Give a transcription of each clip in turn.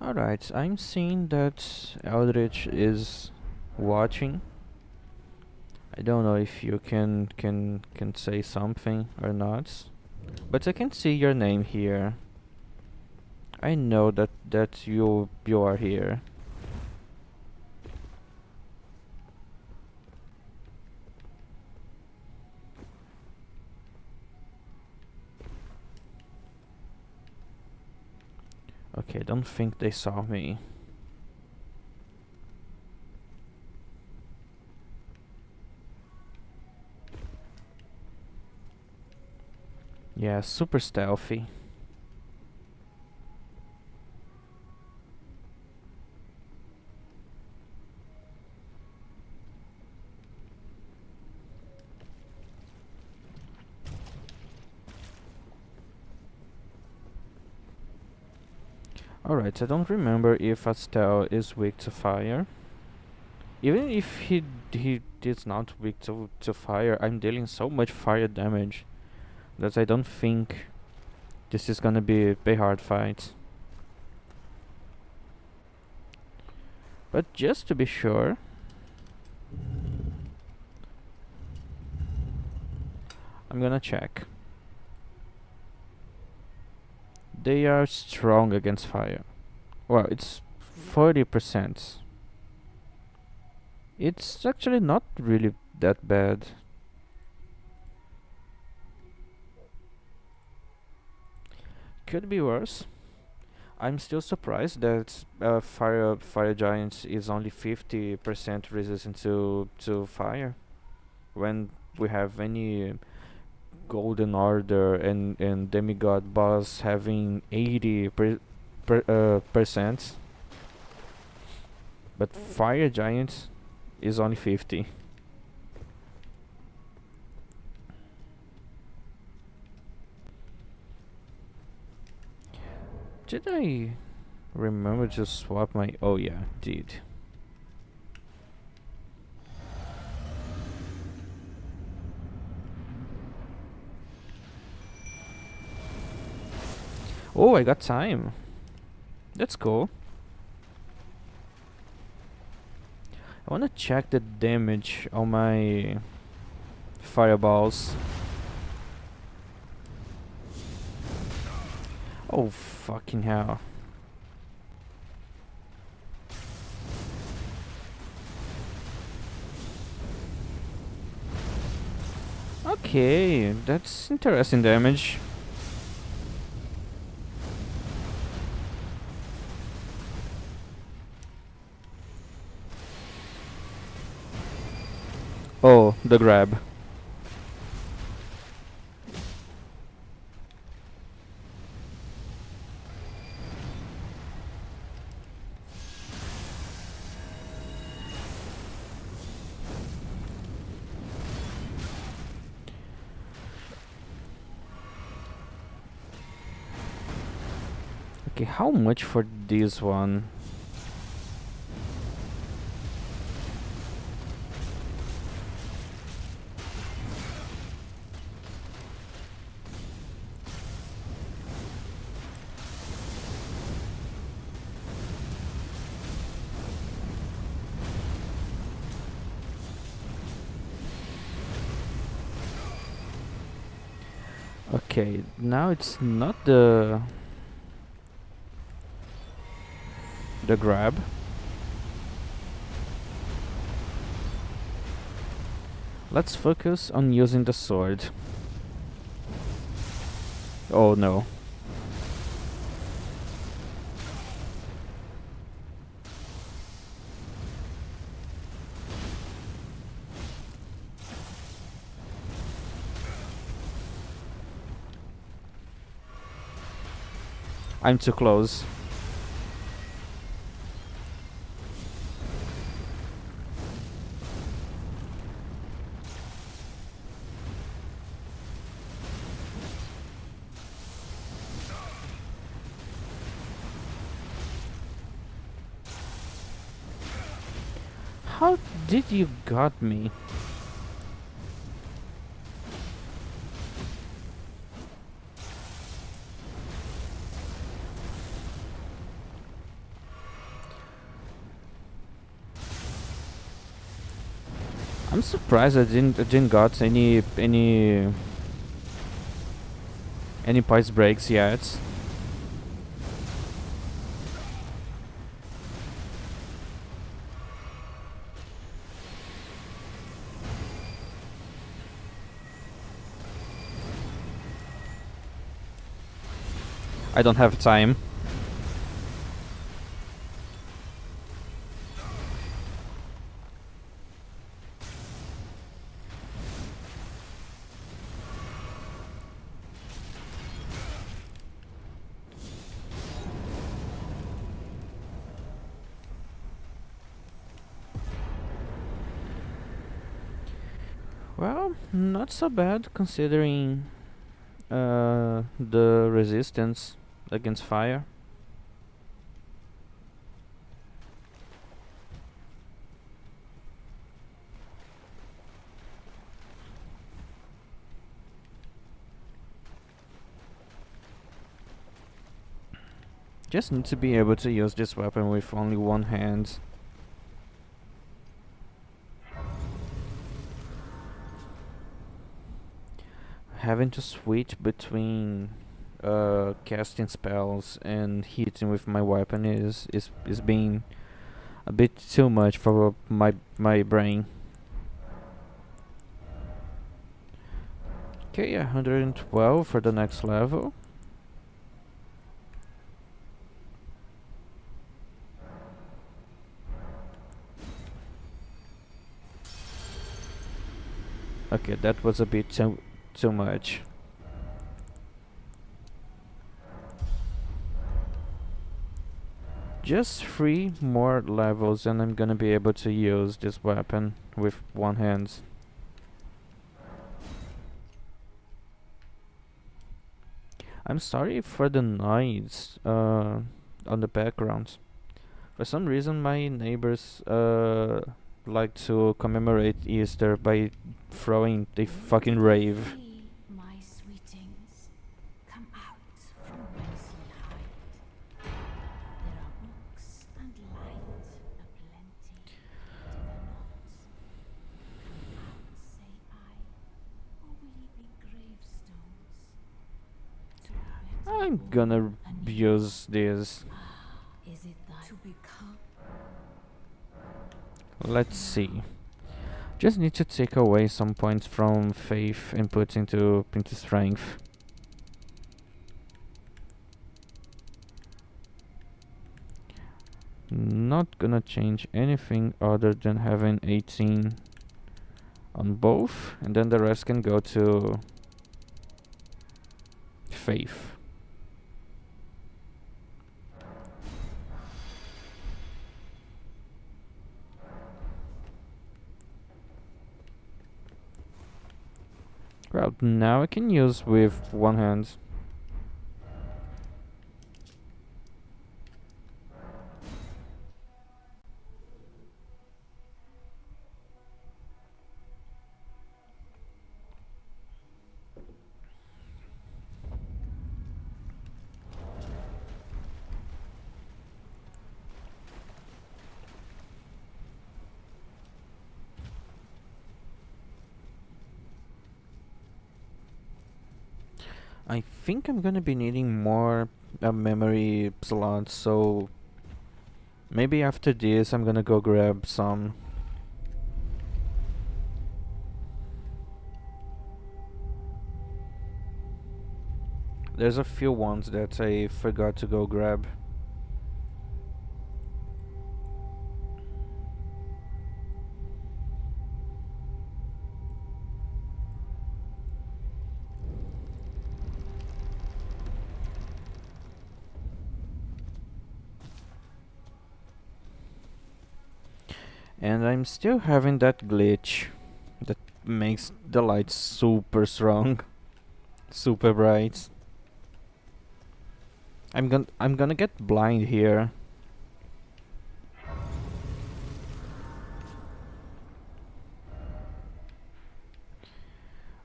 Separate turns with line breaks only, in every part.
Alright, I'm seeing that Eldritch is watching. I don't know if you can say something or not, but I can see your name here. I know that you are here. Okay, don't think they saw me. Yeah, super stealthy. Alright, I don't remember if Astel is weak to fire. Even if he is not weak to fire, I'm dealing so much fire damage that I don't think this is gonna be a hard fight. But just to be sure, I'm gonna check. They are strong against fire. Well, it's 40%. It's actually not really that bad. Could be worse. I'm still surprised that fire giants is only 50% resistant to fire when we have any golden order and demigod boss having 80% but fire giant is only 50. Did I remember to swap my... Oh yeah, did. Oh, I got time. That's cool. I wanna check the damage on my fireballs. Oh, fucking hell. Okay, that's interesting damage. Oh, the grab. Okay, how much for this one? Okay, now it's not the grab. Let's focus on using the sword. Oh no. I'm too close. How did you got me? I'm surprised I didn't got any price breaks yet. I don't have time. Well, not so bad considering the resistance against fire. Just need to be able to use this weapon with only one hand. Having to switch between casting spells and hitting with my weapon is being a bit too much for my brain. Okay, 112 for the next level. Okay, that was a bit too much. Just 3 more levels and I'm gonna be able to use this weapon with one hand. I'm sorry for the noise on the background. For some reason my neighbors like to commemorate Easter by throwing the fucking rave.
Ye, my sweetings, come out from whence ye hide. There are books and light aplenty. Do there not? Come out, say I, or will ye be gravestones? To be better
I'm
born
gonna
anew.
use this.
Is it thy to become?
Let's see. Just need to take away some points from faith and put into strength. Not gonna change anything other than having 18 on both, and then the rest can go to faith. Well, now I can use with one hand. I think I'm gonna be needing more memory slots, so maybe after this I'm gonna go grab some. There's a few ones that I forgot to go grab. And I'm still having that glitch that makes the light super strong, super bright. I'm gonna get blind here.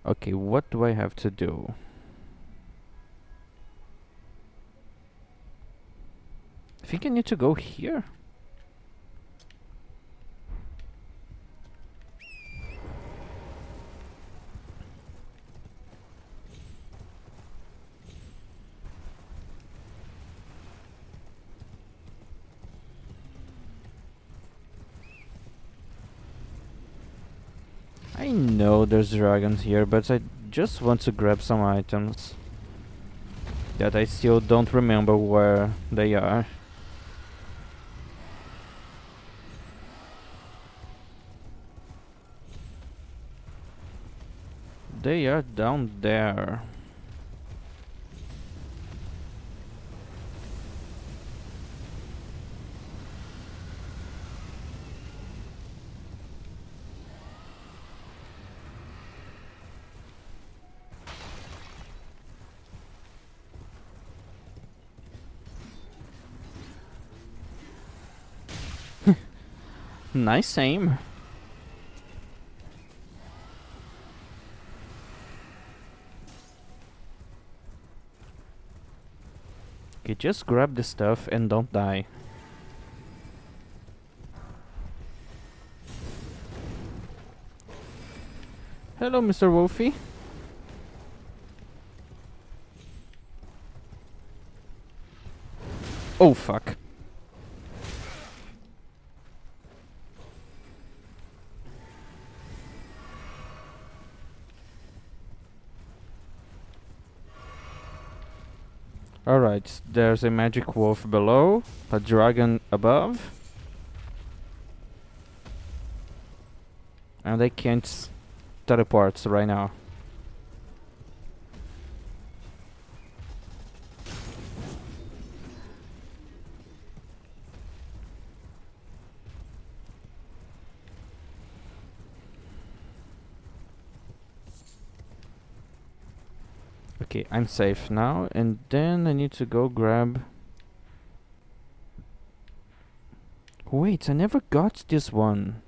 Okay, what do I have to do? I think I need to go here. know there's dragons here, but I just want to grab some items that I still don't remember where they are. They are down there. Nice aim. Okay, just grab the stuff and don't die. Hello, Mr. Wolfie. Oh, fuck. Alright, there's a magic wolf below, a dragon above, and I can't teleport right now. Okay, I'm safe now, and then I need to go grab... Wait, I never got this one.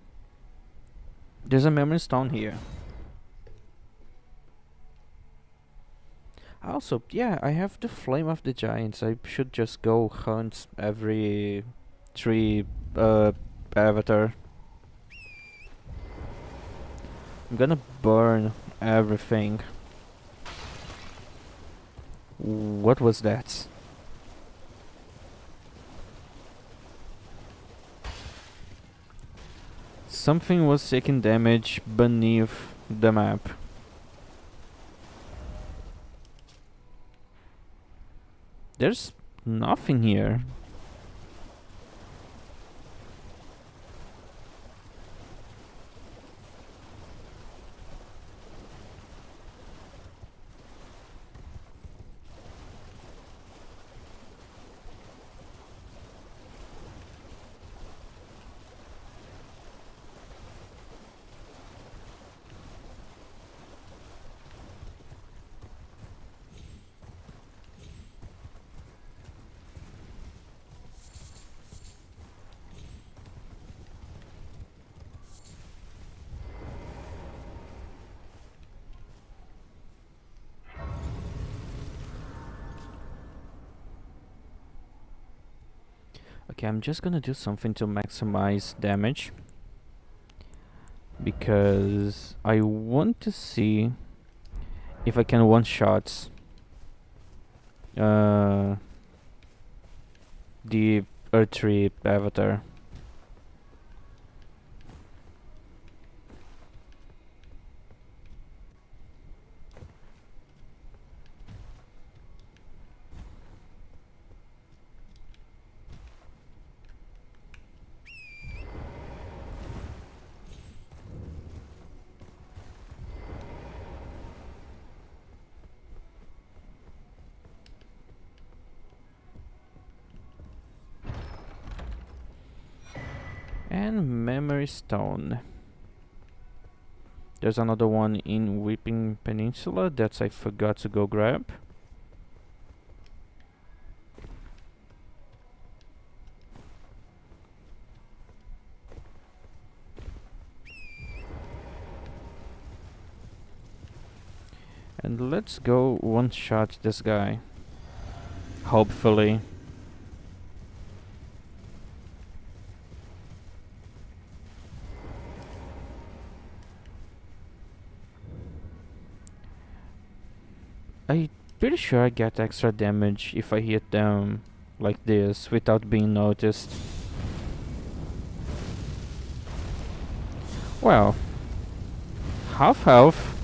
There's a memory stone here. Also, yeah, I have the Flame of the Giants. I should just go hunt every tree avatar. I'm gonna burn everything. What was that? Something was taking damage beneath the map. There's nothing here. Okay, I'm just gonna do something to maximize damage, because I want to see if I can one-shot the Earth Tree avatar. And Memory Stone. There's another one in Weeping Peninsula that I forgot to go grab. And let's go one-shot this guy. Hopefully. I'm pretty sure I get extra damage if I hit them like this without being noticed. Well, half health.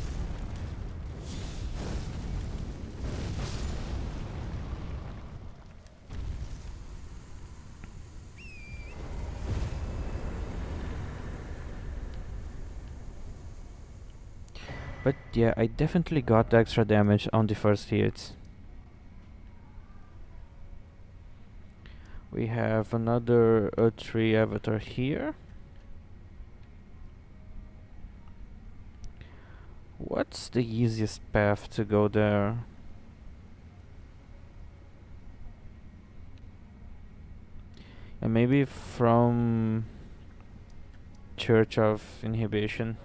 But yeah, I definitely got extra damage on the first hit. We have another tree avatar here. What's the easiest path to go there? And maybe from Church of Inhibition.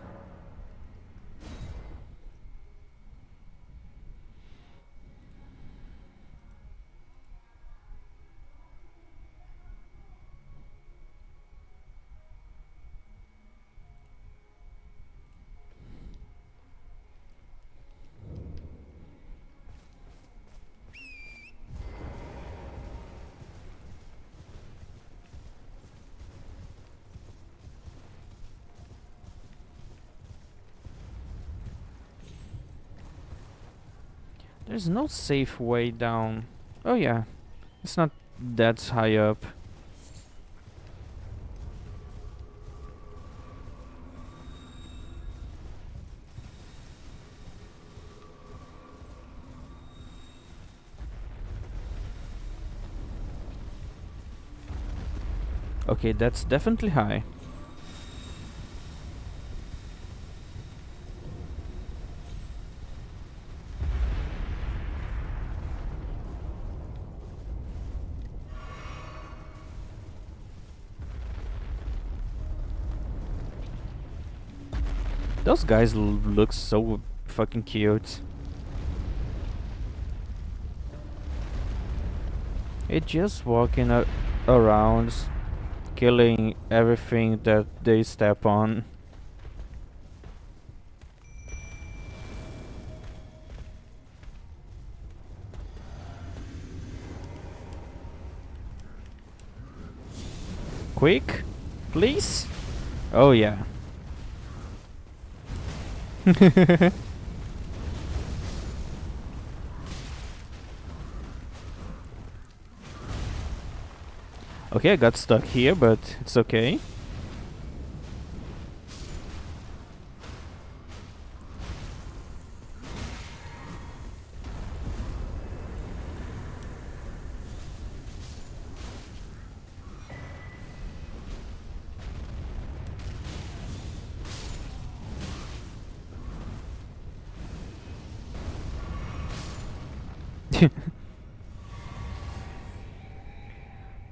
There's no safe way down. Oh yeah, it's not that high up. Okay, that's definitely high. Those guys look so fucking cute. It just walking around, killing everything that they step on. Quick, please. Oh yeah. Okay, I got stuck here, but it's okay.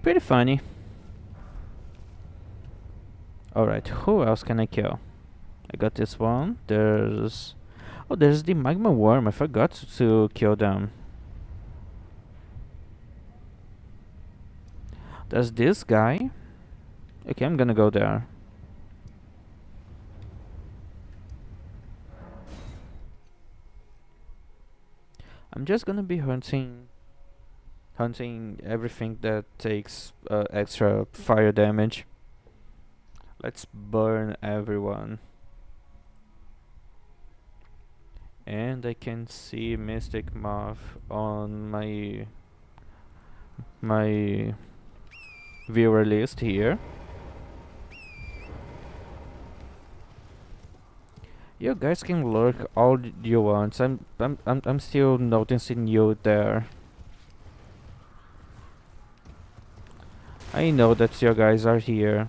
Pretty funny. Alright, who else can I kill? I got this one. There's... Oh, there's the magma worm. I forgot to kill them. There's this guy. Okay, I'm gonna go there. I'm just gonna be hunting everything that takes extra fire damage. Let's burn everyone. And I can see Mystic Moth on my viewer list here. You guys can lurk all you want. I'm still noticing you there. I know that you guys are here.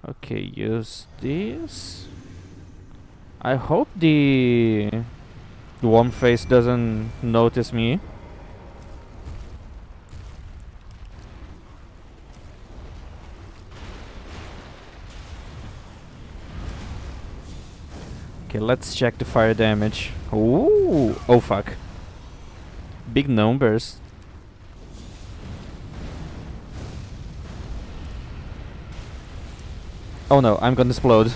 Okay, use this. I hope the warm face doesn't notice me. Okay, let's check the fire damage. Ooh, oh fuck. Big numbers. Oh no, I'm gonna explode.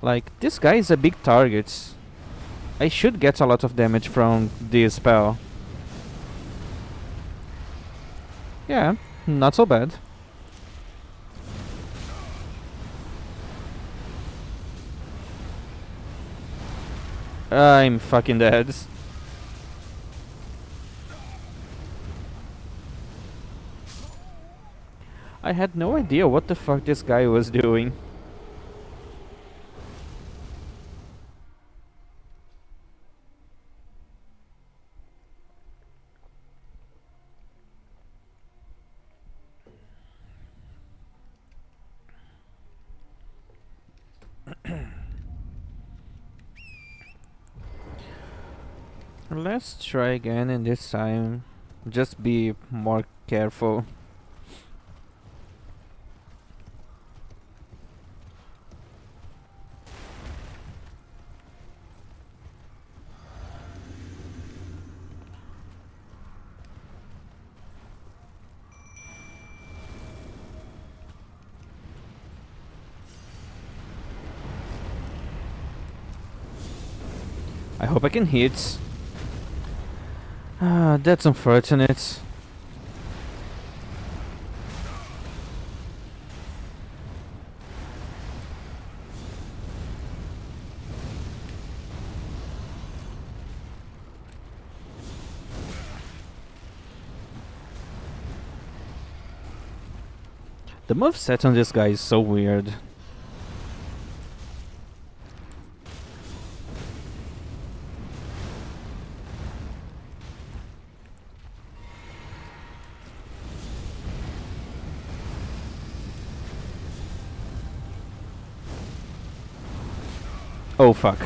Like, this guy is a big target. I should get a lot of damage from this spell. Yeah, not so bad. I'm fucking dead. I had no idea what the fuck this guy was doing. Let's try again, and this time just be more careful. I hope I can hit. Ah, that's unfortunate. The moveset on this guy is so weird. Oh fuck.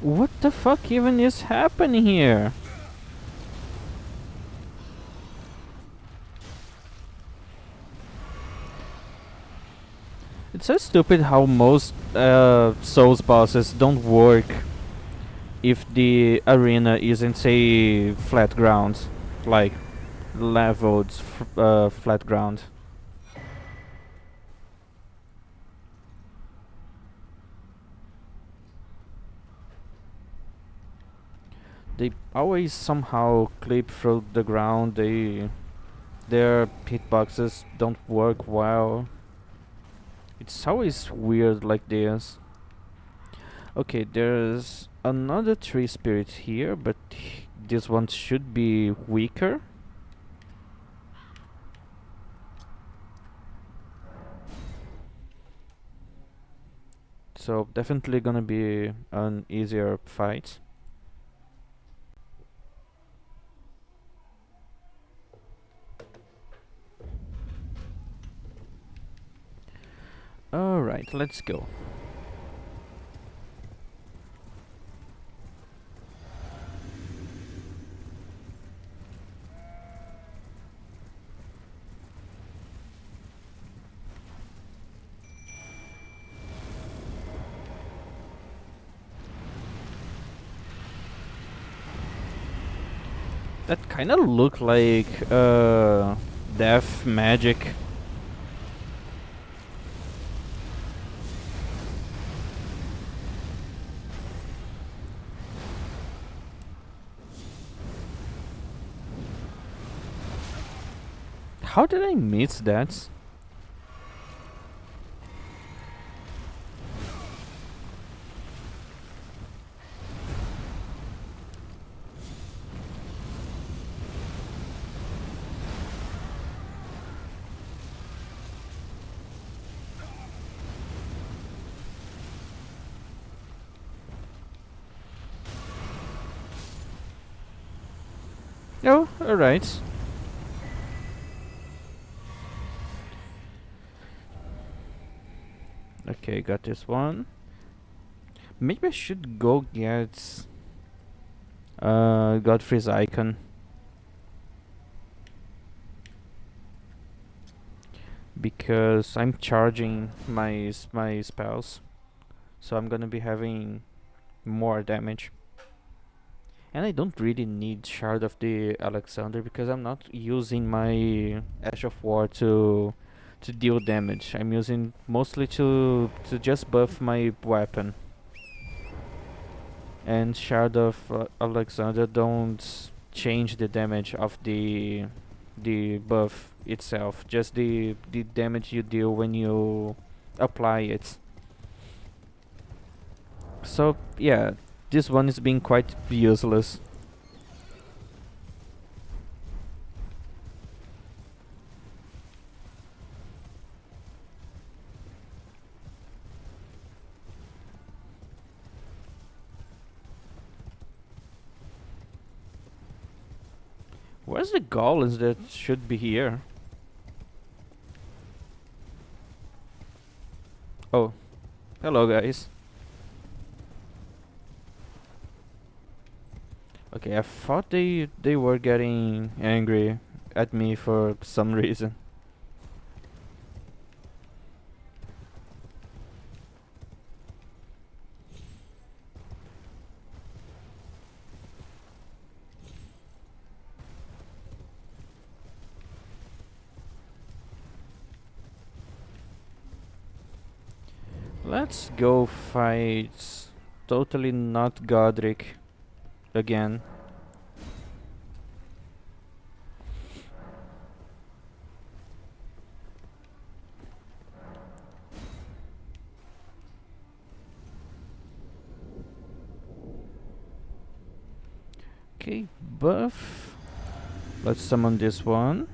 What the fuck even is happening here? It's so stupid how most Souls bosses don't work if the arena isn't, say, flat ground. Like, leveled flat ground. They always somehow clip through the ground. Their hitboxes don't work well. It's always weird like this. Okay, there's another tree spirit here, but this one should be weaker. So definitely gonna be an easier fight. Alright, let's go. That kinda look like death magic. How did I miss that? Oh, alright. Okay, got this one. Maybe I should go get Godfrey's icon, because I'm charging my spells, so I'm gonna be having more damage. And I don't really need Shard of the Alexander because I'm not using my Ash of War to deal damage. I'm using mostly to just buff my weapon. And Shard of Alexander don't change the damage of the buff itself, just the damage you deal when you apply it. So yeah, this one is being quite useless. Where's the golems that should be here? Oh, hello guys. Okay, I thought they were getting angry at me for some reason. Let's go fight totally not Godric again. Okay, buff. Let's summon this one.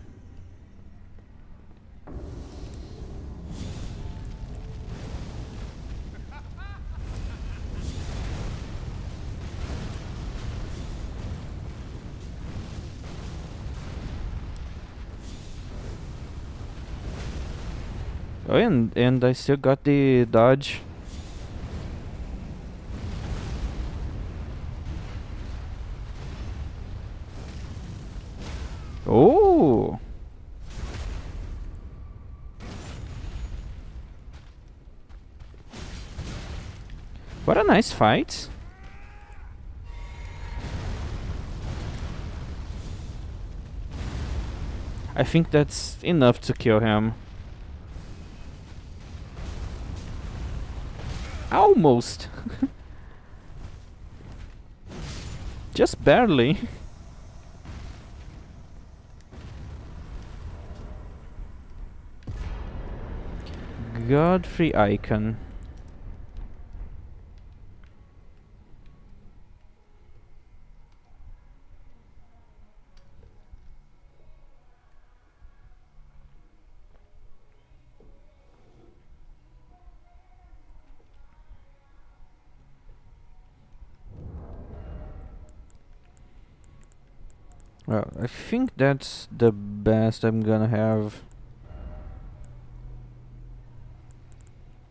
Oh, and I still got the dodge. Oh, what a nice fight. I think that's enough to kill him. Almost. Just barely. Godfrey icon. Well, I think that's the best I'm gonna have.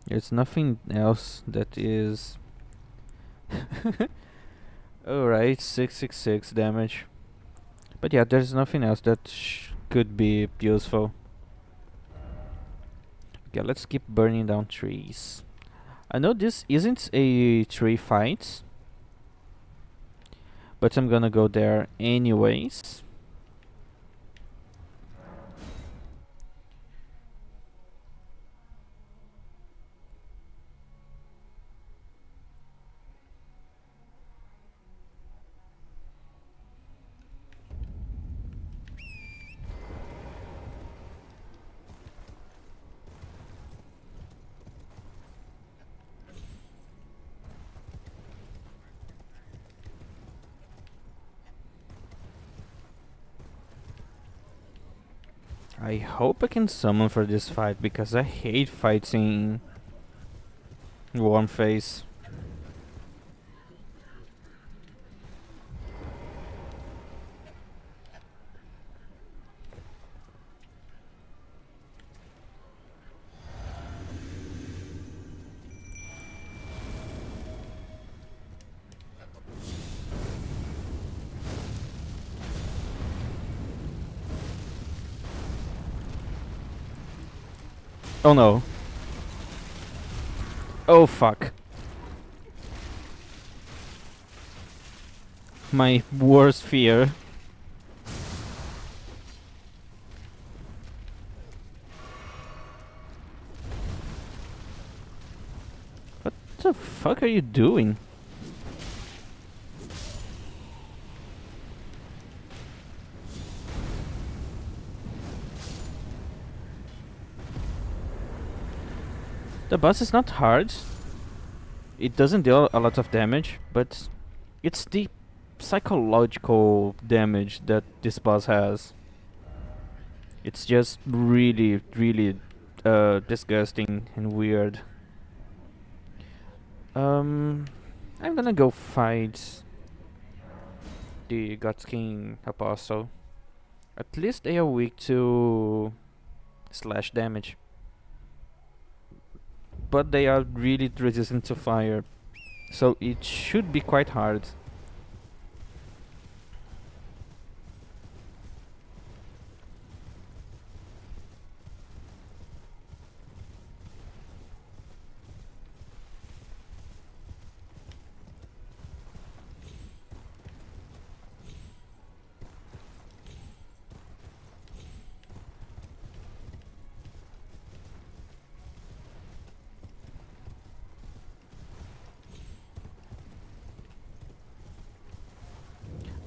There's nothing else that is. Alright, 666 damage. But yeah, there's nothing else that could be useful. Okay, let's keep burning down trees. I know this isn't a tree fight, but I'm gonna go there anyways. I hope I can summon for this fight because I hate fighting Warm Face. Oh no. Oh fuck. My worst fear. What the fuck are you doing? The boss is not hard. it doesn't deal a lot of damage, but it's the psychological damage that this boss has. It's just really, really disgusting and weird. Um, I'm gonna go fight the Godskin Apostle. At least they are weak to slash damage, but they are really resistant to fire, so it should be quite hard.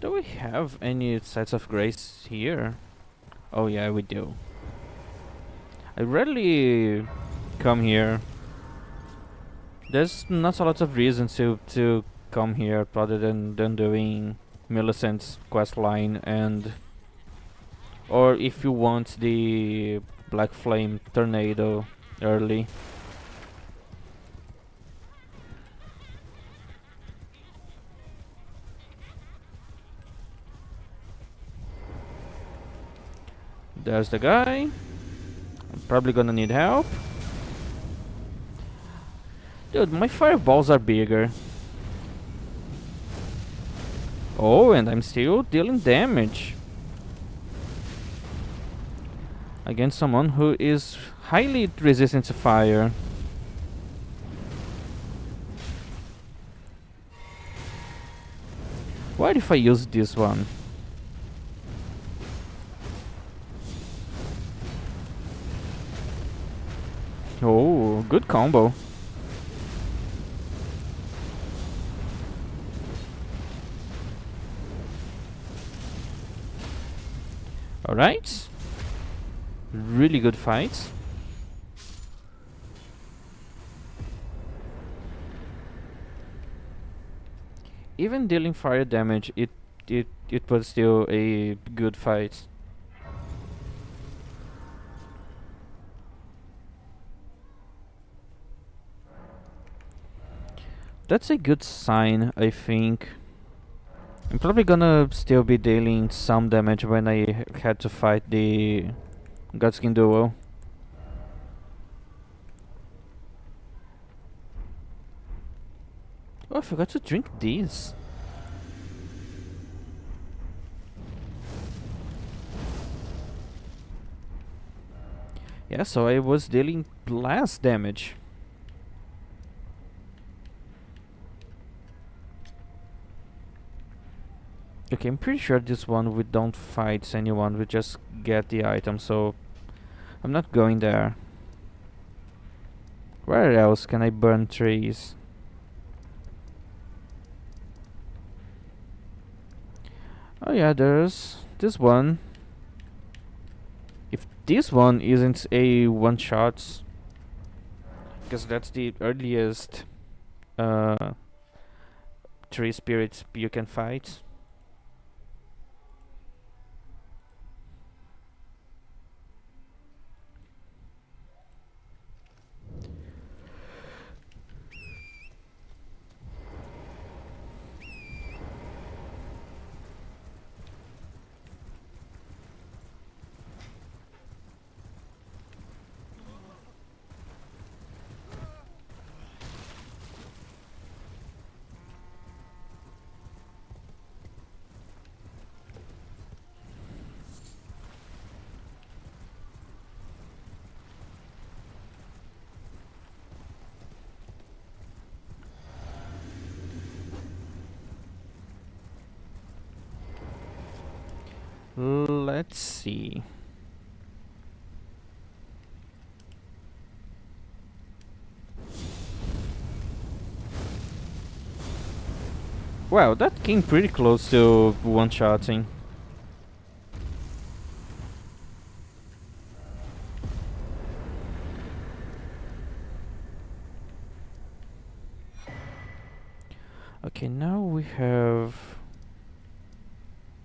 Do we have any sites of grace here? Oh yeah, we do. I rarely come here. There's not a lot of reason to come here other than doing Millicent's quest line, and or if you want the Black Flame Tornado early. There's the guy. I'm probably gonna need help. Dude, my fireballs are bigger. Oh, and I'm still dealing damage against someone who is highly resistant to fire. What if I use this one? Oh, good combo. Alright. Really good fight. Even dealing fire damage, it was still a good fight. That's a good sign, I think. I'm probably gonna still be dealing some damage when I had to fight the Godskin duo. Oh, I forgot to drink these. Yeah, so I was dealing less damage. Okay, I'm pretty sure this one we don't fight anyone, we just get the item, so I'm not going there. Where else can I burn trees? Oh yeah, there's this one. If this one isn't a one-shot, because that's the earliest uh, tree spirits you can fight. Let's see. Wow, that came pretty close to one-shotting. Okay, now we have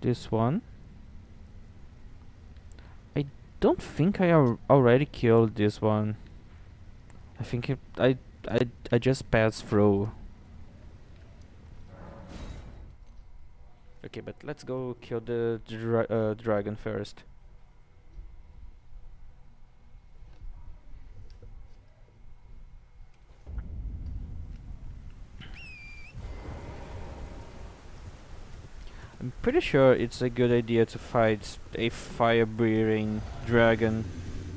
this one. I don't think I already killed this one. I think I just passed through. Okay, but let's go kill the dragon first. I'm pretty sure it's a good idea to fight a fire-breathing dragon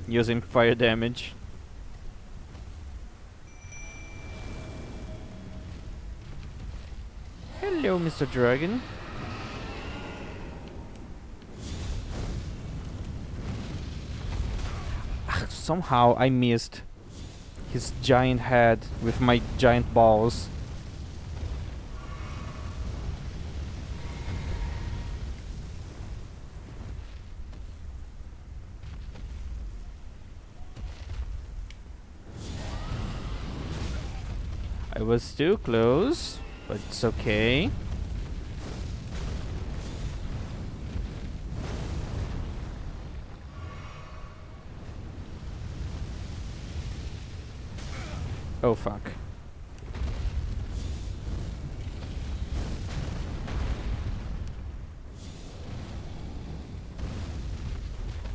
using fire damage. Hello, Mr. Dragon. Somehow I missed his giant head with my giant balls. I was too close, but it's okay. Oh fuck.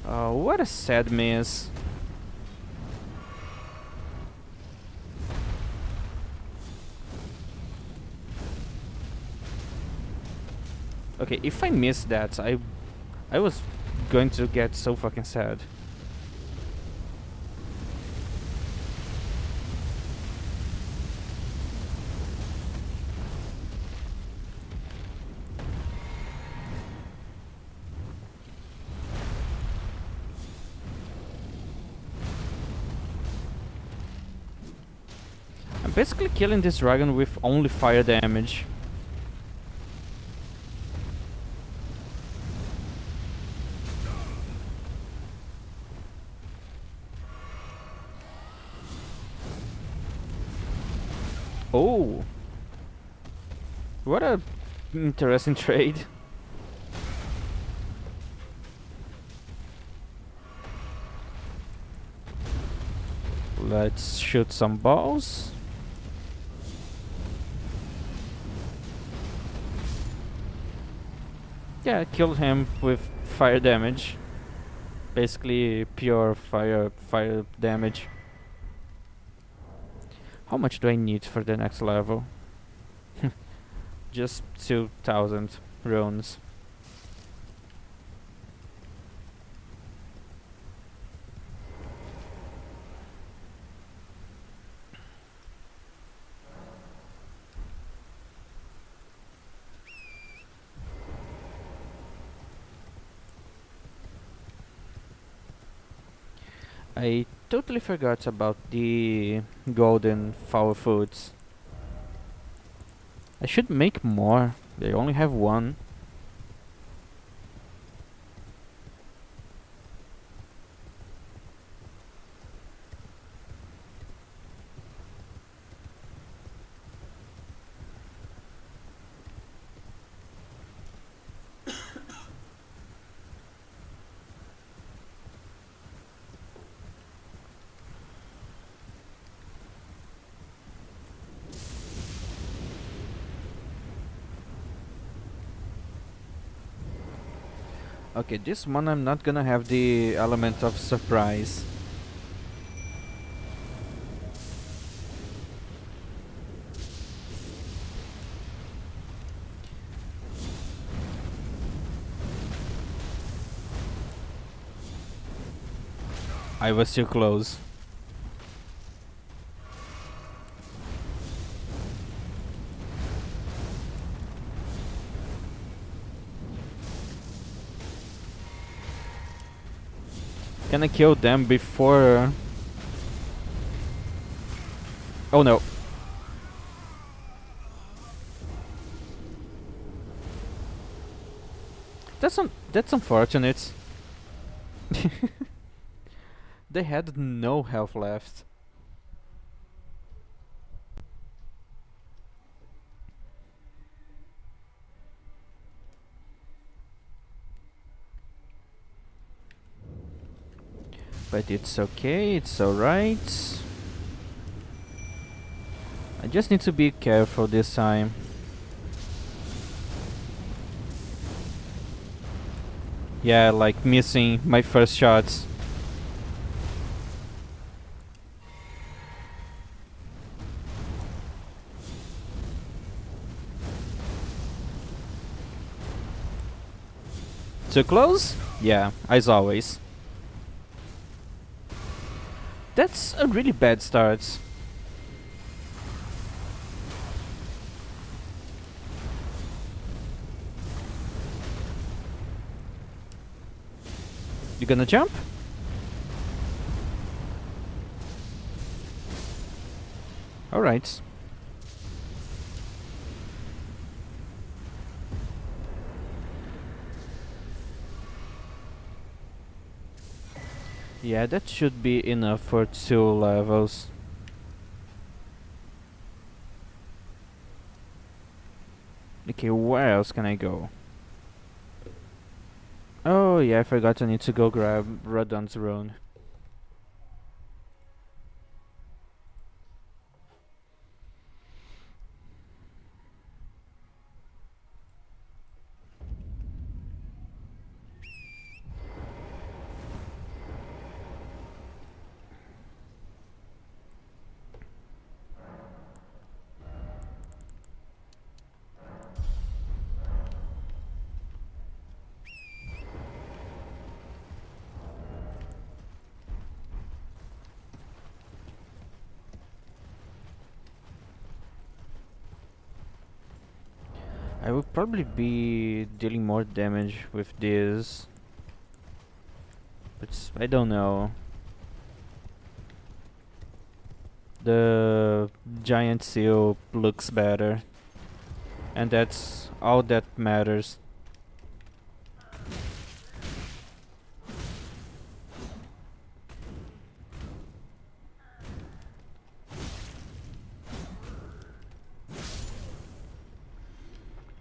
Oh, what a sad miss. Okay, if I missed that, I was going to get so fucking sad. I'm basically killing this dragon with only fire damage. Oh, what a interesting trade. Let's shoot some balls. Yeah, I killed him with fire damage. Basically pure fire damage. How much do I need for the next level? Just 2,000 runes. I totally forgot about the golden foul foods. I should make more. They only have one. Okay, this one I'm not gonna have the element of surprise. I was too close. Can I kill them before? Oh no. That's unfortunate. They had no health left. But it's okay, it's alright. I just need to be careful this time. Yeah, like missing my first shots. Too close? Yeah, as always. That's a really bad start. You gonna jump? Alright. Yeah, that should be enough for 2 levels. Okay, where else can I go? Oh yeah, I forgot I need to go grab Rodon's rune. I will probably be dealing more damage with this, but I don't know. The giant seal looks better, and that's all that matters.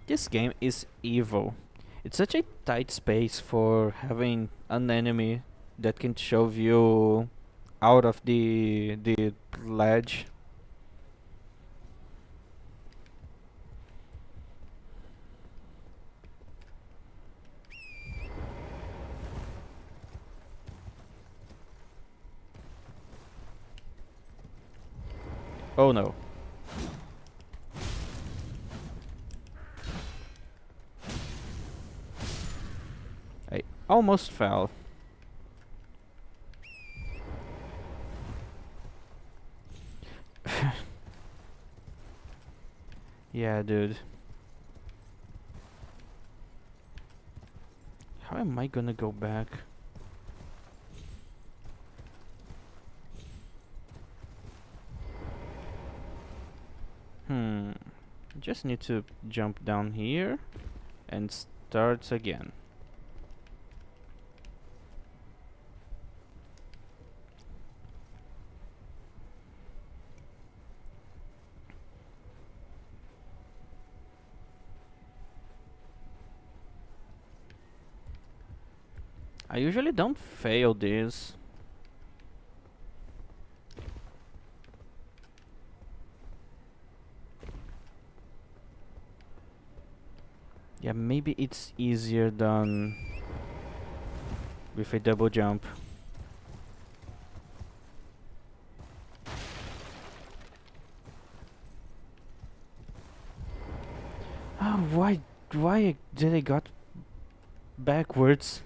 This game is evil. It's such a tight space for having an enemy that can shove you out of the ledge. Oh no. I almost fell. Yeah, dude. How am I gonna go back? Hmm. Just need to jump down here and start again. I usually don't fail this. Yeah, maybe it's easier than with a double jump. Oh, why did I got backwards?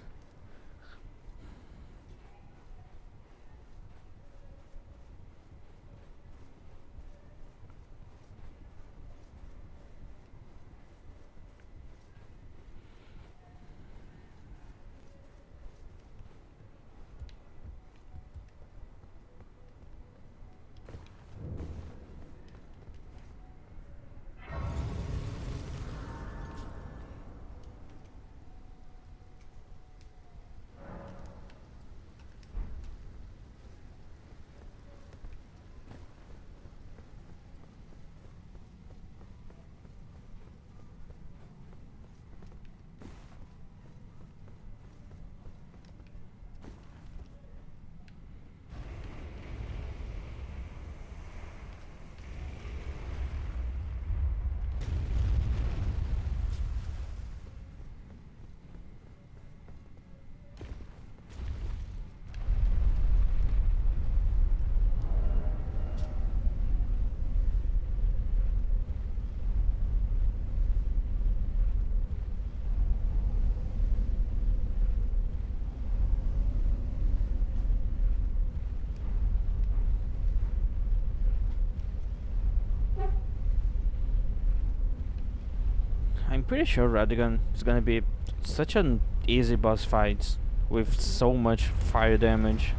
I'm pretty sure Radagon is gonna be such an easy boss fight with so much fire damage.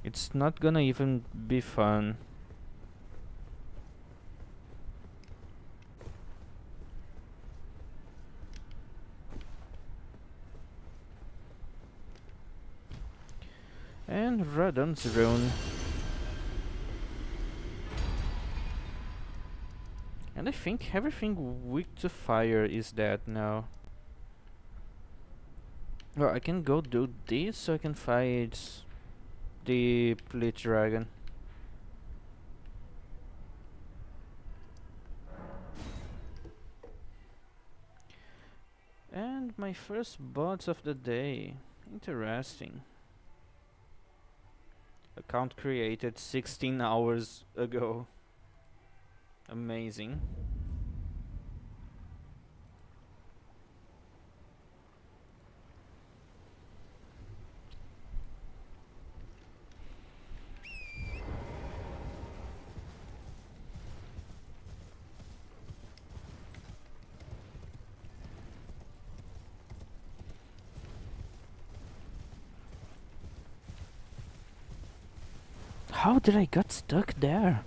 It's not gonna even be fun. And Radon's rune. And I think everything weak to fire is dead now. Well, I can go do this so I can fight the Bleach Dragon. And my first bots of the day. Interesting. Account created 16 hours ago. Amazing. How did I get stuck there?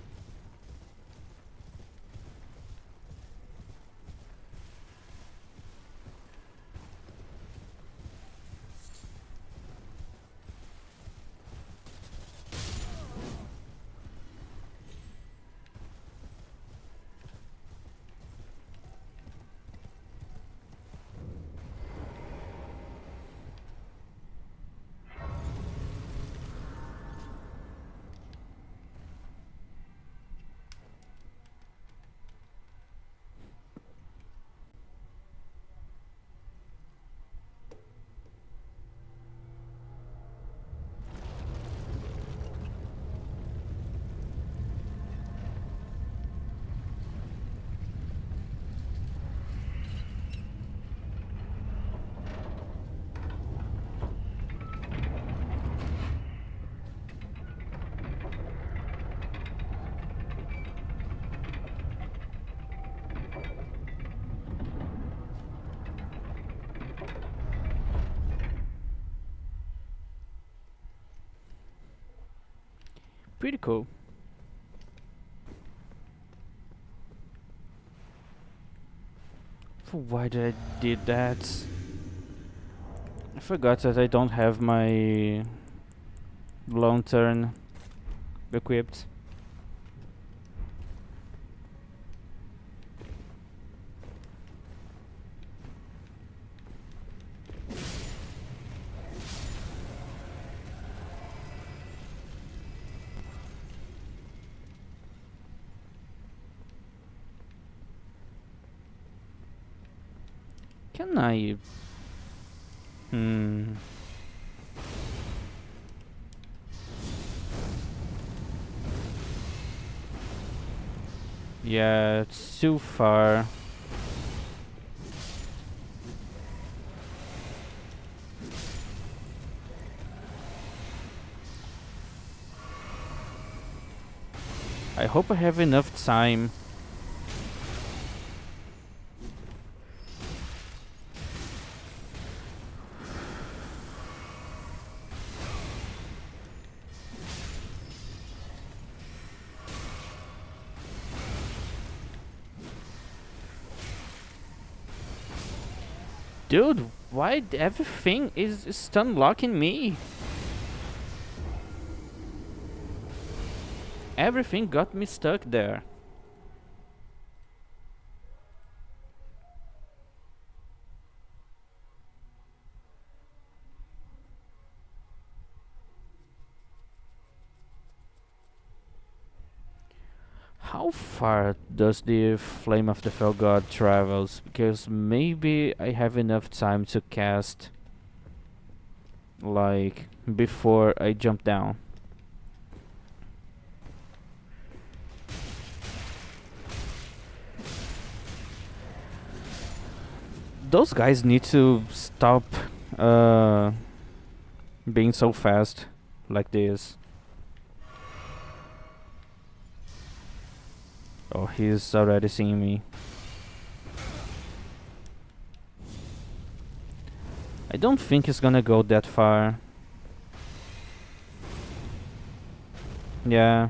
Pretty cool. Why did I did that? I forgot that I don't have my lantern equipped. Can I? Hmm. Yeah, it's too far. I hope I have enough time. Dude, why everything is stun locking me? Everything got me stuck there. How far does the Flame of the Fell God travels? Because maybe I have enough time to cast like before I jump down. Those guys need to stop uh being so fast like this. Oh, he's already seeing me. I don't think it's gonna go that far. Yeah.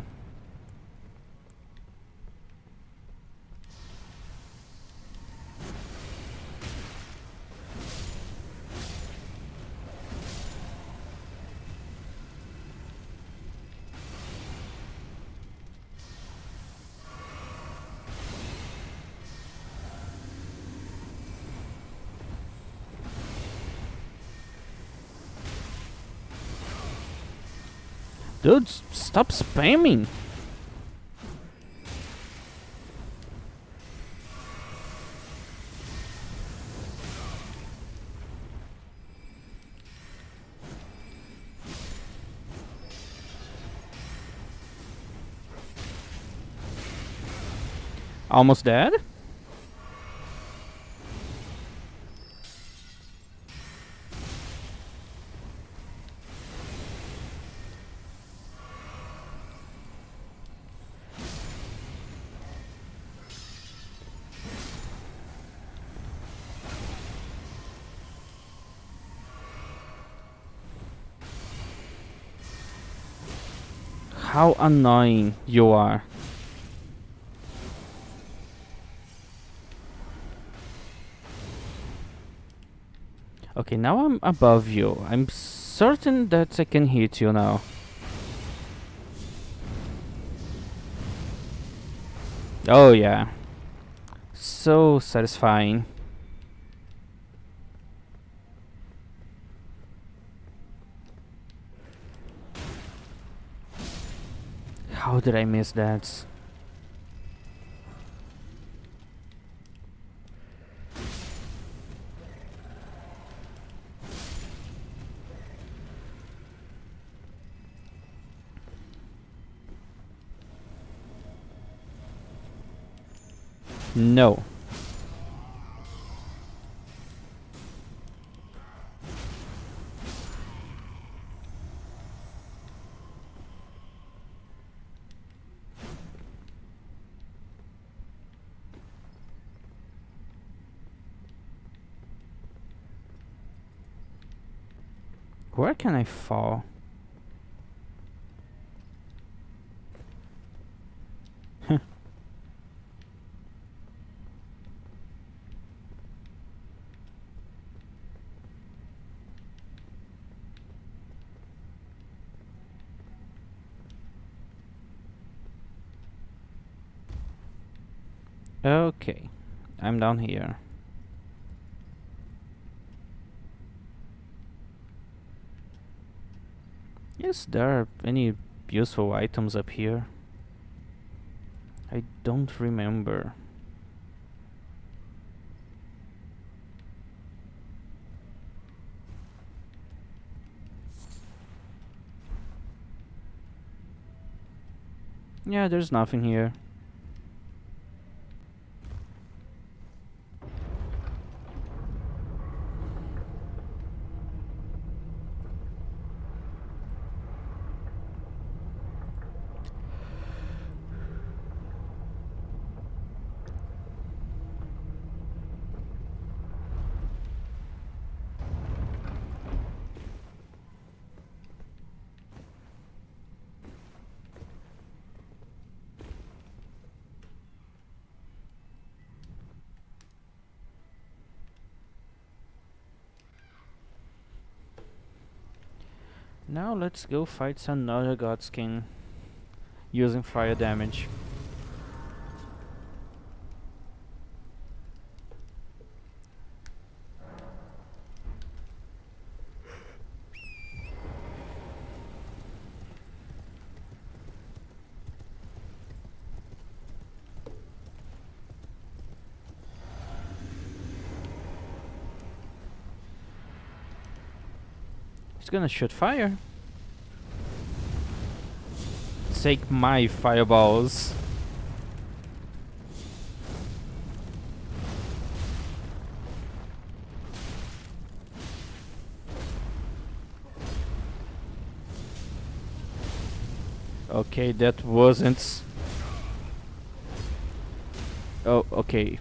Dude, stop spamming! Almost dead? How annoying you are. Okay, now I'm above you. I'm certain that I can hit you now. Oh yeah. So satisfying. How did I miss that? No. Where can I fall? Okay, I'm down here. Is there any useful items up here? I don't remember. Yeah, there's nothing here. Now let's go fight some other godskin using fire damage. He's gonna shoot fire. Take my fireballs. Okay, that wasn't. Oh, okay.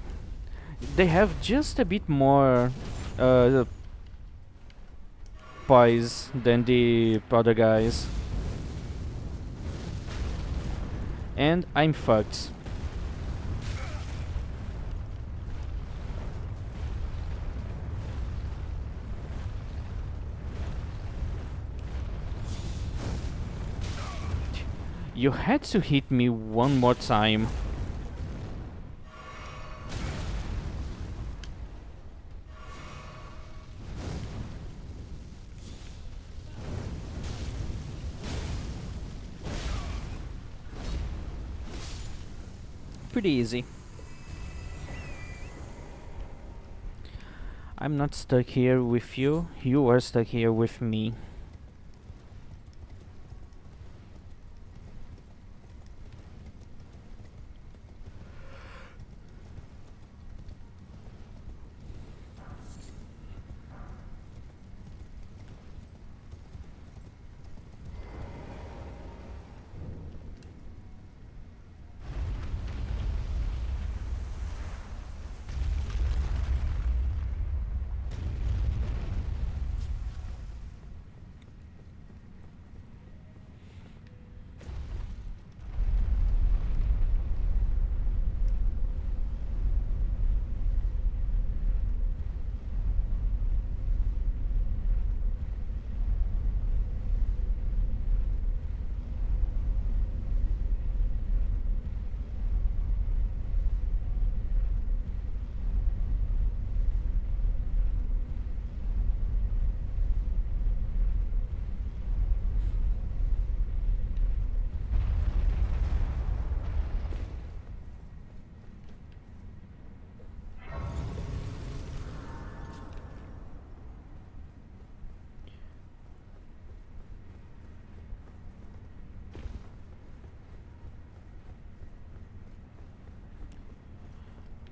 They have just a bit more uh, poise than the other guys. And I'm fucked. You had to hit me one more time. Pretty easy. I'm not stuck here with you. You are stuck here with me.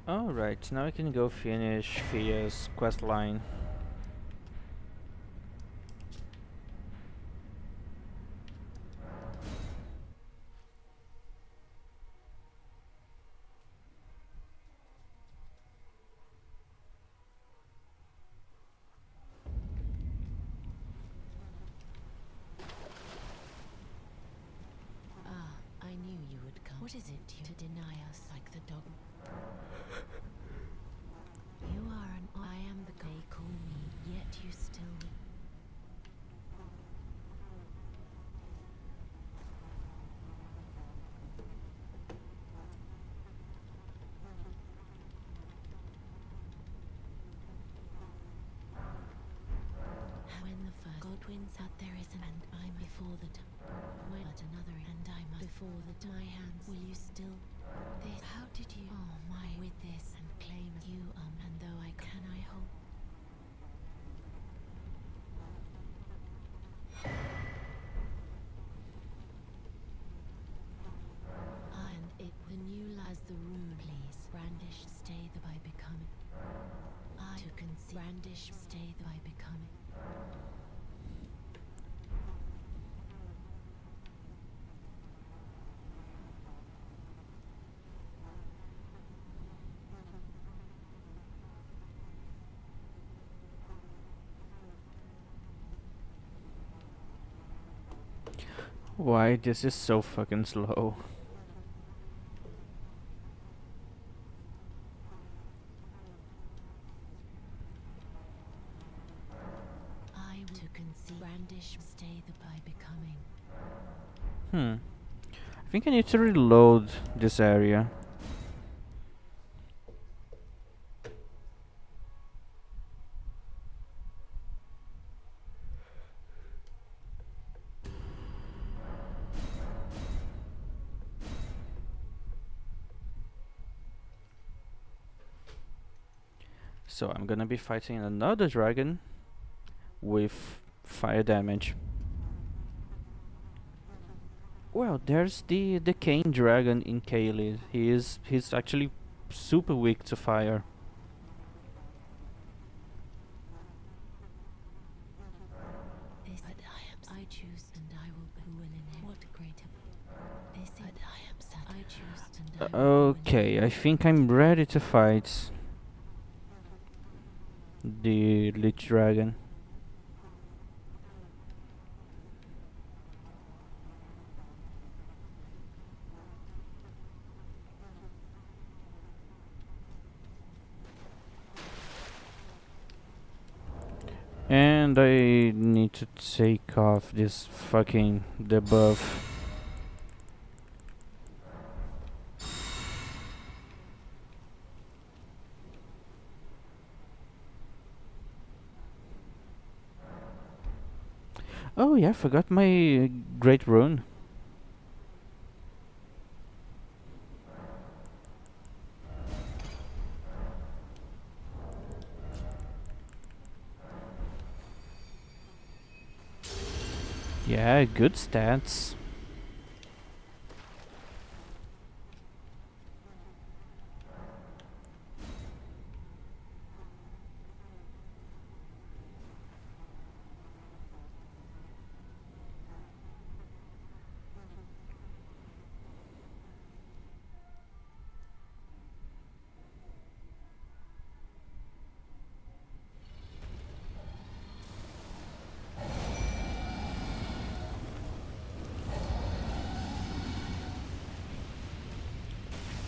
Alright, now I can go finish Fia's quest line.
Ah, I knew you would come. What is it you to deny us like the dog? You are an I am the they call me, yet you still when the first God wins out there is an and I'm before the when at another and I'm before the my hands will you still this how did you oh my with this and claim you and though I can I hope and it the new as the rune please brandish stay the by becoming I to conceive brandish stay the by becoming
Why this is so fucking slow.
I to conceive brandish stay the by becoming
I think I need to reload this area. So I'm gonna be fighting another dragon with fire damage. Well, there's the Cane dragon in Kaylee. He's actually super weak to fire.
this but I choose and I will who will inherit what greater this but I am sad I choose and I will
Okay, I think I'm ready to fight the Lich Dragon. and I need to take off this fucking debuff. Oh yeah, I forgot my great rune. Yeah, good stats.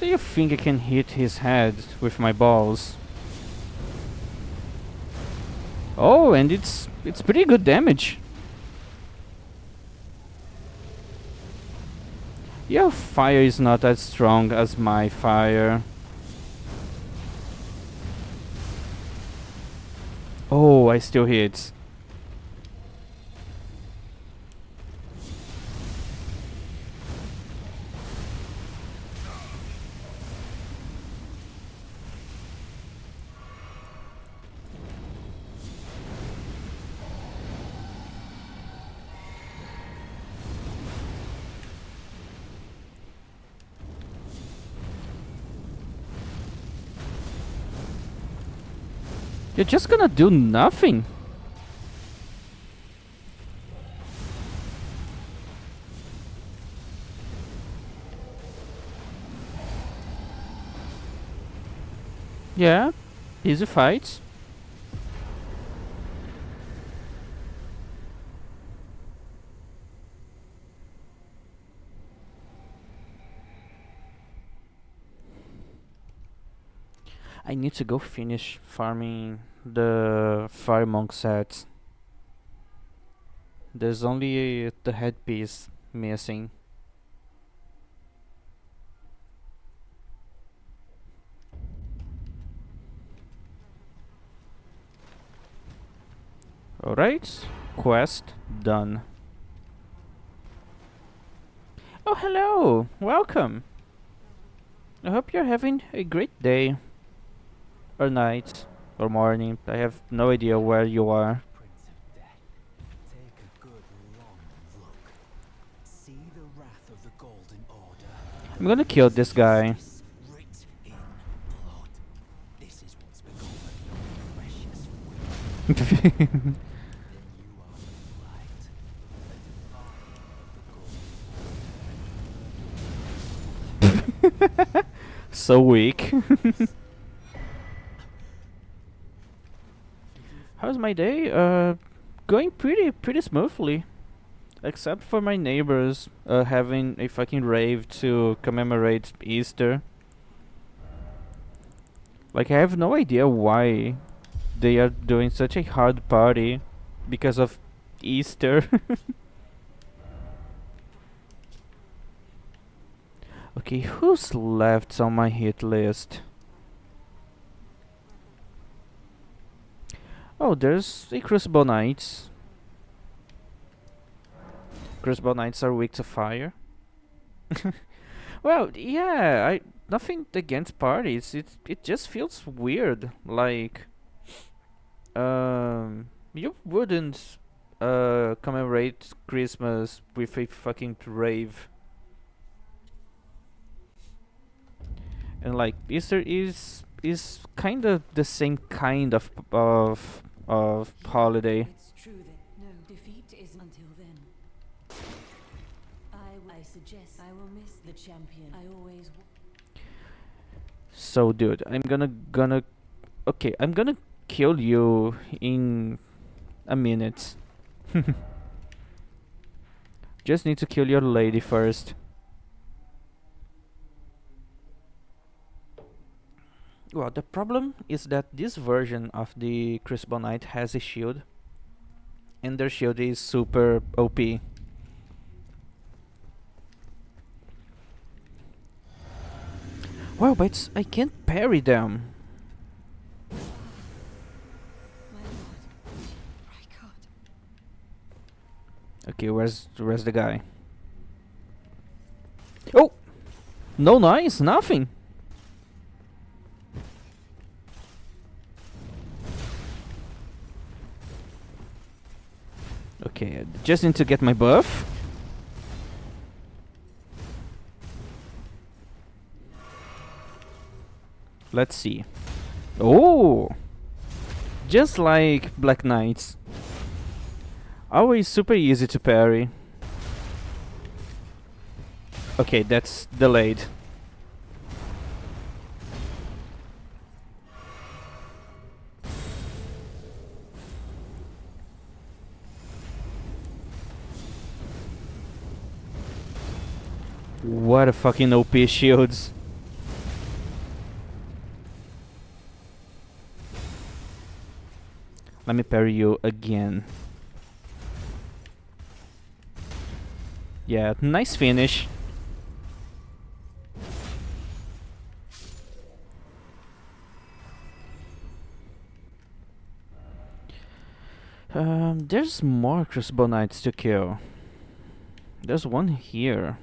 Do you think I can hit his head with my balls? Oh, and it's pretty good damage. Your fire is not as strong as my fire. Oh, I still hit. You're just gonna do nothing? Yeah, easy fights. I need to go finish farming the Fire Monk set. There's only the headpiece missing. Alright, quest done. Oh, hello! Welcome! I hope you're having a great day, or night, or morning. I have no idea where you are.
Prince of Death, take a good long look. See the wrath of the Golden Order.
I'm gonna kill this guy.
Justice writ in blood. This is what's become of your precious will. Then you are the light, the divine of the Golden
So weak. How's my day? Going pretty smoothly. Except for my neighbors having a fucking rave to commemorate Easter. Like, I have no idea why they are doing such a hard party because of Easter. Okay, who's left on my hit list? Oh, there's a Crucible Knights. Crucible Knights are weak to fire. Well, yeah, I nothing against parties. It just feels weird. Like, you wouldn't commemorate Christmas with a fucking rave. And like Easter is kind of the same kind of holiday.
It's true that no defeat is until then. I suggest I will miss the champion. I always.
So, dude, I'm gonna kill you in a minute. Just need to kill your lady first. Well, the problem is that this version of the Crucible Knight has a shield. and their shield is super OP. Wow, but I can't parry them.
My lord, my god.
Okay, where's the guy? Oh! No nice, nothing. Okay, I just need to get my buff. Let's see. Oh! Just like Black Knights. Always super easy to parry. Okay, that's delayed. What a fucking OP shields. Let me parry you again. Yeah, nice finish. There's more crossbow knights to kill. There's one here.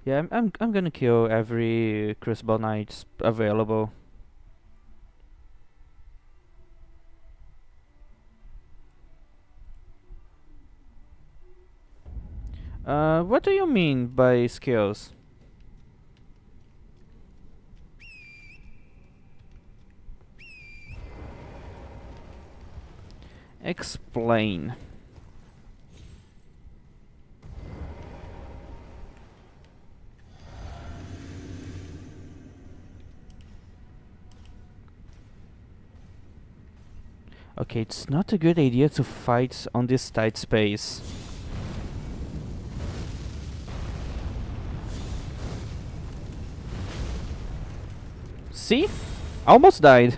Yeah, I'm gonna kill every crossbow knights available. What do you mean by skills? Explain. Okay, it's not a good idea to fight on this tight space. See? Almost died.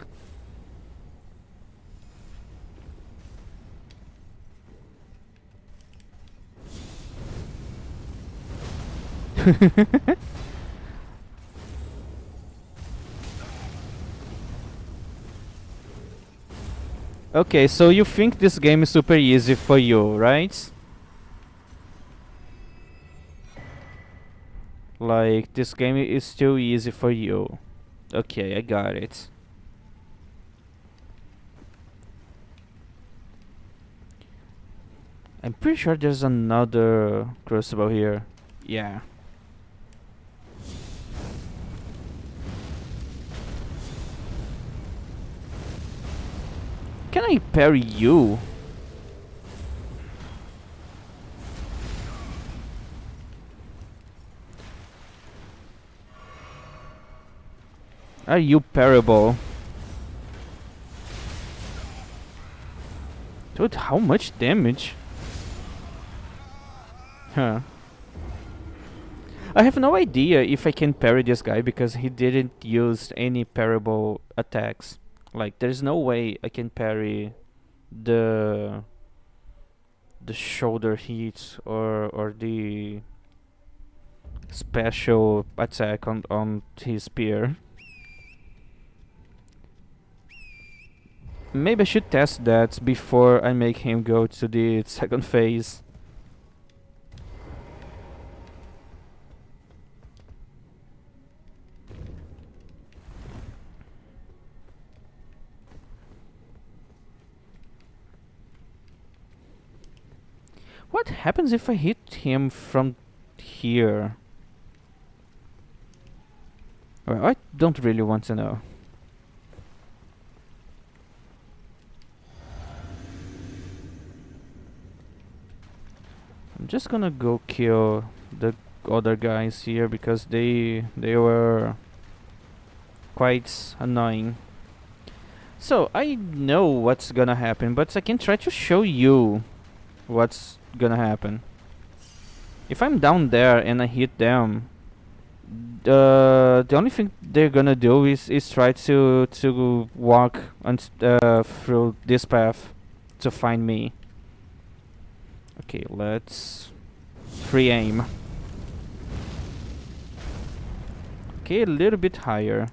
Okay, so you think this game is super easy for you, right? Like, this game is still easy for you. Okay, I got it. I'm pretty sure there's another crucible here. Yeah. Can I parry you? Are you parable? Dude, how much damage? Huh. I have no idea if I can parry this guy because he didn't use any parable attacks. Like, there's no way I can parry the shoulder hit or the special attack on his spear. Maybe I should test that before I make him go to the second phase. What happens if I hit him from here? Well, I don't really want to know. I'm just gonna go kill the other guys here because they were quite annoying. So I know what's gonna happen, but I can try to show you what's gonna happen. If I'm down there and I hit them, The only thing they're gonna do is try to walk through this path to find me. Okay, let's free aim. Okay, a little bit higher.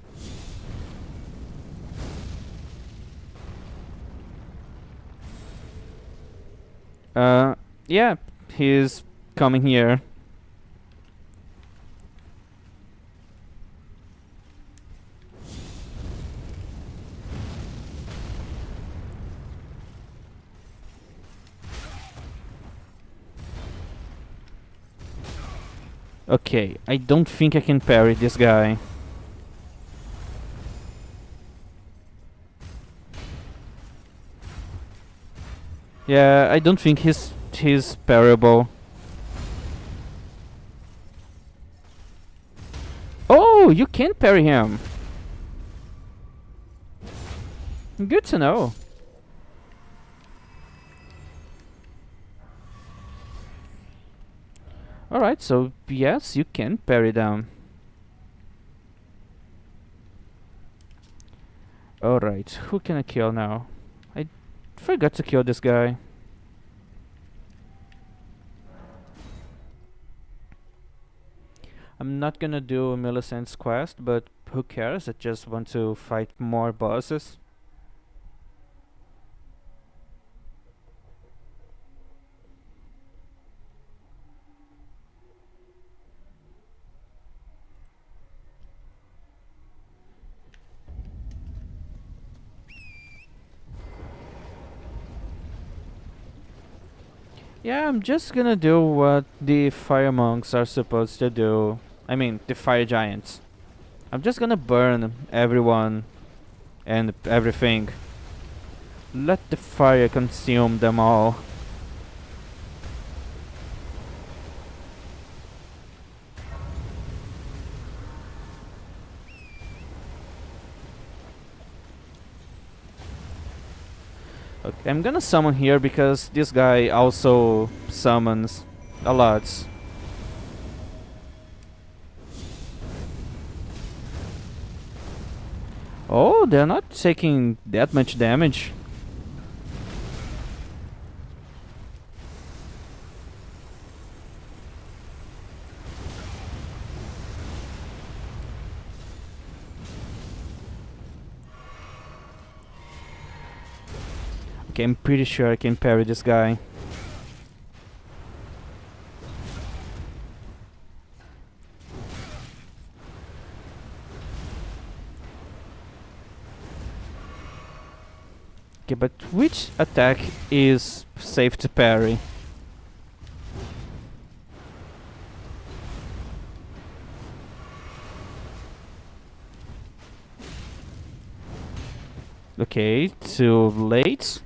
Uh, yeah, he's coming here. Okay, I don't think I can parry this guy. Yeah, I don't think he's parryable. Oh, you can parry him. Good to know. Alright, so yes, you can parry them. Alright, who can I kill now? I forgot to kill this guy. I'm not gonna do Millicent's quest, but who cares? I just want to fight more bosses. Yeah, I'm just gonna do what the fire monks are supposed to do. I mean, the fire giants. I'm just gonna burn everyone and everything. Let the fire consume them all. Okay, I'm gonna summon here because this guy also summons a lot. Oh, they're not taking that much damage. Okay, I'm pretty sure I can parry this guy. Okay, but which attack is safe to parry? Okay, too late,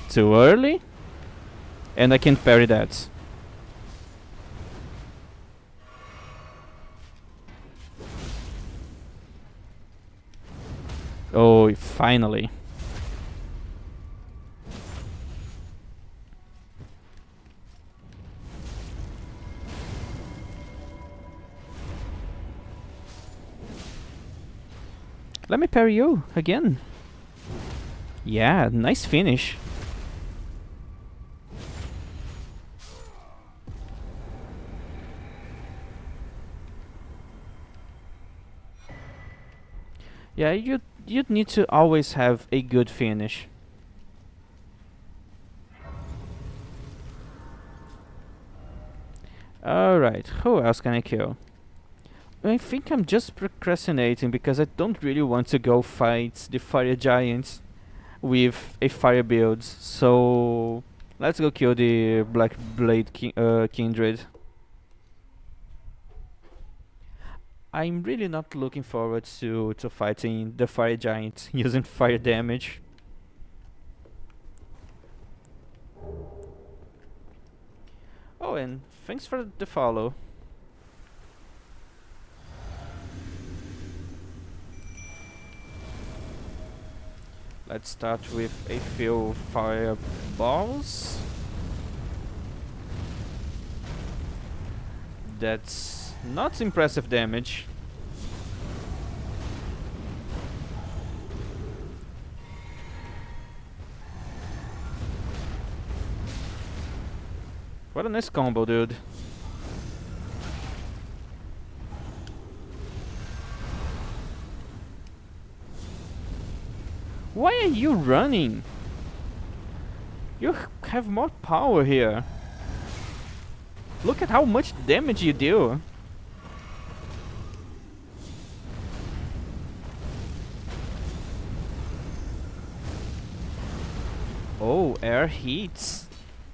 too early, and I can parry that. Oh, finally. Let me parry you again. Yeah, nice finish. Yeah, you'd need to always have a good finish. Alright, who else can I kill? I think I'm just procrastinating because I don't really want to go fight the fire giants with a fire build. So let's go kill the Black Blade Kindred. I'm really not looking forward to fighting the fire giant using fire damage. Oh, and thanks for the follow. Let's start with a few fireballs. That's not impressive damage. What a nice combo, dude. Why are you running? You have more power here. Look at how much damage you do. Oh, air hits.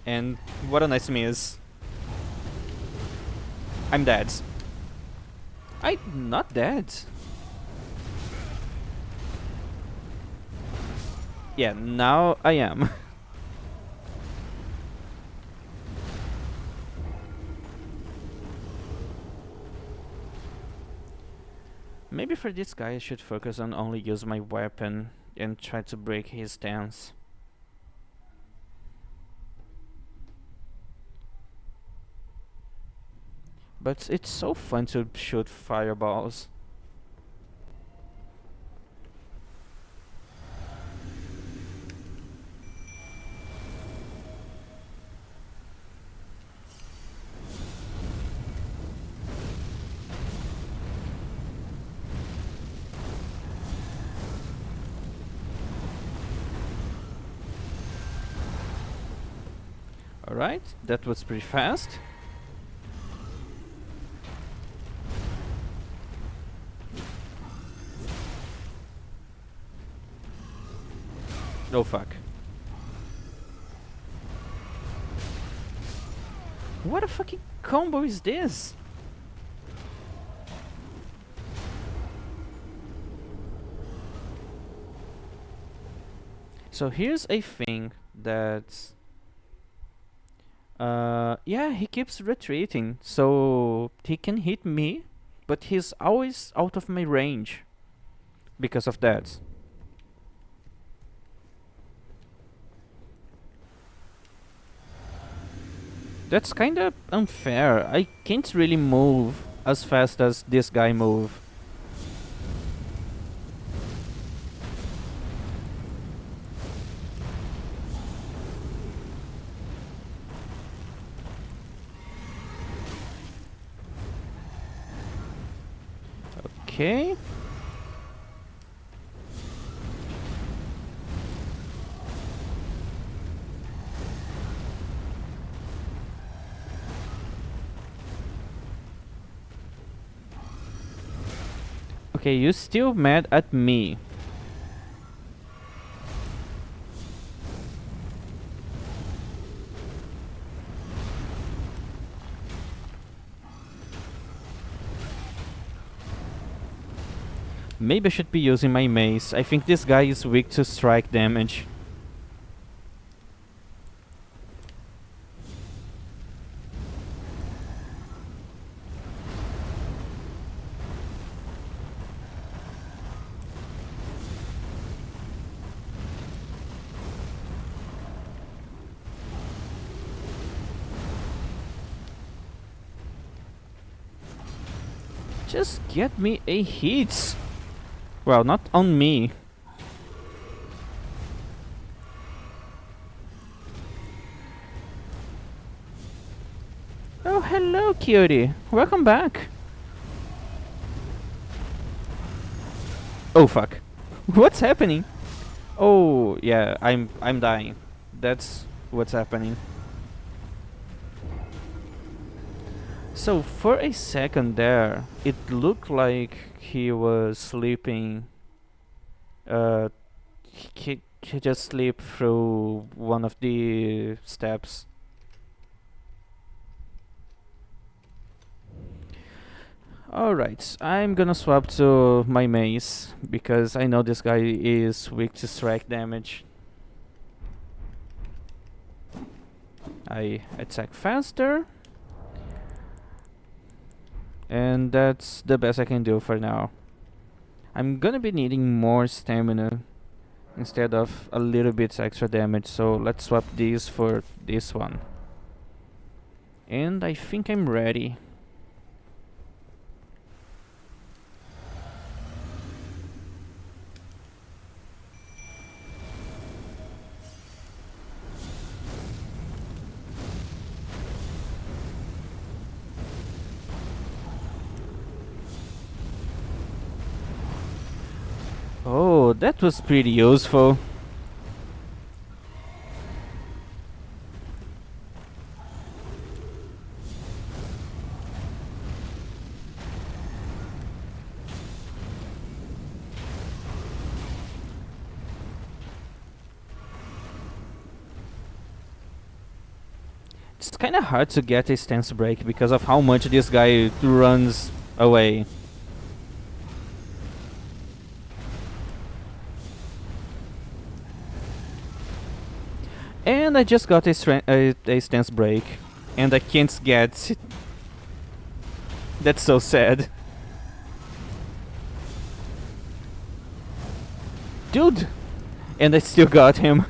And what a nice miss. I'm dead. I'm not dead. Yeah, now I am. Maybe for this guy I should focus on only use my weapon and try to break his stance. But it's so fun to shoot fireballs. Alright, that was pretty fast. Oh fuck. What a fucking combo is this? So here's a thing that yeah, he keeps retreating, so he can hit me, but he's always out of my range because of that. That's kinda unfair. I can't really move as fast as this guy move. Okay. Okay, you still mad at me. Maybe I should be using my mace. I think this guy is weak to strike damage. Just get me a hit. Well, not on me. Oh, hello, cutie. Welcome back. Oh fuck. What's happening? Oh, yeah, I'm dying. That's what's happening. So for a second there, it looked like he was sleeping. Uh, he just slipped through one of the steps. Alright, I'm gonna swap to my mace because I know this guy is weak to strike damage. I attack faster. And that's the best I can do for now. I'm gonna be needing more stamina instead of a little bit extra damage, so let's swap these for this one. And I think I'm ready. that was pretty useful. It's kinda hard to get a stance break because of how much this guy runs away. And I just got a stance break, and I can't get. That's so sad. Dude! And I still got him.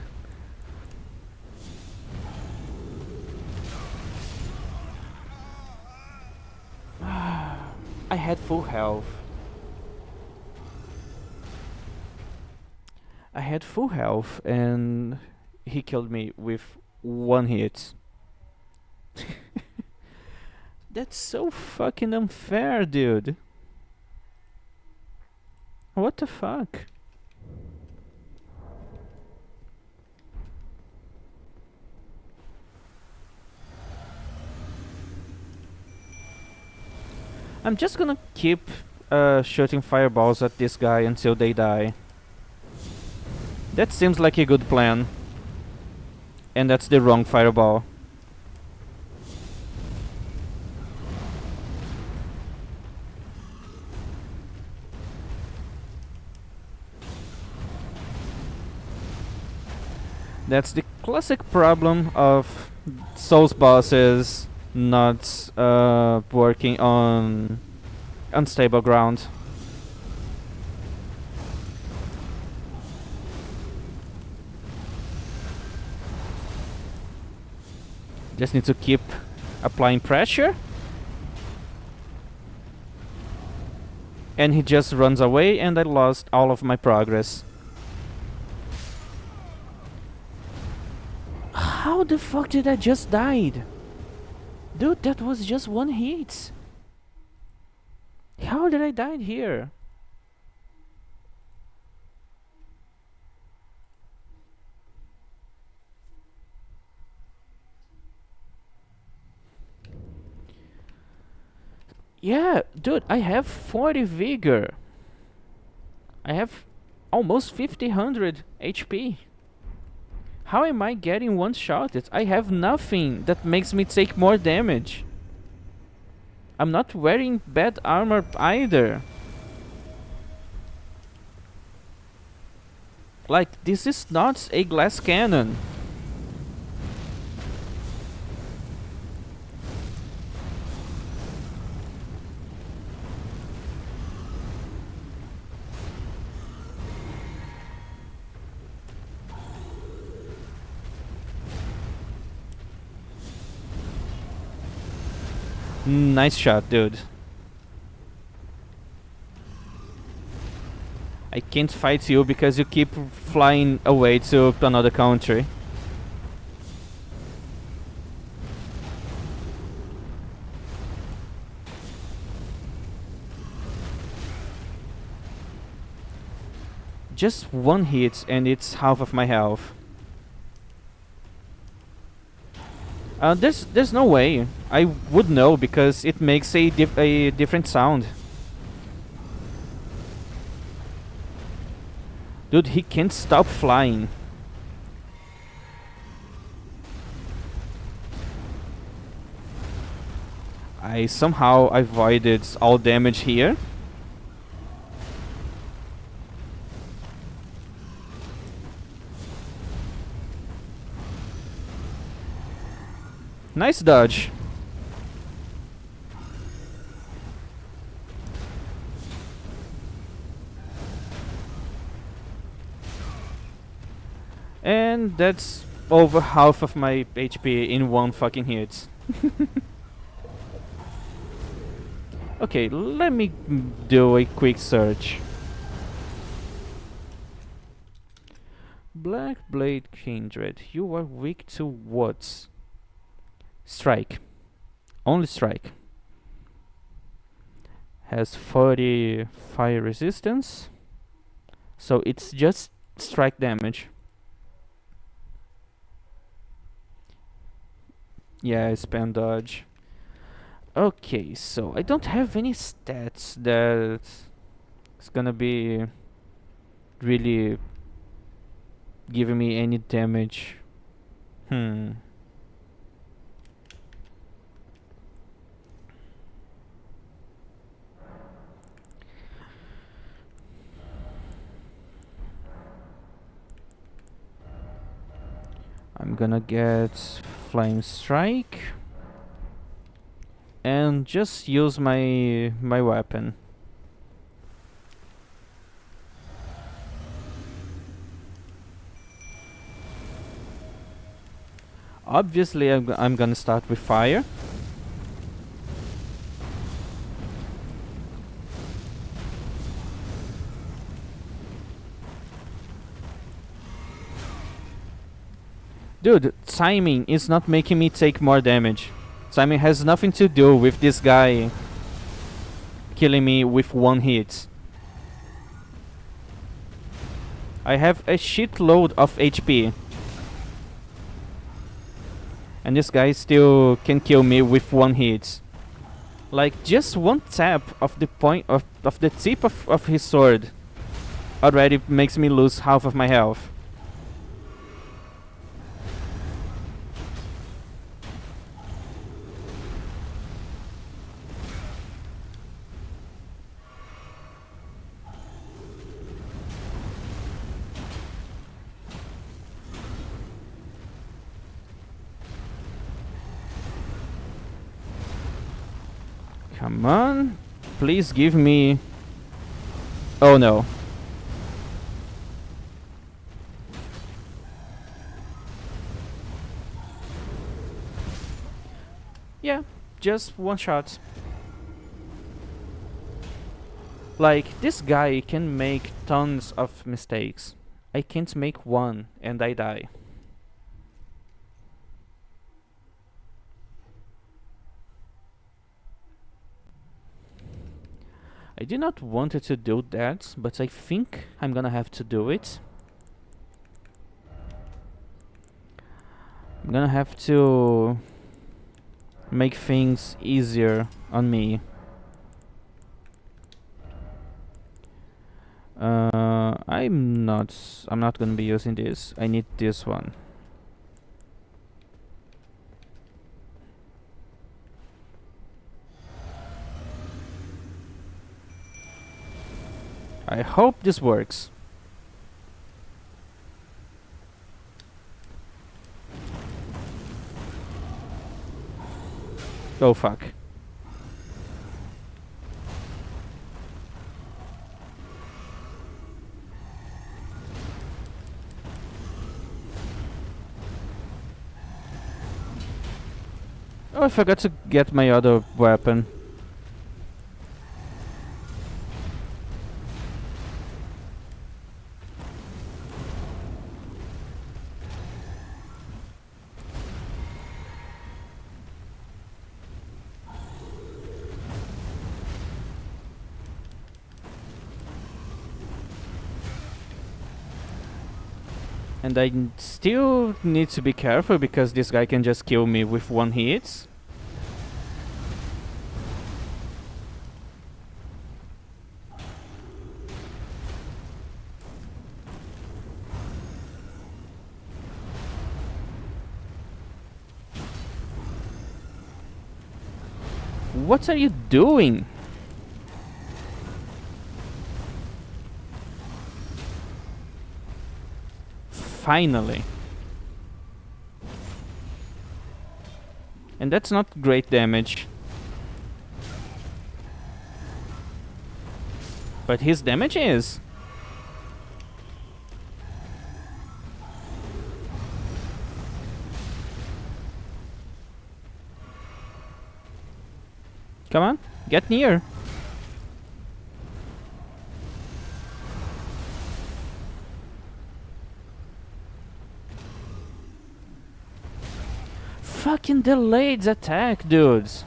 I had full health. I had full health and he killed me with one hit. That's so fucking unfair, dude. What the fuck? I'm just gonna keep shooting fireballs at this guy until they die. That seems like a good plan. And that's the wrong fireball. That's the classic problem of Souls bosses not working on unstable ground. Just need to keep applying pressure. And he just runs away and I lost all of my progress. How the fuck did I just died? Dude, that was just one hit. How did I die here? Yeah, dude, I have 40 vigor. I have almost 1500 HP. How am I getting one-shotted? I have nothing that makes me take more damage. I'm not wearing bad armor either. Like, this is not a glass cannon. Nice shot, dude. I can't fight you because you keep flying away to another country. Just one hit and it's half of my health. There's no way. I would know because it makes a different sound. Dude, he can't stop flying. I somehow avoided all damage here. Nice dodge. And that's over half of my HP in one fucking hit. Okay, let me do a quick search. Black Blade Kindred, you are weak to what? Strike. Only strike. Has 40 fire resistance. So it's just strike damage. Yeah, I spam dodge. Okay, so I don't have any stats that is gonna be really giving me any damage. Hmm. I'm gonna get Flame Strike and just use my weapon. Obviously, I'm gonna start with fire. Dude, timing is not making me take more damage. Timing has nothing to do with this guy killing me with one hit. I have a shitload of HP. And this guy still can kill me with one hit. Like, just one tap of the point of the tip of his sword already makes me lose half of my health. Come on. Please give me... Oh no. Yeah, just one shot. Like, this guy can make tons of mistakes. I can't make one and I die. I did not want it to do that, but I think I'm gonna have to do it. I'm gonna have to make things easier on me. I'm not gonna be using this. I need this one. I hope this works. Oh fuck. Oh, I forgot to get my other weapon. And I still need to be careful because this guy can just kill me with one hit. What are you doing? Finally. And that's not great damage. But his damage is. Come on, get near. Fucking delayed attack, dudes.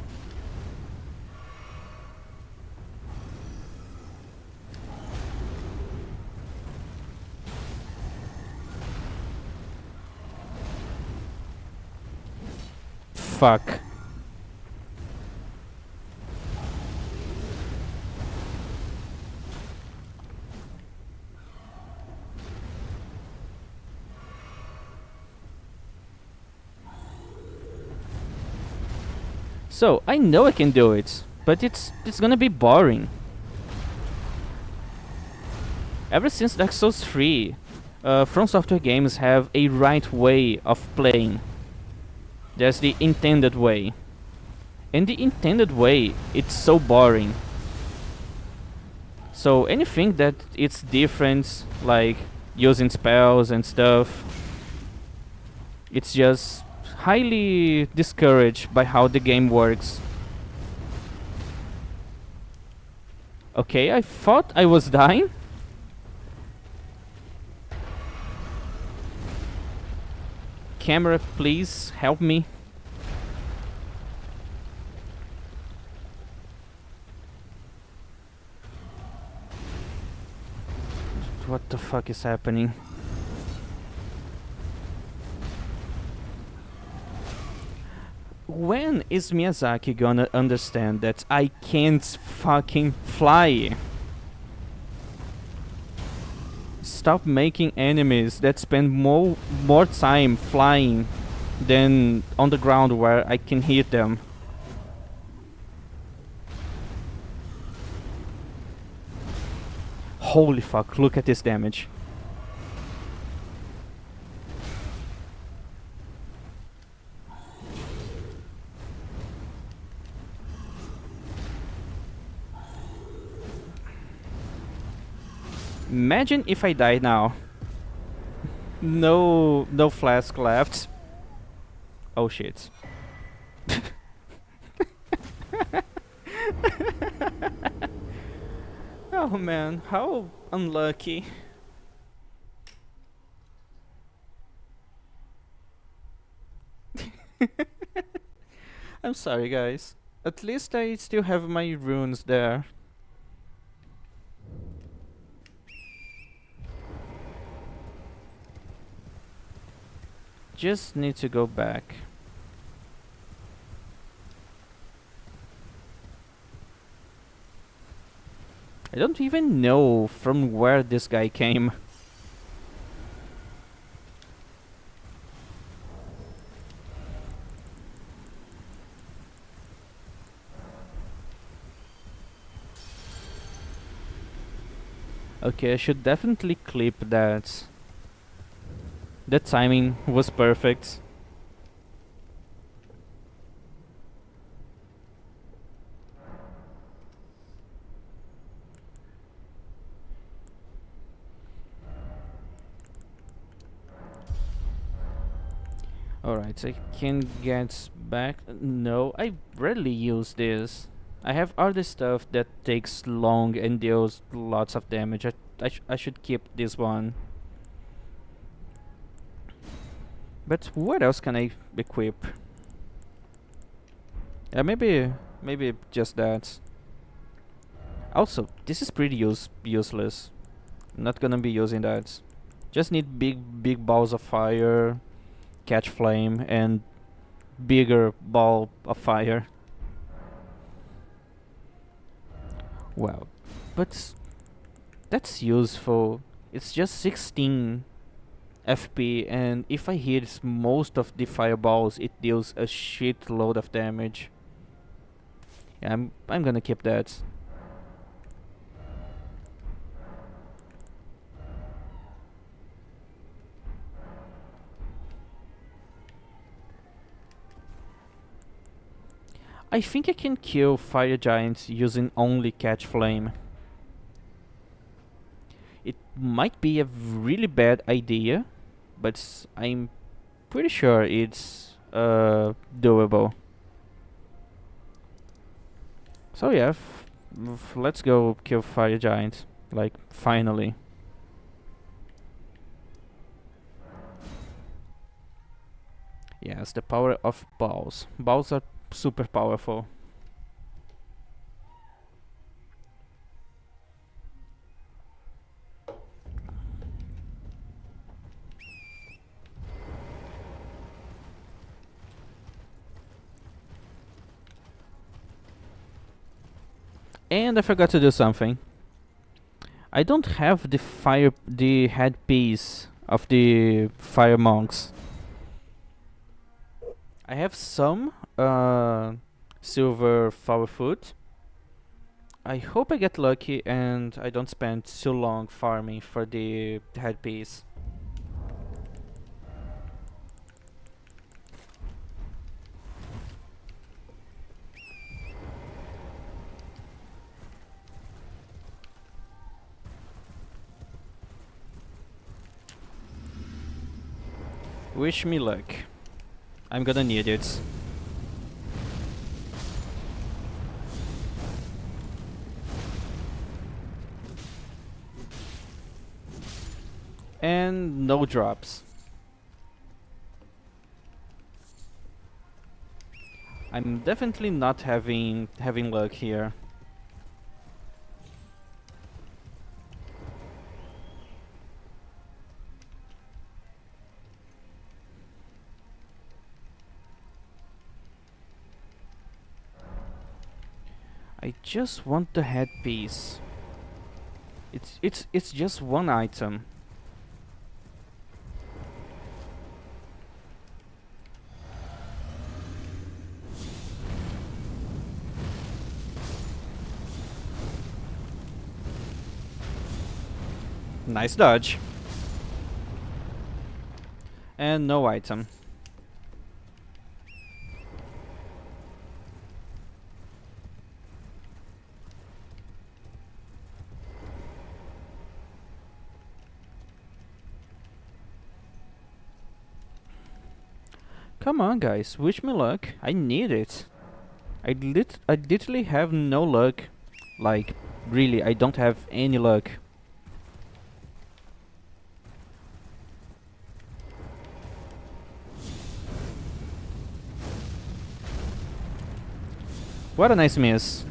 fuck. So, I know I can do it, but it's gonna be boring. Ever since Dark Souls 3, From Software games have a right way of playing. There's the intended way. And the intended way, it's so boring. So anything that it's different, like using spells and stuff, it's just highly discouraged by how the game works. Okay, I thought I was dying. Camera, please help me. What the fuck is happening? When is Miyazaki gonna understand that I can't fucking fly? Stop making enemies that spend more time flying than on the ground where I can hit them. Holy fuck, look at this damage. Imagine if I die now. No flask left. Oh shit. Oh man, how unlucky. I'm sorry guys. At least I still have my runes there. Just need to go back. I don't even know from where this guy came. Okay, I should definitely clip that. The timing was perfect. Alright, so I can get back. No, I rarely use this. I have other stuff that takes long and deals lots of damage. I should keep this one. But what else can I equip? Yeah, maybe just that. Also, this is pretty useless. I'm not gonna be using that. Just need big balls of fire, catch flame, and bigger ball of fire. Well, but that's useful. It's just 16 FP, and if I hit most of the fireballs, it deals a shitload of damage. Yeah, I'm gonna keep that. I think I can kill fire giants using only catch flame. It might be a really bad idea, but I'm pretty sure it's doable. So yeah, let's go kill fire giants. Like finally. Yes, the power of balls. Balls are super powerful. And I forgot to do something. I don't have the headpiece of the fire monks. I have some silver flower foot. I hope I get lucky and I don't spend too long farming for the headpiece. Wish me luck. I'm gonna need it. And no drops. I'm definitely not having luck here. I just want the headpiece. It's just one item. Nice dodge. And no item. Come on, guys, wish me luck. I need it. I literally have no luck. Like, really, I don't have any luck. What a nice miss.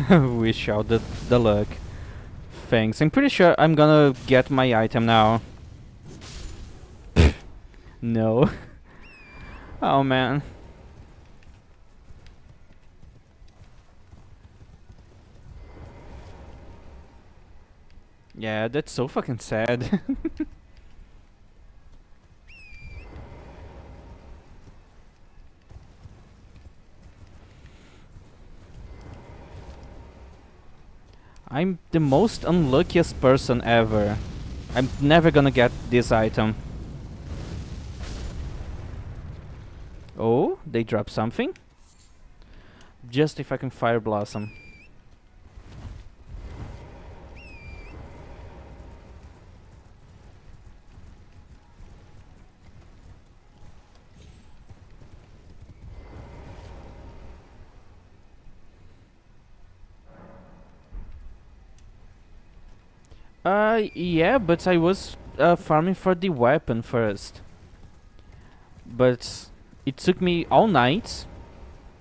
Wish out the luck. Thanks. I'm pretty sure I'm gonna get my item now. No. Oh man. Yeah, that's so fucking sad. I'm the most unluckiest person ever. I'm never gonna get this item. Oh, they dropped something? Just if I can Fire Blossom. Yeah, but I was farming for the weapon first. But it took me all night,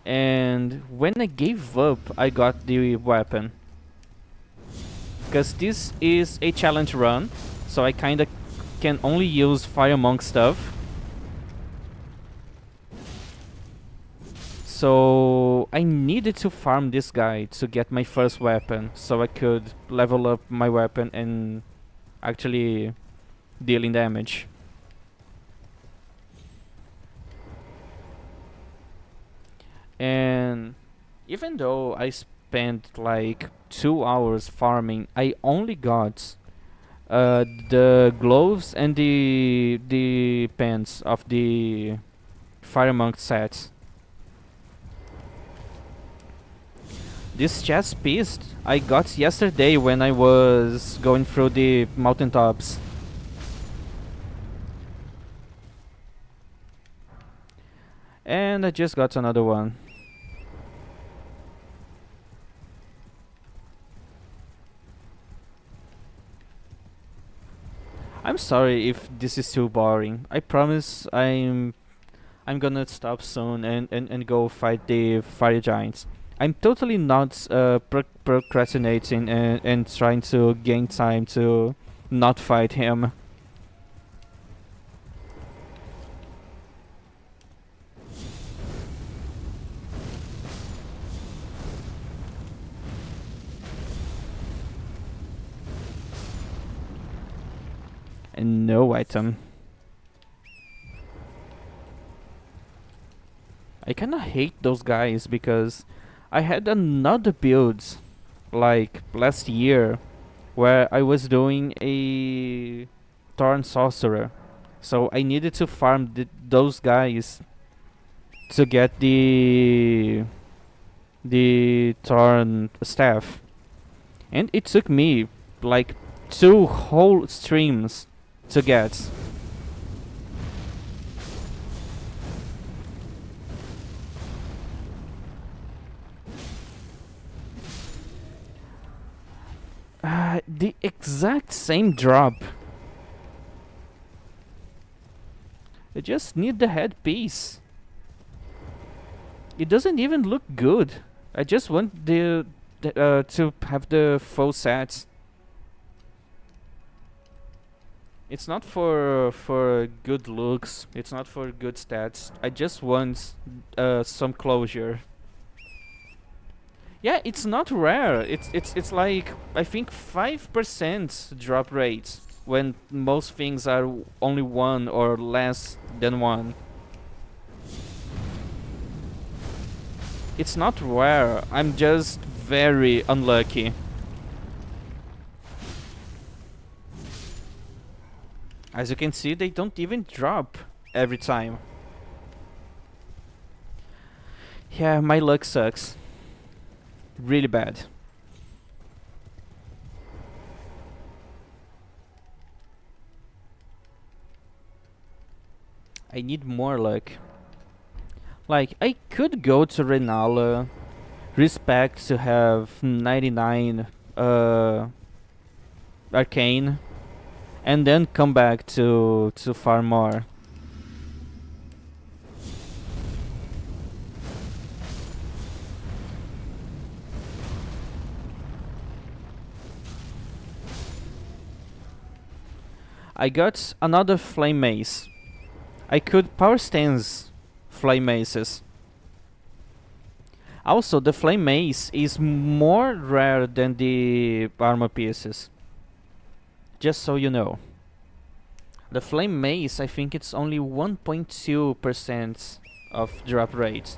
and when I gave up, I got the weapon. Because this is a challenge run, so I kinda can only use Fire Monk stuff. So I needed to farm this guy to get my first weapon, so I could level up my weapon and actually dealing damage. And even though I spent like 2 hours farming, I only got the gloves and the pants of the Fire Monk set. This chest piece I got yesterday when I was going through the mountaintops. And I just got another one. I'm sorry if this is too boring. I promise I'm gonna stop soon and go fight the fire giants. I'm totally not procrastinating and trying to gain time to not fight him. And no item. I kinda hate those guys because I had another build like last year where I was doing a Thorn Sorcerer. So I needed to farm those guys to get the Thorn Staff. And it took me like 2 whole streams to get. The exact same drop. I just need the headpiece. It doesn't even look good. I just want to have the full sets. It's not for good looks. It's not for good stats. I just want some closure. Yeah, it's not rare. It's like I think 5% drop rate when most things are only 1 or less than 1. It's not rare. I'm just very unlucky. As you can see, they don't even drop every time. Yeah, my luck sucks. Really bad. I need more luck. Like, I could go to Renala, respect to have 99 arcane, and then come back to farm more. I got another flame mace. I could power stance flame maces. Also, the flame mace is more rare than the armor pieces. Just so you know. The flame mace, I think it's only 1.2% of drop rate.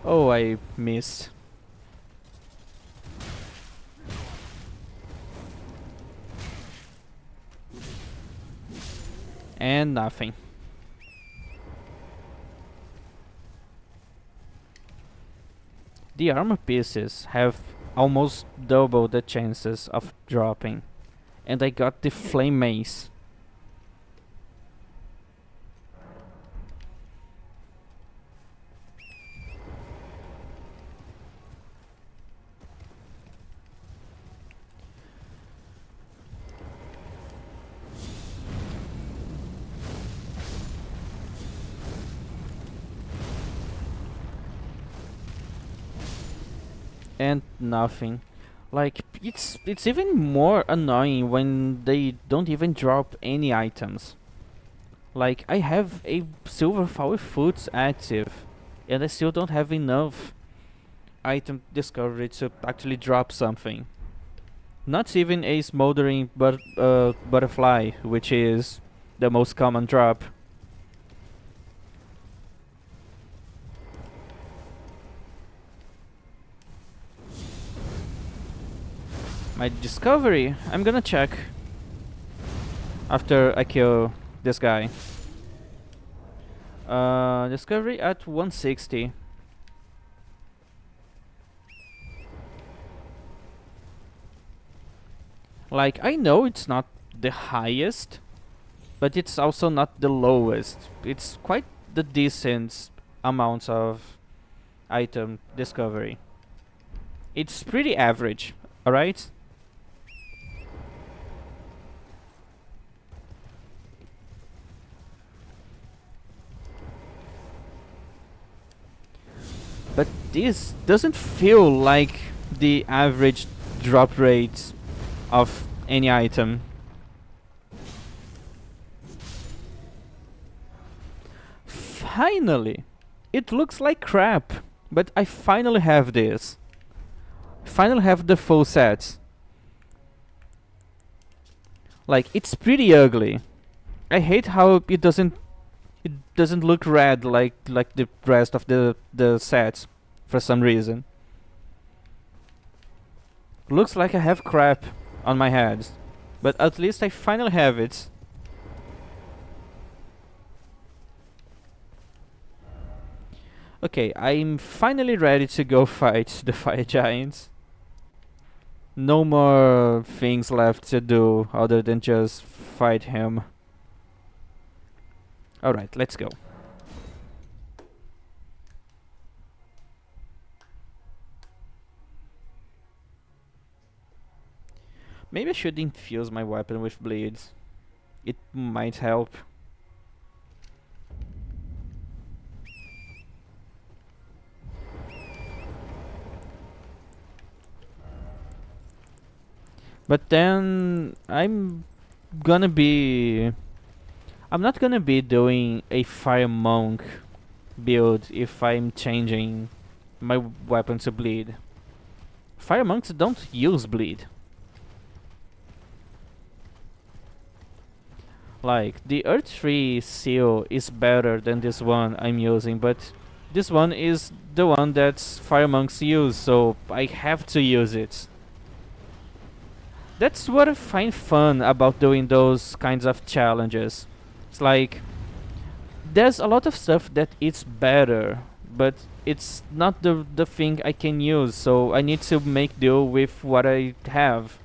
Oh, I missed. And nothing. The armor pieces have almost double the chances of dropping. And I got the flame mace. And nothing. Like, it's even more annoying when they don't even drop any items. Like, I have a silver flower foot active, and I still don't have enough item discovery to actually drop something. Not even a smoldering butterfly, which is the most common drop. My discovery, I'm gonna check after I kill this guy. Discovery at 160. Like, I know it's not the highest, but it's also not the lowest. It's quite the decent amount of item discovery. It's pretty average, alright? But this doesn't feel like the average drop rate of any item. finally! It looks like crap, but I finally have this. Finally have the full sets. Like, it's pretty ugly. I hate how it doesn't look red like the rest of the sets for some reason. Looks like I have crap on my head, but at least I finally have it. Okay, I'm finally ready to go fight the fire giants. No more things left to do other than just fight him. Alright, let's go. Maybe I should infuse my weapon with bleeds. It might help. But then gonna be I'm not gonna be doing a fire monk build if I'm changing my weapon to bleed. Fire monks don't use bleed. Like, the Earth 3 seal is better than this one I'm using, but this one is the one that fire monks use, so I have to use it. That's what I find fun about doing those kinds of challenges. It's like, there's a lot of stuff that it's better, but it's not the thing I can use, so I need to make do with what I have.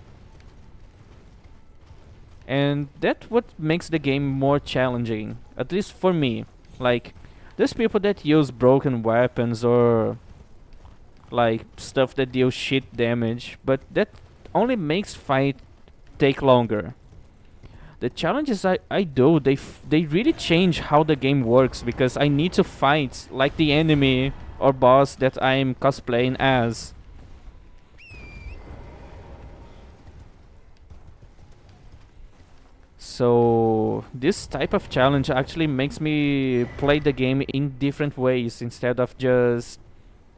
And that's what makes the game more challenging, at least for me. Like, there's people that use broken weapons or like stuff that deals shit damage, but that only makes fight take longer. The challenges I do, they really change how the game works, because I need to fight like the enemy or boss that I'm cosplaying as. So this type of challenge actually makes me play the game in different ways instead of just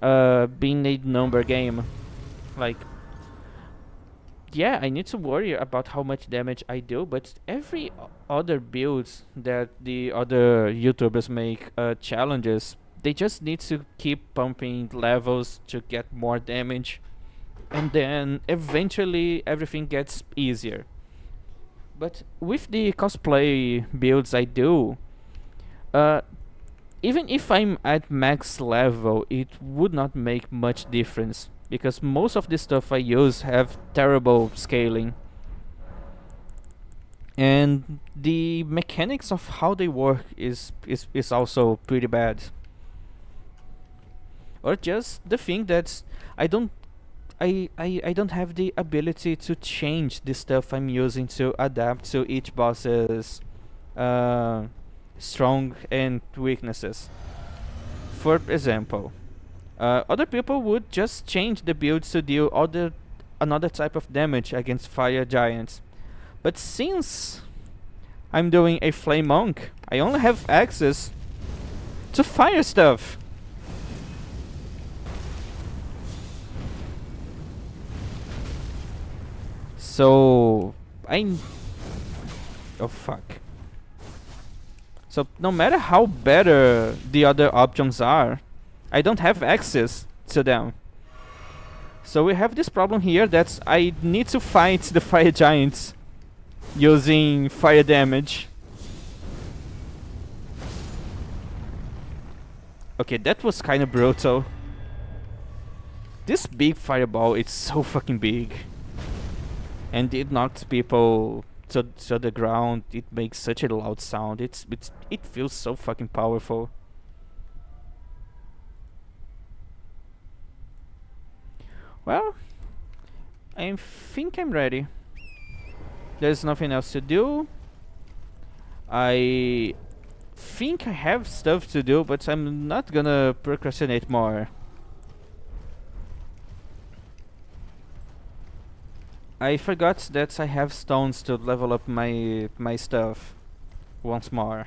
being a number game. Like, yeah, I need to worry about how much damage I do, but every other builds that the other YouTubers make challenges, they just need to keep pumping levels to get more damage, and then eventually everything gets easier. But with the cosplay builds I do, uh, even if I'm at max level, it would not make much difference, because most of the stuff I use have terrible scaling. And the mechanics of how they work is also pretty bad. Or just the thing that I don't I don't have the ability to change the stuff I'm using to adapt to each boss's uh, strong and weaknesses. For example, other people would just change the builds to deal another type of damage against fire giants. But since I'm doing a flame monk, I only have access to fire stuff. So oh fuck. So no matter how better the other options are, I don't have access to them. So we have this problem here that I need to fight the fire giants using fire damage. Okay, that was kind of brutal. This big fireball, it's so fucking big. And it knocks people to the ground. It makes such a loud sound. It feels so fucking powerful. Well, I think I'm ready. There's nothing else to do. I think I have stuff to do, but I'm not gonna procrastinate more. I forgot that I have stones to level up my stuff once more.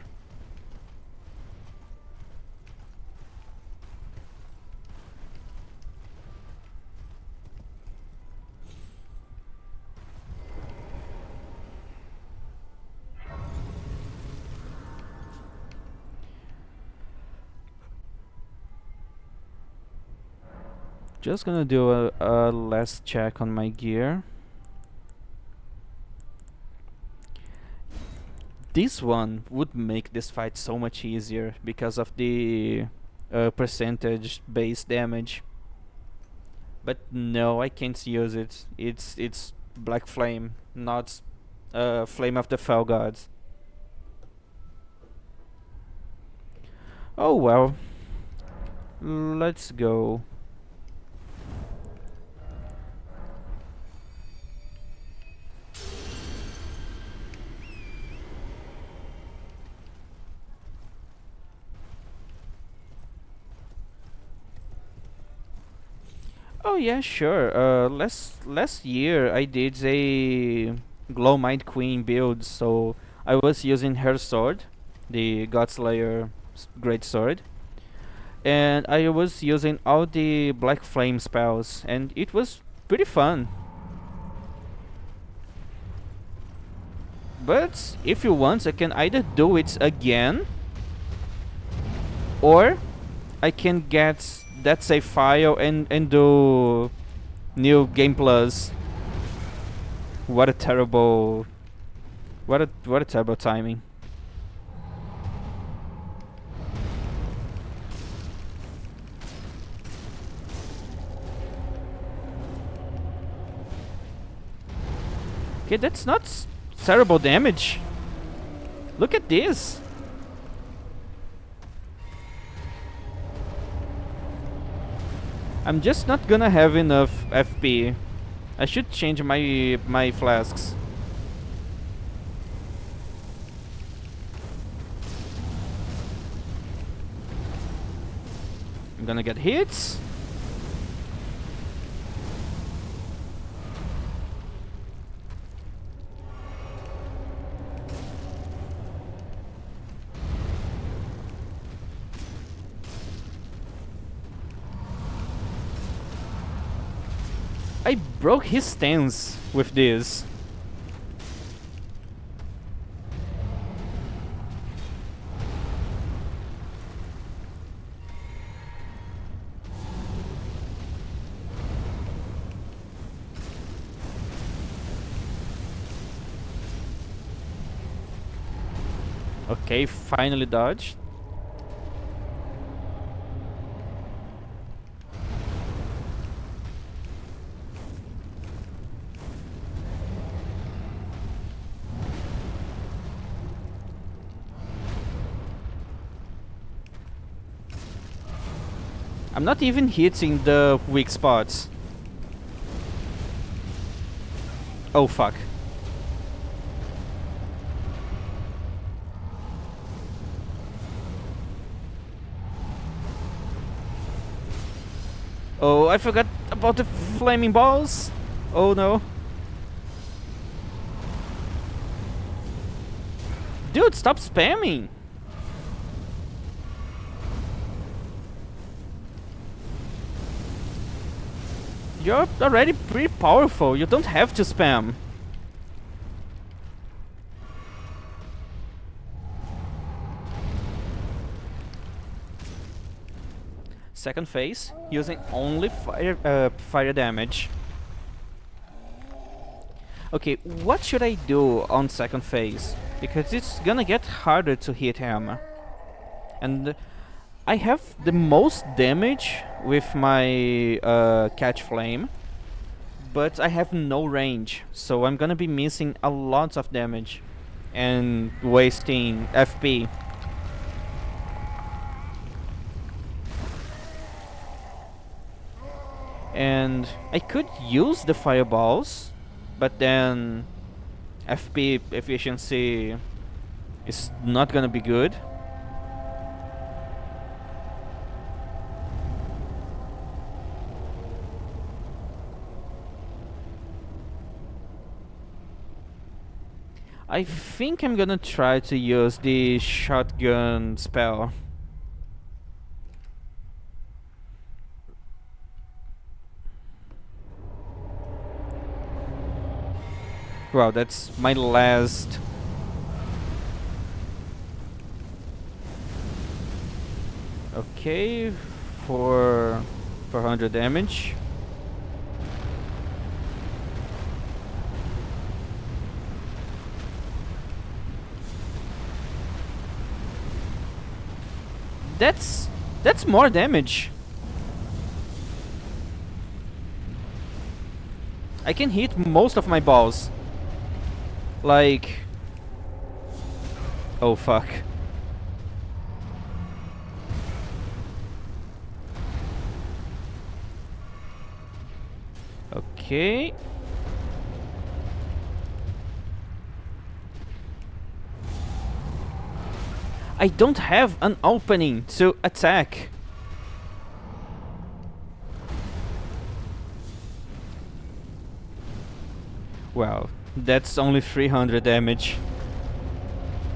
Just gonna do a last check on my gear. This one would make this fight so much easier because of the percentage base damage. But no, I can't use it. It's Black Flame, not Flame of the Fell Gods. Oh well. Let's go. Oh yeah, sure. Last year I did a Glow Mind Queen build, so I was using her sword, the Godslayer Great Sword, and I was using all the Black Flame spells, and it was pretty fun. But if you want, I can either do it again, or I can get that save file and do new Game Plus. What a terrible, what a terrible timing. Okay, that's not terrible damage. Look at this. I'm just not gonna have enough FP. I should change my flasks. I'm gonna get hits. I broke his stance with this. Okay, finally dodged. I'm not even hitting the weak spots. Oh fuck. Oh, I forgot about the flaming balls. Oh no. Dude, stop spamming. You're already pretty powerful. You don't have to spam. Second phase, using only fire damage. Okay, what should I do on second phase? Because it's gonna get harder to hit him. And I have the most damage with my catch flame, but I have no range, so I'm gonna be missing a lot of damage and wasting FP. And I could use the fireballs, but then FP efficiency is not gonna be good. I think I'm gonna try to use the shotgun spell. Wow, that's my last. Okay, for 400 damage. That's more damage. I can hit most of my balls. Like... Oh fuck. Okay. I don't have an opening to attack. Wow, that's only 300 damage.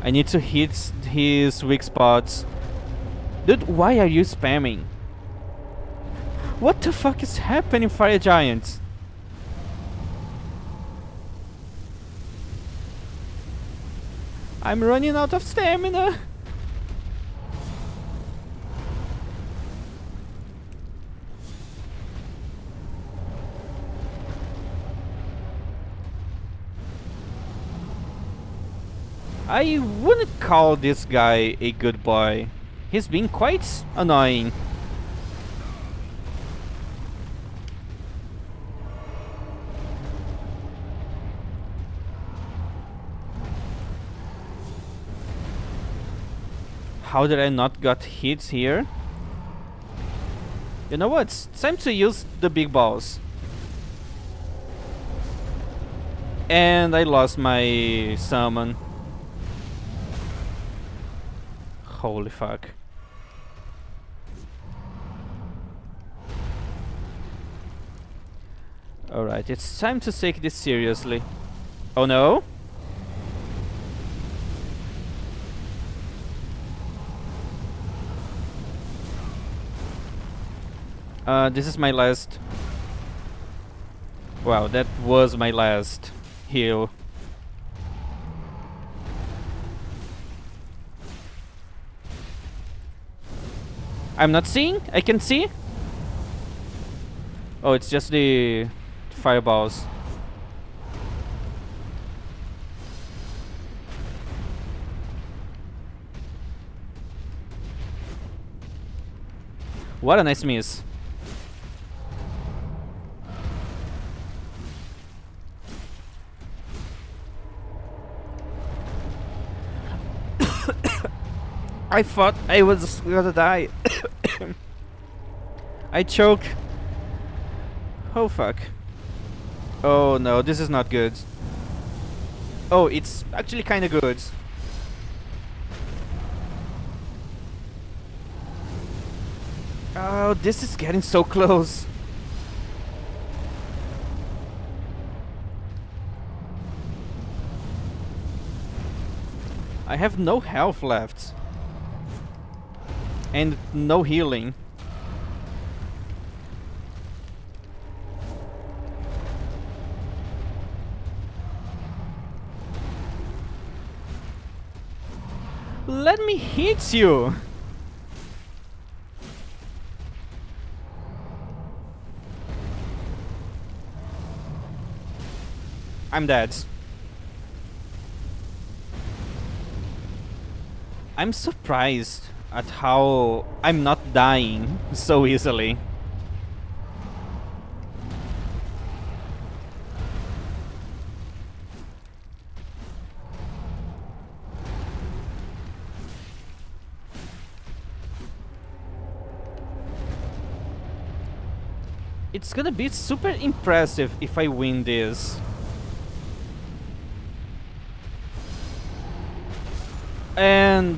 I need to hit his weak spots. Dude, why are you spamming? What the fuck is happening, Fire Giants? I'm running out of stamina. I wouldn't call this guy a good boy. He's been quite annoying. How did I not got hits here? You know what? It's time to use the big balls. And I lost my summon. Holy fuck. Alright, it's time to take this seriously. Oh no? This is my last... Wow, that was my last heal. I'm not seeing? I can see? Oh, it's just the fireballs. What a nice miss. I thought I was gonna die. I choke. Oh fuck. Oh no, this is not good. Oh, it's actually kinda good. Oh, this is getting so close. I have no health left. And no healing. Let me hit you! I'm dead. I'm surprised at how I'm not dying so easily. It's gonna be super impressive if I win this. And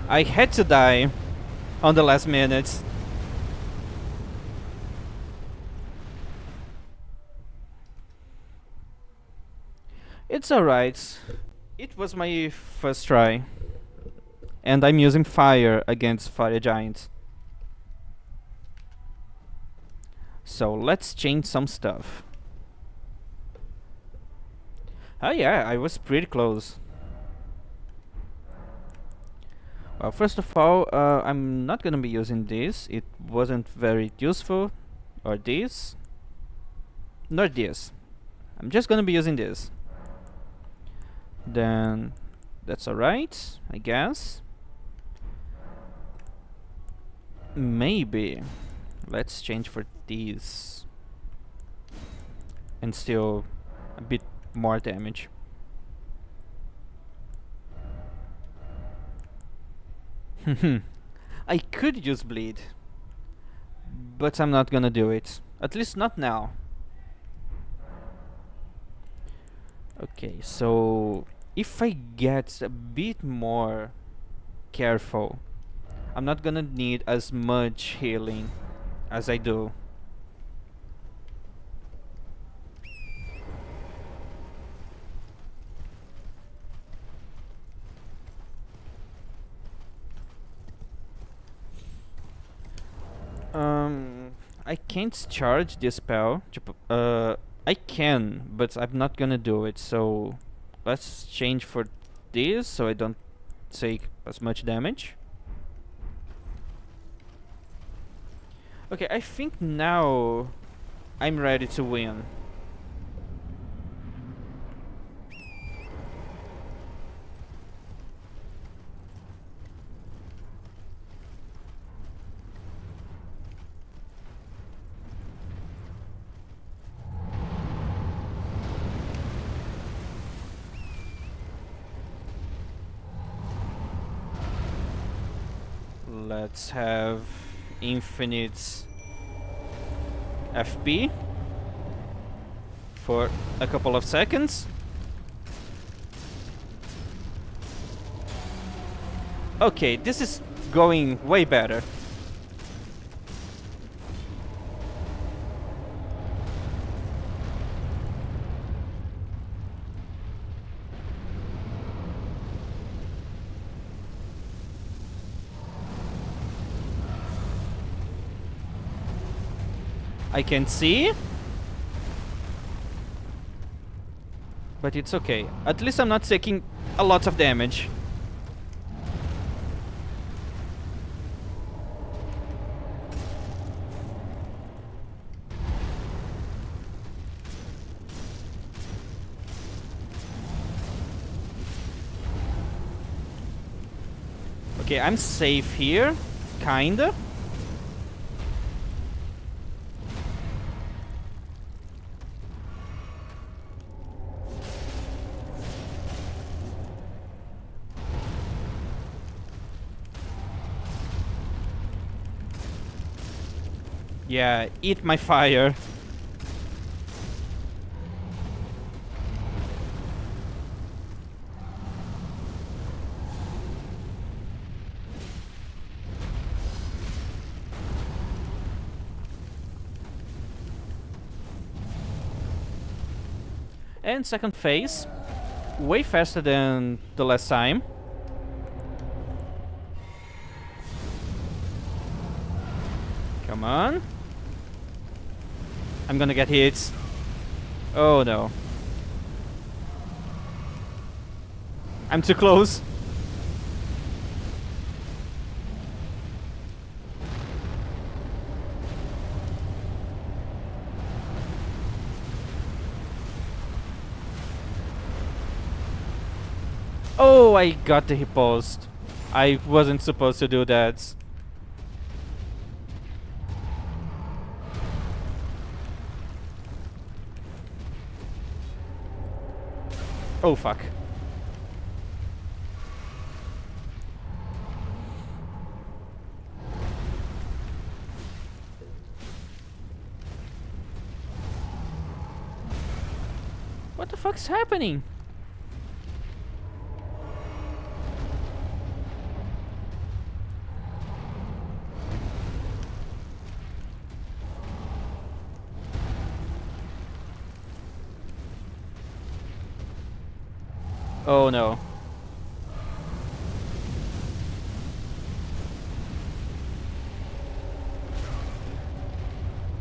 I had to die on the last minute. It's alright. It was my first try. And I'm using fire against fire giants. So let's change some stuff. Oh yeah, I was pretty close. Well, first of all, I'm not gonna be using this. It wasn't very useful. Or this. Nor this. I'm just gonna be using this. Then that's alright, I guess. Maybe. Let's change for these. And still a bit more damage. I could use bleed. But I'm not gonna do it. At least not now. Okay, so if I get a bit more careful, I'm not gonna need as much healing as I do. I can't charge this spell. I can, but I'm not gonna do it. So let's change for this so I don't take as much damage. Okay, I think now I'm ready to win. Let's have infinite FP for a couple of seconds. Okay, this is going way better. I can see. But it's okay. At least I'm not taking a lot of damage. Okay, I'm safe here. Kinda. Yeah, eat my fire. And second phase. Way faster than the last time. Come on. I'm gonna get hit. Oh no. I'm too close. Oh, I got the riposte. I wasn't supposed to do that. Oh fuck. What the fuck's happening? Oh no.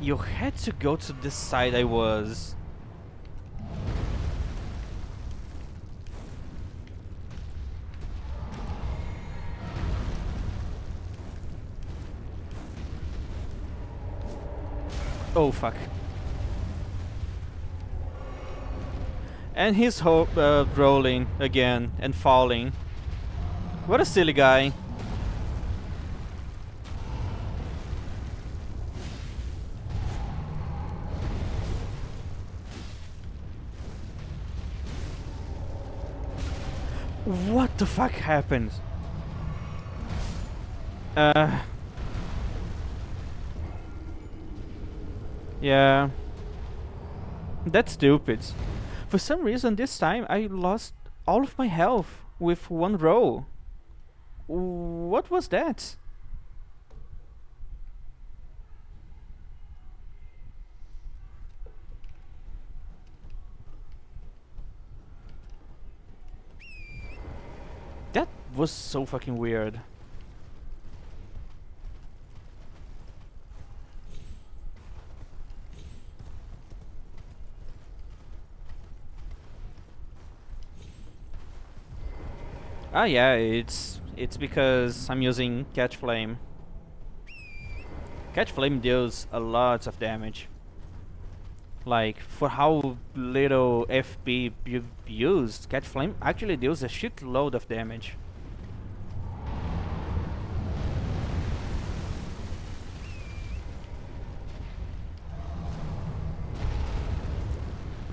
You had to go to the side I was. Oh fuck. And he's rolling again and falling. What a silly guy. What the fuck happened? Yeah. That's stupid. For some reason this time I lost all of my health with one roll. What was that? That was so fucking weird. Ah yeah, it's because I'm using Catch Flame. Catch Flame deals a lot of damage. Like, for how little FP you've used, Catch Flame actually deals a shitload of damage.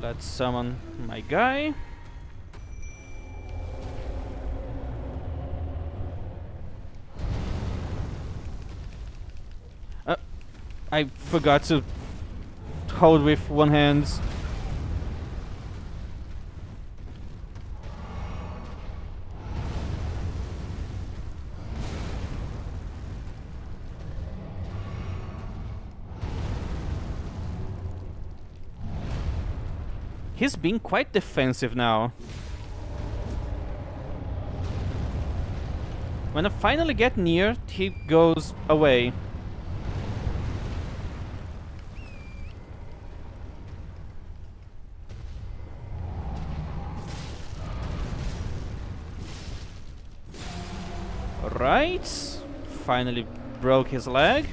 Let's summon my guy. I forgot to hold with one hand. He's being quite defensive now. When I finally get near, he goes away. Alright. Finally broke his leg.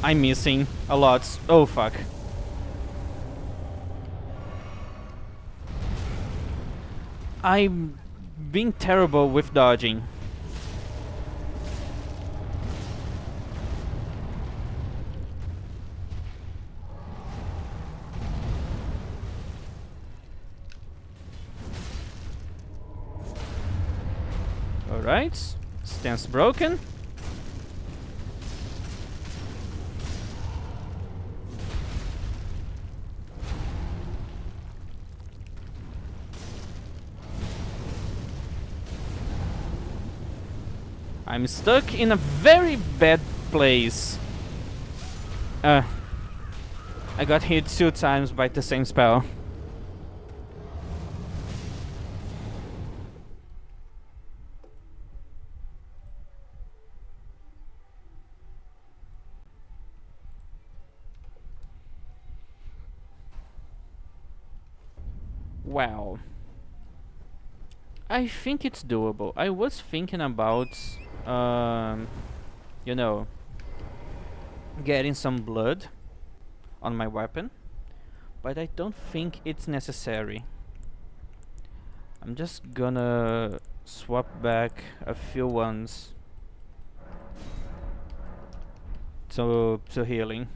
I'm missing a lot. Oh fuck. I'm being terrible with dodging. Alright. Stance broken. I'm stuck in a very bad place. I got hit 2 times by the same spell. Wow. I think it's doable. I was thinking about, you know, getting some blood on my weapon, but I don't think it's necessary. I'm just gonna swap back a few ones to healing.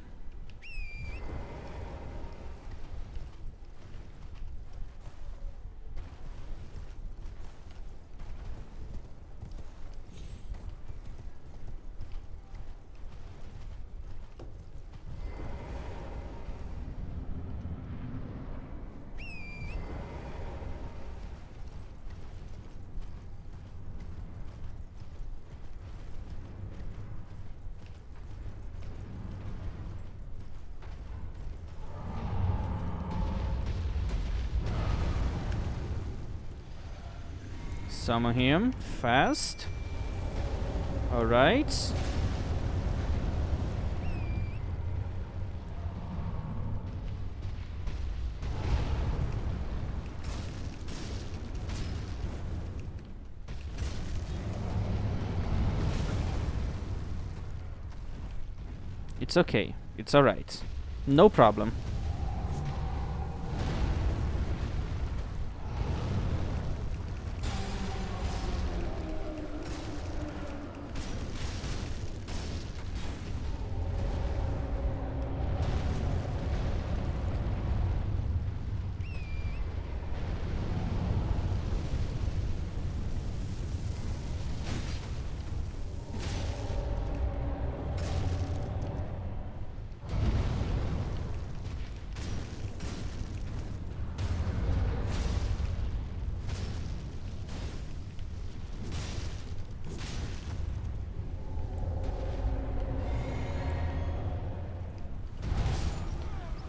Summon him fast. Alright. It's okay. It's alright. No problem.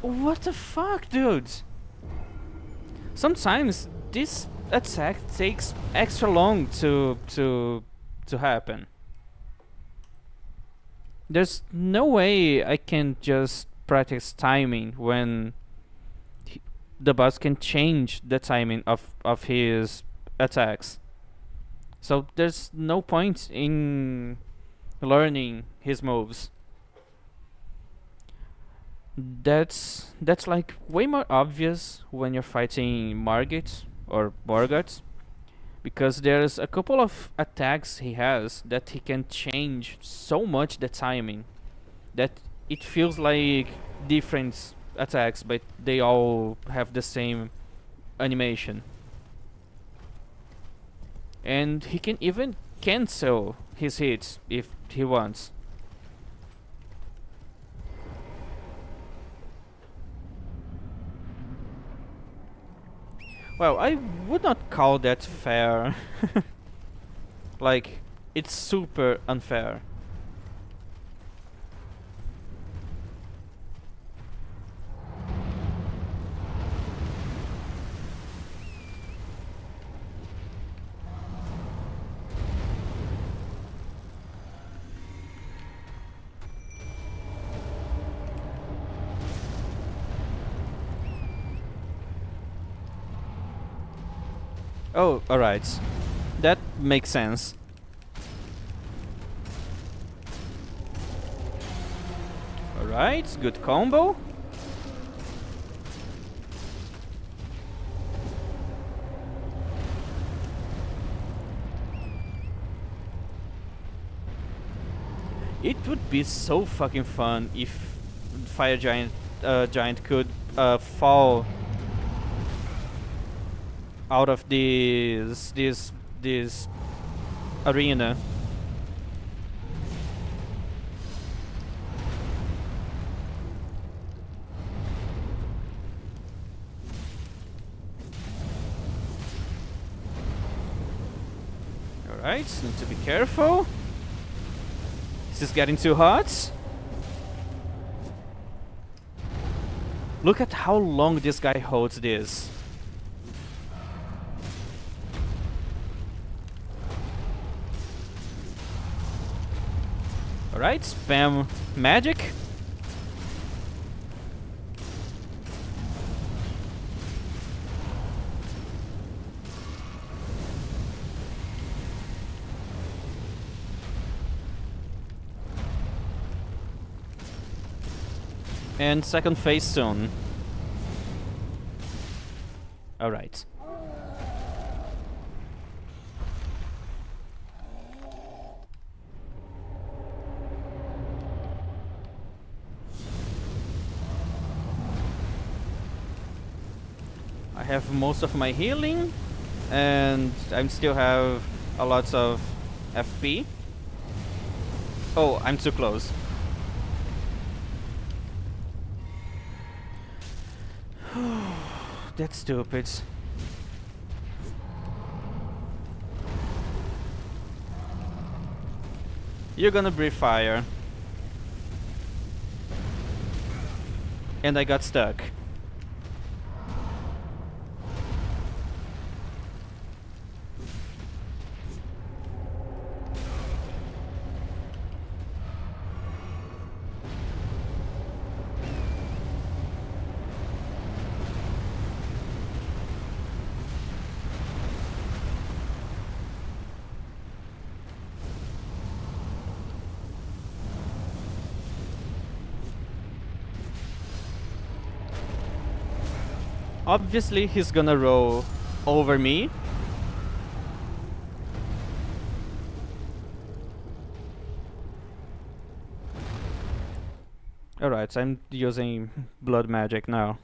What the fuck, dude? Sometimes this attack takes extra long to happen. There's no way I can just practice timing when the boss can change the timing of his attacks. So there's no point in learning his moves. That's like way more obvious when you're fighting Margit or Morgott, because there's a couple of attacks he has that he can change so much the timing that it feels like different attacks, but they all have the same animation. And he can even cancel his hits if he wants. Well, I would not call that fair. Like, it's super unfair. Oh, alright. That makes sense. Alright, good combo. It would be so fucking fun if Fire Giant could fall out of this arena. Alright, need to be careful. This is getting too hot. Look at how long this guy holds this. Alright, spam magic. And second phase soon. Alright. I have most of my healing, and I still have a lot of FP. Oh, I'm too close. That's stupid. You're gonna breathe fire. And I got stuck. Obviously, he's gonna roll over me. Alright, so I'm using blood magic now.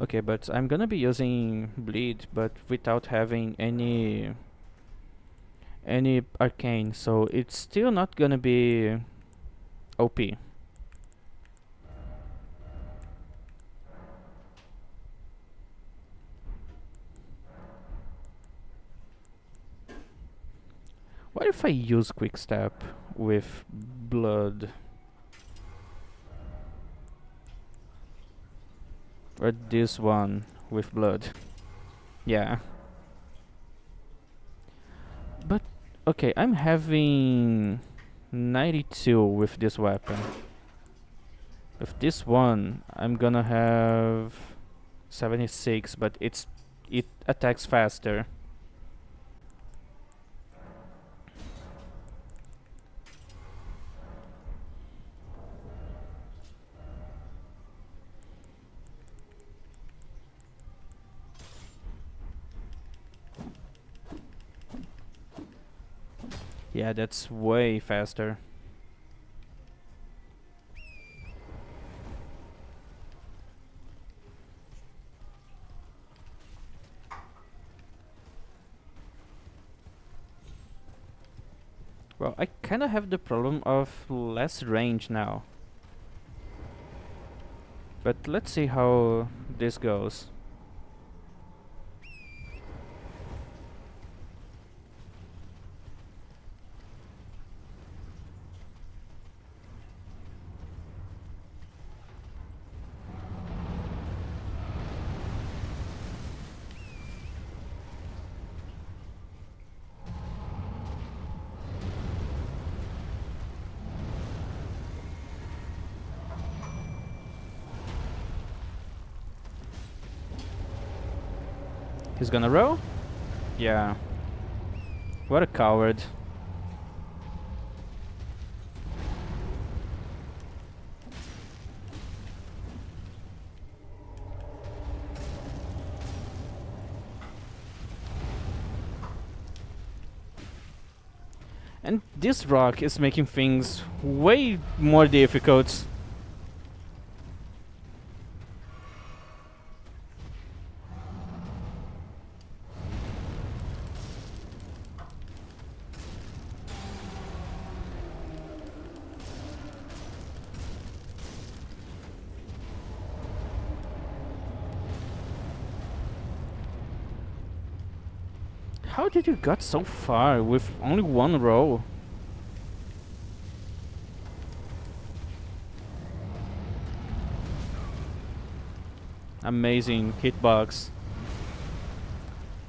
Okay, but I'm gonna be using bleed, but without having any arcane, so it's still not gonna be OP. What if I use quick step with blood? Or this one with blood? Yeah. But okay, I'm having 92 with this weapon. With this one, I'm gonna have 76, but it attacks faster. Yeah, that's way faster. Well, I kinda have the problem of less range now. But let's see how this goes. He's gonna roll? Yeah. What a coward. And this rock is making things way more difficult. How did you got so far with only one row? Amazing hitbox.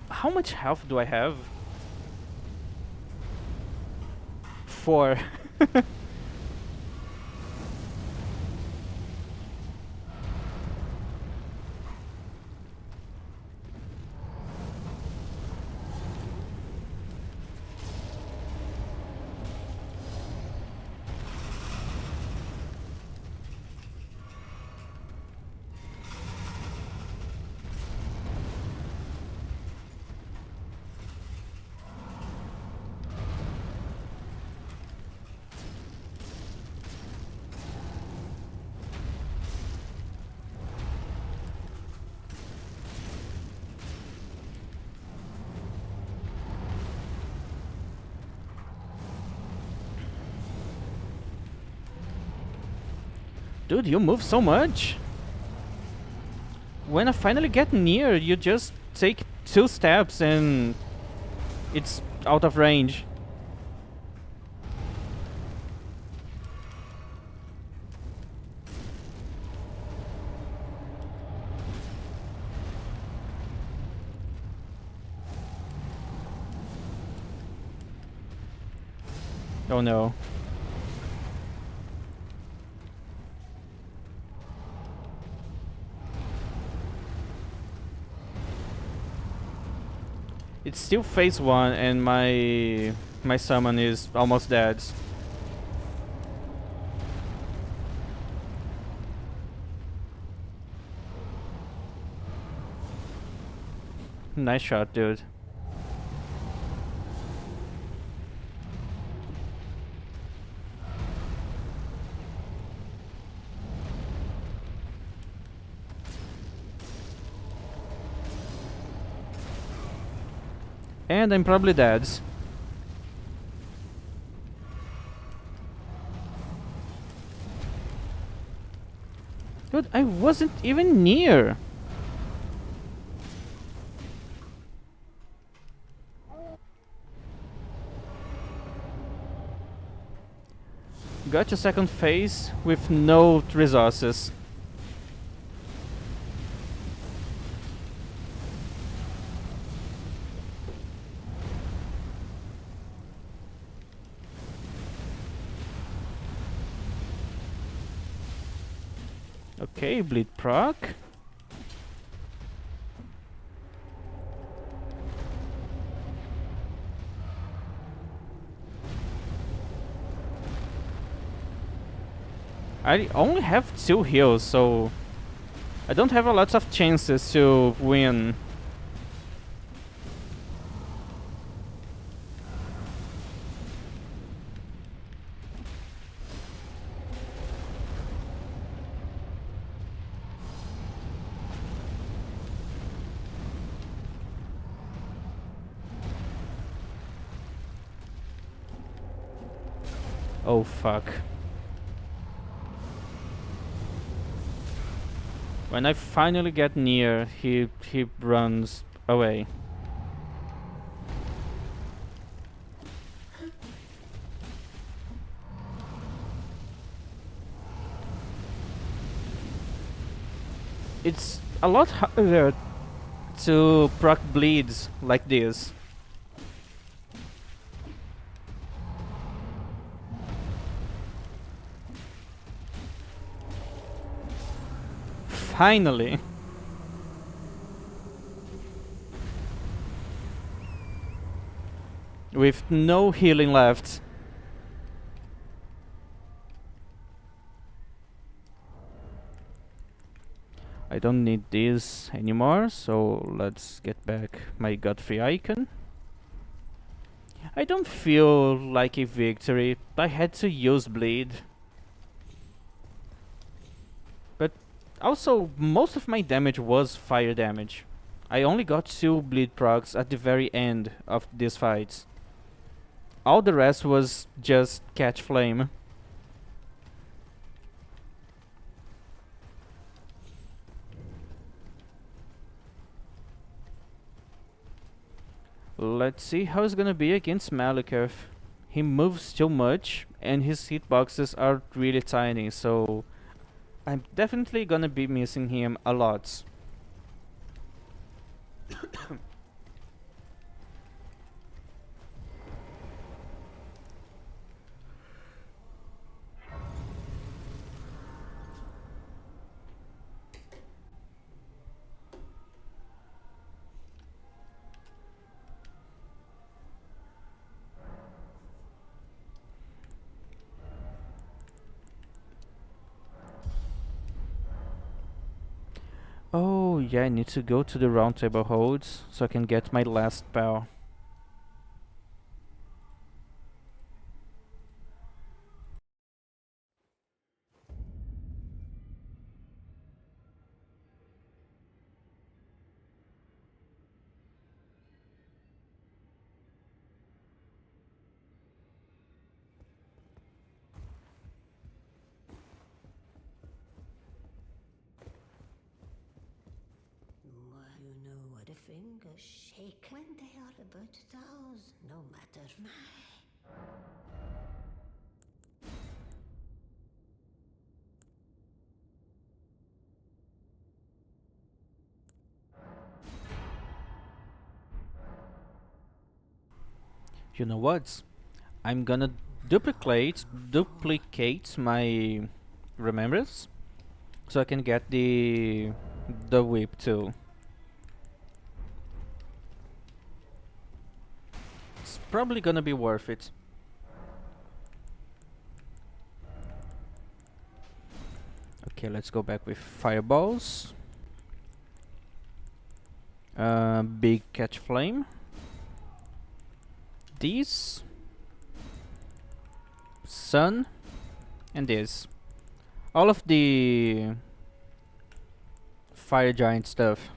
How much health do I have? 4. Dude, you move so much. When I finally get near, you just take 2 steps and it's out of range. Oh no. It's still phase 1 and my summon is almost dead. Nice shot, dude. And I'm probably dead. Dude, I wasn't even near. Got your second phase with no resources. Okay, bleed proc. I only have 2 heals, so I don't have a lot of chances to win. Oh fuck. When I finally get near, he runs away. It's a lot harder to proc bleeds like this. Finally. With no healing left. I don't need this anymore, so let's get back my Godfrey icon. I don't feel like a victory. I had to use bleed. But also, most of my damage was fire damage. I only got 2 bleed procs at the very end of these fights. All the rest was just catch flame. Let's see how it's gonna be against Malekith. He moves too much and his hitboxes are really tiny, so I'm definitely gonna be missing him a lot. Oh yeah, I need to go to the round table holds so I can get my last spell.
Well, you know what a finger shake when they are about 1,000, no matter my.
You know what? I'm gonna duplicate my remembrance so I can get the whip too. It's probably gonna be worth it. Okay, let's go back with fireballs. Big catch flame. These, sun, and this. All of the fire giant stuff.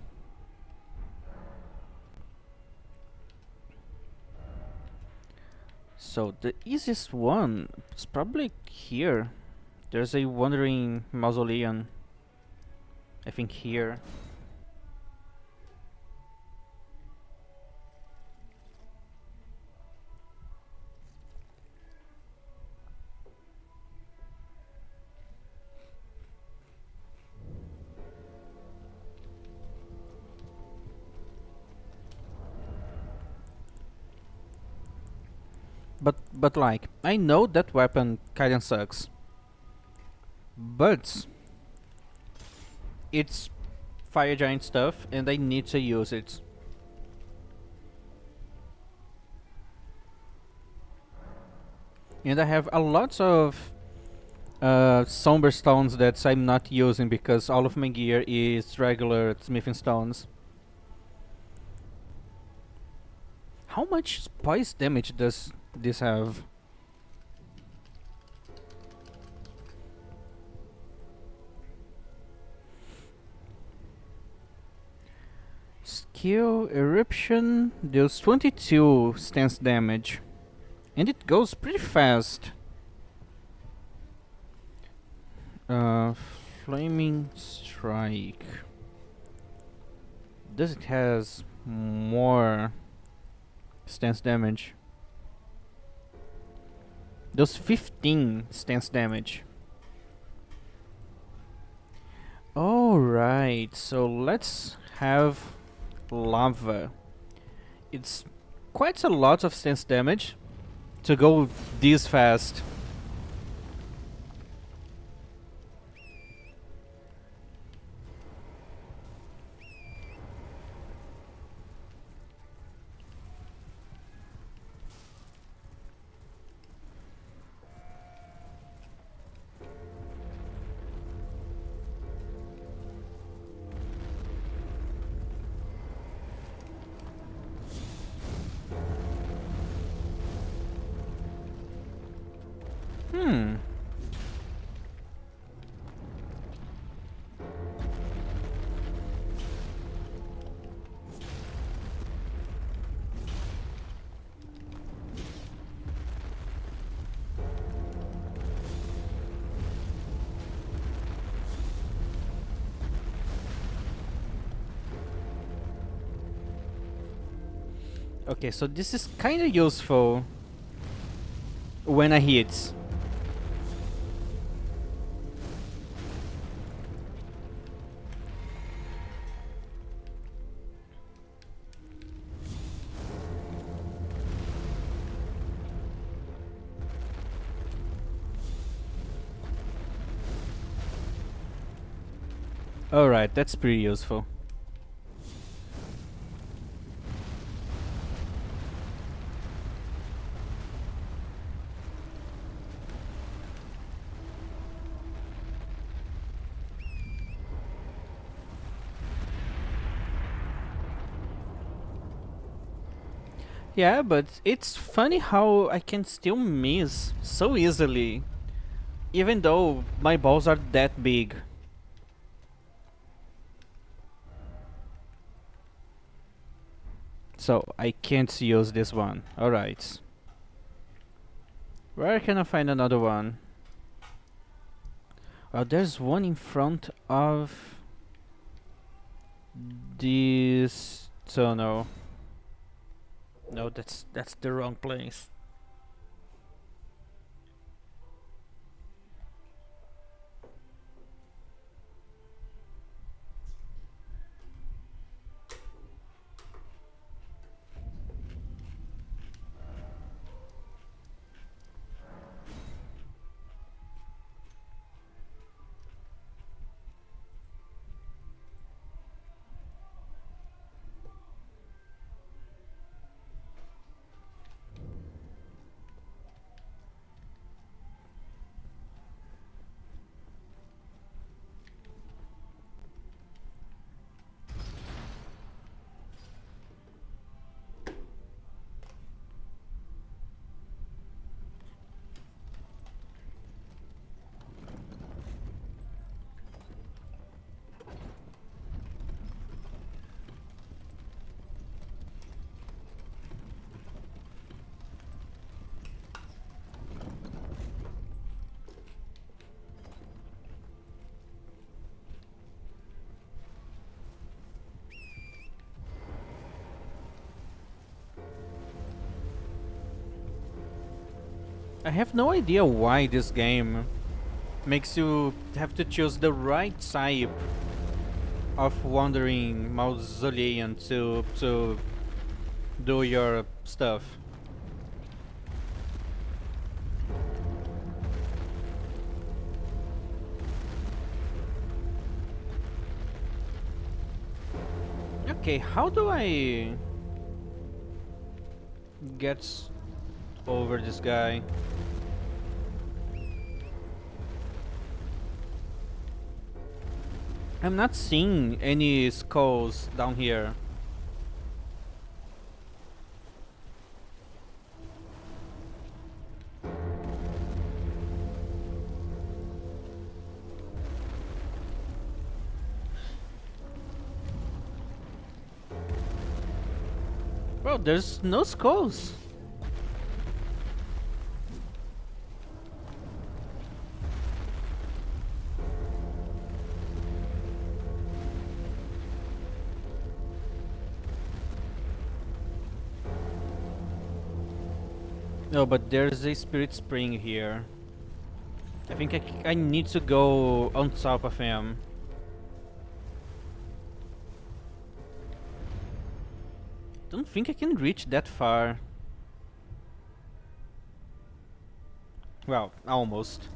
So the easiest one is probably here. There's a wandering mausoleum. I think here. But like, I know that weapon kinda sucks. But it's fire giant stuff and I need to use it. And I have a lot of somber stones that I'm not using because all of my gear is regular smithing stones. How much spice damage does this have? Skill eruption deals 22 stance damage. And it goes pretty fast. Uh, Flaming strike. Does it has more stance damage? Does 15 stance damage. Alright, so let's have lava. It's quite a lot of stance damage to go this fast. Hmm. Okay, so this is kind of useful when I hit. Alright, that's pretty useful. Yeah, but it's funny how I can still miss so easily, even though my balls are that big. So I can't use this one. Alright. Where can I find another one? Well, there's one in front of this tunnel. No, that's the wrong place. I have no idea why this game makes you have to choose the right type of wandering mausoleum to do your stuff. Okay, how do I get over this guy? I'm not seeing any skulls down here. Bro, there's no skulls. No, but there's a spirit spring here. I think I need to go on top of him. Don't think I can reach that far. Well, almost.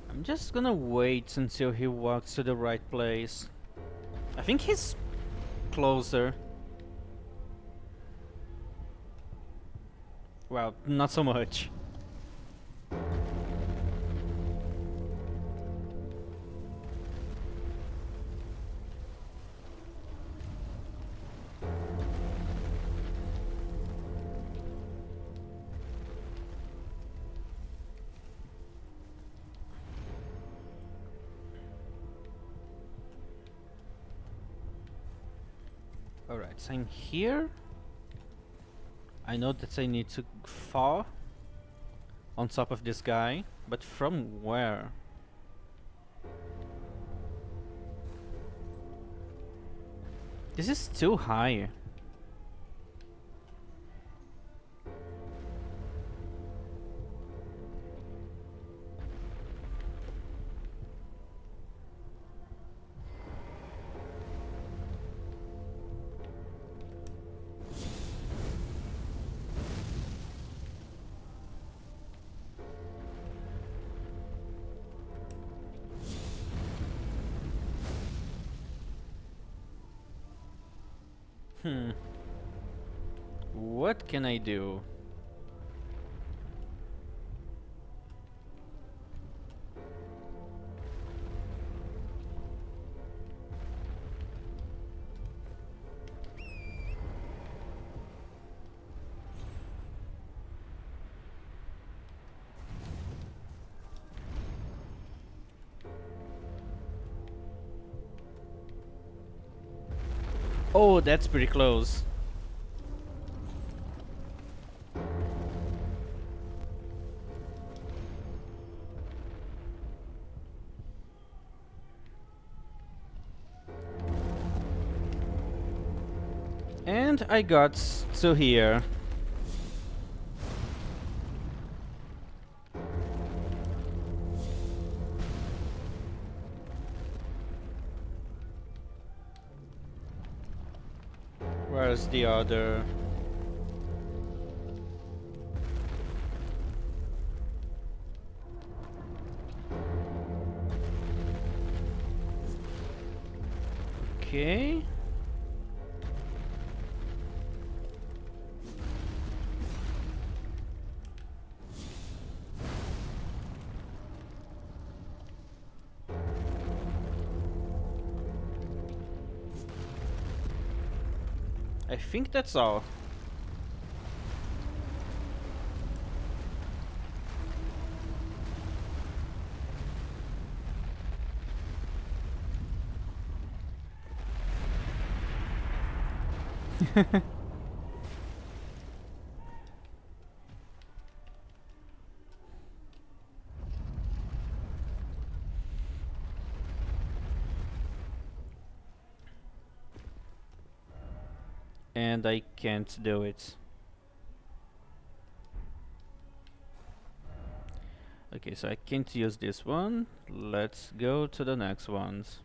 I'm just gonna wait until he walks to the right place. I think he's closer. Well, not so much. Alright, so I'm here. I know that I need to fall on top of this guy, but from where? This is too high. Hmm. What can I do? Oh, that's pretty close. And I got to here. Where's the other? Okay. I think that's all. And I can't do it. Okay, so I can't use this one. Let's go to the next ones.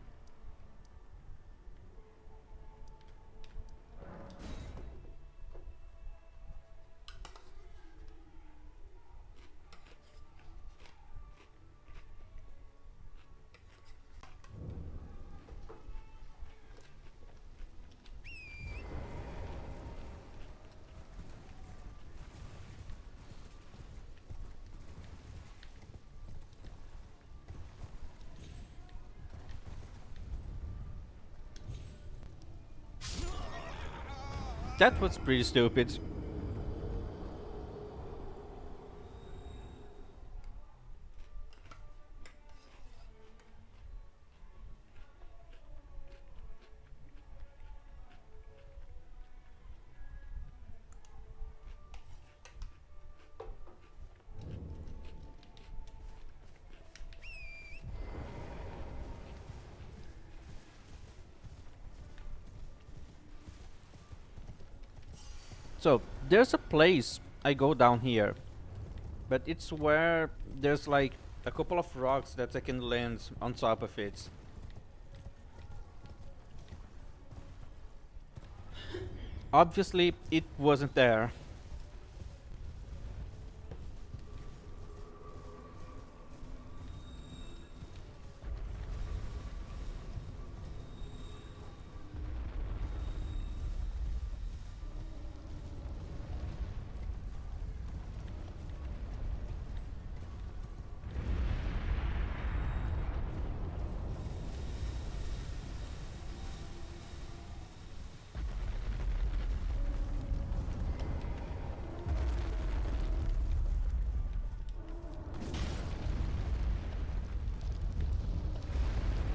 That was pretty stupid. So, there's a place I go down here, but it's where there's like a couple of rocks that I can land on top of it. Obviously, it wasn't there.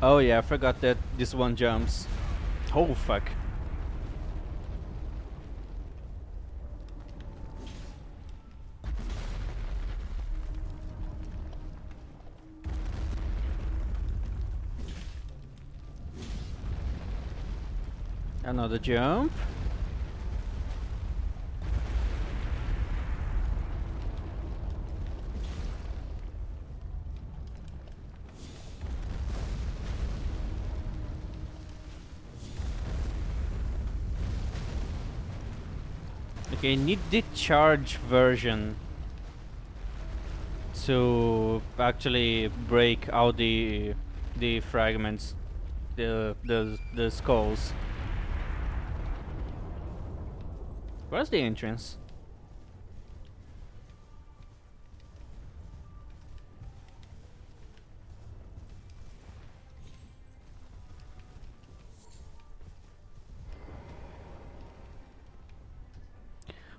Oh yeah, I forgot that this one jumps. Oh fuck. Another jump. Okay, need the charge version to actually break out the fragments, the skulls. Where's the entrance?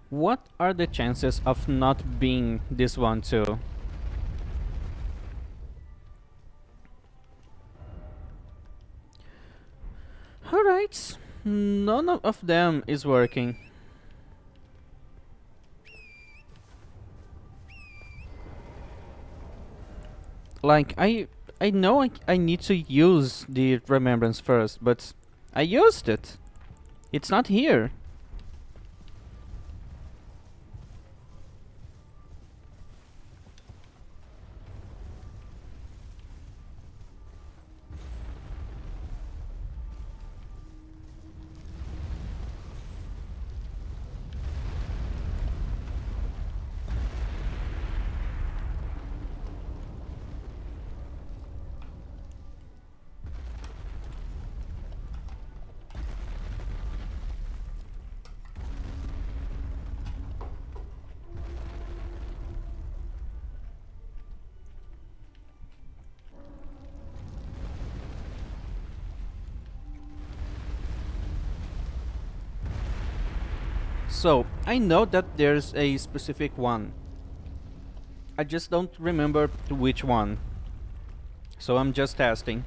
What are the chances of not being this one too? Alright. None of them is working. Like, I know I need to use the remembrance first, but I used it. It's not here. So, I know that there's a specific one. I just don't remember which one. So I'm just testing.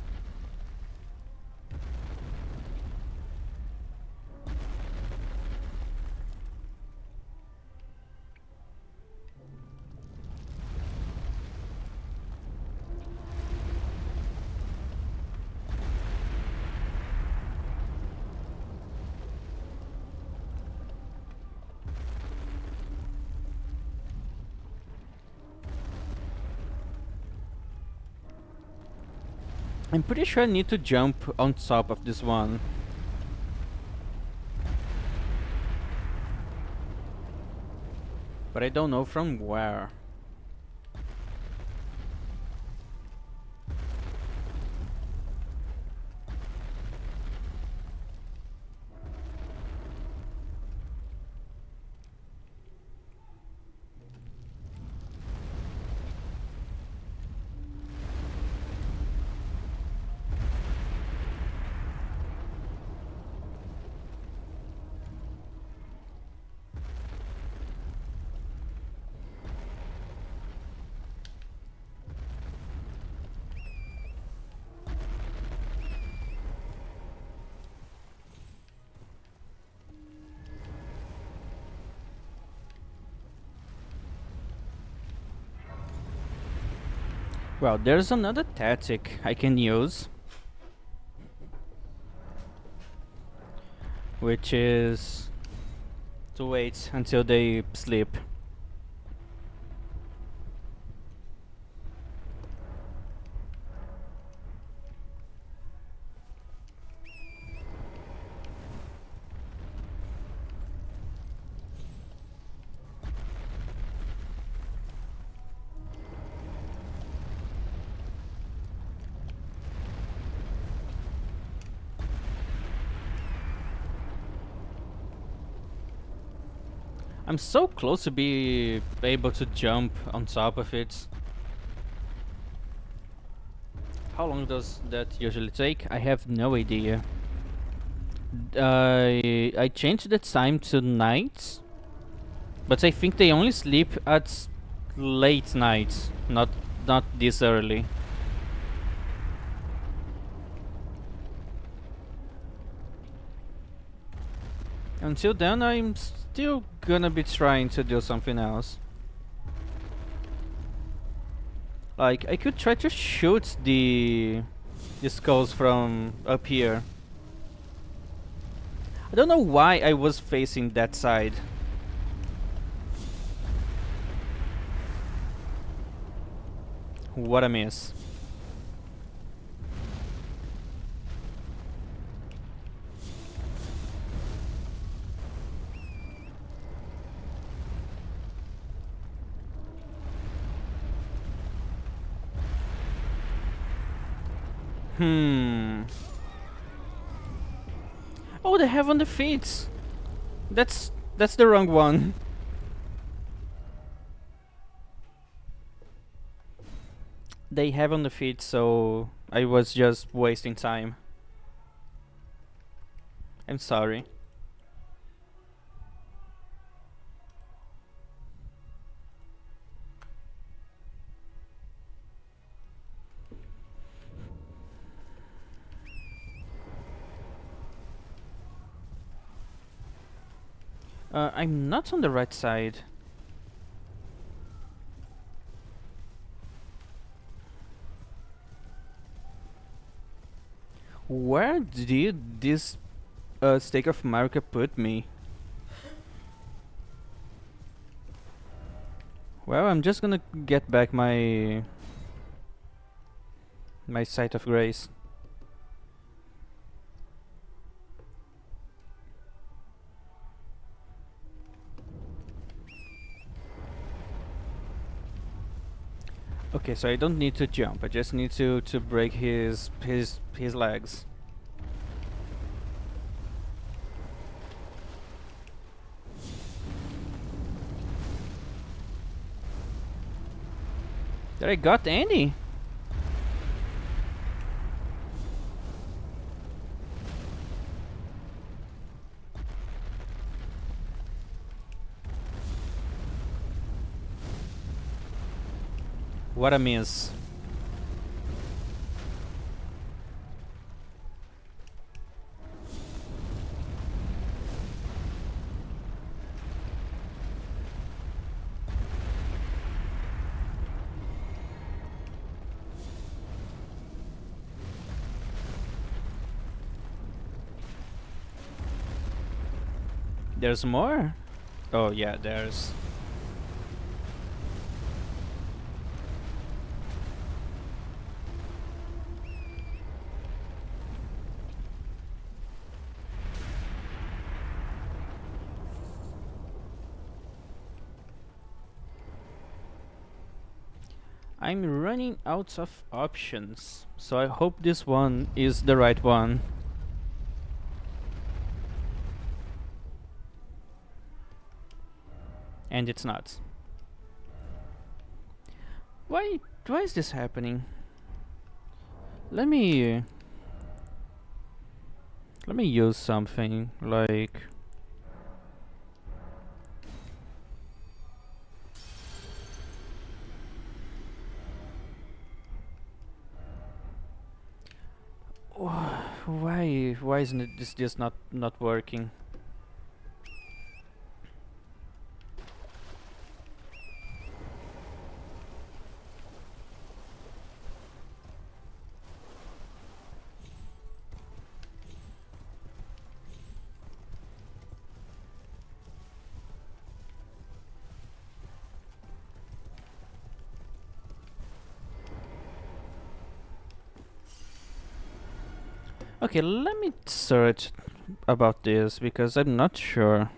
I'm pretty sure I need to jump on top of this one. But I don't know from where. Well, there's another tactic I can use, which is to wait until they sleep. I'm so close to be able to jump on top of it. How long does that usually take? I have no idea. I changed the time to night, but I think they only sleep at late night, not this early. Until then, I'm still gonna be trying to do something else. Like, I could try to shoot the skulls from up here. I don't know why I was facing that side. What a miss. Oh, they have on the feet. That's That's the wrong one. They have on the feet, so I was just wasting time. I'm sorry. I'm not on the right side. Where did this Stake of America put me? Well, I'm just gonna get back my sight of grace. Okay, so I don't need to jump. I just need to break his legs. Did I got any? What a miss. There's more? Oh yeah, there's. I'm running out of options, so I hope this one is the right one. And it's not. Why is this happening? Let me let me use something like why isn't it this just not working? Okay, let me search about this because I'm not sure.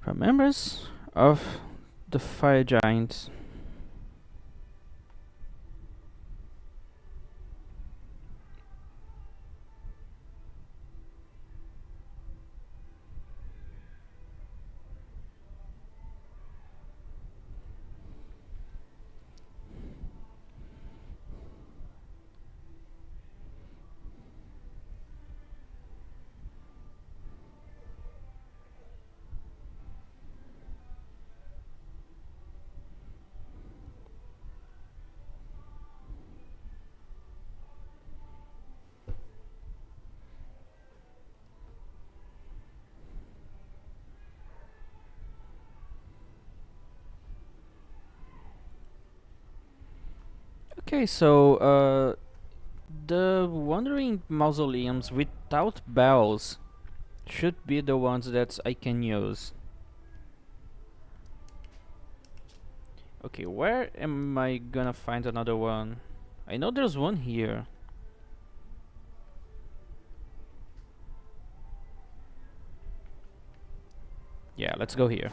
From members of the fire giants. Okay, so the wandering mausoleums without bells should be the ones that I can use. Okay, where am I gonna find another one? I know there's one here. Yeah, let's go here.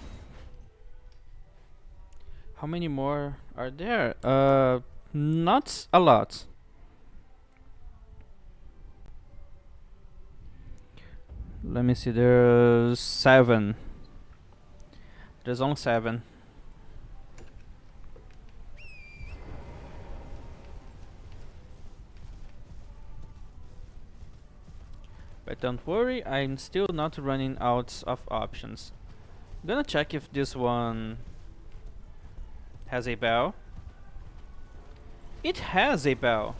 How many more are there? Not a lot. Let me see. There's 7. There's only 7. But don't worry, I'm still not running out of options. I'm gonna check if this one has a bell. It has a bell.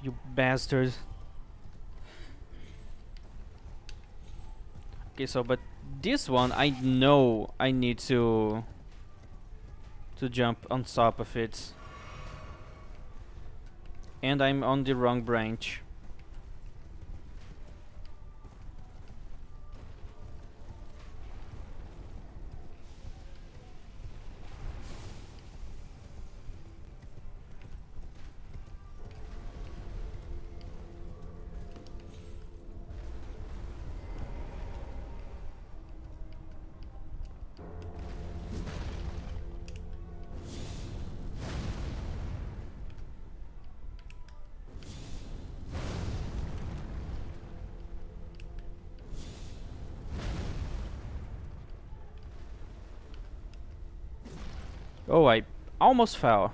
You bastard. Okay, so but this one I know I need to jump on top of it. And I'm on the wrong branch. Oh, I almost fell.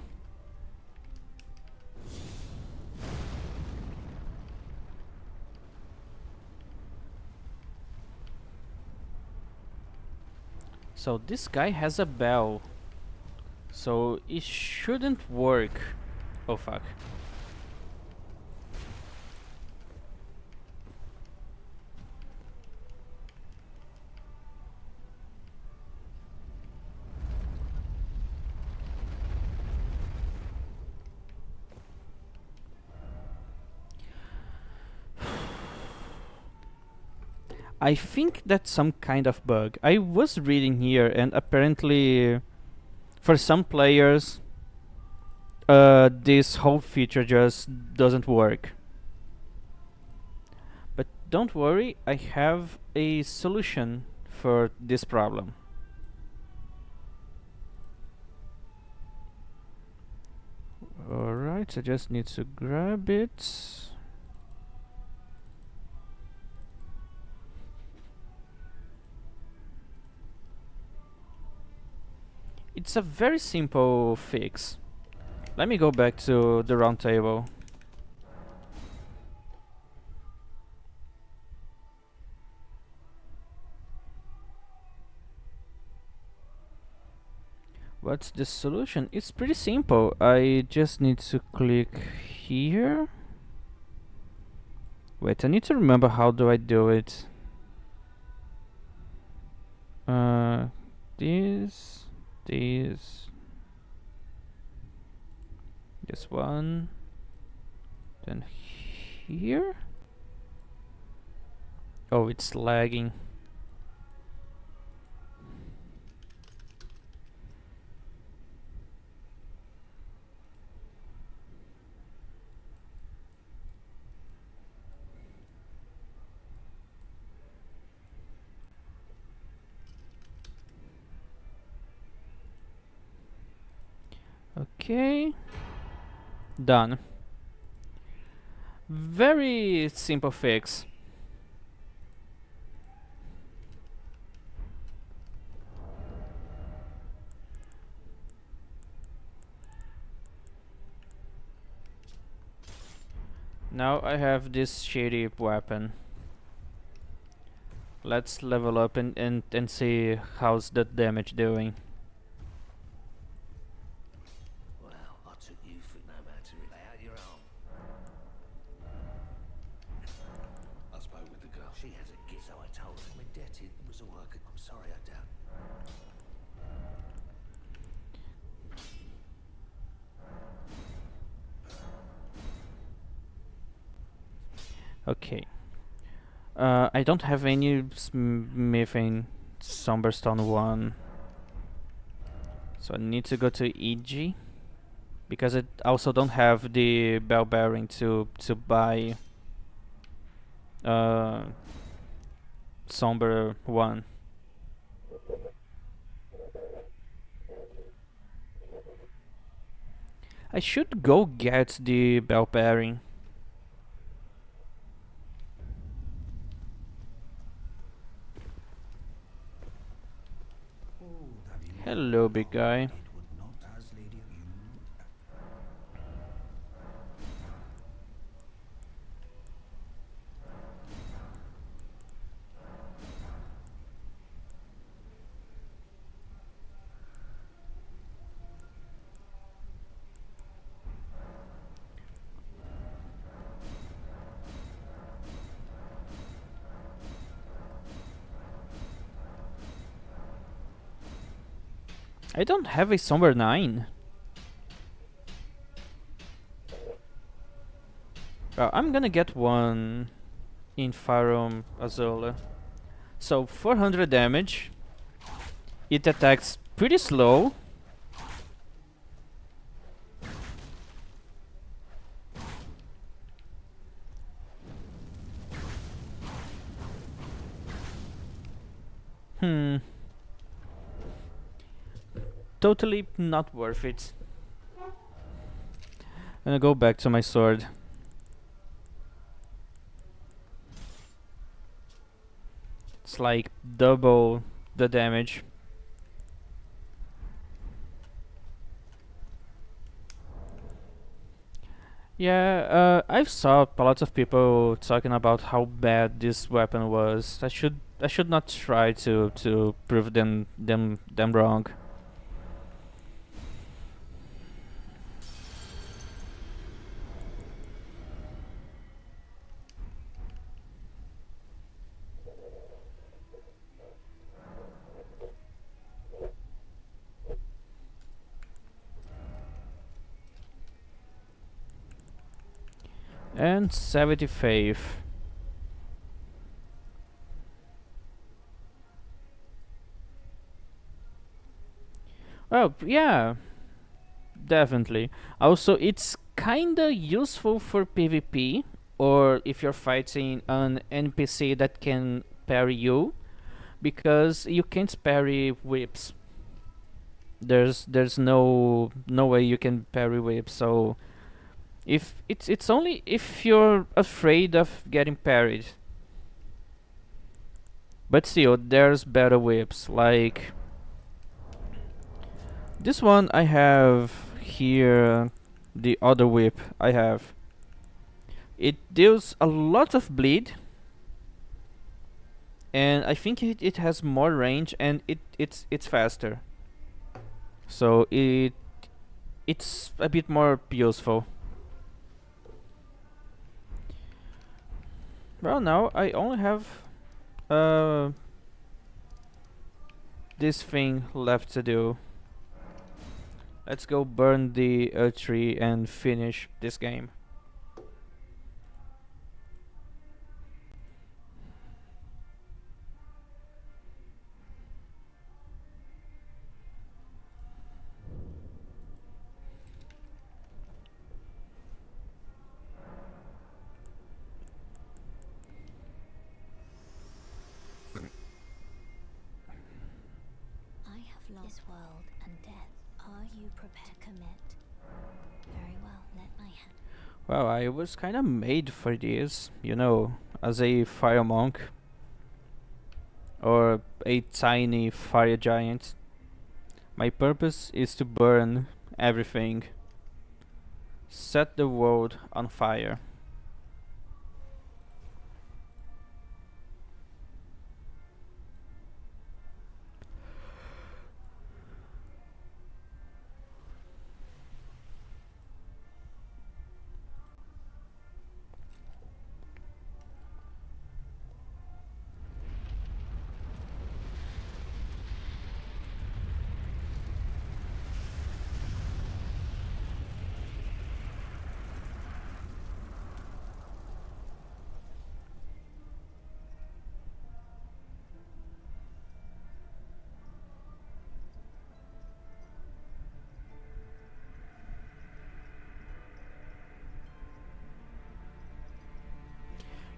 So this guy has a bell. So it shouldn't work. Oh fuck. I think that's some kind of bug. I was reading here and apparently for some players this whole feature just doesn't work. But don't worry, I have a solution for this problem. Alright, I just need to grab it. It's a very simple fix. Let me go back to the round table. What's the solution? It's pretty simple. I just need to click here. Wait, I need to remember how do I do it. This, this one, then here. Oh, it's lagging. Okay, done. Very simple fix. Now I have this shady weapon. Let's level up and see how's the damage doing.
Well, I took you for no matter. Lay out your arm. I spoke with the girl. She has a gift, so I told her. I'm indebted. It was all I could. I'm sorry, I doubt.
Okay. I don't have any smithing Somberstone 1. So I need to go to EG. because it also don't have the bell bearing to buy uh somber one. I should go get the bell bearing.
Oh, have you
Hello, big guy.
it would not as lady you
I don't have a somber 9. Well, I'm gonna get one in Farum Azula. So 400 damage. It attacks pretty slow. Hmm. Totally not worth it. I'm gonna go back to my sword. It's like double the damage. Yeah, I've saw a lot of people talking about how bad this weapon was. I should not try to prove them wrong. And 75. Oh yeah, definitely. Also, it's kinda useful for PvP, or if you're fighting an NPC that can parry you, because you can't parry whips. There's no way you can parry whips. So if it's only if you're afraid of getting parried. But still, there's better whips. Like this one I have here, the other whip I have. It deals a lot of bleed, and I think it has more range, and it's faster. So it's a bit more useful. Well, now I only have uh this thing left to do. Let's go burn the tree and finish this game.
I have lost this world and death. Are you prepared to commit? Very well, let my hand.
Well, I was kinda made for this, as a fire monk or a tiny fire giant. My purpose is to burn everything, set the world on fire.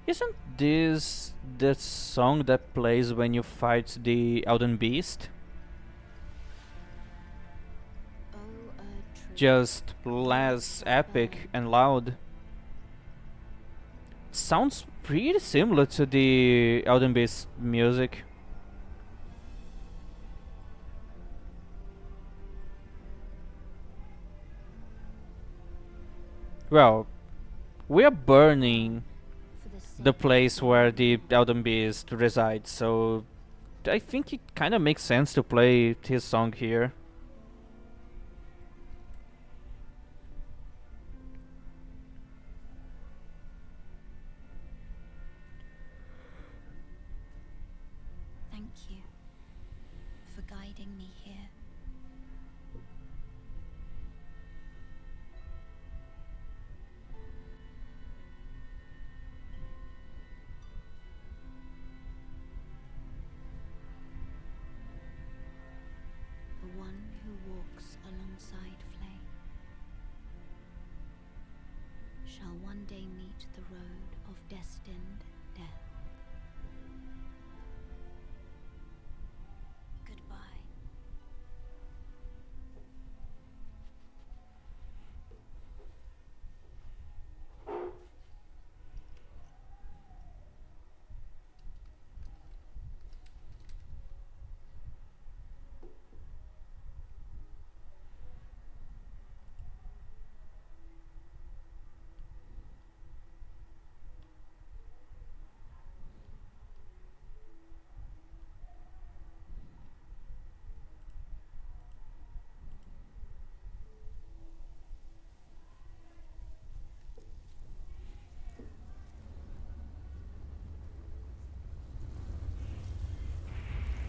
Isn't this the song that plays when you fight the Elden Beast?
Oh, a tree.
Just less epic and loud. Sounds pretty similar to the Elden Beast music. Well, we are burning
For the
the
sake
place
of
where
the
the Elden Beast resides, so I think it kind of makes sense to play his song here.
Thank you for guiding me here. The one who walks alongside flame shall one day meet the road of destined death. Goodbye.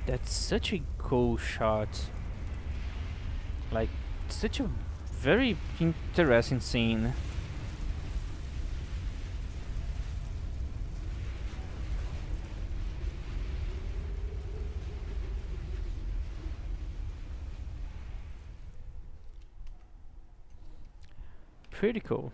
That's such a cool shot. Like, such a very interesting scene. Pretty cool.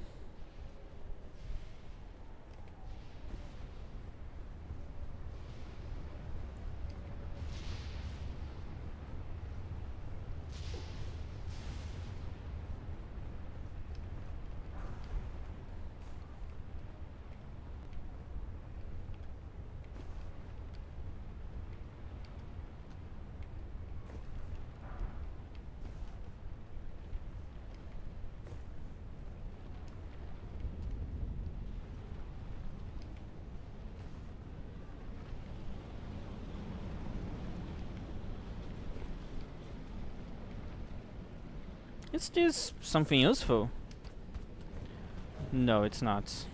Is this something useful? No, it's not.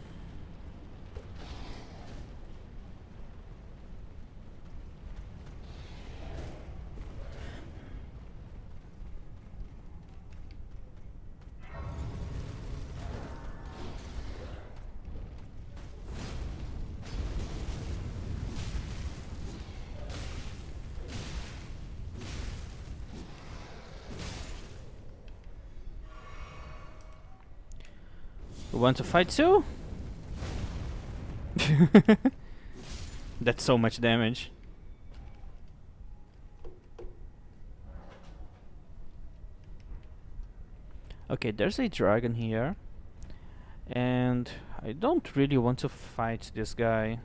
You want to fight too? That's so much damage. Okay, there's a dragon here. And I don't really want to fight this guy.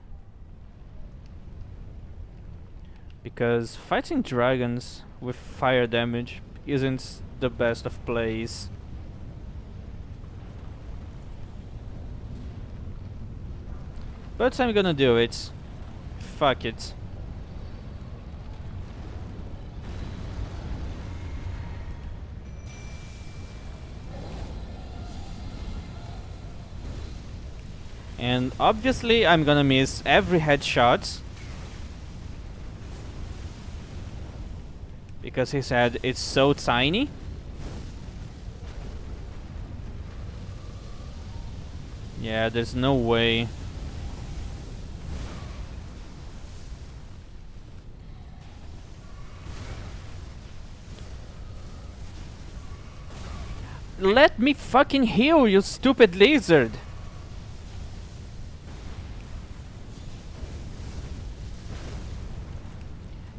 Because fighting dragons with fire damage isn't the best of plays. But I'm gonna do it. Fuck it. And obviously I'm gonna miss every headshot. Because his head is so tiny. Yeah, there's no way. Let me fucking heal, you stupid lizard!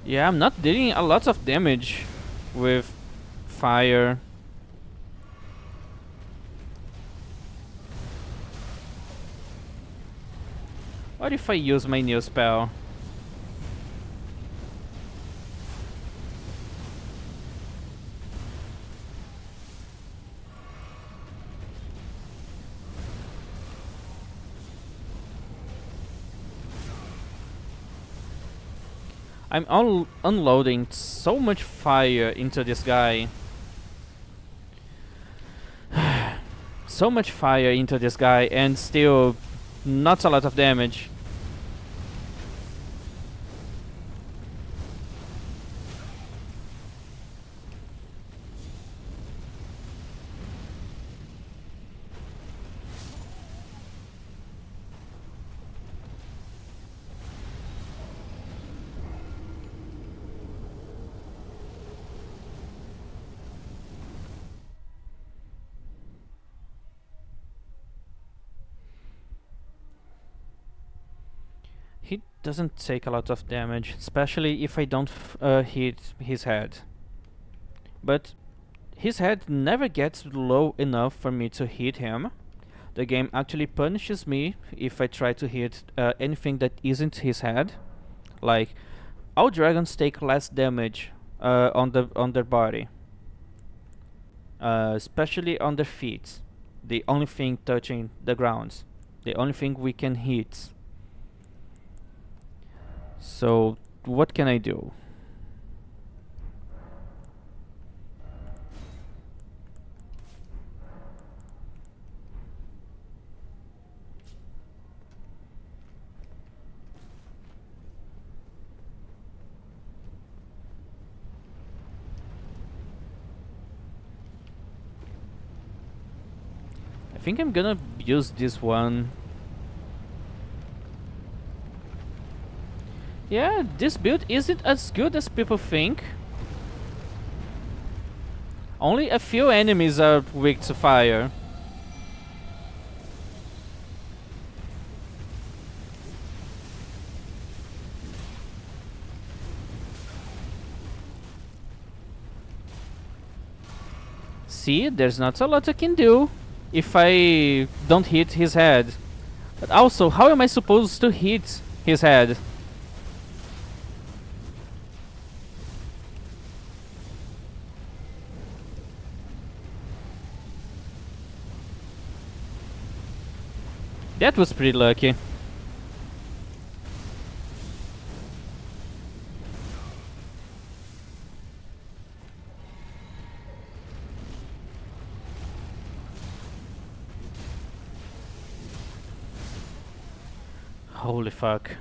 Yeah, I'm not dealing a lot of damage with fire. What if I use my new spell? I'm unloading so much fire into this guy. So much fire into this guy and still not a lot of damage. He doesn't take a lot of damage, especially if I don't hit his head. But his head never gets low enough for me to hit him. The game actually punishes me if I try to hit anything that isn't his head. Like, all dragons take less damage on their body, especially on their feet. The only thing touching the ground, the only thing we can hit. So, what can I do? I think I'm gonna use this one. Yeah, this build isn't as good as people think. Only a few enemies are weak to fire. See, there's not a lot I can do if I don't hit his head. But also, how am I supposed to hit his head? That was pretty lucky. Holy fuck.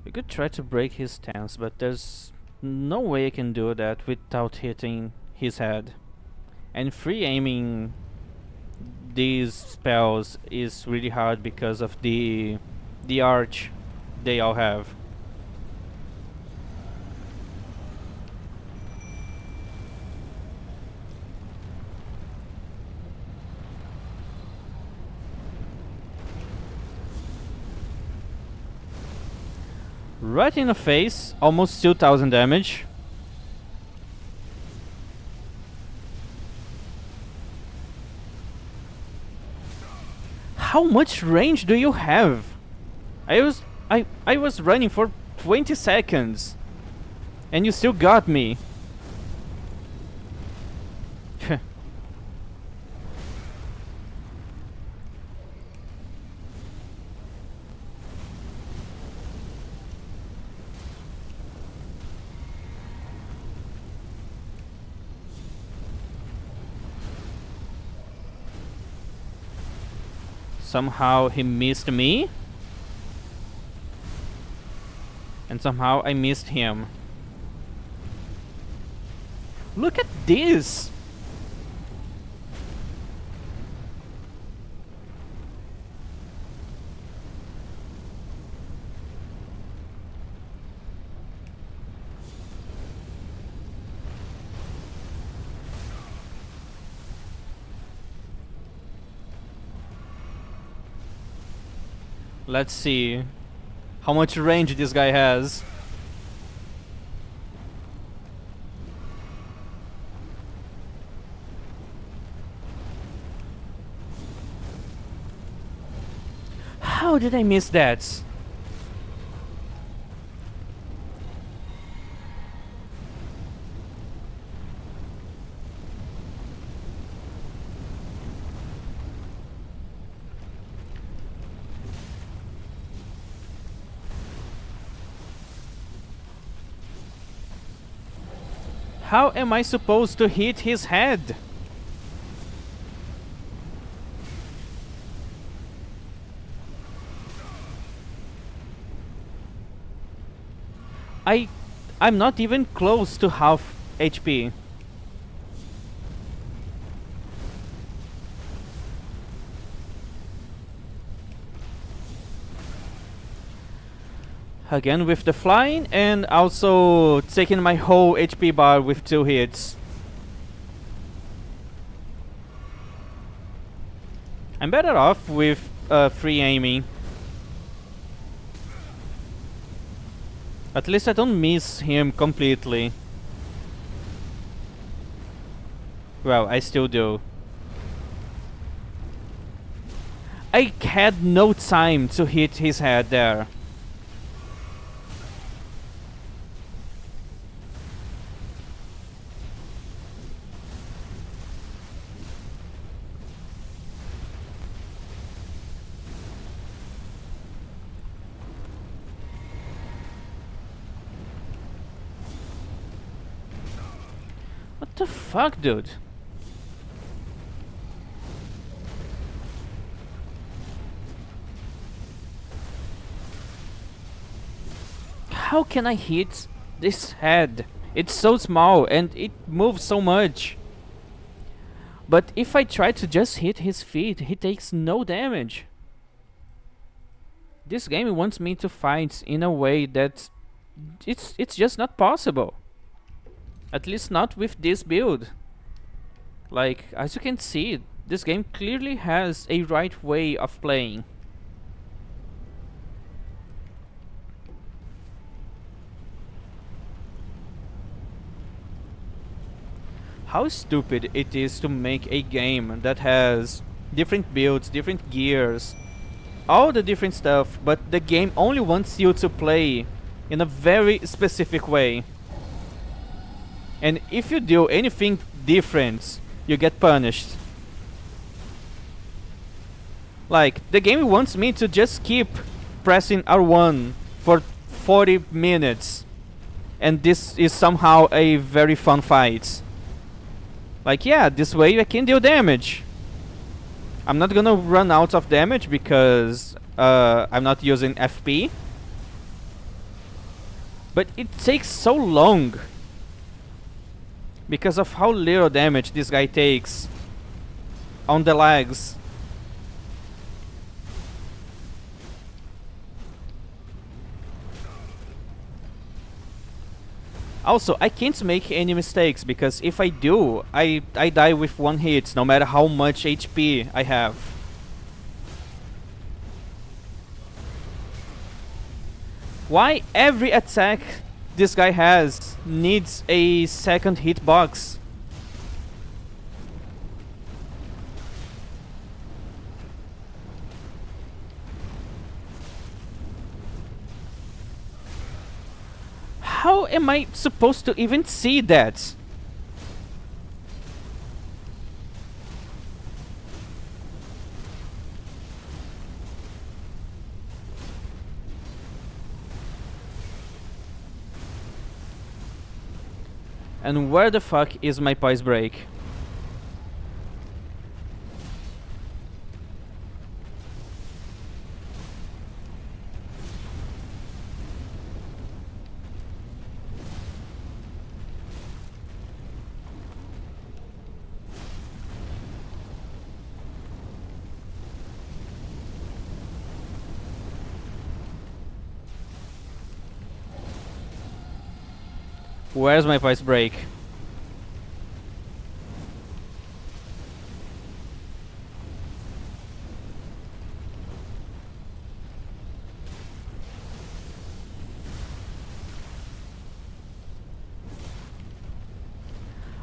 We could try to break his stance, but there's no way I can do that without hitting his head. And free aiming these spells is really hard because of the arch they all have. Right in the face, almost 2000 damage. How much range do you have? I was running for 20 seconds and you still got me. Somehow he missed me. And somehow I missed him. Look at this! Let's see how much range this guy has. How did I miss that? How am I supposed to hit his head? I I'm not even close to half HP. Again with the flying and also taking my whole HP bar with 2 hits. I'm better off with free aiming. At least I don't miss him completely. Well, I still do. I had no time to hit his head there. What the fuck, dude? How can I hit this head? It's so small and it moves so much. But if I try to just hit his feet, he takes no damage. This game wants me to fight in a way that it's just not possible. At least not with this build. Like, as you can see, this game clearly has a right way of playing. How stupid it is to make a game that has different builds, different gears, all the different stuff, but the game only wants you to play in a very specific way. And if you do anything different, you get punished. Like, the game wants me to just keep pressing R1 for 40 minutes. And this is somehow a very fun fight. Like, yeah, this way I can deal damage. I'm not gonna run out of damage because I'm not using FP. But it takes so long because of how little damage this guy takes on the legs. Also, I can't make any mistakes because if I do, I die with 1 hit no matter how much HP I have. Why every attack this guy has needs a second hitbox? How am I supposed to even see that? And where the fuck is my poise break? Where's my poise break?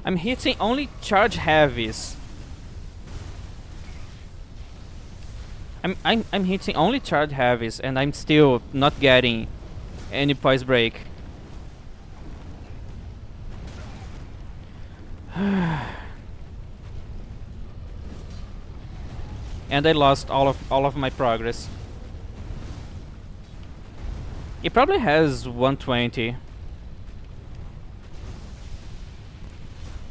I'm hitting only charge heavies. I'm hitting only charge heavies, and I'm still not getting any poise break. And I lost all of my progress. He probably has 120.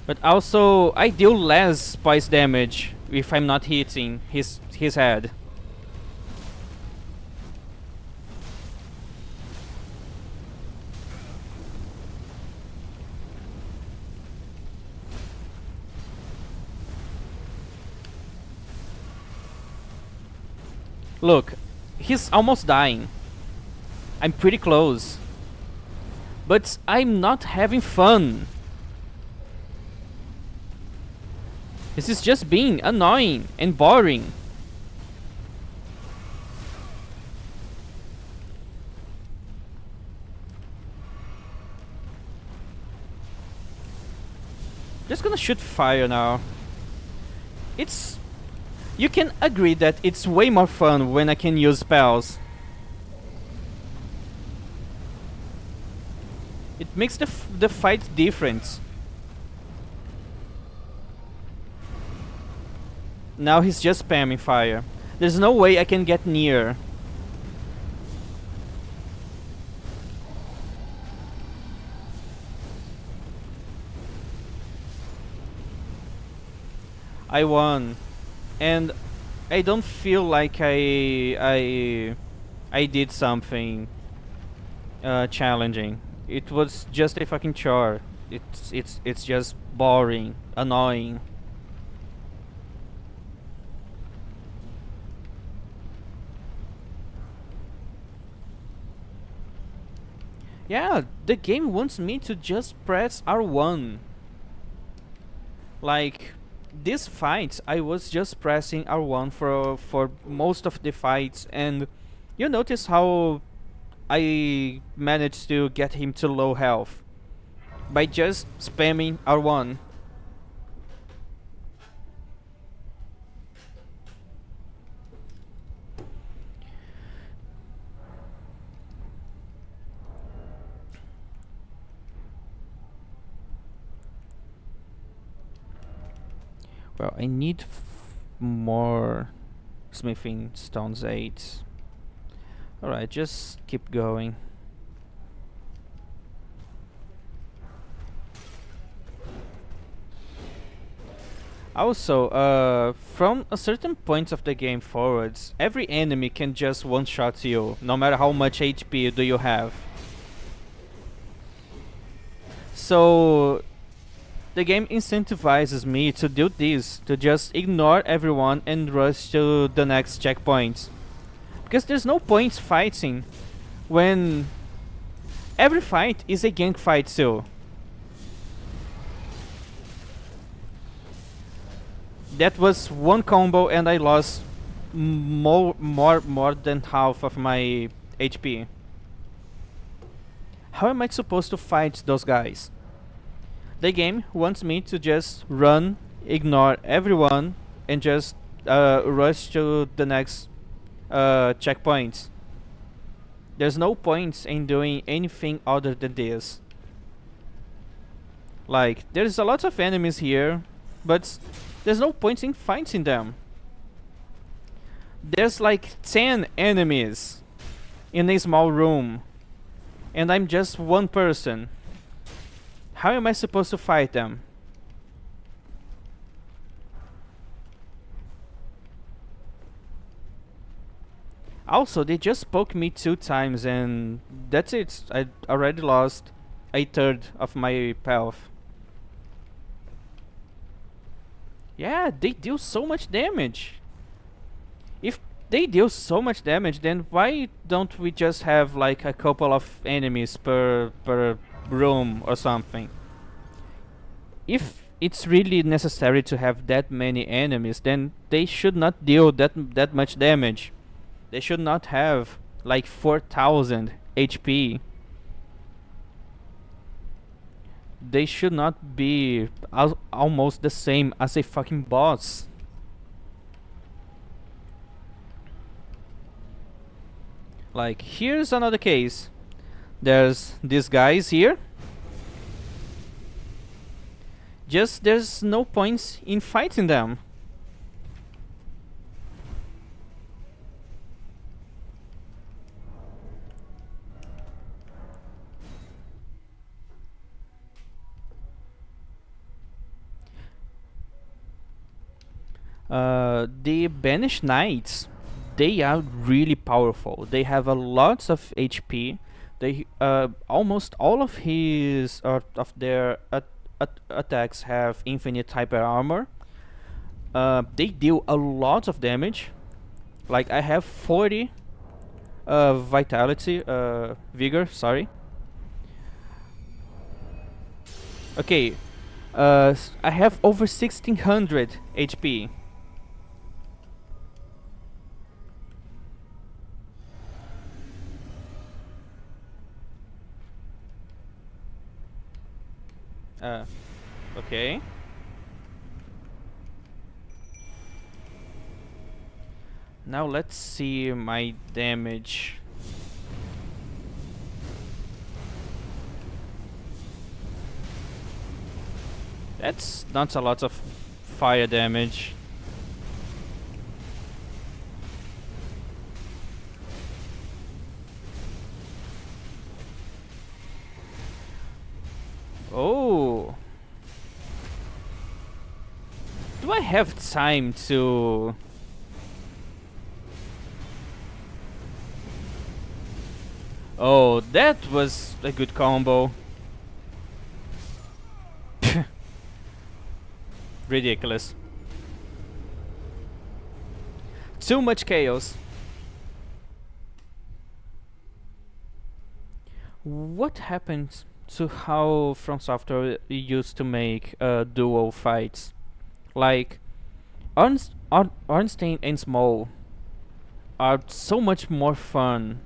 But also, I deal less poise damage if I'm not hitting his head. Look, he's almost dying. I'm pretty close. But I'm not having fun. This is just being annoying and boring. Just gonna shoot fire now. It's... You can agree that it's way more fun when I can use spells. It makes the fight different. Now he's just spamming fire. There's no way I can get near. I won. And I don't feel like I did something challenging. It was just a fucking chore. It's just boring, annoying. Yeah, the game wants me to just press R1. Like, this fight, I was just pressing R1 for most of the fights, and you notice how I managed to get him to low health by just spamming R1. Well, I need more smithing stones 8. Alright, just keep going. Also, from a certain point of the game forwards, every enemy can just one-shot you, no matter how much HP do you have. So the game incentivizes me to do this, to just ignore everyone and rush to the next checkpoint. Because there's no point fighting when every fight is a gank fight too. That was one combo and I lost more than half of my HP. How am I supposed to fight those guys? The game wants me to just run, ignore everyone, and just rush to the next checkpoint. There's no point in doing anything other than this. Like, there's a lot of enemies here, but there's no point in fighting them. There's like 10 enemies in a small room, and I'm just one person. How am I supposed to fight them? Also, they just poked me 2 times and that's it. I already lost a third of my health. Yeah, they deal so much damage. If they deal so much damage, then why don't we just have like a couple of enemies per room or something? If it's really necessary to have that many enemies, then they should not deal that much damage. They should not have like 4,000 HP. they should not be almost the same as a fucking boss. Like, here's another case. There's these guys here. Just there's no points in fighting them. The Banished Knights, they are really powerful. They have a lots of HP. They almost all of his of their attacks have infinite hyper armor. They deal a lot of damage. Like I have 40 vitality, vigor. Sorry. Okay, I have over 1600 HP. Okay. Now let's see my damage. That's not a lot of fire damage. Oh. Do I have time to... Oh, that was a good combo. Ridiculous. Too much chaos. What happened to how From Software used to make duo fights? Like, Ornstein and Small are so much more fun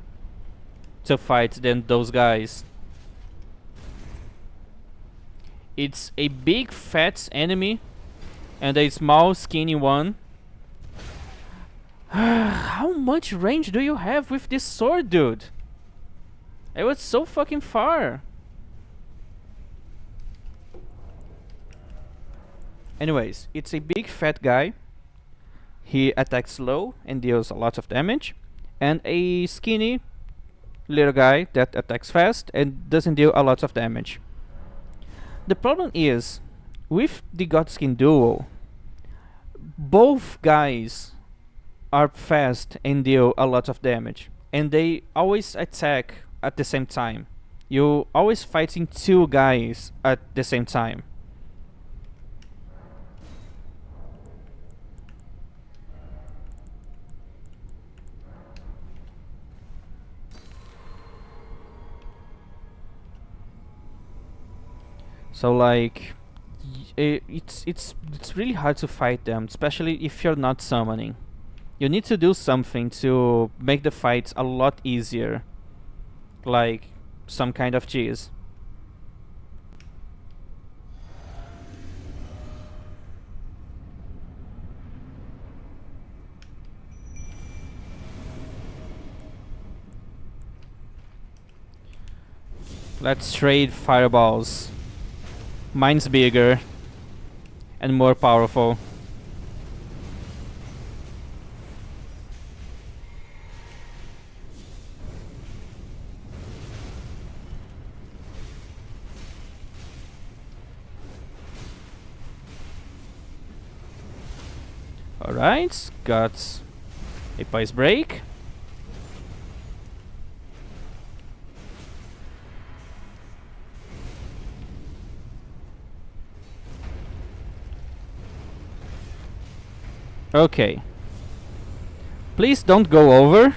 to fight than those guys. It's a big fat enemy and a small skinny one. How much range do you have with this sword, dude? It was so fucking far. Anyways, it's a big fat guy. He attacks slow and deals a lot of damage. And a skinny little guy that attacks fast and doesn't deal a lot of damage. The problem is, with the Godskin duo, both guys are fast and deal a lot of damage. And they always attack at the same time. You always fighting two guys at the same time. So like, it's really hard to fight them, especially if you're not summoning. You need to do something to make the fights a lot easier, like some kind of cheese. Let's trade fireballs. Mine's bigger and more powerful. Alright, got a Pice Break. Okay. Please don't go over.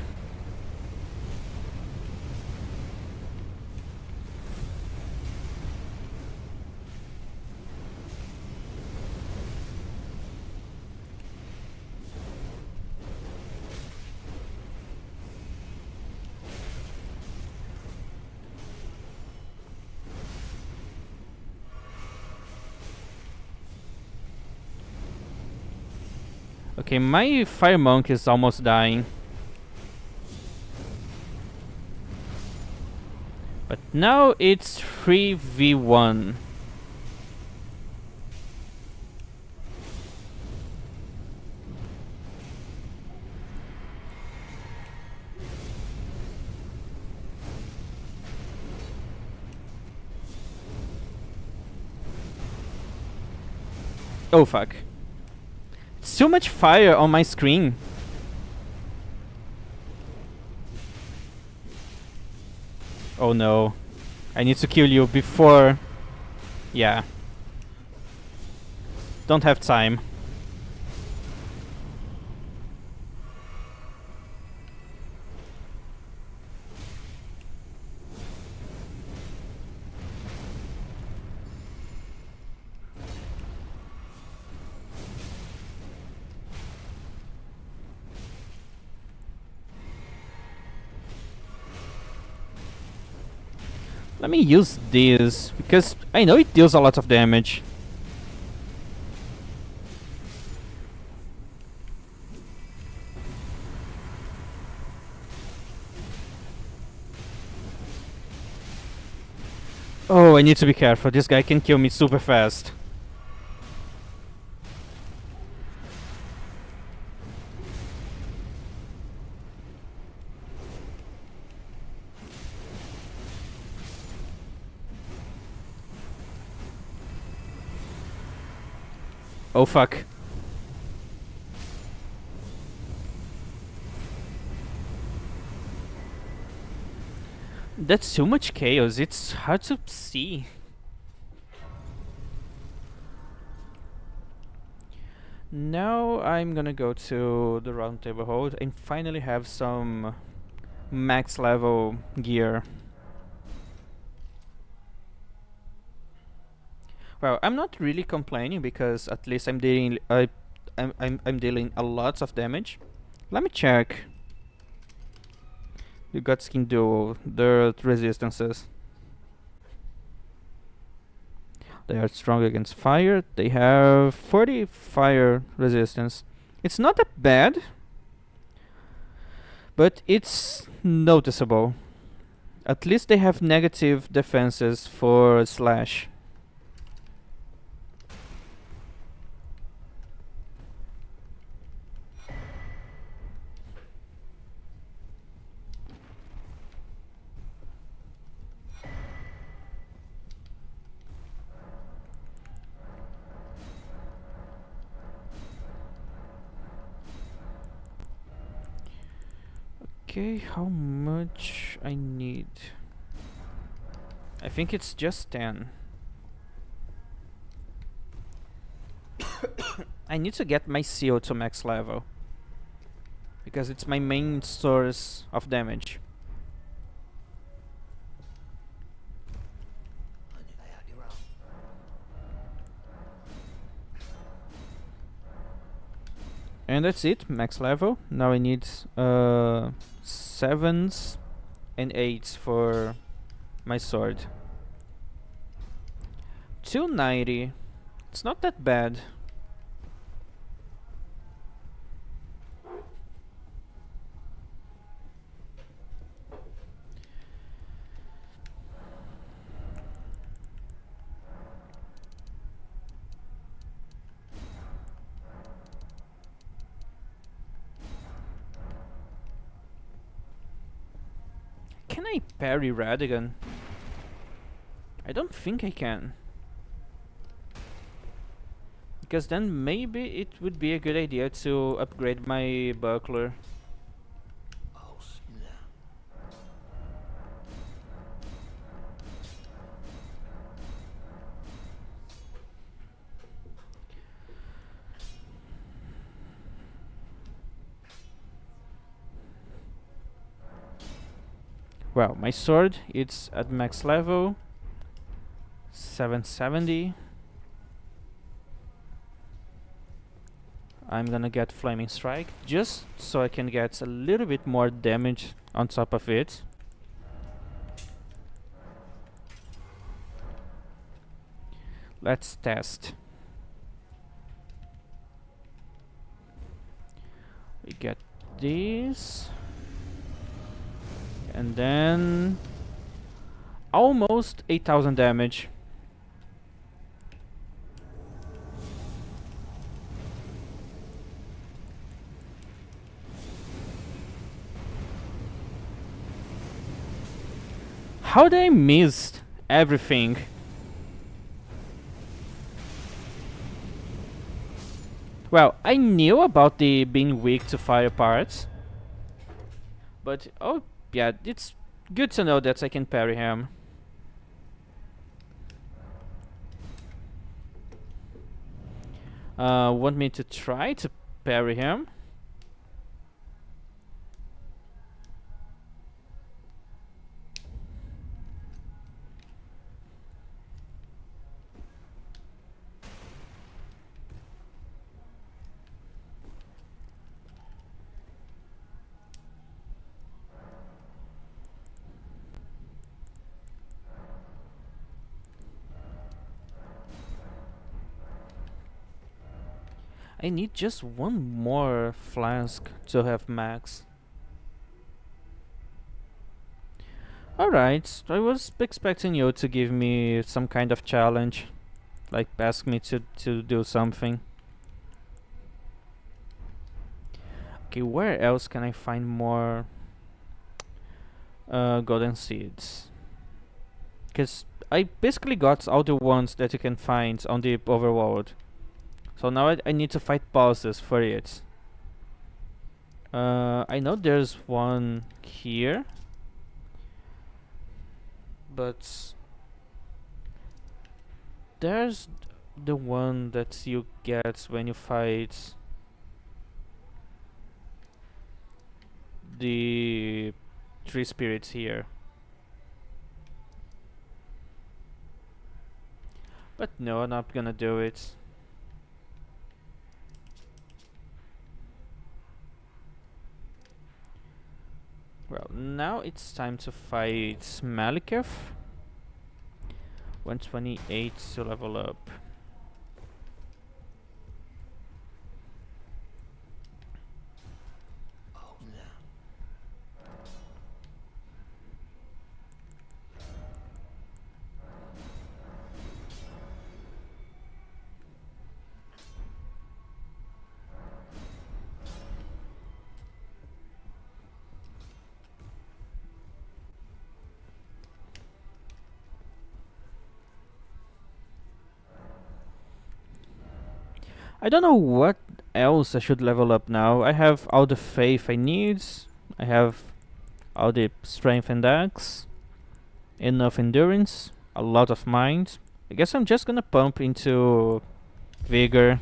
Okay, my fire monk is almost dying. But now it's 3v1. Oh fuck. So much fire on my screen. Oh no. I need to kill you before... Yeah. Don't have time. Let me use this, because I know it deals a lot of damage. Oh, I need to be careful. This guy can kill me super fast. Oh fuck. That's so much chaos, it's hard to see. Now I'm gonna go to the round table hold and finally have some max level gear. Well, I'm not really complaining because at least I'm dealing I'm dealing a lots of damage. Let me check. The God Skin Duo, their resistances. They are strong against fire. They have 40 fire resistance. It's not that bad, but it's noticeable. At least they have negative defenses for slash. Okay, how much I need? I think it's just 10. I need to get my seal to max level, because it's my main source of damage. And that's it, max level. Now I need 7s and 8s for my sword. 290. It's not that bad. Can I parry Radigan? I don't think I can. Because then maybe it would be a good idea to upgrade my buckler.
Oh, snap.
Well, my sword, it's at max level. 770. I'm gonna get Flaming Strike, just so I can get a little bit more damage on top of it. Let's test. I get this. And then almost 8,000 damage. How did I miss everything? Well, I knew about the being weak to fire parts. But, oh, yeah, it's good to know that I can parry him. Want me to try to parry him? I need just one more flask to have max. Alright, I was expecting you to give me some kind of challenge. Like ask me to do something. Okay, where else can I find more golden seeds? Because I basically got all the ones that you can find on the overworld. So now I need to fight bosses for it. I know there's one here. But there's the one that you get when you fight the tree spirits here. But no, I'm not gonna do it. Well, now it's time to fight Maliketh. 128 to level up.
Oh no.
I don't know what else I should level up now. I have all the faith I need. I have all the strength and dex. Enough endurance. A lot of mind. I guess I'm just gonna pump into vigor.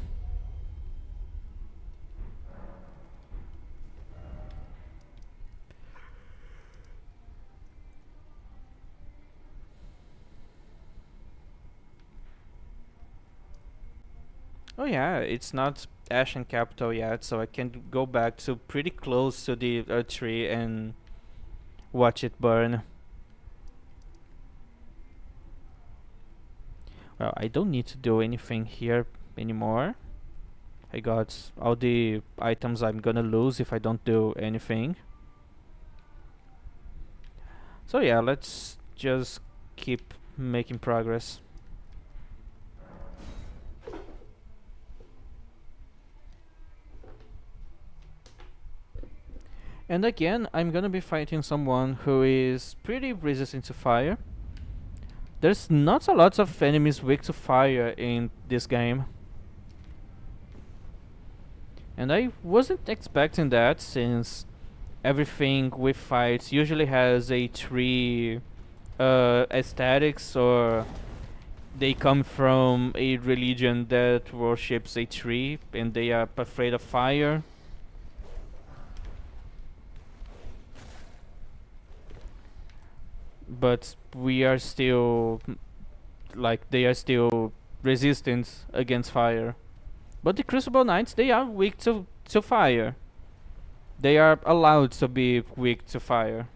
Oh yeah, it's not Ashen Capital yet, so I can go back to pretty close to the tree and watch it burn. Well, I don't need to do anything here anymore. I got all the items I'm gonna lose if I don't do anything. So yeah, let's just keep making progress. And again, I'm gonna be fighting someone who is pretty resistant to fire. There's not a lot of enemies weak to fire in this game. And I wasn't expecting that, since everything with fights usually has a tree aesthetics, or they come from a religion that worships a tree and they are afraid of fire. But we are still, like, they are still resistant against fire. But the Crucible Knights, they are weak to fire. They are allowed to be weak to fire.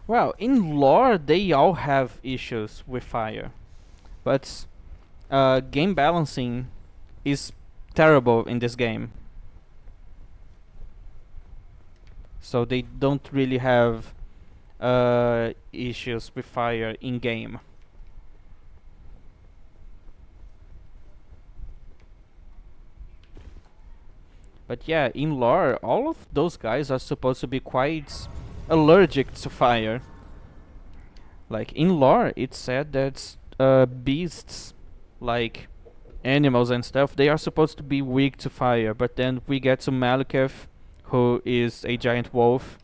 Well, in lore, they all have issues with fire, but game balancing is terrible in this game. So they don't really have issues with fire in game. But yeah, in lore, all of those guys are supposed to be quite allergic to fire. Like in lore, it's said that beasts, like animals and stuff, they are supposed to be weak to fire. But then we get to Malekith, who is a giant wolf,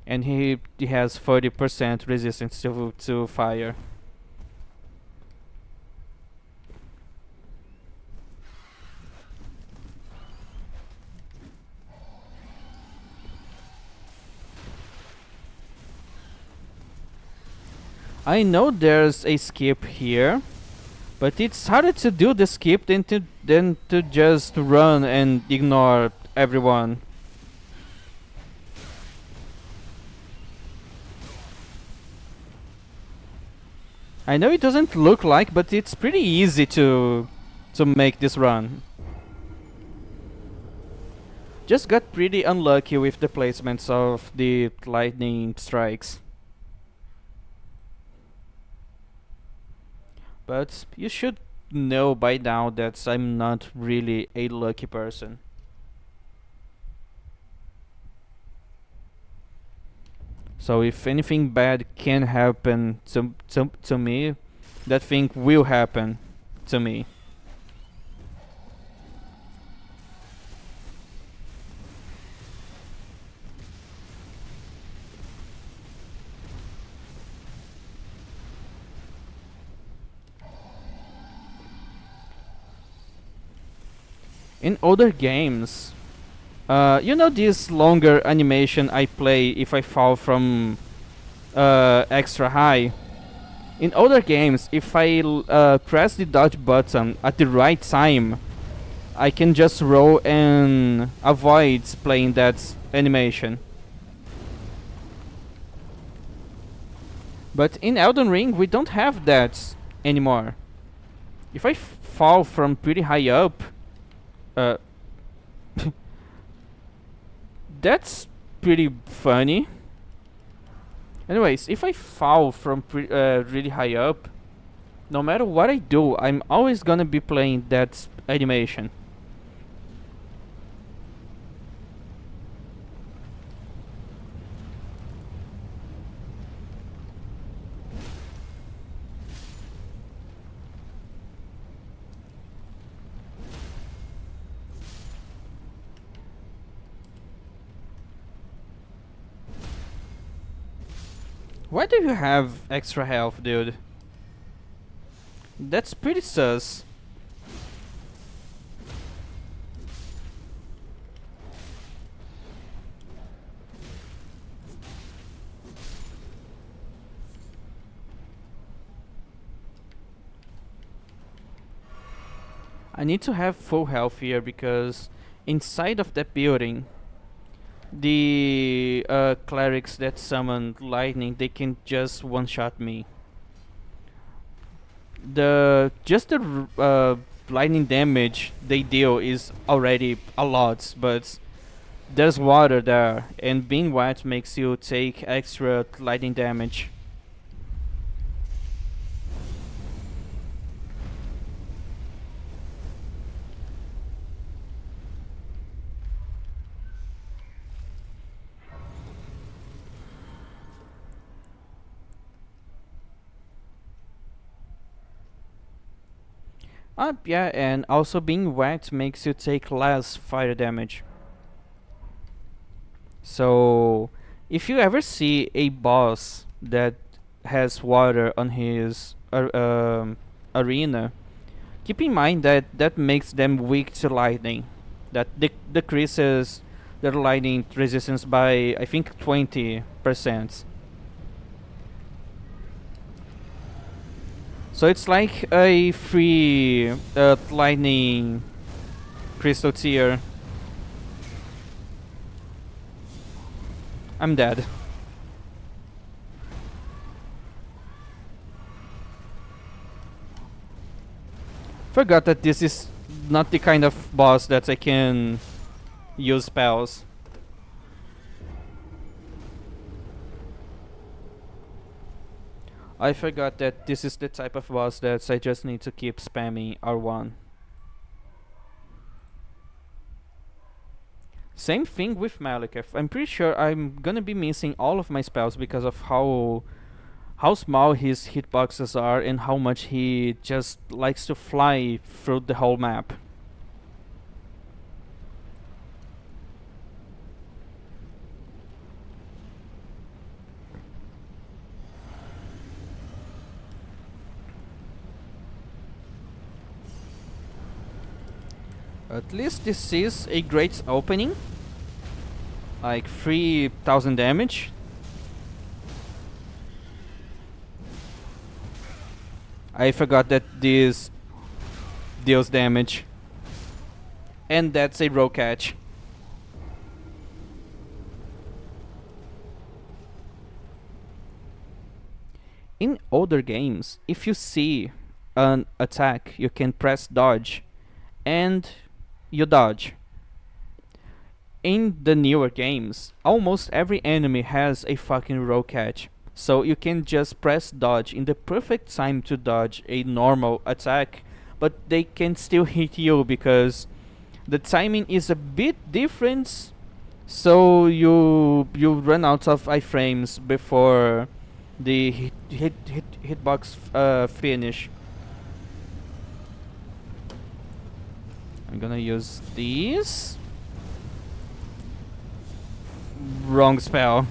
and he has 30% resistance to fire. I know there's a skip here, but it's harder to do the skip than to just run and ignore everyone. I know it doesn't look like, but it's pretty easy to make this run. Just got pretty unlucky with the placements of the lightning strikes. But you should know by now that I'm not really a lucky person. So if anything bad can happen to me, that thing will happen to me. In other games, you know this longer animation I play if I fall from extra high? In other games, if I press the dodge button at the right time, I can just roll and avoid playing that animation. But in Elden Ring, we don't have that anymore. If I fall from pretty high up, uh, that's pretty funny. Anyways, if I fall from really high up, no matter what I do, I'm always gonna be playing that animation. Why do you have extra health, dude? That's pretty sus. I need to have full health here because inside of that building, the clerics that summon lightning, they can just one-shot me. The lightning damage they deal is already a lot, but there's water there, and being wet makes you take extra lightning damage. Yeah, and also being wet makes you take less fire damage. So, if you ever see a boss that has water on his arena, keep in mind that that makes them weak to lightning. That decreases their lightning resistance by, I think, 20%. So it's like a free lightning crystal tier. I'm dead. Forgot that this is not the kind of boss that I can use spells. I forgot that this is the type of boss that I just need to keep spamming R1. Same thing with Malekith. I'm pretty sure I'm gonna be missing all of my spells because of how small his hitboxes are and how much he just likes to fly through the whole map. At least this is a great opening. Like 3000 damage. I forgot that this deals damage. And that's a row catch. In older games, if you see an attack, you can press dodge and you dodge. In the newer games, almost every enemy has a fucking row catch. So you can just press dodge in the perfect time to dodge a normal attack, but they can still hit you because the timing is a bit different. So you run out of iframes before the hitbox finish. I'm gonna use these. Wrong spell.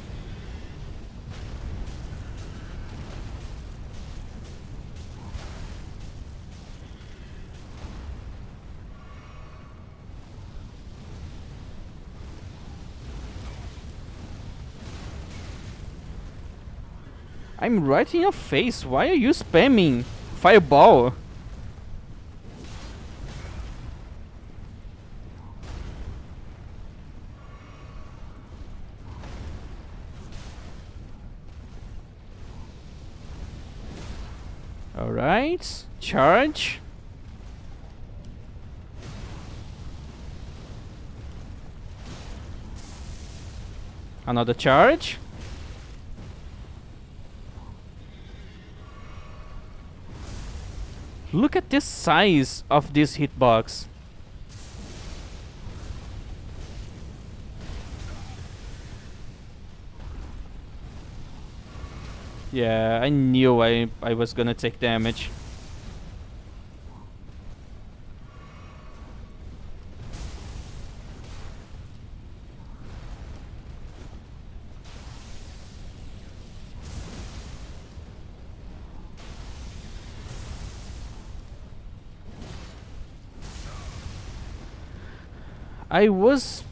I'm right in your face. Why are you spamming? Fireball. Alright. Charge. Another charge. Look at the size of this hitbox. Yeah, I knew I was gonna take damage. I was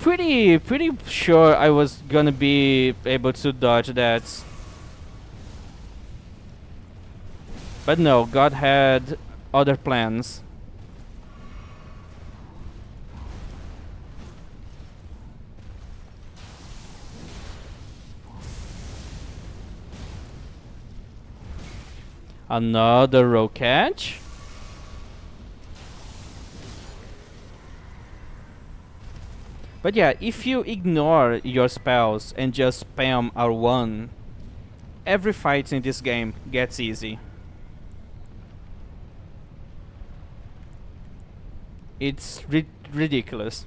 pretty sure I was gonna be able to dodge that. But no, God had other plans. Another row catch. But yeah, if you ignore your spells and just spam R1, every fight in this game gets easy. It's ridiculous.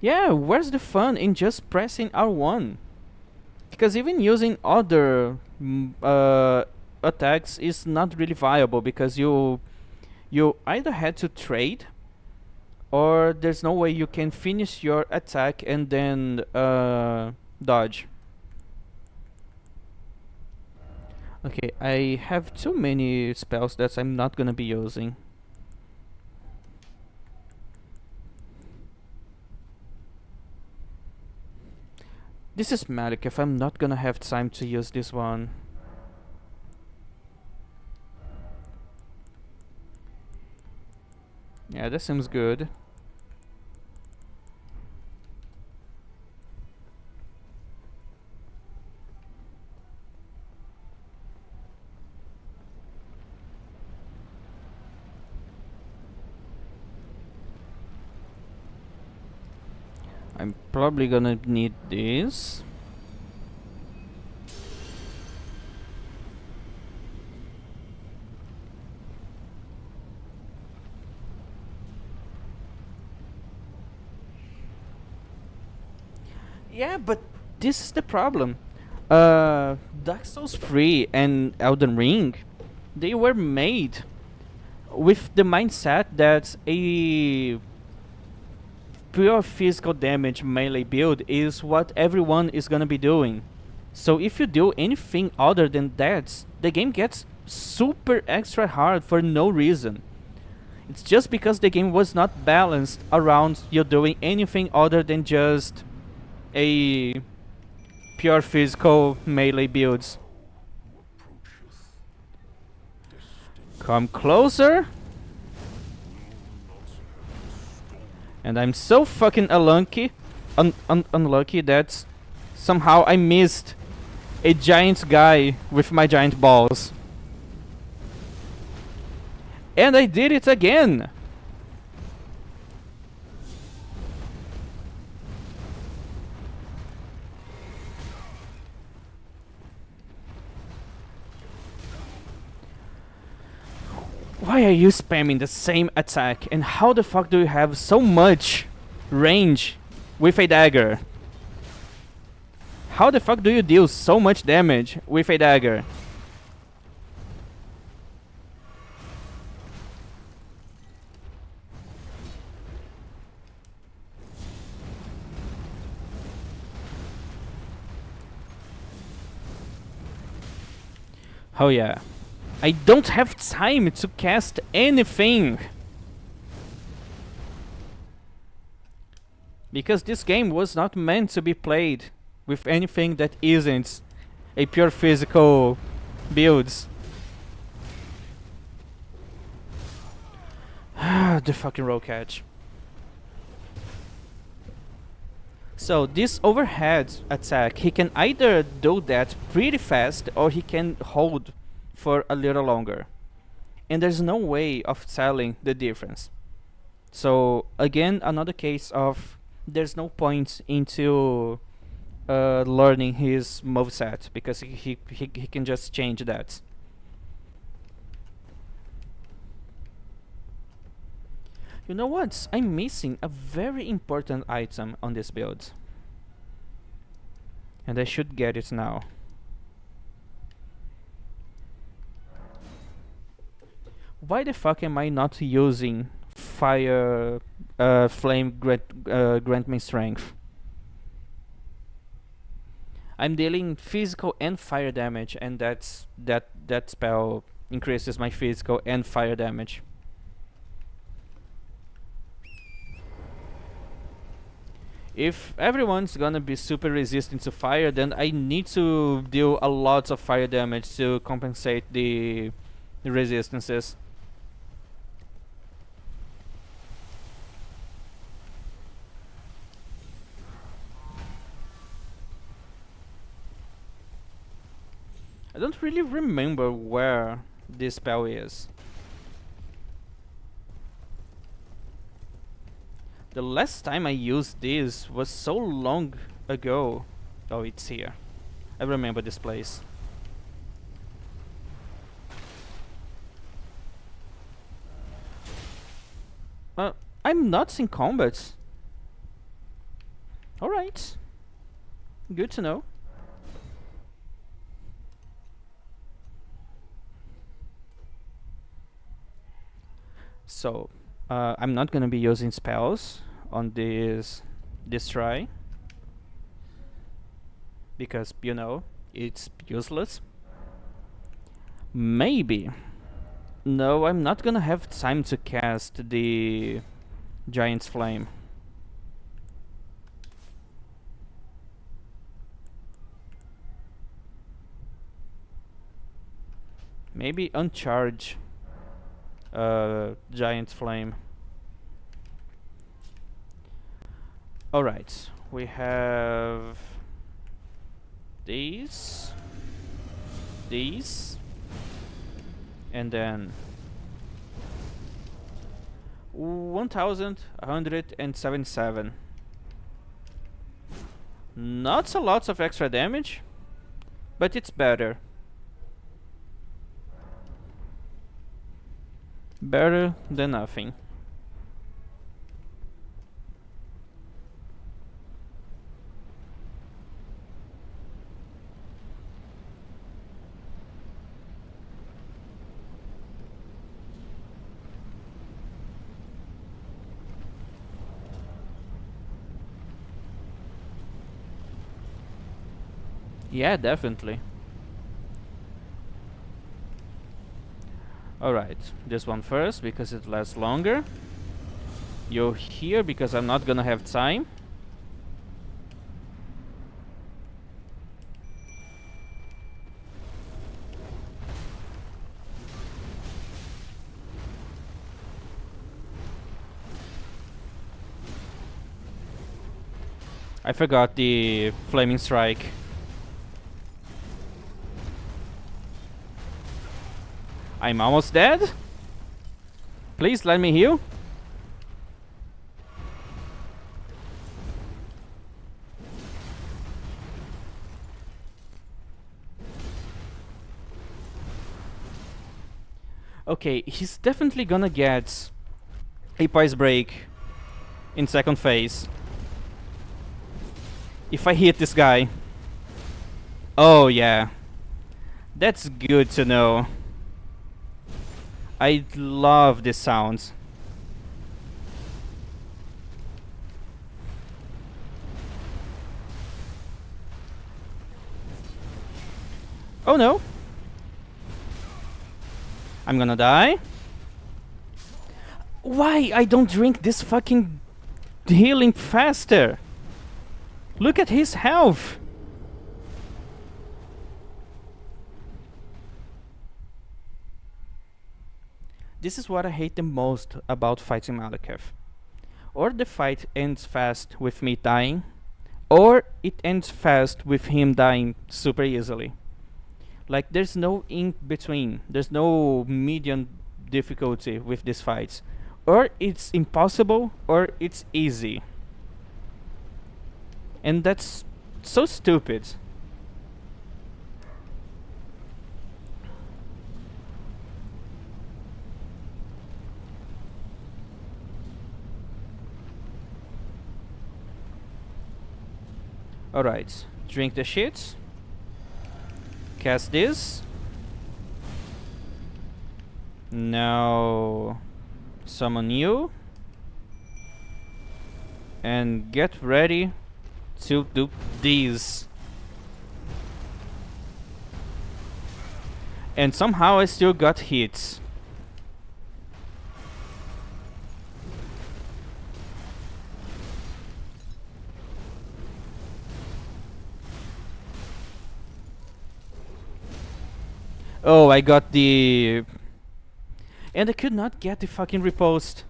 Yeah, where's the fun in just pressing R1? Because even using other attacks is not really viable because you either had to trade or there's no way you can finish your attack and then dodge. Okay, I have too many spells that I'm not gonna be using. This is magic if I'm not gonna have time to use this one. Yeah, that seems good. I'm probably gonna need this. Yeah, but this is the problem. Dark Souls 3 and Elden Ring, they were made with the mindset that a pure physical damage melee build is what everyone is gonna be doing. So if you do anything other than that, the game gets super extra hard for no reason. It's just because the game was not balanced around you doing anything other than just a pure physical melee builds. Come closer. And I'm so fucking unlucky that somehow I missed a giant guy with my giant balls. And I did it again! Why are you spamming the same attack? And how the fuck do you have so much range with a dagger? How the fuck do you deal so much damage with a dagger? Oh yeah. I don't have time to cast anything. Because this game was not meant to be played with anything that isn't a pure physical builds. The fucking roll catch. So this overhead attack, he can either do that pretty fast or he can hold for a little longer. And there's no way of telling the difference. So again, another case of there's no point into learning his moveset because he can just change that. You know what? I'm missing a very important item on this build. And I should get it now. Why the fuck am I not using fire flame grant me strength? I'm dealing physical and fire damage, and that spell increases my physical and fire damage. If everyone's gonna be super resistant to fire, then I need to deal a lot of fire damage to compensate the resistances. I don't really remember where this spell is. The last time I used this was so long ago. Oh, it's here. I remember this place. I'm not in combat. Alright. Good to know. So, I'm not gonna be using spells on this try because you know it's useless. Maybe. No, I'm not gonna have time to cast the Giant's Flame. Maybe uncharge Giant Flame. Alright, we have these, and then 1177. Not a lot of extra damage, but it's better. Better than nothing. Yeah, definitely. Alright, this one first because it lasts longer. You here because I'm not gonna have time. I forgot the flaming strike. I'm almost dead. Please let me heal. Okay, he's definitely gonna get a poise break in second phase. If I hit this guy. Oh yeah. That's good to know. I love this sound. Oh no. I'm gonna die. Why I don't drink this fucking healing faster? Look at his health. This is what I hate the most about fighting Malekith. Or the fight ends fast with me dying, or it ends fast with him dying super easily. Like there's no in between. There's no medium difficulty with these fights. Or it's impossible or it's easy. And that's so stupid. Alright, drink the shit. Cast this. Now summon you. And get ready to do these. And somehow I still got hits. Oh, I got the... And I could not get the fucking riposte.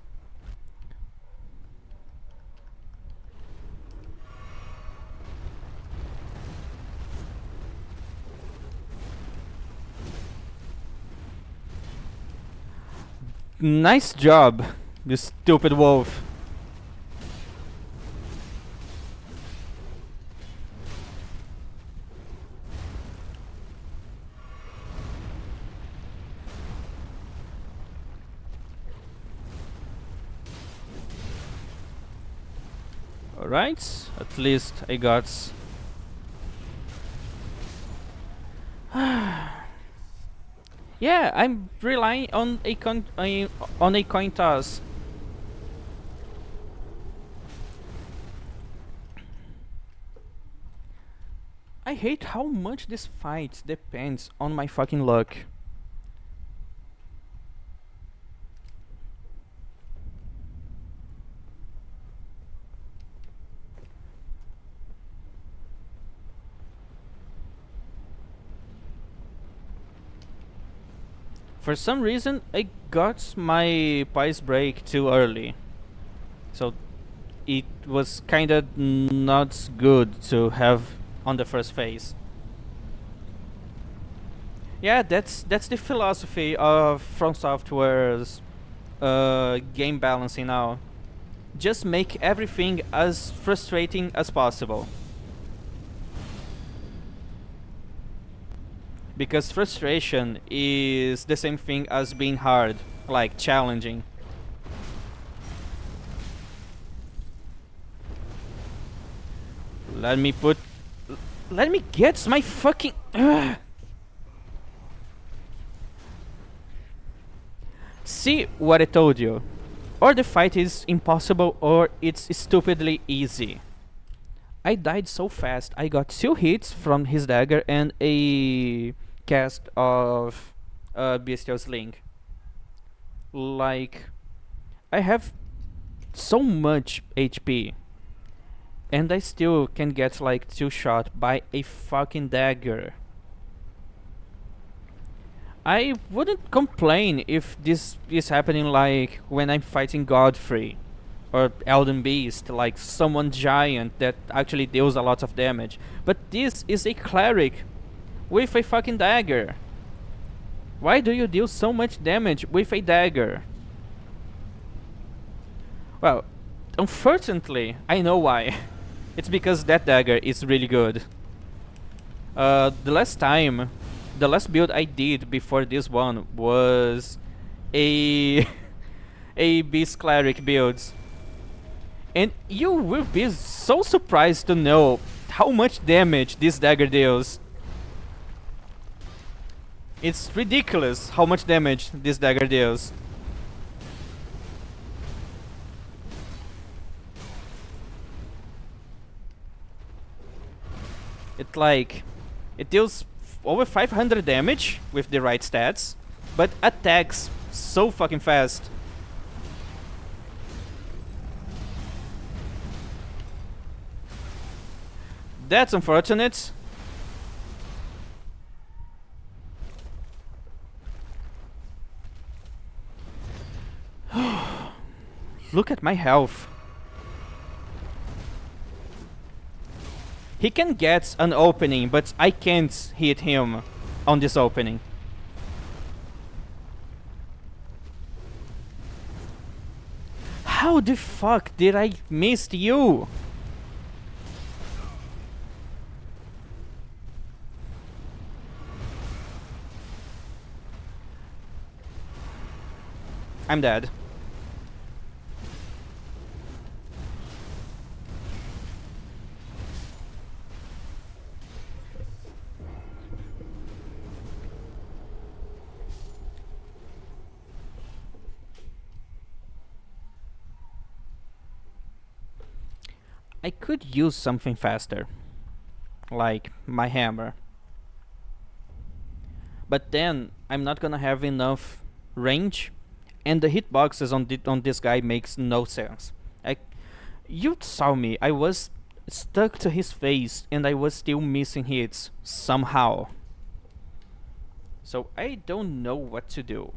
Nice job, you stupid wolf. Alright, at least I got... Yeah, I'm relying on a coin toss. I hate how much this fight depends on my fucking luck. For some reason, I got my pice break too early. So it was kinda not good to have on the first phase. Yeah, that's the philosophy of From Software's game balancing now. Just make everything as frustrating as possible. Because frustration is the same thing as being hard, like challenging. Let me put. Let me get my fucking. See what I told you. Or the fight is impossible or it's stupidly easy. I died so fast. I got 2 hits from his dagger and a cast of Bestial Sling. Like, I have so much HP and I still can get like 2 shot by a fucking dagger. I wouldn't complain if this is happening like when I'm fighting Godfrey or Elden Beast, like someone giant that actually deals a lot of damage. But this is a cleric with a fucking dagger. Why do you deal so much damage with a dagger? Well, unfortunately, I know why. It's because that dagger is really good. The last build I did before this one was a a beast cleric build, and you will be so surprised to know how much damage this dagger deals. It's ridiculous how much damage this dagger deals. It deals over 500 damage with the right stats, but attacks so fucking fast. That's unfortunate. Look at my health. He can get an opening, but I can't hit him on this opening. How the fuck did I miss you? I'm dead. I could use something faster, like my hammer. But then I'm not gonna have enough range, and the hitboxes on this guy makes no sense. You saw me. I was stuck to his face, and I was still missing hits somehow. So I don't know what to do.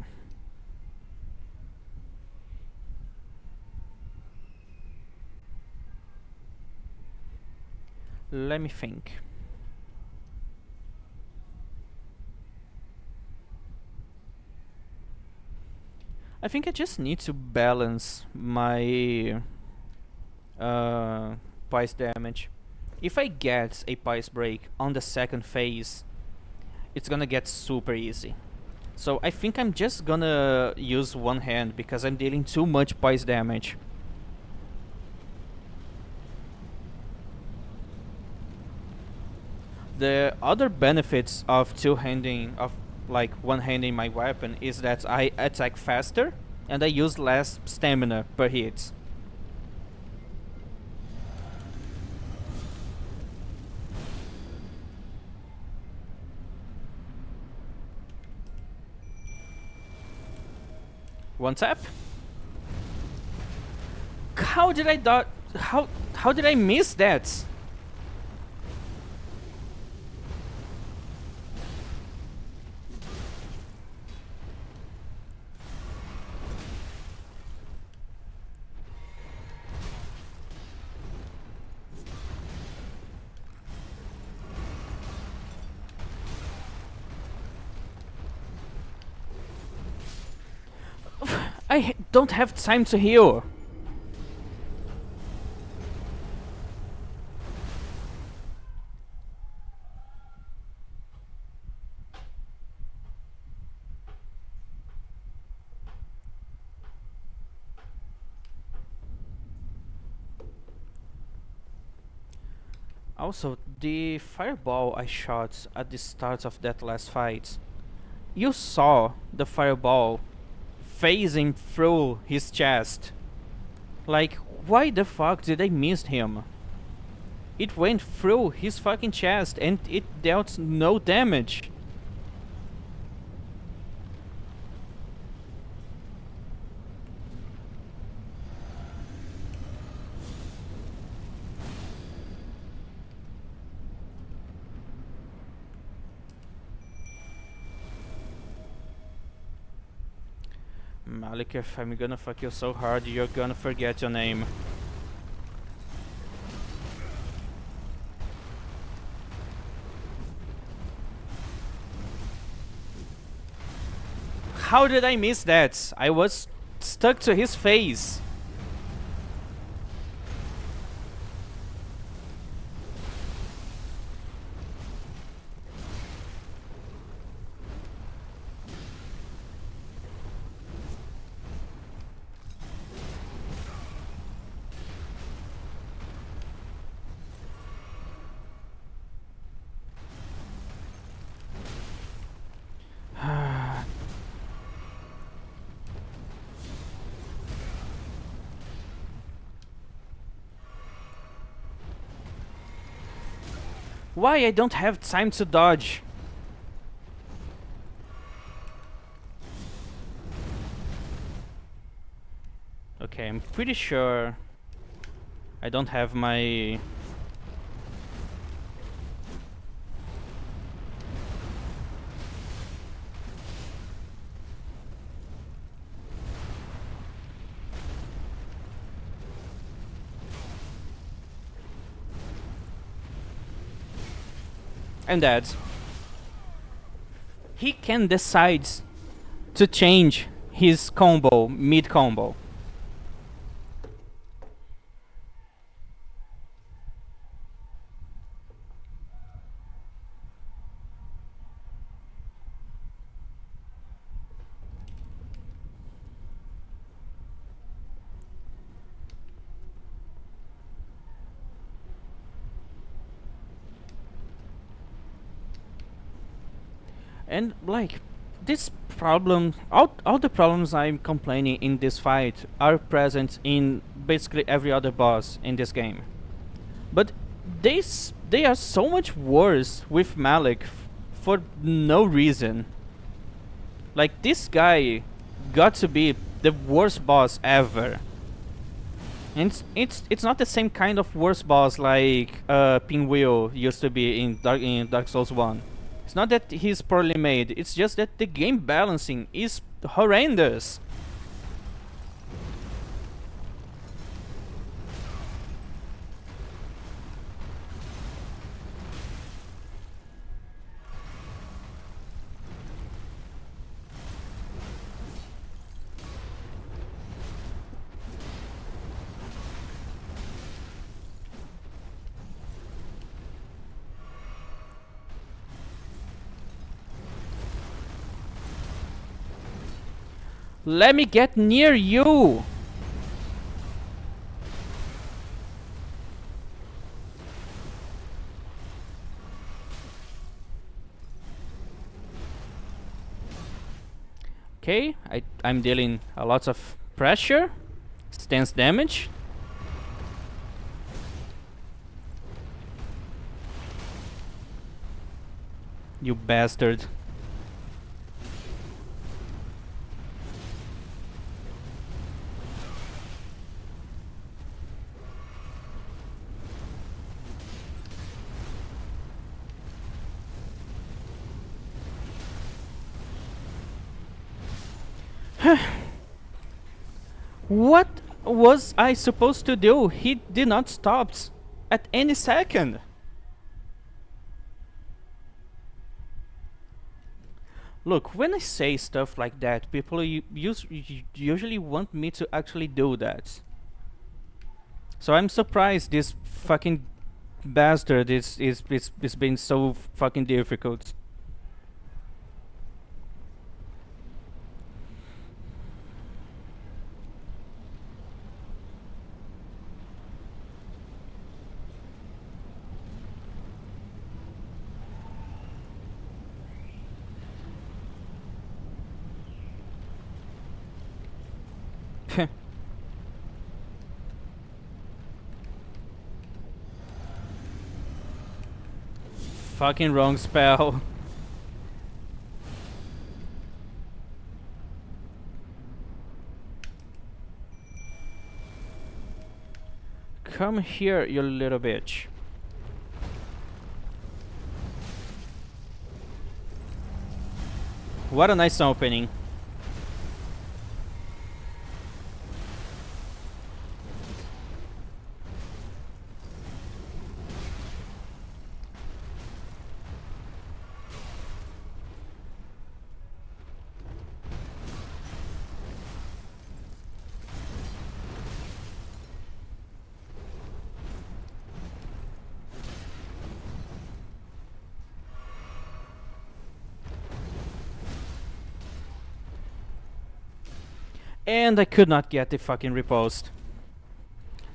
Let me think. I think I just need to balance my Pice damage. If I get a Pice break on the second phase, it's gonna get super easy. So I think I'm just gonna use one hand because I'm dealing too much Pice damage. The other benefits of one-handing my weapon is that I attack faster and I use less stamina per hit. One tap. How did I how did I miss that? I don't have time to heal. Also, the fireball I shot at the start of that last fight, you saw the fireball phasing through his chest. Like, why the fuck did I miss him? It went through his fucking chest and it dealt no damage. Maliketh, I'm gonna fuck you so hard you're gonna forget your name. How did I miss that? I was stuck to his face. Why I don't have time to dodge? Okay, I'm pretty sure I don't have my... And that he can decide to change his combo mid-combo. And like this problem, all the problems I'm complaining in this fight are present in basically every other boss in this game. But they are so much worse with Malik for no reason. Like this guy got to be the worst boss ever. And it's not the same kind of worst boss like Pinwheel used to be in Dark Souls 1. It's not that he's poorly made, it's just that the game balancing is horrendous. Let me get near you! Okay, I'm dealing a lot of pressure, stance damage. You bastard. What was I supposed to do? He did not stop at any second. Look, when I say stuff like that, people usually want me to actually do that. So I'm surprised this fucking bastard is being so fucking difficult. Fucking wrong spell. Come here, you little bitch. What a nice opening. And I could not get the fucking riposte.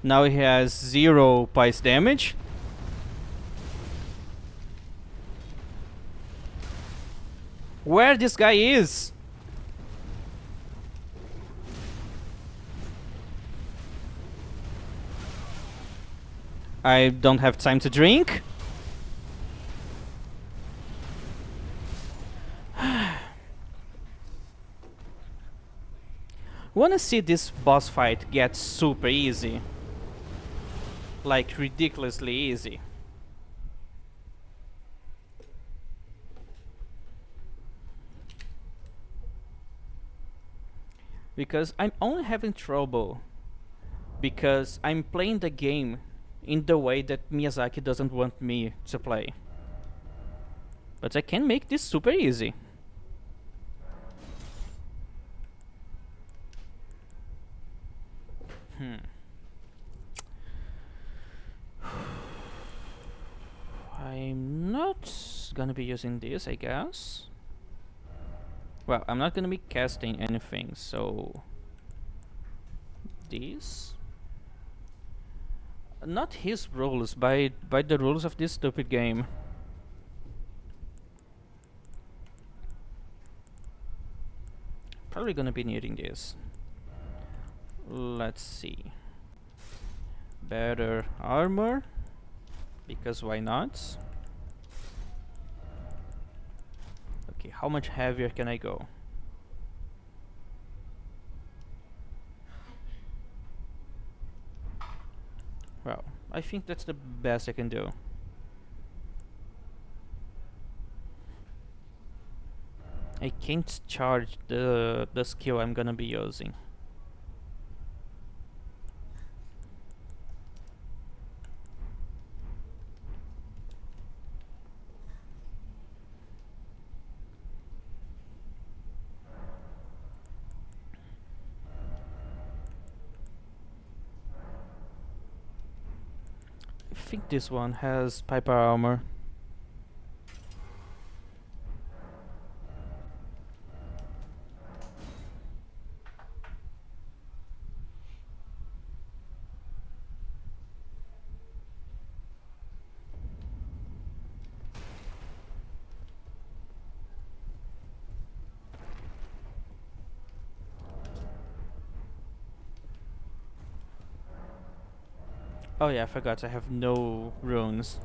Now he has 0 pice damage. Where this guy is? I don't have time to drink. Wanna see this boss fight get super easy? Like ridiculously easy. Because I'm only having trouble because I'm playing the game in the way that Miyazaki doesn't want me to play. But I can make this super easy. I'm not gonna be using this, I guess. Well, I'm not gonna be casting anything, so... This? Not his rules, by the rules of this stupid game. Probably gonna be needing this. Let's see. Better armor, because why not? Okay, how much heavier can I go? Well, I think that's the best I can do. I can't charge the skill I'm gonna be using. I think this one has Piper armor. Oh yeah, I forgot I have no runes.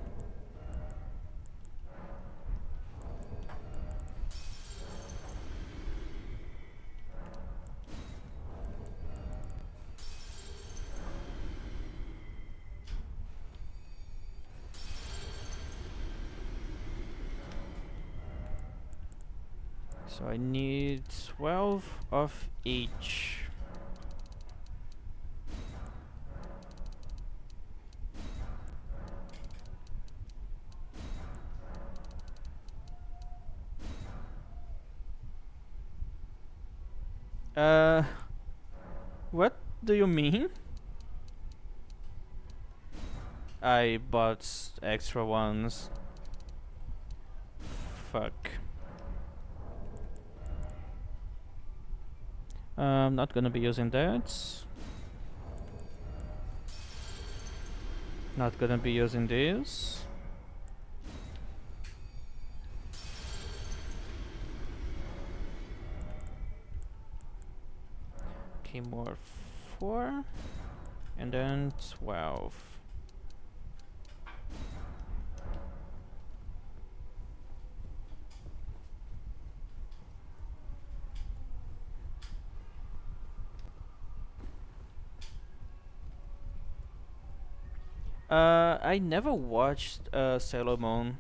So I need 12 of each. Uh, what do you mean? I bought extra ones. Fuck. I'm not gonna be using that. Not gonna be using this. Okay, more 4. And then 12. I never watched Sailor Moon.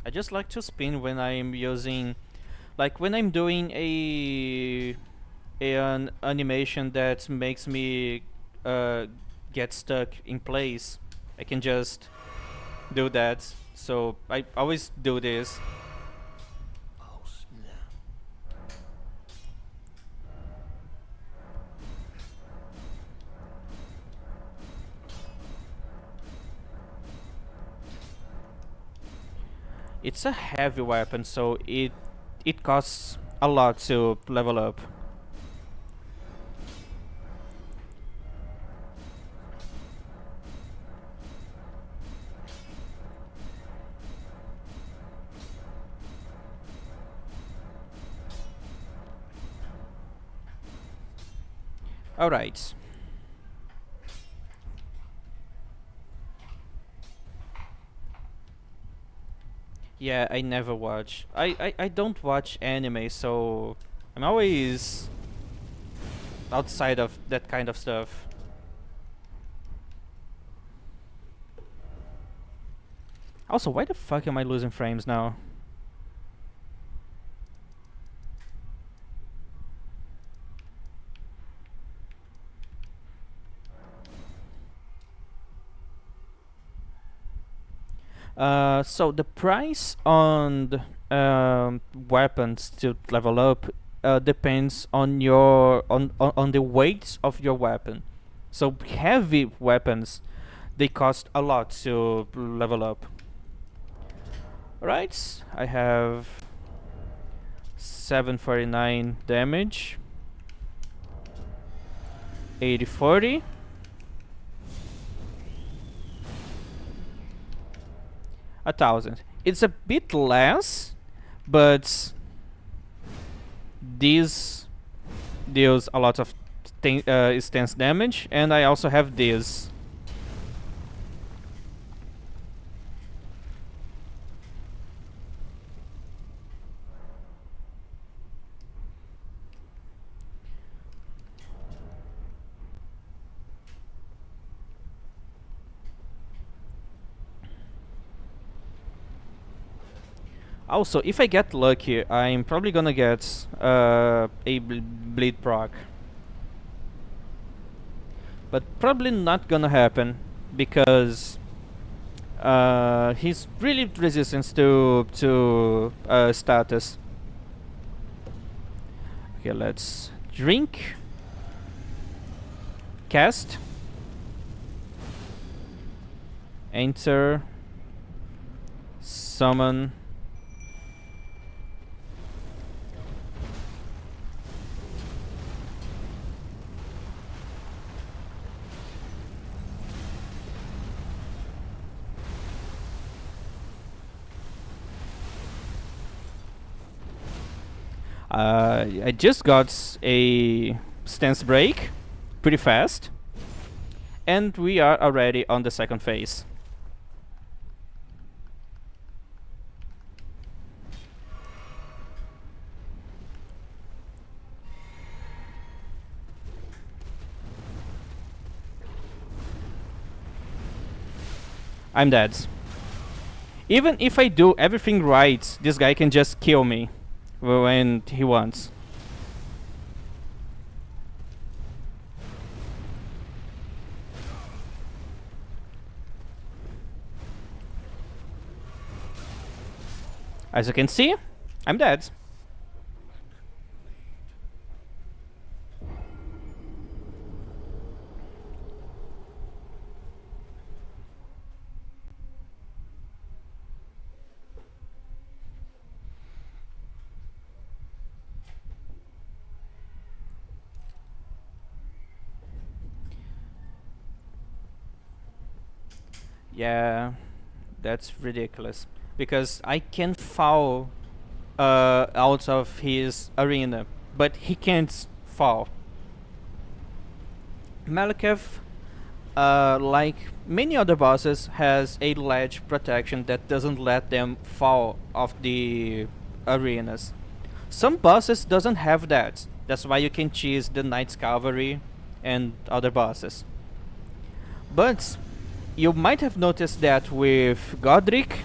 I just like to spin when I'm using, like when I'm doing an animation that makes me uh, get stuck in place. I can just do that. So I always do this.
Oh, snap.
It's a heavy weapon, so it costs a lot to level up. Alright. Yeah, I never watch. I don't watch anime, so I'm always outside of that kind of stuff. Also, why the fuck am I losing frames now? So the price on the, weapons to level up depends on on the weight of your weapon. So heavy weapons, they cost a lot to level up. Right, I have 749 damage, 8040, 1000. It's a bit less, but this deals a lot of stance damage, and I also have this. Also, if I get lucky, I'm probably gonna get a bleed proc. But probably not gonna happen because he's really resistant to status. Okay, let's drink, cast, enter, summon. I just got a stance break pretty fast, and we are already on the second phase. I'm dead. Even if I do everything right, this guy can just kill me when he wants. As you can see, I'm dead. Yeah, that's ridiculous. Because I can fall out of his arena, but he can't fall. Malekith, like many other bosses, has a ledge protection that doesn't let them fall off the arenas. Some bosses doesn't have that. That's why you can choose the Knight's Cavalry and other bosses. But you might have noticed that with Godric,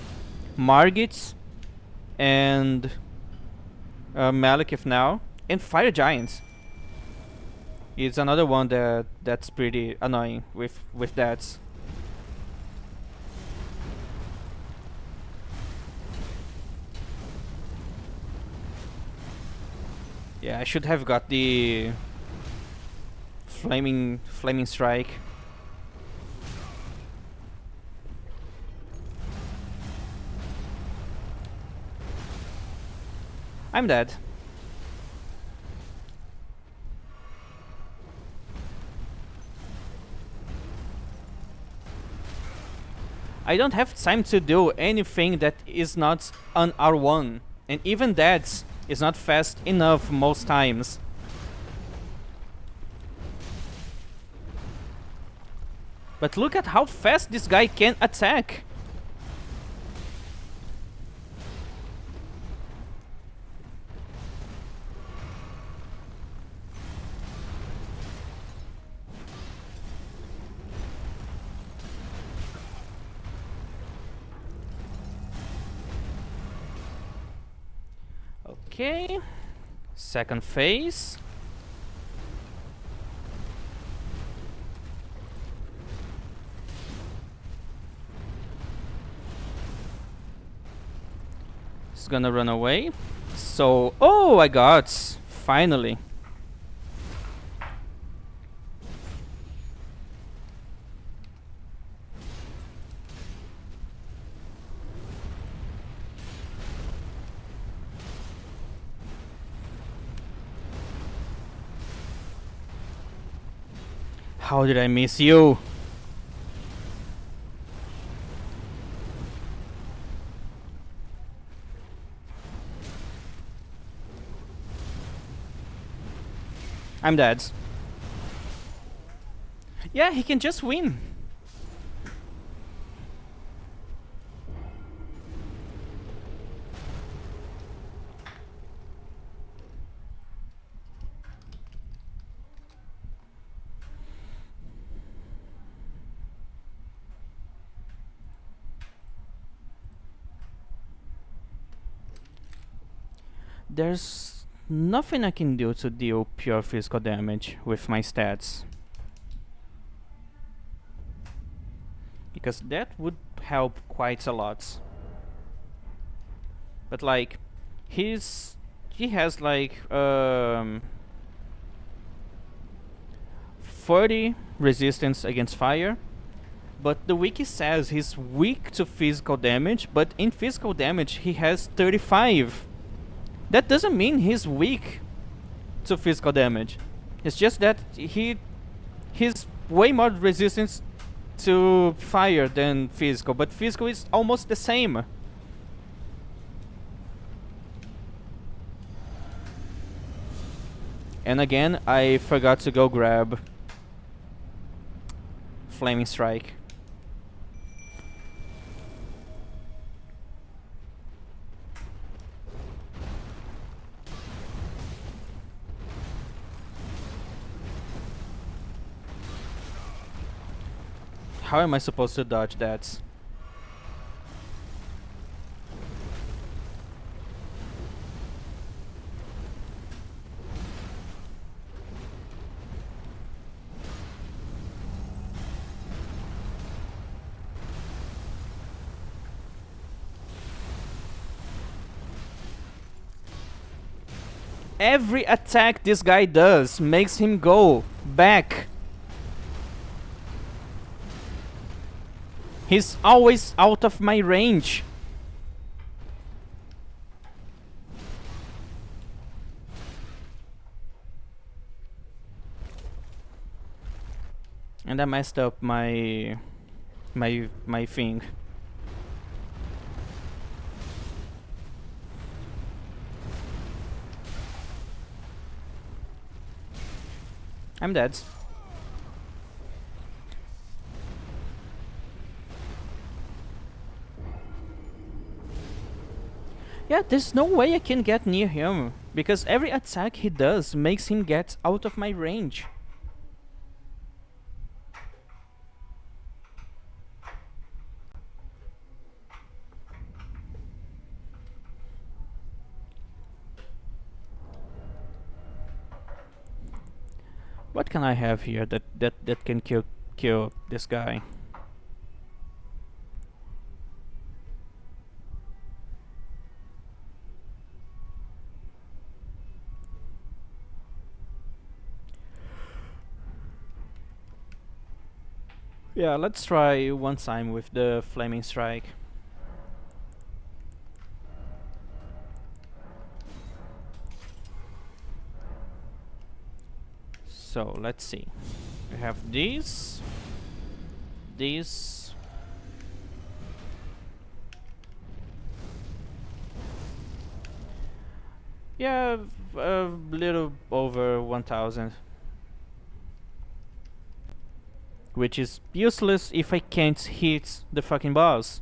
Margit, and Malekith now, and Fire Giants. It's another one that's pretty annoying with that. Yeah, I should have got the flaming strike. I'm dead. I don't have time to do anything that is not an R1. And even that is not fast enough most times. But look at how fast this guy can attack. Okay. Second phase. It's gonna run away. So, oh, I got finally. How did I miss you? I'm dead. Yeah, he can just win. There's nothing I can do to deal pure physical damage with my stats. Because that would help quite a lot. But like, he has like 40 resistance against fire. But the wiki says he's weak to physical damage, but in physical damage he has 35. That doesn't mean he's weak to physical damage. It's just that he's way more resistant to fire than physical, but physical is almost the same. And again, I forgot to go grab Flaming Strike. How am I supposed to dodge that? Every attack this guy does makes him go back. He's always out of my range. And I messed up my thing. I'm dead. Yeah, there's no way I can get near him, because every attack he does makes him get out of my range. What can I have here that can kill this guy? Yeah, let's try one time with the flaming strike. So let's see. We have these, these. Yeah, a little over 1000. Which is useless if I can't hit the fucking boss.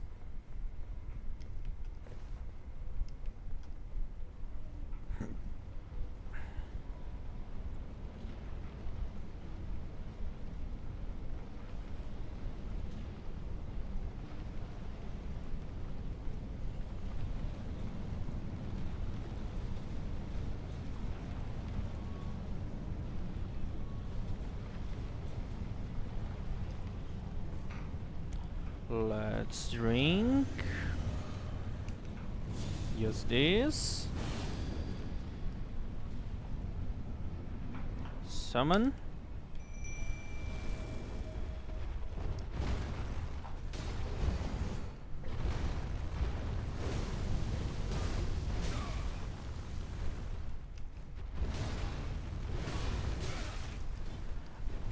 Let's drink. Use this. Summon.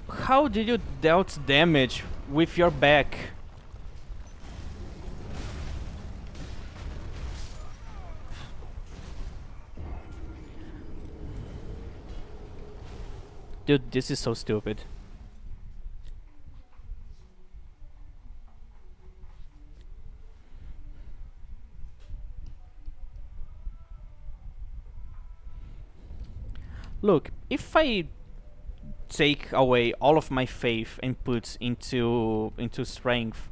How did you dealt damage with your back? Dude, this is so stupid. Look, if I take away all of my faith and put into strength,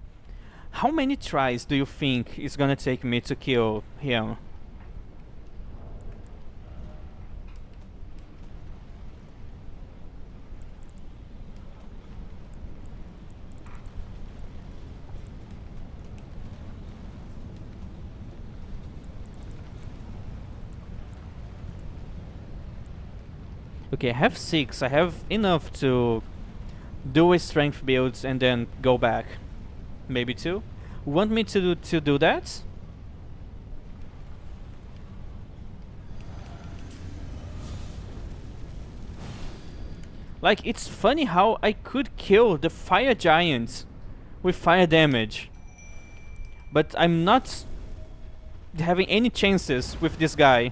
how many tries do you think it's gonna take me to kill him? Okay, I have 6. I have enough to do a strength build and then go back. Maybe 2. Want me to do that? Like, it's funny how I could kill the fire giant with fire damage, but I'm not having any chances with this guy.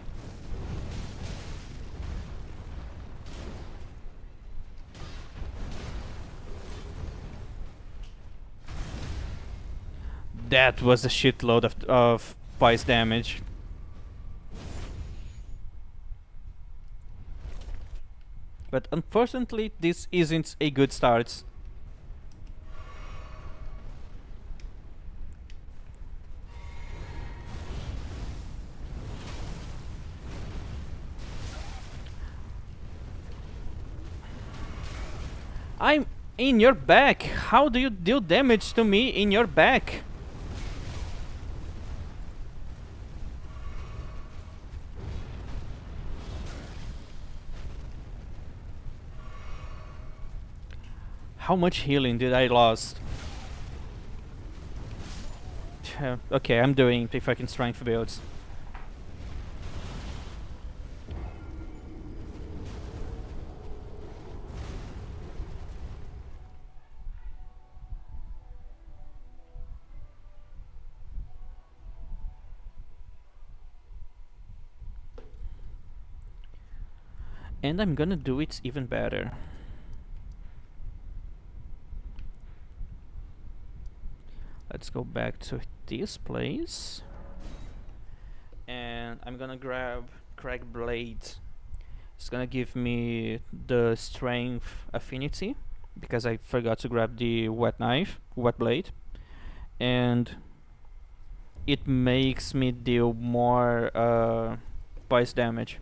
That was a shitload of poise damage. But unfortunately, this isn't a good start. I'm in your back. How do you deal damage to me in your back? How much healing did I lost? Okay, I'm doing the fucking strength builds. And I'm gonna do it even better. Let's go back to this place. And I'm gonna grab Crack Blade. It's gonna give me the strength affinity because I forgot to grab the wet blade, and it makes me deal more poise damage.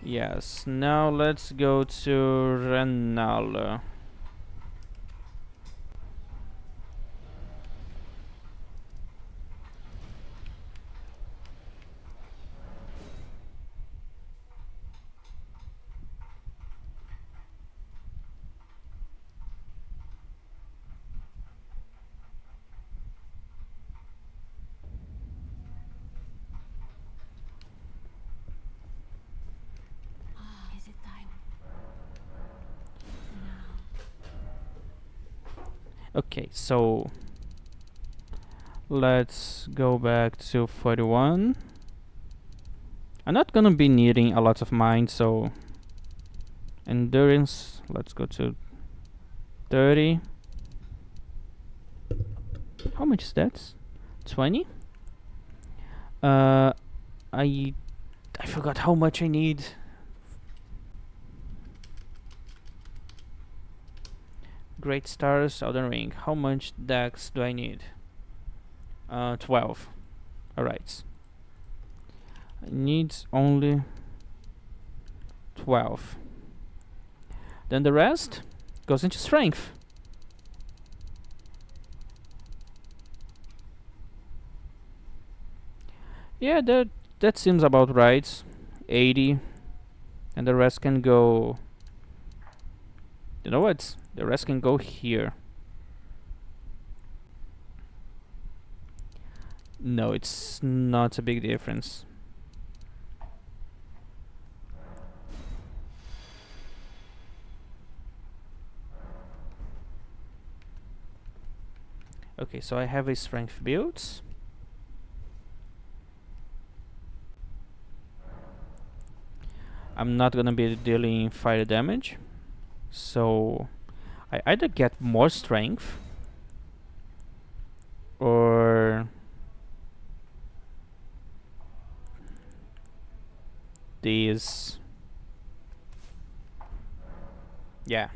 Yes, now let's go to Renala.
Is it time? Now.
Okay, so let's go back to 41. I'm not gonna be needing a lot of mine, so endurance, let's go to 30. How much is that? 20? Uh, I I forgot how much I need. Great Stars, Elden Ring. How much dex do I need? 12. Alright. I need only 12. Then the rest goes into strength. Yeah, that seems about right. 80. And the rest can go. You know what? The rest can go here. No, it's not a big difference. Okay, so I have a strength build. I'm not gonna be dealing fire damage, so I either get more strength or these. Yeah.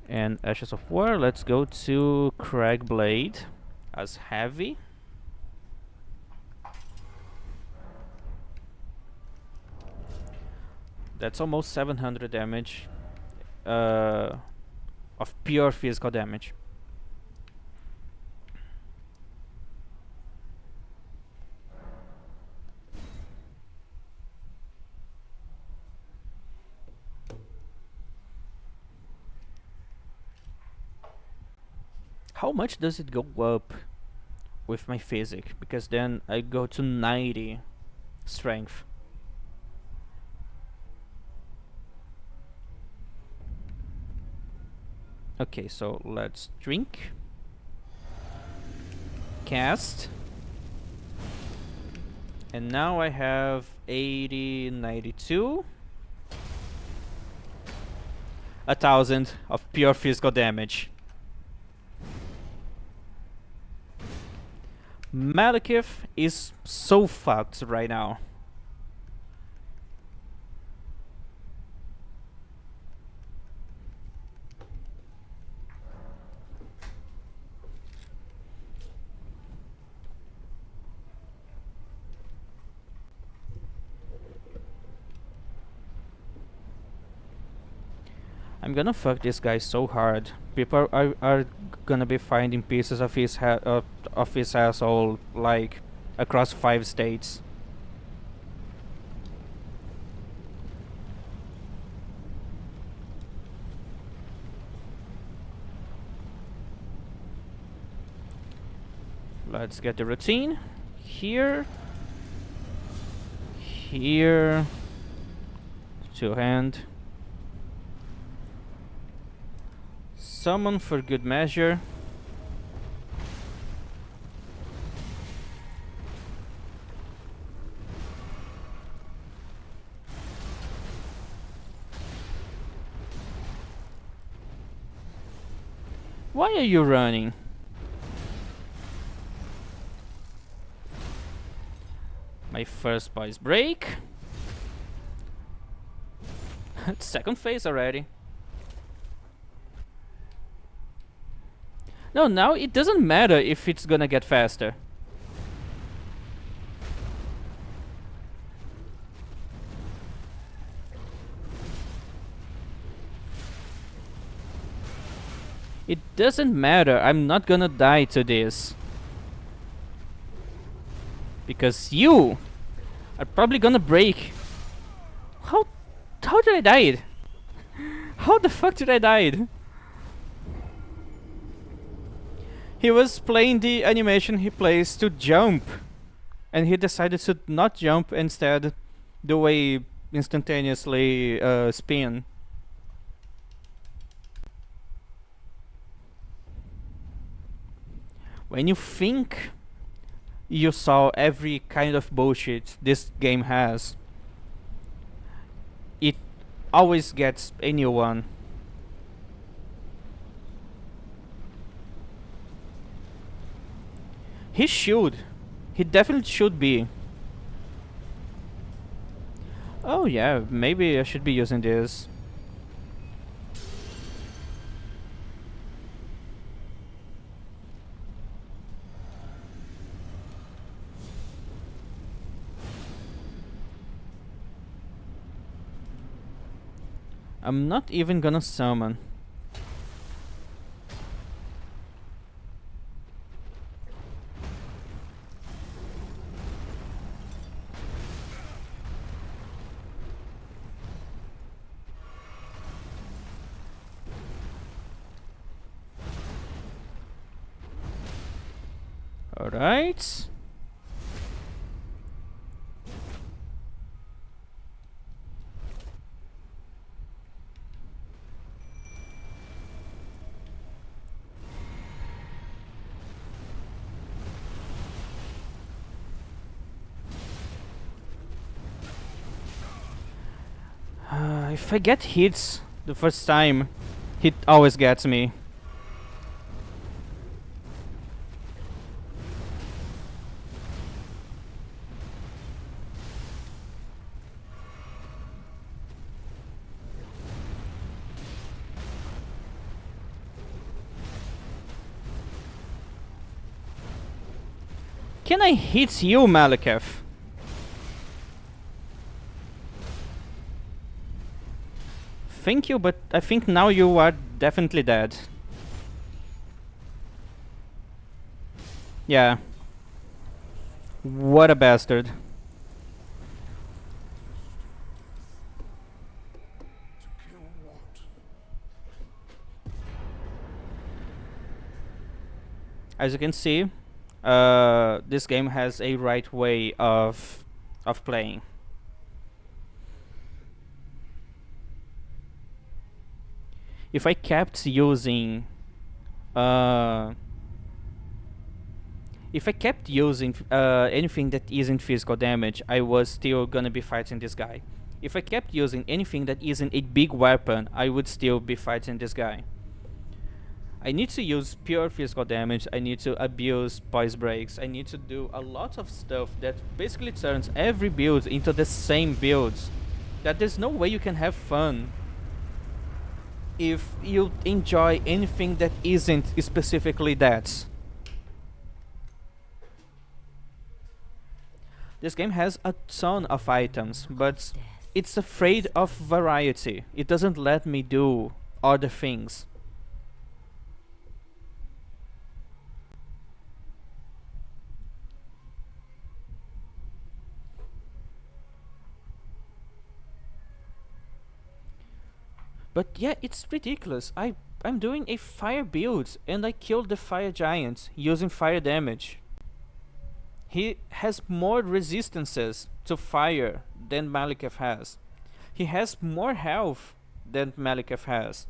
And Ashes of War, let's go to Cragblade as heavy. That's almost 700 damage of pure physical damage. How much does it go up with my physic? Because then I go to 90 strength. Okay, so let's drink. Cast. And now I have 80, 92. 1,000 of pure physical damage. Malekith is so fucked right now. I'm gonna fuck this guy so hard. People are gonna be finding pieces of his asshole like across 5 states. Let's get the routine. Here. Here. Two hand. Summon for good measure. Why are you running? My first boys break. Second phase already. No, now it doesn't matter if it's gonna get faster. It doesn't matter, I'm not gonna die to this. Because you are probably gonna break. How did I die? How the fuck did I die? He was playing the animation he plays to jump, and he decided to not jump, instead the way instantaneously spin. When you think you saw every kind of bullshit this game has, it always gets a new one. He should. He definitely should be. Oh yeah, maybe I should be using this. I'm not even gonna summon. Alright. If I get hits the first time, it always gets me. Can I hit you, Malekith? Thank you, but I think now you are definitely dead. Yeah. What a bastard. As you can see, this game has a right way of playing. If I kept using anything that isn't physical damage, I was still gonna be fighting this guy. If I kept using anything that isn't a big weapon, I would still be fighting this guy. I need to use pure physical damage, I need to abuse poise breaks, I need to do a lot of stuff that basically turns every build into the same builds. That there's no way you can have fun if you enjoy anything that isn't specifically that. This game has a ton of items, but it's afraid of variety. It doesn't let me do other things. But yeah, it's ridiculous. I'm doing a fire build and I killed the fire giant using fire damage. He has more resistances to fire than Malekith has. He has more health than Malekith has.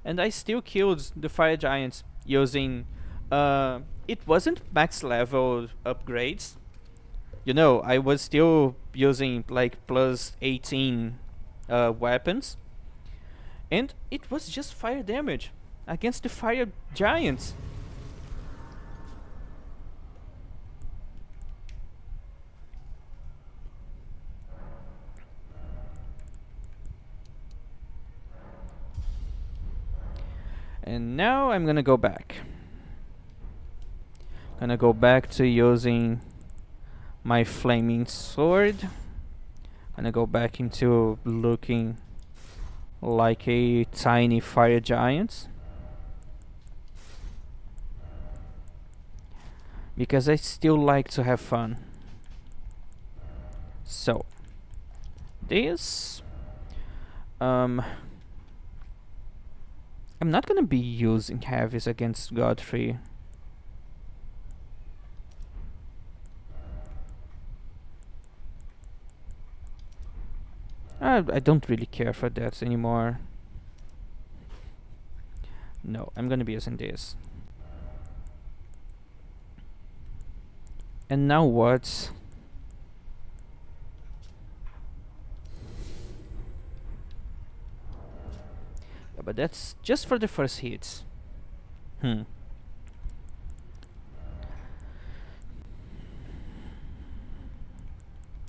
And I still killed the fire giants using it wasn't max level upgrades. You know, I was still using like plus 18 weapons. And it was just fire damage. against the fire giants. And now I'm gonna go back. Gonna go back to using my flaming sword. Gonna go back into looking like a tiny fire giant. Because I still like to have fun. So, this... I'm not gonna be using heavies against Godfrey. I don't really care for that anymore. No, I'm gonna be using this. And now what? Yeah, but that's just for the first hits.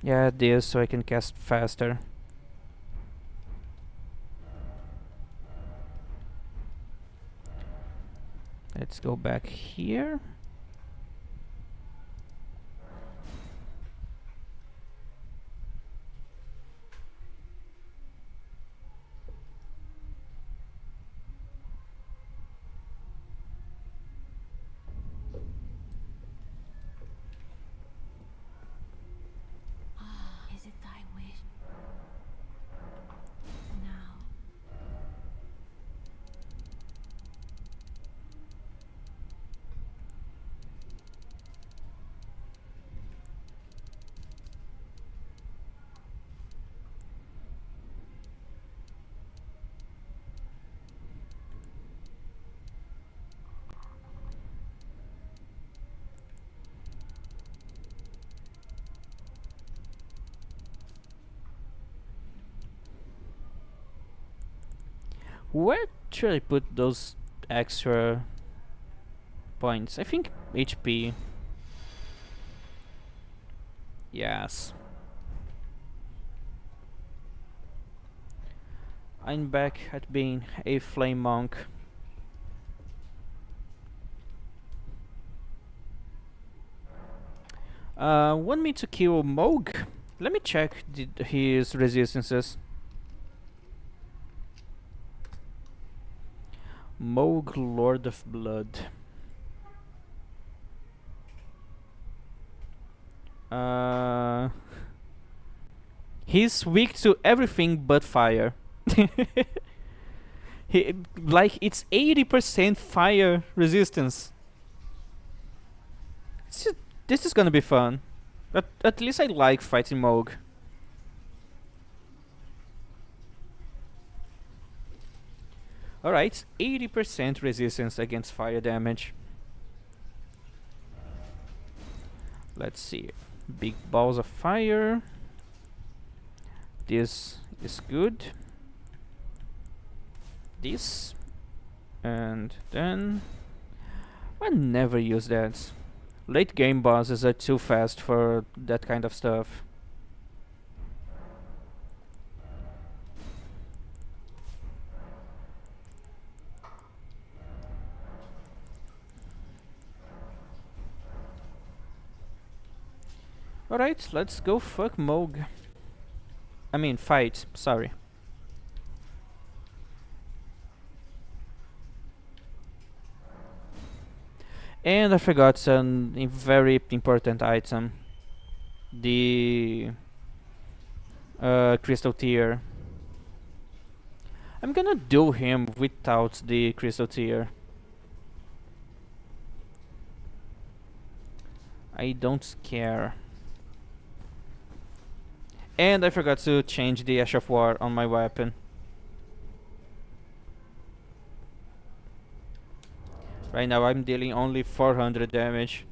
Yeah, this so I can cast faster. Let's go back here.
Is it thy wish? Now,
Where should I put those extra points? I think HP. Yes. I'm back at being a flame monk. Want me to kill Moog? Let me check his resistances. Moog, Lord of Blood. He's weak to everything but fire. Like it's 80% fire resistance. This is gonna be fun. At least I like fighting Moog. Alright, 80% resistance against fire damage. Let's see. Big balls of fire. This is good. This. And then... I never use that. Late game bosses are too fast for that kind of stuff. Alright, let's go fuck Moog. I mean, fight, sorry. And I forgot a very important item. The crystal tier. I'm gonna do him without the crystal tier. I don't care. And I forgot to change the Ash of War on my weapon. Right now I'm dealing only 400 damage.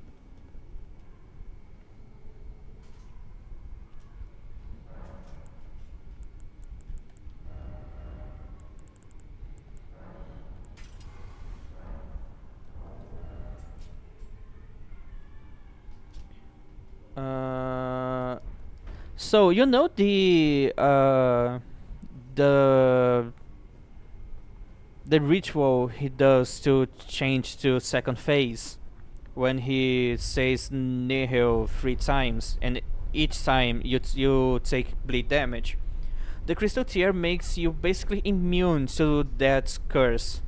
So you know the the ritual he does to change to second phase when he says nihil 3 times and each time you take bleed damage. The crystal tear makes you basically immune to that curse.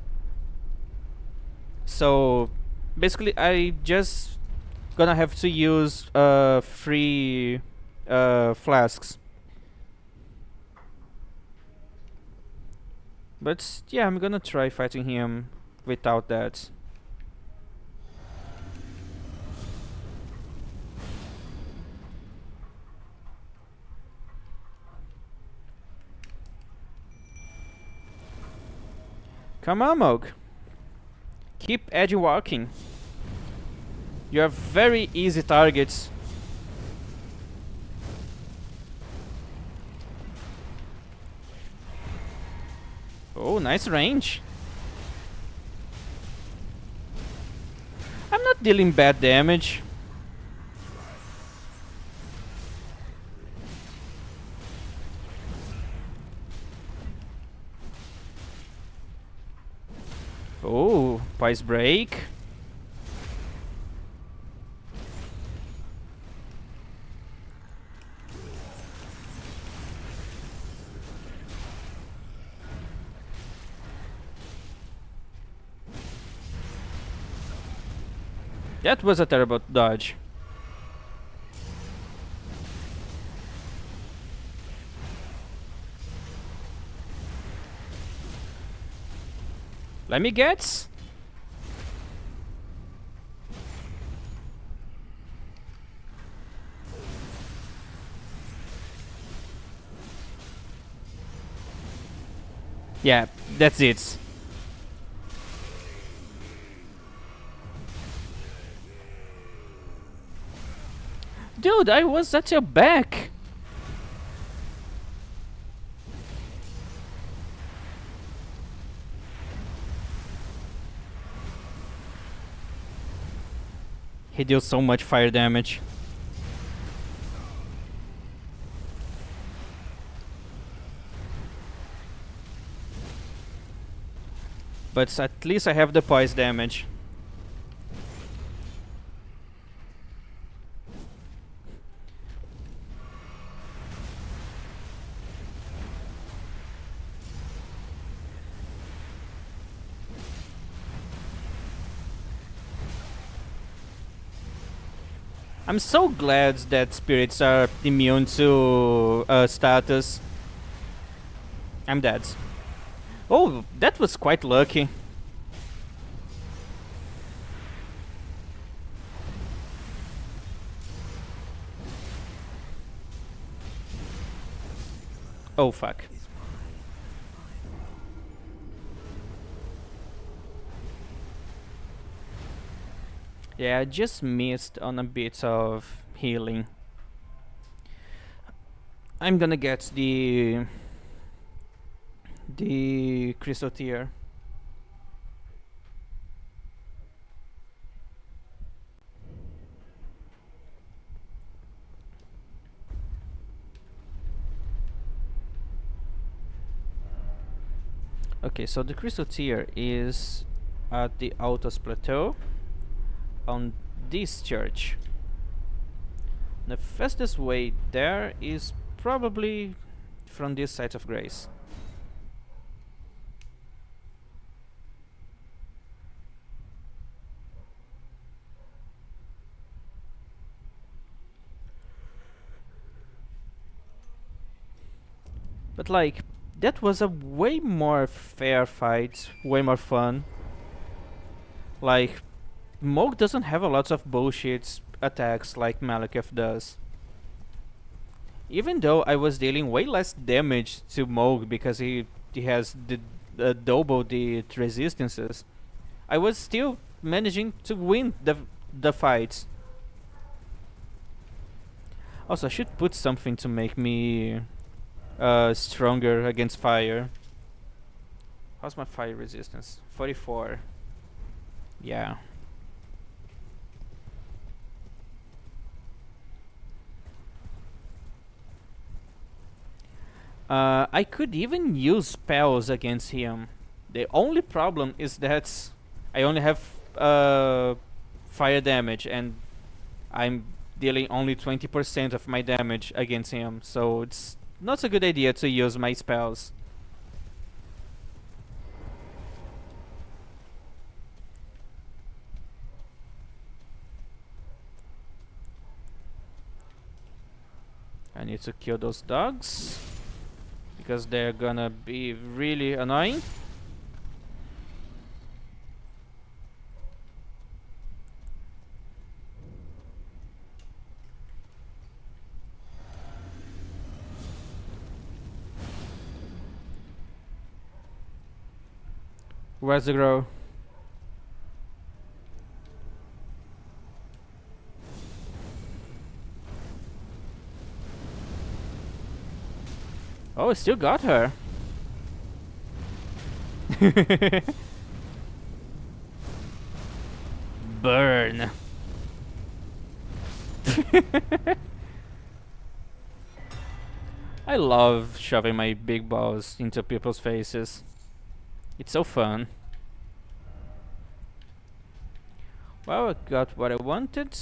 So basically, I just gonna have to use free flasks. But yeah, I'm gonna try fighting him without that. Come on, Mog. Keep edgy walking. You are very easy targets. Oh, nice range. I'm not dealing bad damage. Oh, Pice Break. That was a terrible dodge. Let me get. Yeah, that's it. Dude, I was at your back. He deals so much fire damage. But at least I have the poise damage. I'm so glad that spirits are immune to status. I'm dead. Oh, that was quite lucky. Oh fuck. Yeah, I just missed on a bit of healing. I'm gonna get the crystal tier. Okay, so the crystal tier is at the Altos Plateau on this church. The fastest way there is probably from this site of grace. But like, that was a way more fair fight, way more fun. Like, Moog doesn't have a lot of bullshit attacks like Malekith does. Even though I was dealing way less damage to Moog because he has double the resistances, I was still managing to win the fights. Also, I should put something to make me stronger against fire. How's my fire resistance? 44. Yeah. I could even use spells against him. The only problem is that I only have fire damage, and I'm dealing only 20% of my damage against him, so it's not a good idea to use my spells. I need to kill those dogs because they're gonna be really annoying. Where's the girl? Oh, I still got her. Burn. I love shoving my big balls into people's faces. It's so fun. Well, I got what I wanted.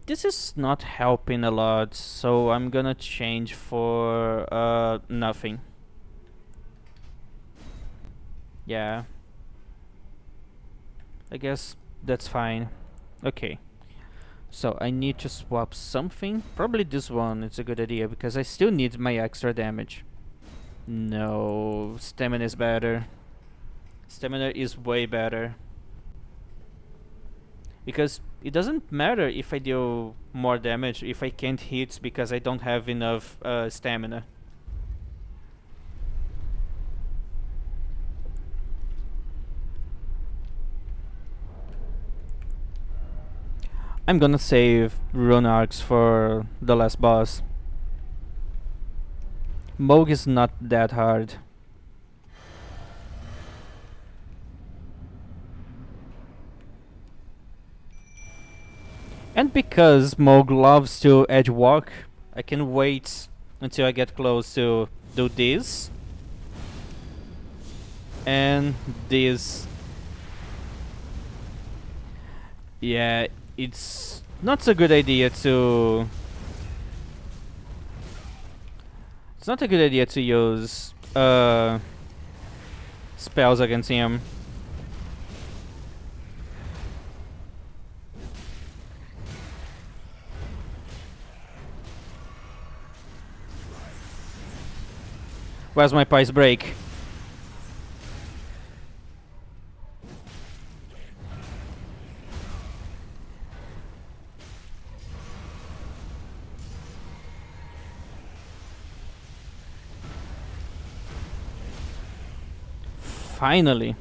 This is not helping a lot, so I'm gonna change for nothing. Yeah, I guess that's fine. Okay, so I need to swap something. Probably this one, it's a good idea because I still need my extra damage. No, stamina is better. Stamina is way better. Because it doesn't matter if I deal more damage if I can't hit because I don't have enough stamina. I'm gonna save rune arcs for the last boss. Moog is not that hard. And because Moog loves to edge walk, I can wait until I get close to do this and this. Yeah, it's not a good idea to. It's not a good idea to use spells against him. Where's my price break? Finally.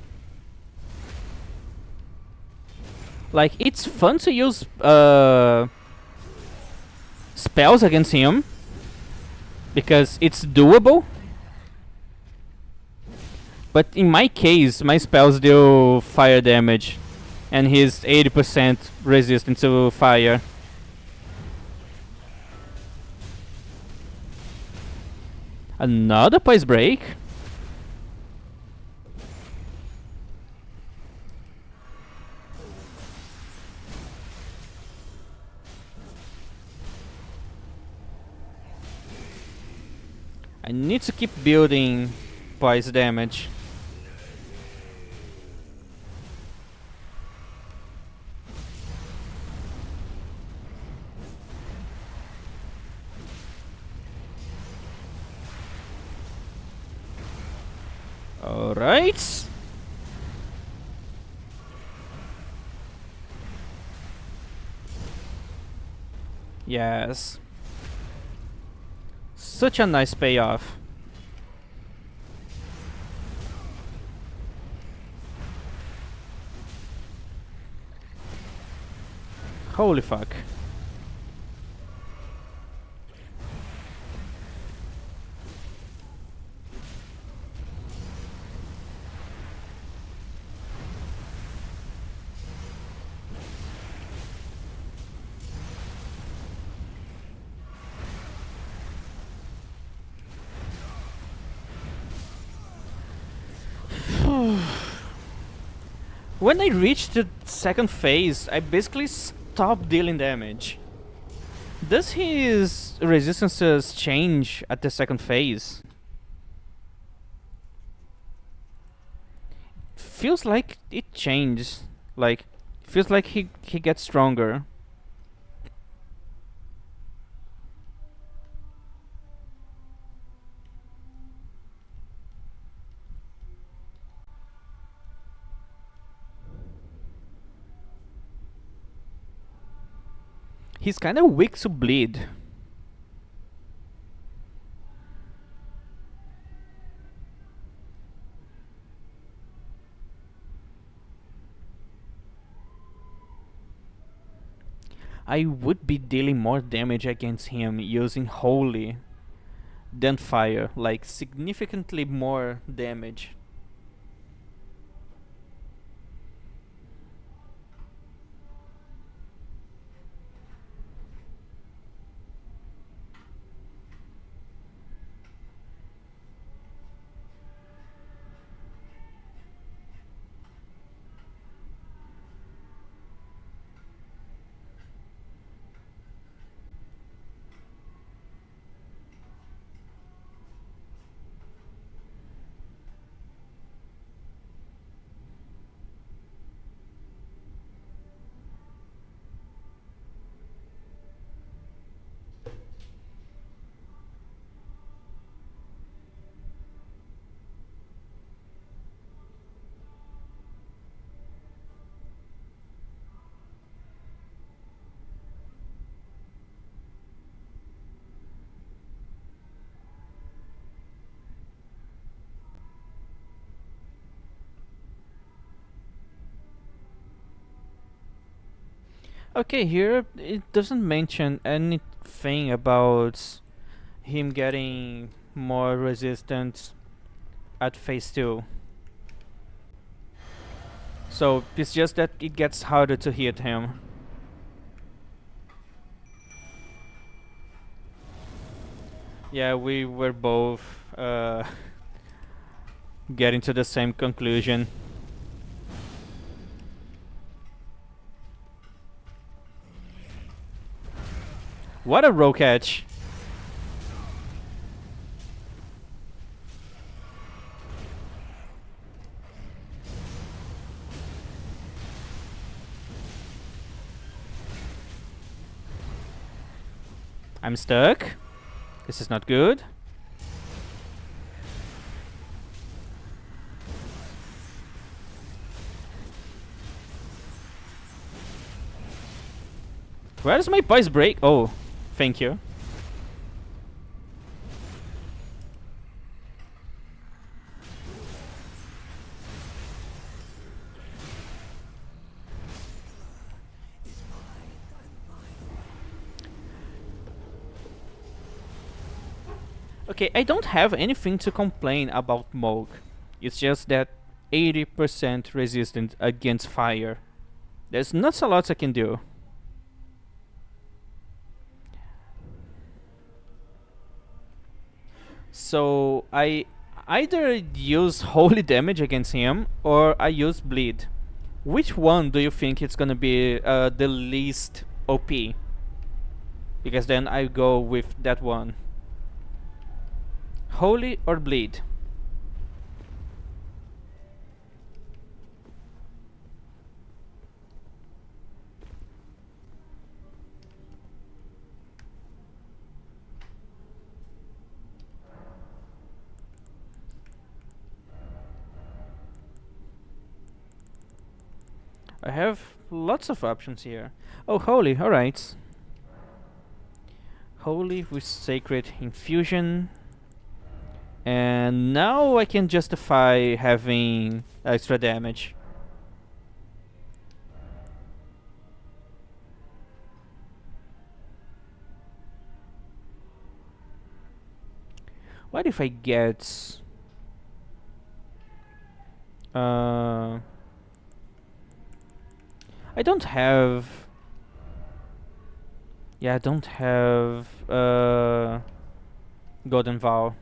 Like, it's fun to use spells against him because it's doable. But in my case, my spells deal fire damage and he's 80% resistant to fire. Another price break? I need to keep building price damage. Alright. Yes. Such a nice payoff. Holy fuck. When I reached the second phase, I basically stopped dealing damage. Does his resistances change at the second phase? Feels like it changes. Like, feels like he gets stronger. He's kind of weak to bleed. I would be dealing more damage against him using Holy than Fire, like significantly more damage. Okay, here it doesn't mention anything about him getting more resistant at phase 2. So it's just that it gets harder to hit him. Yeah, we were both getting to the same conclusion. What a roll catch! I'm stuck. This is not good. Where does my voice break? Oh, thank you. Okay, I don't have anything to complain about Moog. It's just that 80% resistant against fire. There's not a lot I can do. So I either use holy damage against him or I use bleed. Which one do you think it's gonna be the least OP? Because then I go with that one. Holy or bleed? I have lots of options here. Oh, holy, alright. Holy with sacred infusion. And now I can justify having extra damage. What if I get... Uh, I don't have... Yeah, I don't have... Golden Vow.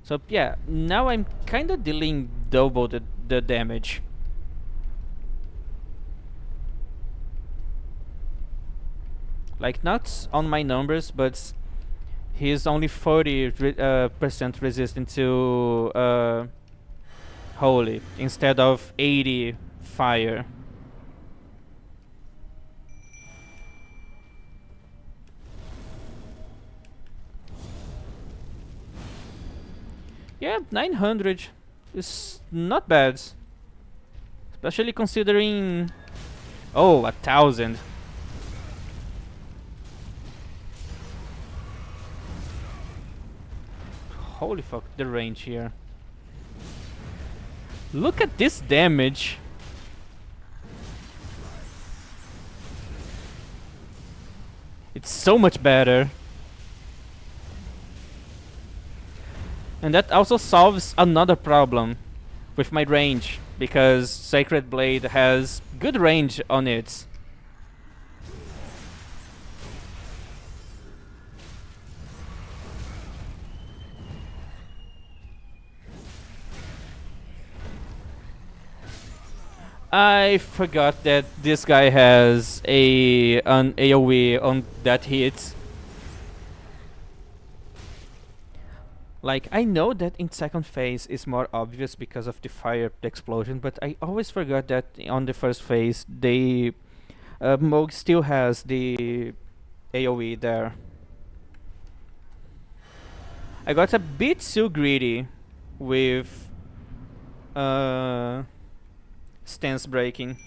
So yeah, now I'm kinda dealing double the damage. Like, not on my numbers, but he's only 40% resistant to holy instead of 80 fire. Yeah, 900 is not bad, especially considering... Oh, 1,000. Holy fuck, the range here. Look at this damage. It's so much better. And that also solves another problem with my range, because Sacred Blade has good range on it. I forgot that this guy has an AoE on that hit. Like, I know that in second phase is more obvious because of the fire explosion, but I always forgot that on the first phase, they Moog still has the AoE there. I got a bit too greedy with stance breaking.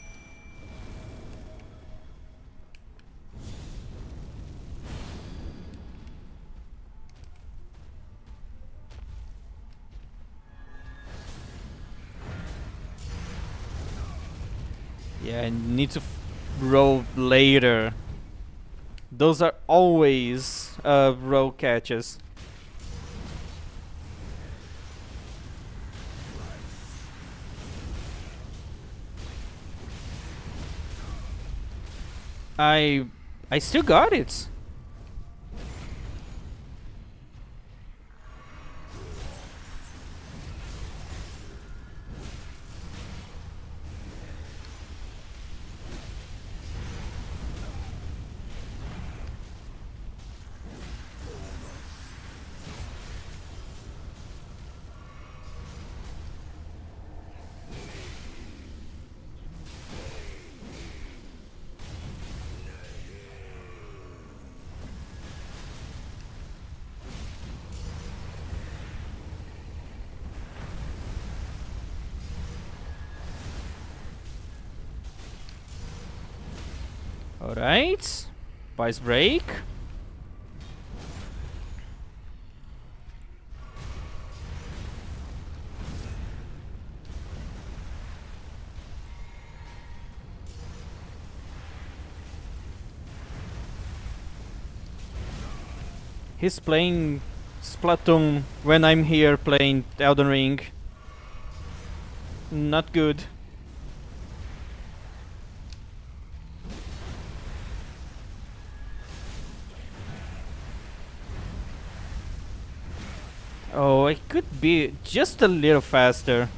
Yeah, I need to roll later. Those are always roll catches. I I still got it. Alright. Vice break. He's playing Splatoon when I'm here playing Elden Ring. Not good. Oh, I could be just a little faster.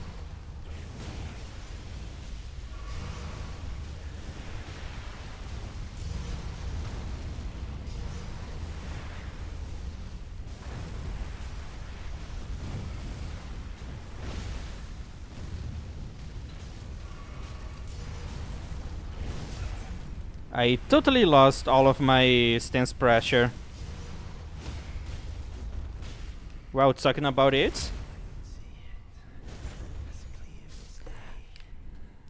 I totally lost all of my stance pressure. Well, talking about it,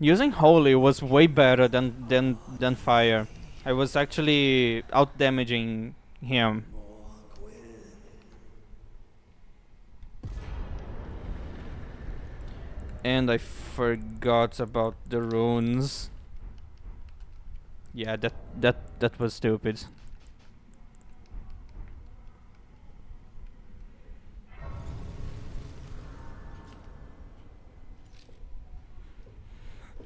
using Holy was way better than Fire. I was actually out damaging him. And I forgot about the runes. Yeah, that was stupid.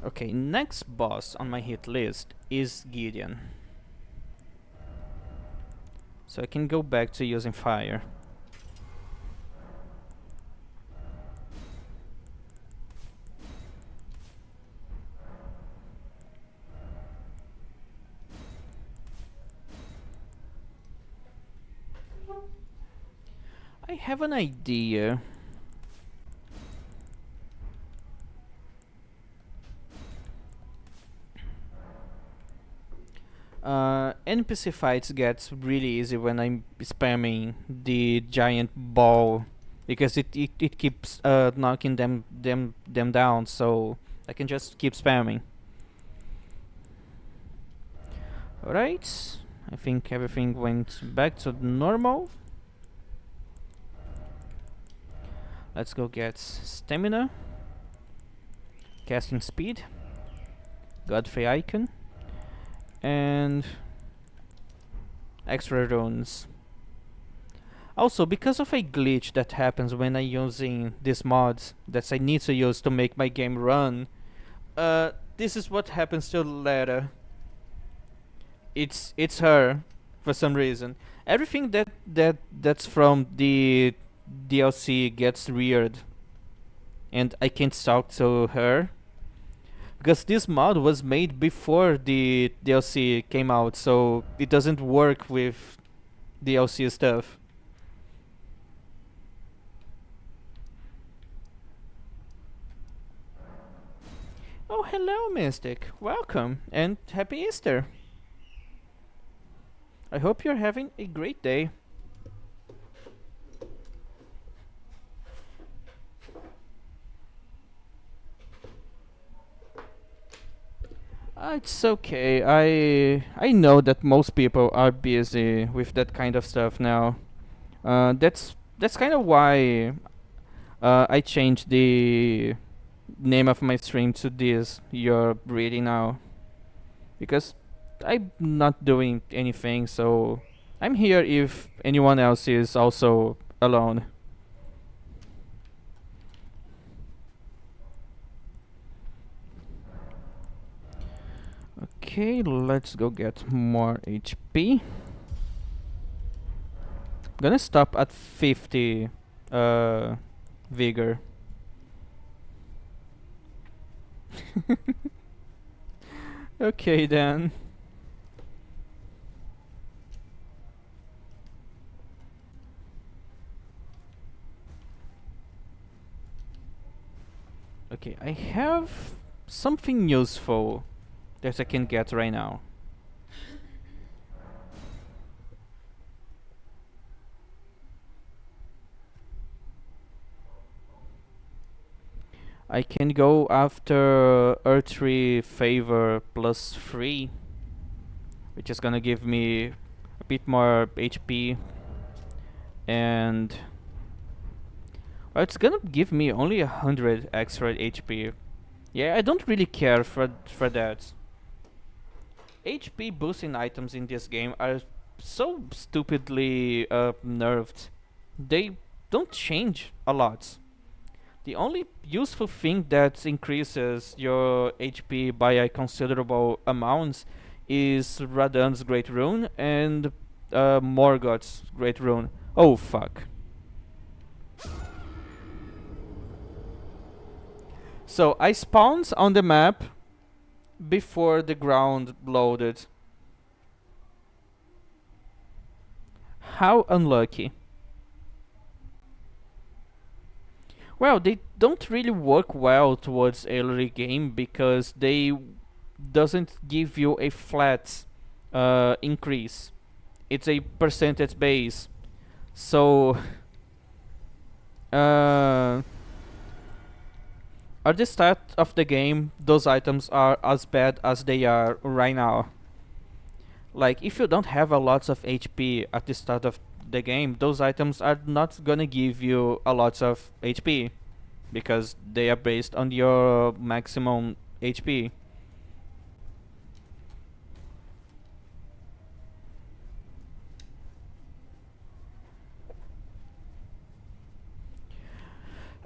Okay, next boss on my hit list is Gideon. So I can go back to using fire. I have an idea. NPC fights gets really easy when I'm spamming the giant ball because it keeps knocking them down, so I can just keep spamming. Alright, I think everything went back to normal. Let's go get stamina, casting speed, Godfrey icon, and extra runes. Also, because of a glitch that happens when I'm using these mods that I need to use to make my game run, this is what happens to Lara. It's her for some reason. Everything that's from the DLC gets weird, and I can't talk to her because this mod was made before the DLC came out, so it doesn't work with DLC stuff. Oh, hello, Mystic. Welcome and happy Easter. I hope you're having a great day. It's okay. I know that most people are busy with that kind of stuff now. That's kind of why I changed the name of my stream to this you're reading now, because I'm not doing anything, so I'm here if anyone else is also alone. Okay, let's go get more HP. Gonna stop at 50 vigor. Okay then. Okay, I have something useful that I can get right now. I can go after Earthly Favor plus 3, which is gonna give me a bit more HP, and well, it's gonna give me only 100 extra HP. Yeah, I don't really care for that. HP boosting items in this game are so stupidly nerfed. They don't change a lot. The only useful thing that increases your HP by a considerable amount is Radan's Great Rune and Morgoth's Great Rune. Oh fuck. So I spawned on the map before the ground loaded. How unlucky. Well, they don't really work well towards early game because they doesn't give you a flat increase. It's a percentage base. So at the start of the game, those items are as bad as they are right now. Like, if you don't have a lot of HP at the start of the game, those items are not gonna give you a lot of HP. because they are based on your maximum HP.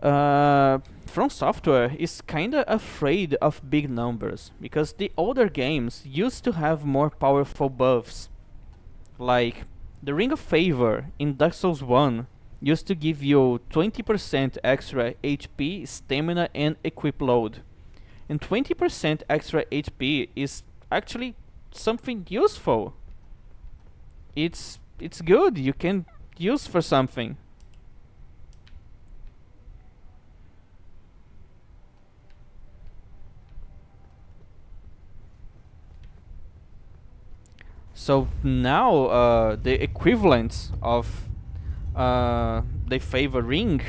From Software is kinda afraid of big numbers because the older games used to have more powerful buffs. Like the Ring of Favor in Dark Souls 1 used to give you 20% extra HP, stamina, and equip load. And 20% extra HP is actually something useful. It's good. You can use for something. So now the equivalent of the favor ring.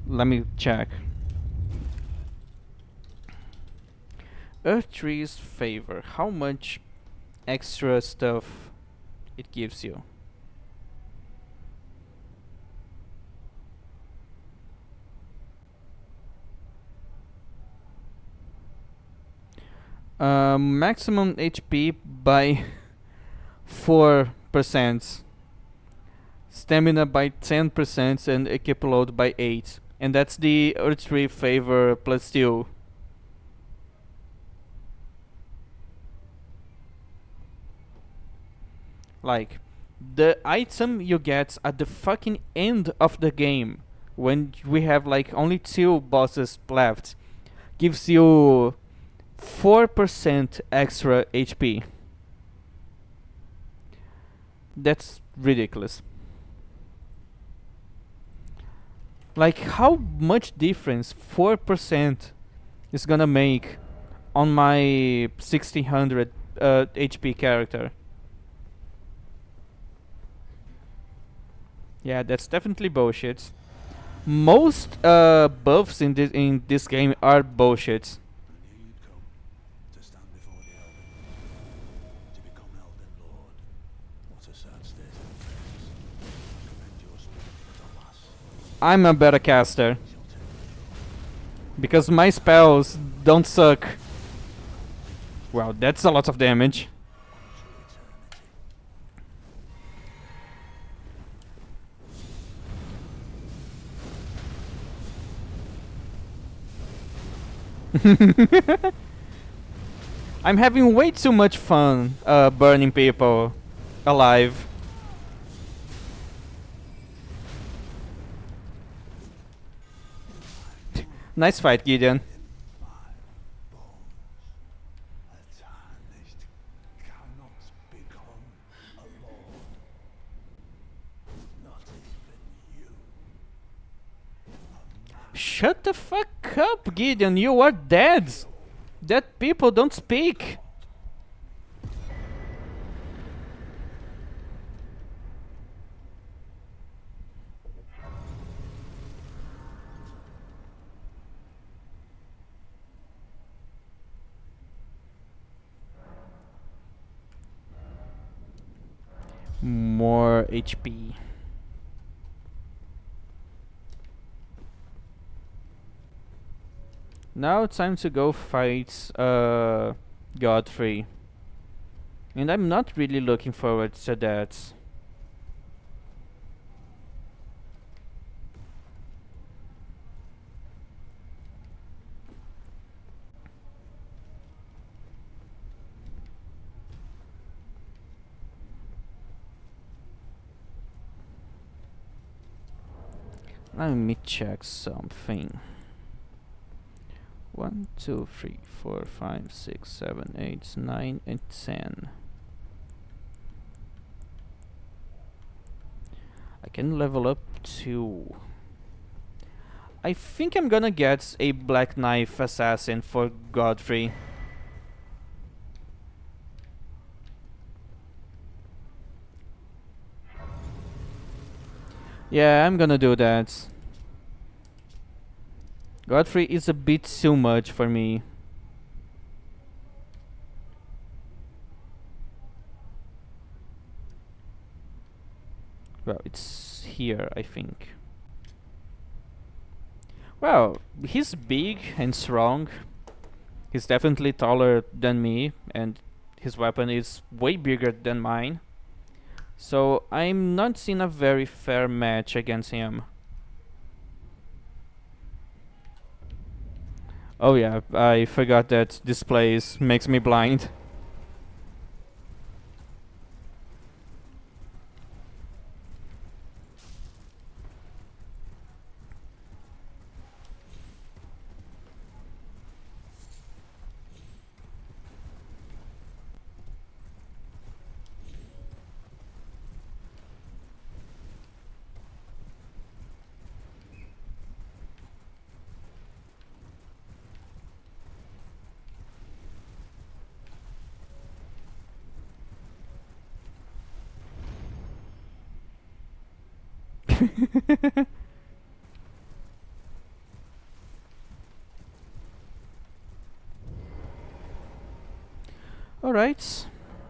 Let me check. Earth Tree's favor. How much extra stuff it gives you? Maximum HP by 4%, stamina by 10%, and equip load by 8. And that's the Earth Tree favor plus 2. Like, the item you get at the fucking end of the game, when we have like only 2 bosses left, gives you 4% extra HP. That's ridiculous. Like, how much difference 4% is gonna make on my 1600 HP character? Yeah, that's definitely bullshit. Most buffs in this game are bullshit.
I knew you'd come to stand before the Elden, to become Elden Lord. What a sad state of affairs. I commend your spirit, but alas,
I'm a better caster
we shall take the throne.
because my spells don't suck. Wow, that's a lot of damage. I'm having way too much fun burning people alive. Nice fight, Gideon.
A tarnished cannot become a lord. Not even you.
Shut the fuck up, Gideon. You are dead. Dead people don't speak. More HP. Now it's time to go fight Godfrey. And I'm not really looking forward to that. Let me check something. 1, 2, 3, 4, 5, 6, 7, 8, 9, and 10. I can level up 2. I think I'm gonna get a Black Knife Assassin for Godfrey. Yeah, I'm gonna do that. Godfrey is a bit too much for me. Well, it's here, I think. Well, he's big and strong. He's definitely taller than me, and his weapon is way bigger than mine. So I'm not seeing a very fair match against him. Oh yeah, I forgot that this place makes me blind. Alright,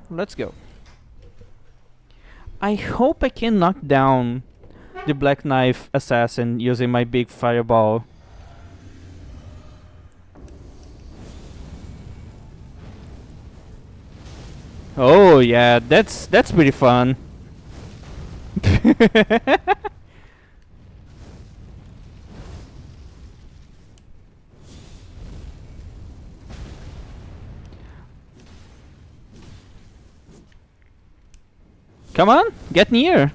let's go. I hope I can knock down the Black Knife assassin using my big fireball. Oh yeah, that's pretty fun. Come on, get near.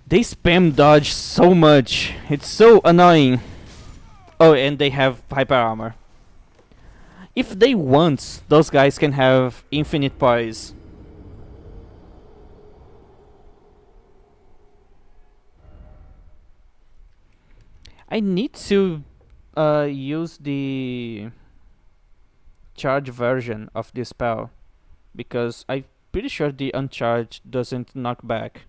They spam dodge so much. It's so annoying. Oh, and they have hyper armor. If they want, those guys can have infinite poise. I need to use the charge version of this spell because I'm pretty sure the uncharged doesn't knock back.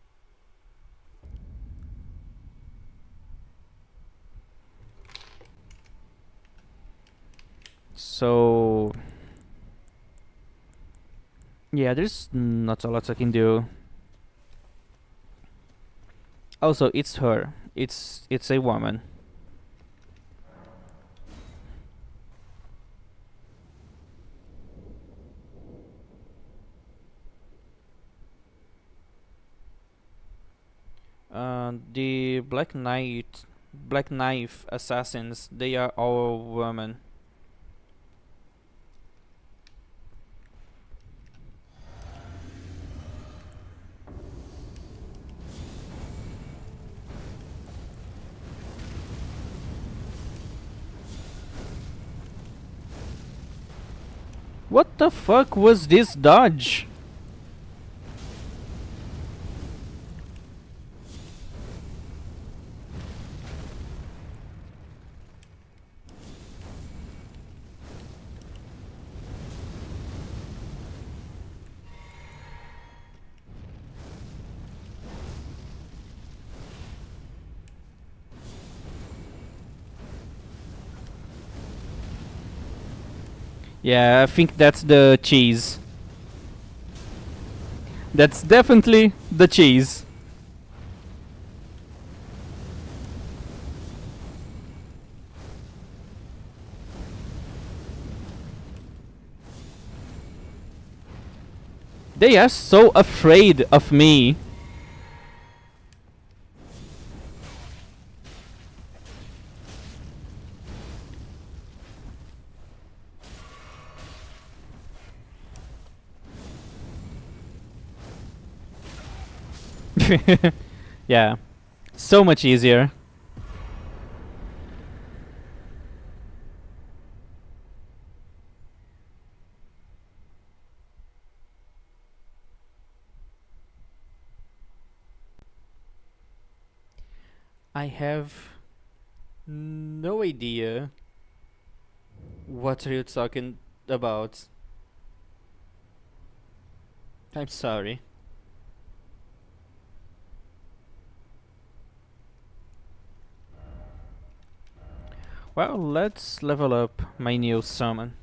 So yeah, there's not a lot I can do. Also, it's her. It's a woman. The Black Knife assassins, they are all women. What the fuck was this dodge? Yeah, I think that's the cheese. That's definitely the cheese. They are so afraid of me. Yeah, so much easier. I have no idea what are you talking about. I'm sorry. Well, let's level up my new summon.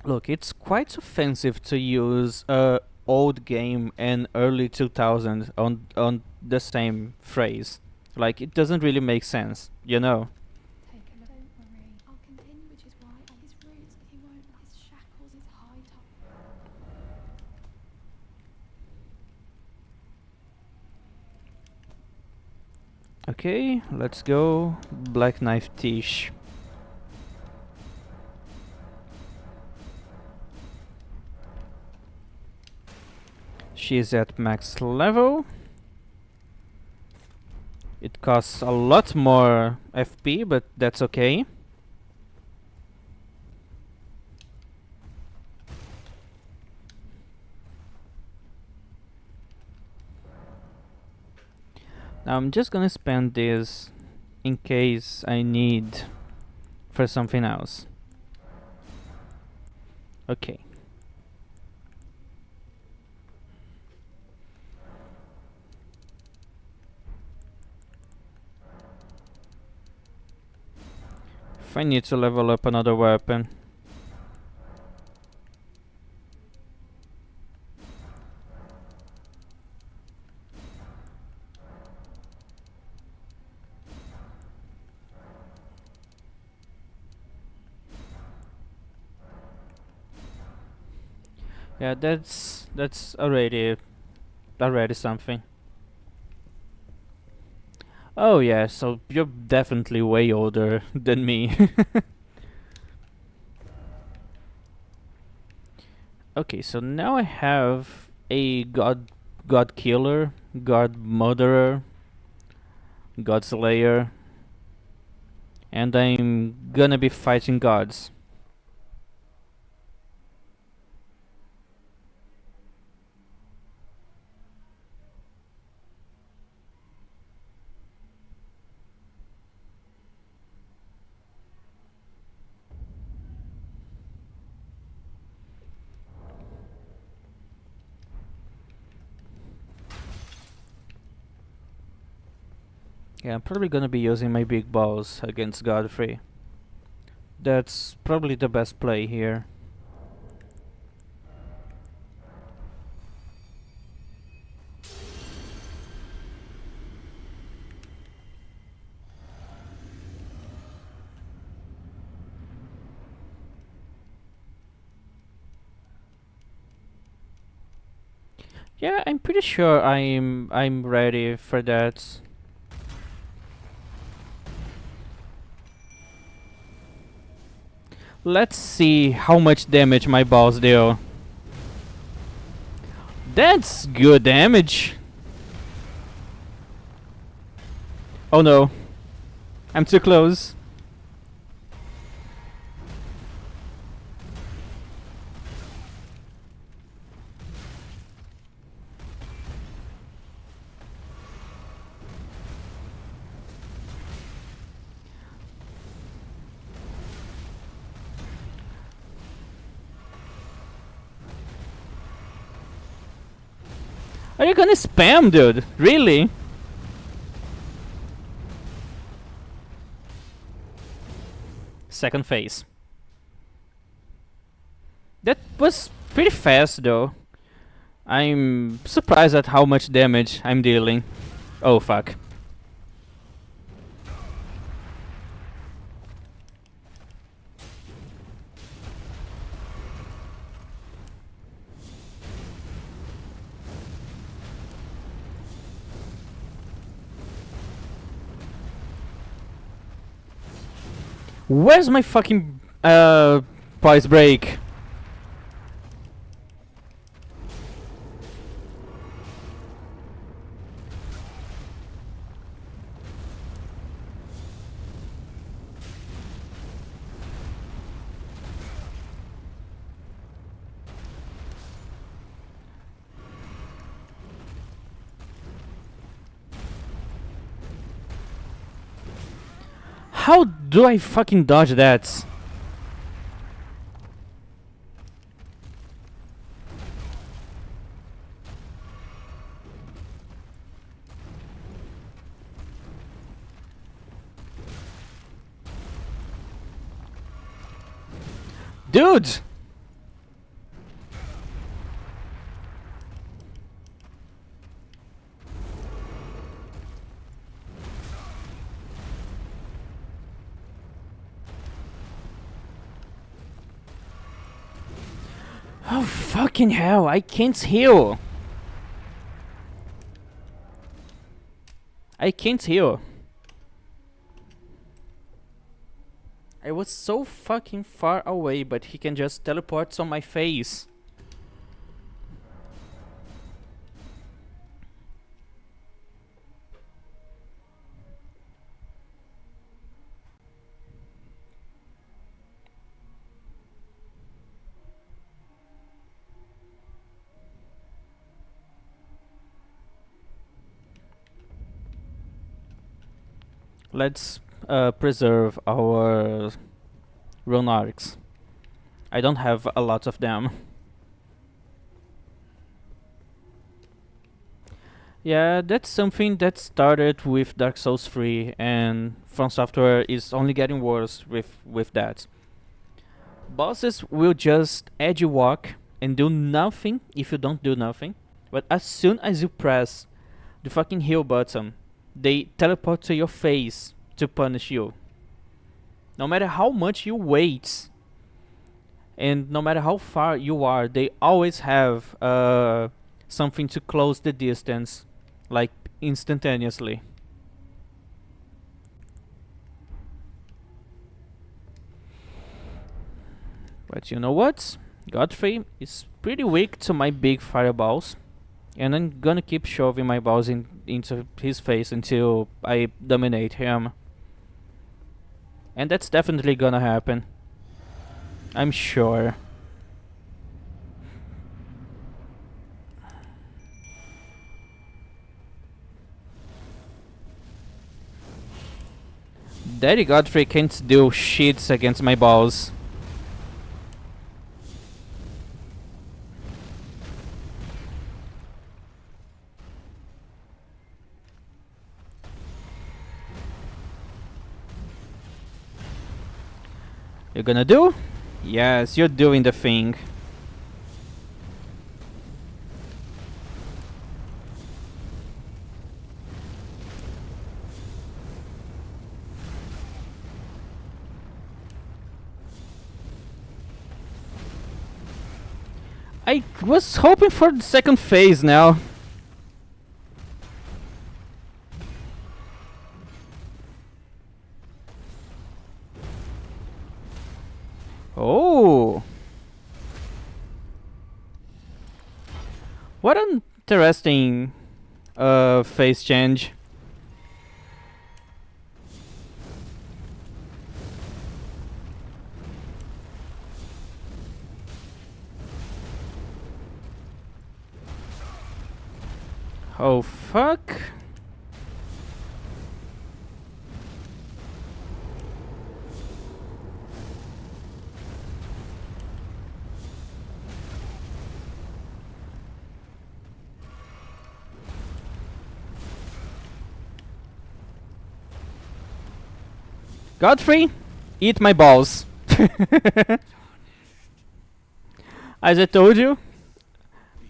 Look, it's quite offensive to use a old game and early 2000 on the same phrase. Like it doesn't really make sense, you know.
Taken. Don't worry. I'll continue, which is why his roots, he won't, his shackles, his high top.
Okay, let's go. Black Knife Tish. She's at max level. It costs a lot more FP, but that's okay. Now I'm just gonna spend this in case I need for something else. Okay. If I need to level up another weapon. Yeah, that's already something. Oh yeah, so you're definitely way older than me. Okay, so now I have a god killer, god murderer, god slayer, and I'm gonna be fighting gods. Yeah, I'm probably gonna be using my big balls against Godfrey. That's probably the best play here. Yeah, I'm pretty sure I'm ready for that. Let's see how much damage my balls deal. That's good damage. Oh no. I'm too close. Are you gonna spam, dude? Really? Second phase. That was pretty fast though. I'm surprised at how much damage I'm dealing. Oh fuck. Where's my fucking poise break? How do I fucking dodge that? Dude! Oh, fucking hell, I can't heal. I can't heal. I was so fucking far away, but he can just teleport on my face. Let's preserve our rune arcs. I don't have a lot of them. Yeah, that's something that started with Dark Souls 3, and From Software is only getting worse with that. Bosses will just edge walk and do nothing if you don't do nothing, but as soon as you press the fucking heal button, they teleport to your face to punish you. No matter how much you wait, and no matter how far you are, they always have something to close the distance, like instantaneously. But you know what? Godfrey is pretty weak to my big fireballs, and I'm gonna keep shoving my balls into his face until I dominate him. And that's definitely gonna happen. I'm sure. Daddy Godfrey can't do shit against my balls. You're gonna do? Yes, you're doing the thing. I was hoping for the second phase now. Oh. What an interesting phase change. Oh fuck. Godfrey, eat my balls. As I told you,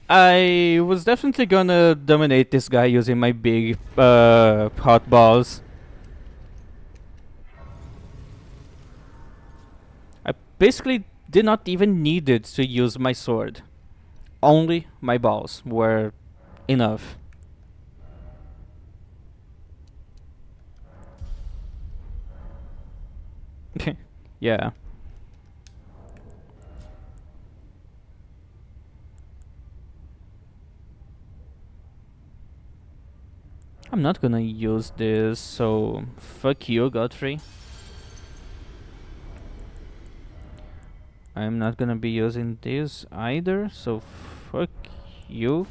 I was definitely gonna dominate this guy using my big hot balls. I basically did not even needed to use my sword. Only my balls were enough. Yeah. I'm not gonna use this, so fuck you, Godfrey. I'm not gonna be using this either, so fuck you.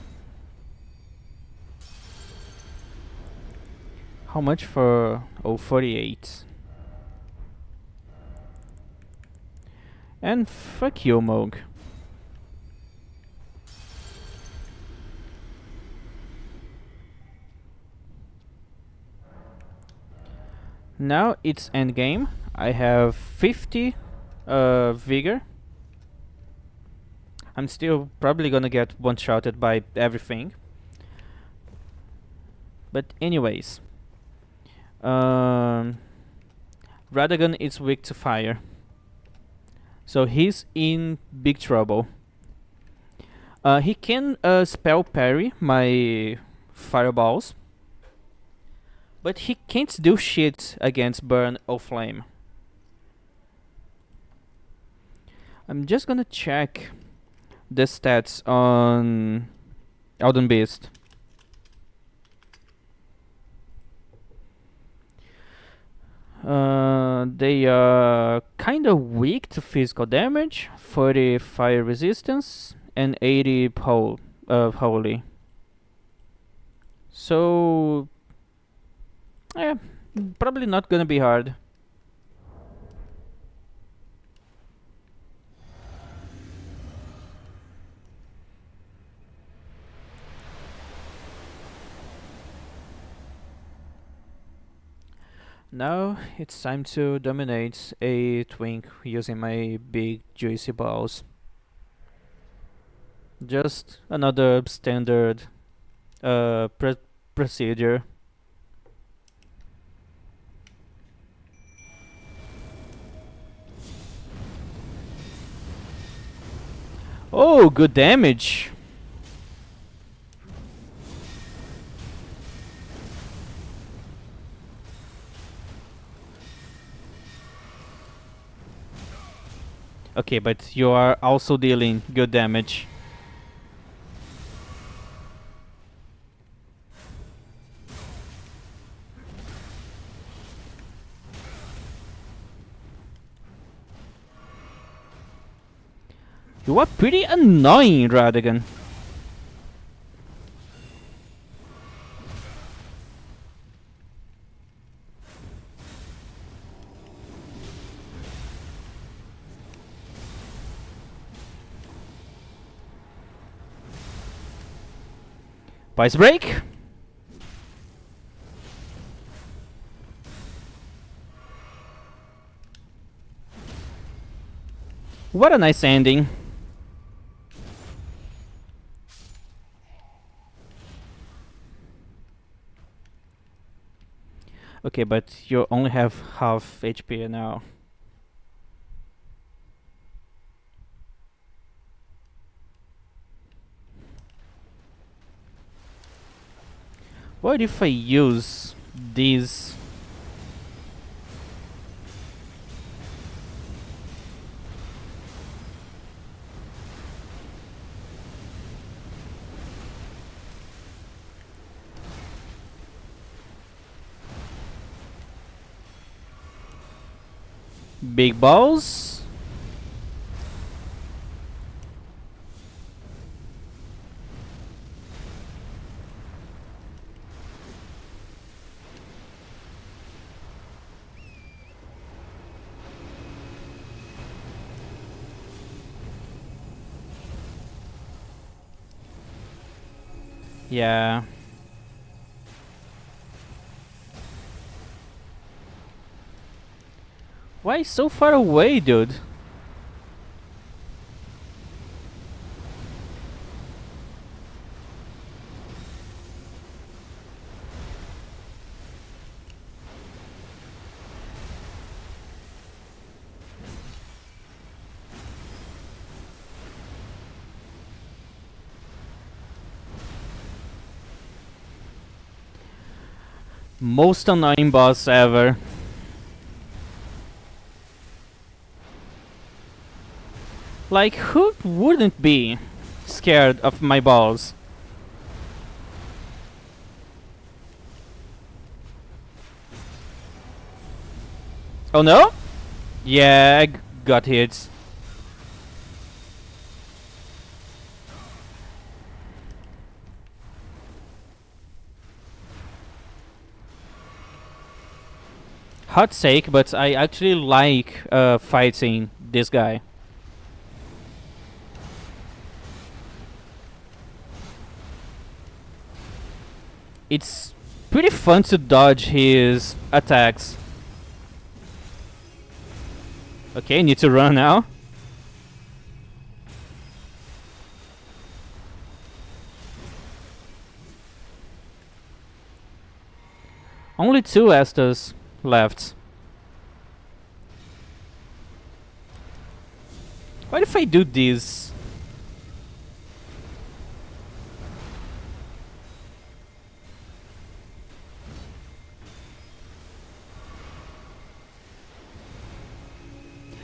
How much for... oh, 48. And fuck you, Moog. Now it's endgame. I have 50 vigor. I'm still probably gonna get one-shotted by everything. But anyways. Radagon is weak to fire. So he's in big trouble. He can spell parry my fireballs, but he can't do shit against burn or flame. I'm just gonna check the stats on Elden Beast. They are kinda weak to physical damage, 40 fire resistance, and 80 holy. So, yeah, probably not gonna be hard. Now it's time to dominate a twink using my big juicy balls. Just another standard procedure. Oh, good damage! Okay, but you are also dealing good damage. You are pretty annoying, Radigan. Vice break. What a nice ending. Okay, but you only have half HP now. What if I use these? Big balls? Yeah. Why so far away, dude? Most annoying boss ever. Like, who wouldn't be scared of my balls? Oh no? Yeah, I got hit. Hot take, but I actually like fighting this guy. It's pretty fun to dodge his attacks. Okay, need to run now. Only 2 Estus left. What if I do this?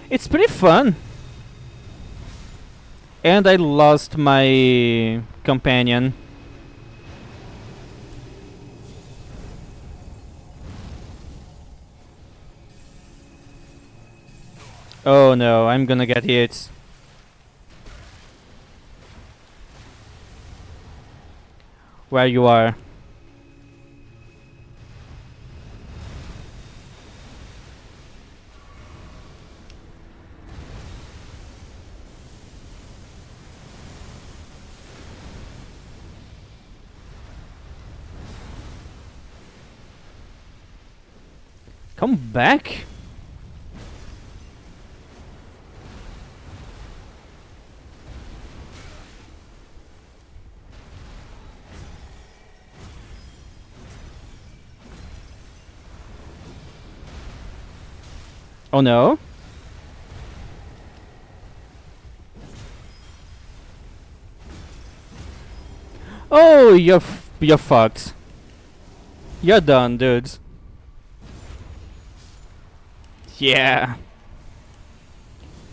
It's pretty fun. And I lost my companion. Oh no, I'm gonna get hit. Where you are. Come back? Oh no. Oh, you're fucked. You're done, dudes. Yeah.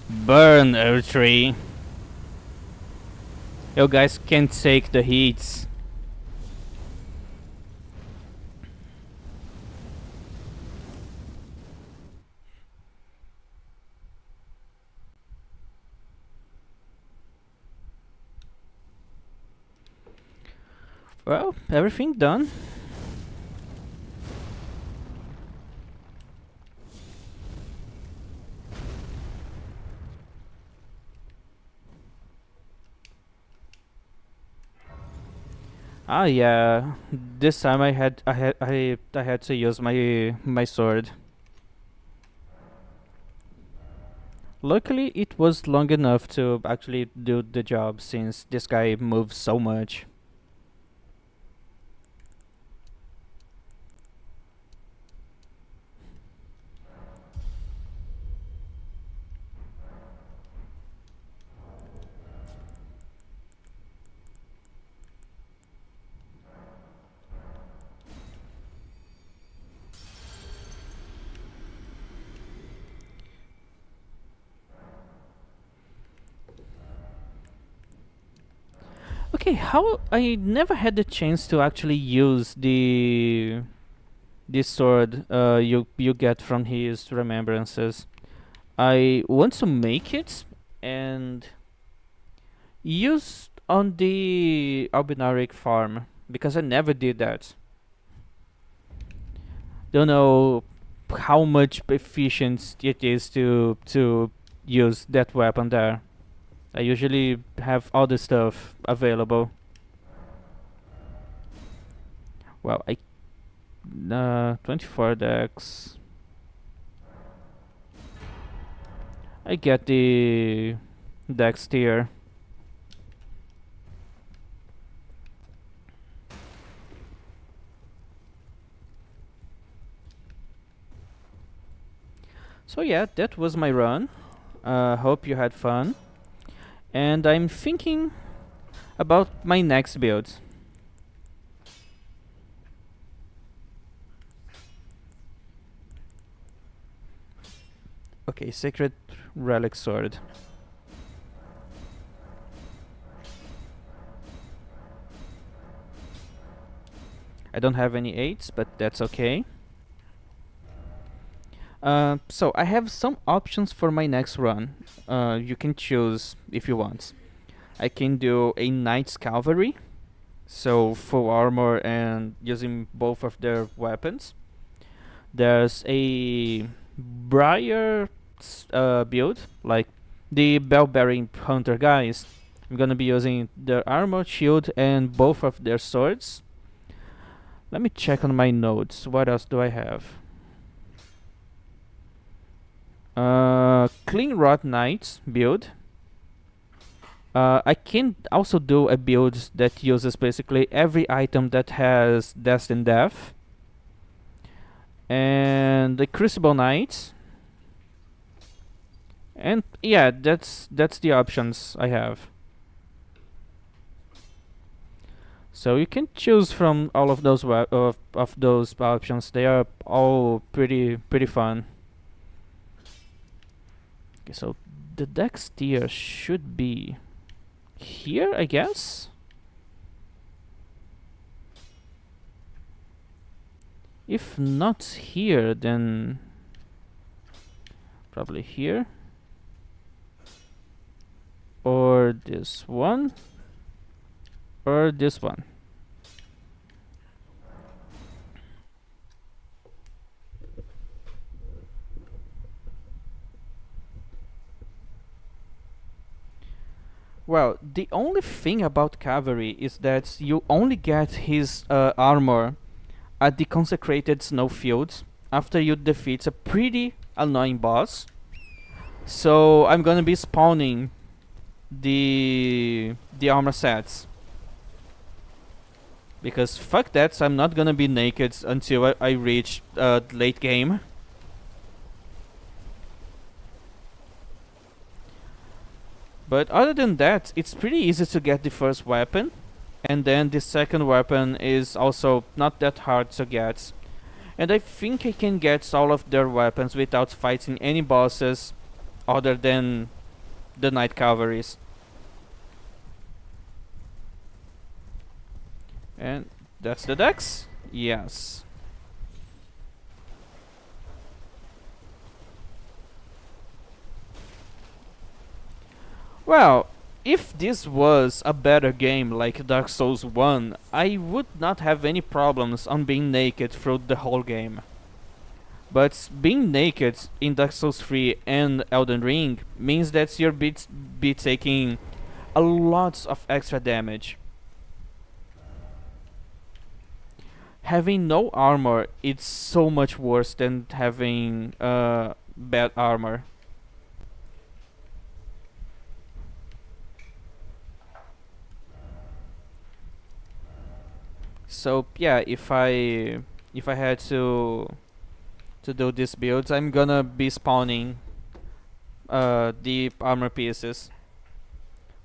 Burn, Earth Tree. You guys can't take the heat. Well, everything done. Ah yeah. This time I had to use my sword. Luckily it was long enough to actually do the job since this guy moves so much. Okay, how I never had the chance to actually use the this sword you get from his remembrances. I want to make it and use on the albinaric farm because I never did that. Don't know how much efficient it is to use that weapon there. I usually have all the stuff available. Well, I 24 decks. I get the dex tier. So yeah, that was my run. Hope you had fun. And I'm thinking about my next build. Okay, Sacred Relic Sword. I don't have any 8s, but that's okay. So I have some options for my next run. You can choose if you want. I can do a Knight's Cavalry, so full armor and using both of their weapons. There's a Briar build, like the bell-bearing hunter guys. I'm gonna be using their armor, shield, and both of their swords. Let me check on my notes. What else do I have? Clean Rot Knights build. I can also do a build that uses basically every item that has Destined Death. And the Crucible Knights. And yeah, that's the options I have. So you can choose from all of those of those options. They are all pretty fun. Okay, so the dex tier should be here, I guess. If not here, then probably here. Or this one. Or this one. Well, the only thing about Cavalry is that you only get his armor at the consecrated snowfields after you defeat a pretty annoying boss. So I'm gonna be spawning the armor sets. Because fuck that, I'm not gonna be naked until I reach late game. But other than that, it's pretty easy to get the first weapon. And then the second weapon is also not that hard to get. And I think I can get all of their weapons without fighting any bosses other than the Night Cavalries. And that's the dex? Yes. Well, if this was a better game like Dark Souls 1, I would not have any problems on being naked through the whole game. But being naked in Dark Souls 3 and Elden Ring means that you're be taking a lot of extra damage. Having no armor, it's so much worse than having bad armor. So yeah, if I had to do these builds, I'm gonna be spawning the armor pieces.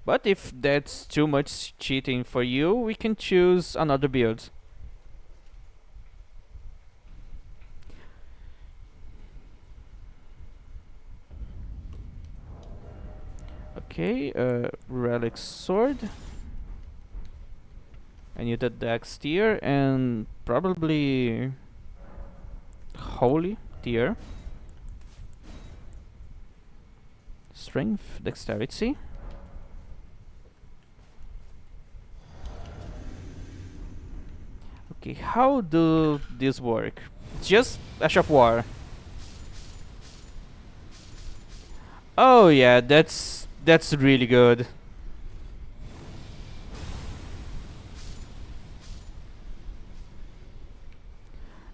But if that's too much cheating for you, we can choose another build. Okay, relic sword. I need a dex tier and probably holy tier. Strength, dexterity. Okay, how do this work? Just Ash of War. Oh yeah, that's really good.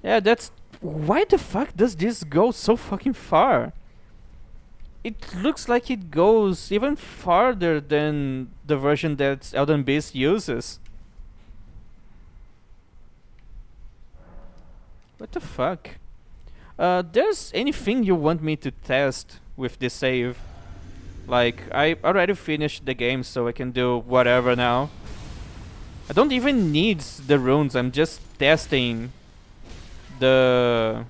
Yeah, that's why the fuck does this go so fucking far? It looks like it goes even farther than the version that Elden Beast uses. What the fuck? There's anything you want me to test with this save? Like, I already finished the game, so I can do whatever now. I don't even need the runes, I'm just testing the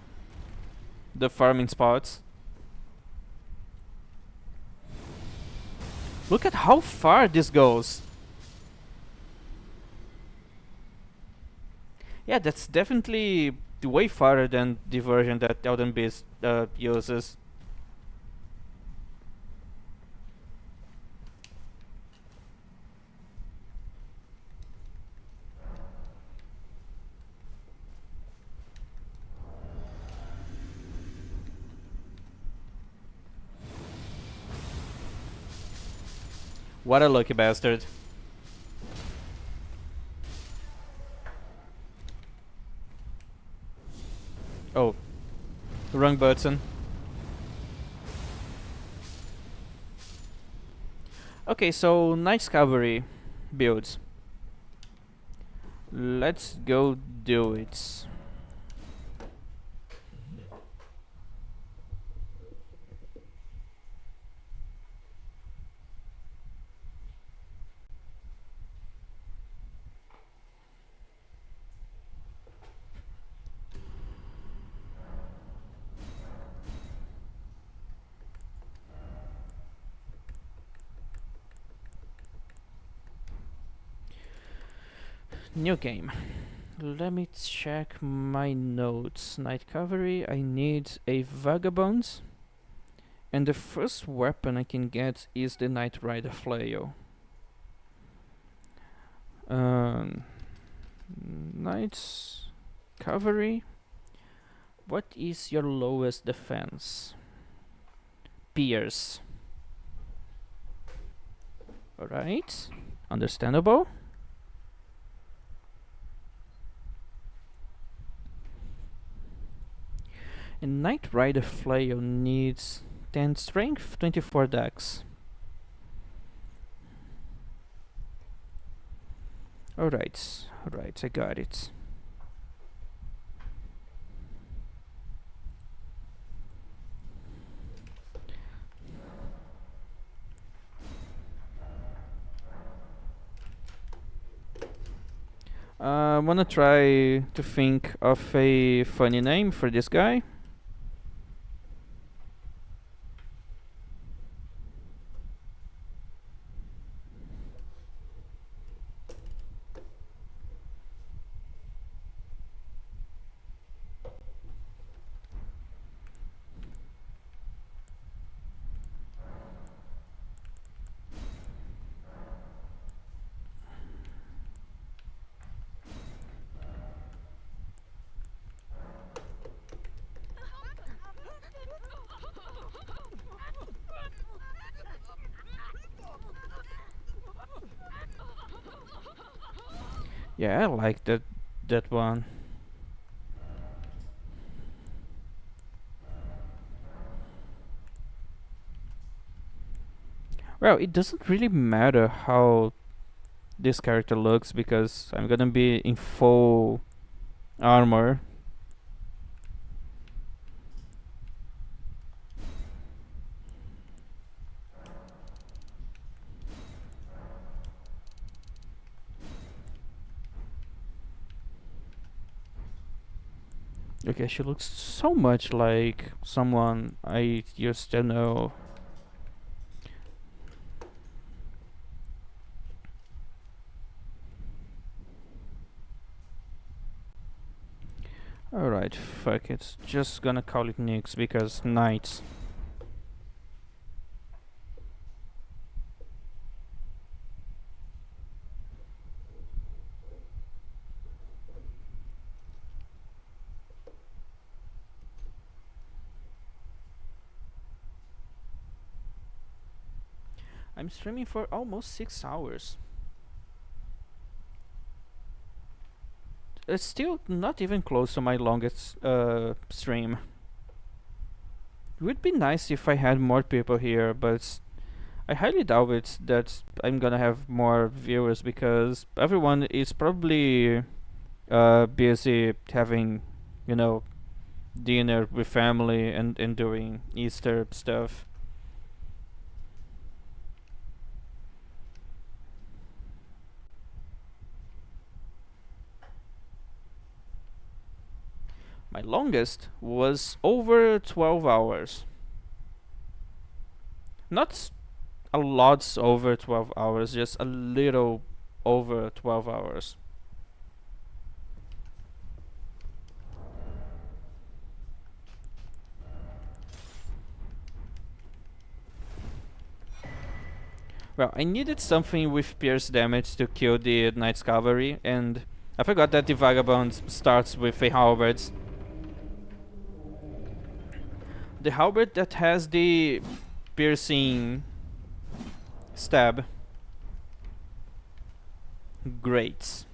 farming spots. Look at how far this goes. Yeah, that's definitely way farther than the version that Elden Beast uses. What a lucky bastard. Oh, wrong button. Okay, so Knight's Cavalry builds. Let's go do it. New game. Let me check my notes. Night cavalry. I need a vagabond, and the first weapon I can get is the Knight Rider flail. Um, Knights cavalry. What is your lowest defense? Pierce. Alright, understandable. And Knight Rider Flail needs 10 strength, 24 dex. Alright, I got it. I wanna try to think of a funny name for this guy. Yeah, I like that one. Well, it doesn't really matter how this character looks because I'm gonna be in full armor. Okay, she looks so much like someone I used to know. Alright, fuck it. Just gonna call it Nyx because knights. I'm streaming for almost 6 hours. It's still not even close to my longest stream. It would be nice if I had more people here, but I highly doubt it that I'm gonna have more viewers because everyone is probably busy having, you know, dinner with family and doing Easter stuff. My longest was over 12 hours. Not a lot over 12 hours, just a little over 12 hours. Well, I needed something with pierce damage to kill the Knight's Cavalry, and I forgot that the Vagabond starts with a halberd. The halberd that has the piercing stab. Great.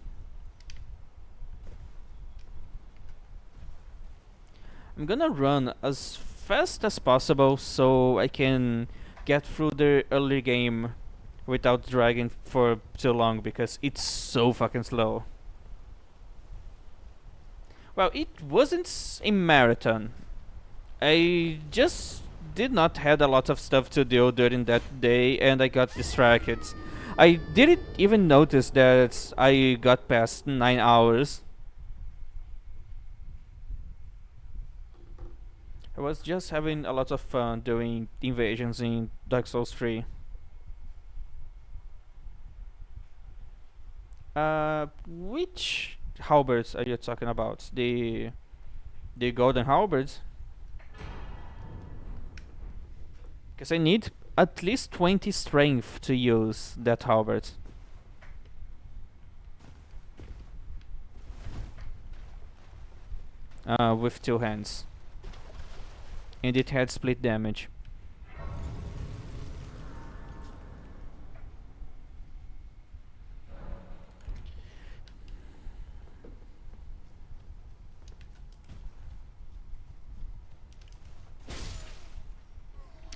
I'm gonna run as fast as possible so I can get through the early game without dragging for too long because it's so fucking slow. Well, it wasn't a marathon. I just did not had a lot of stuff to do during that day and I got distracted. I didn't even notice that I got past 9 hours. I was just having a lot of fun doing invasions in Dark Souls 3. Which halberds are you talking about? The golden halberds? Because I need at least 20 strength to use that halberd. With two hands. And it had split damage.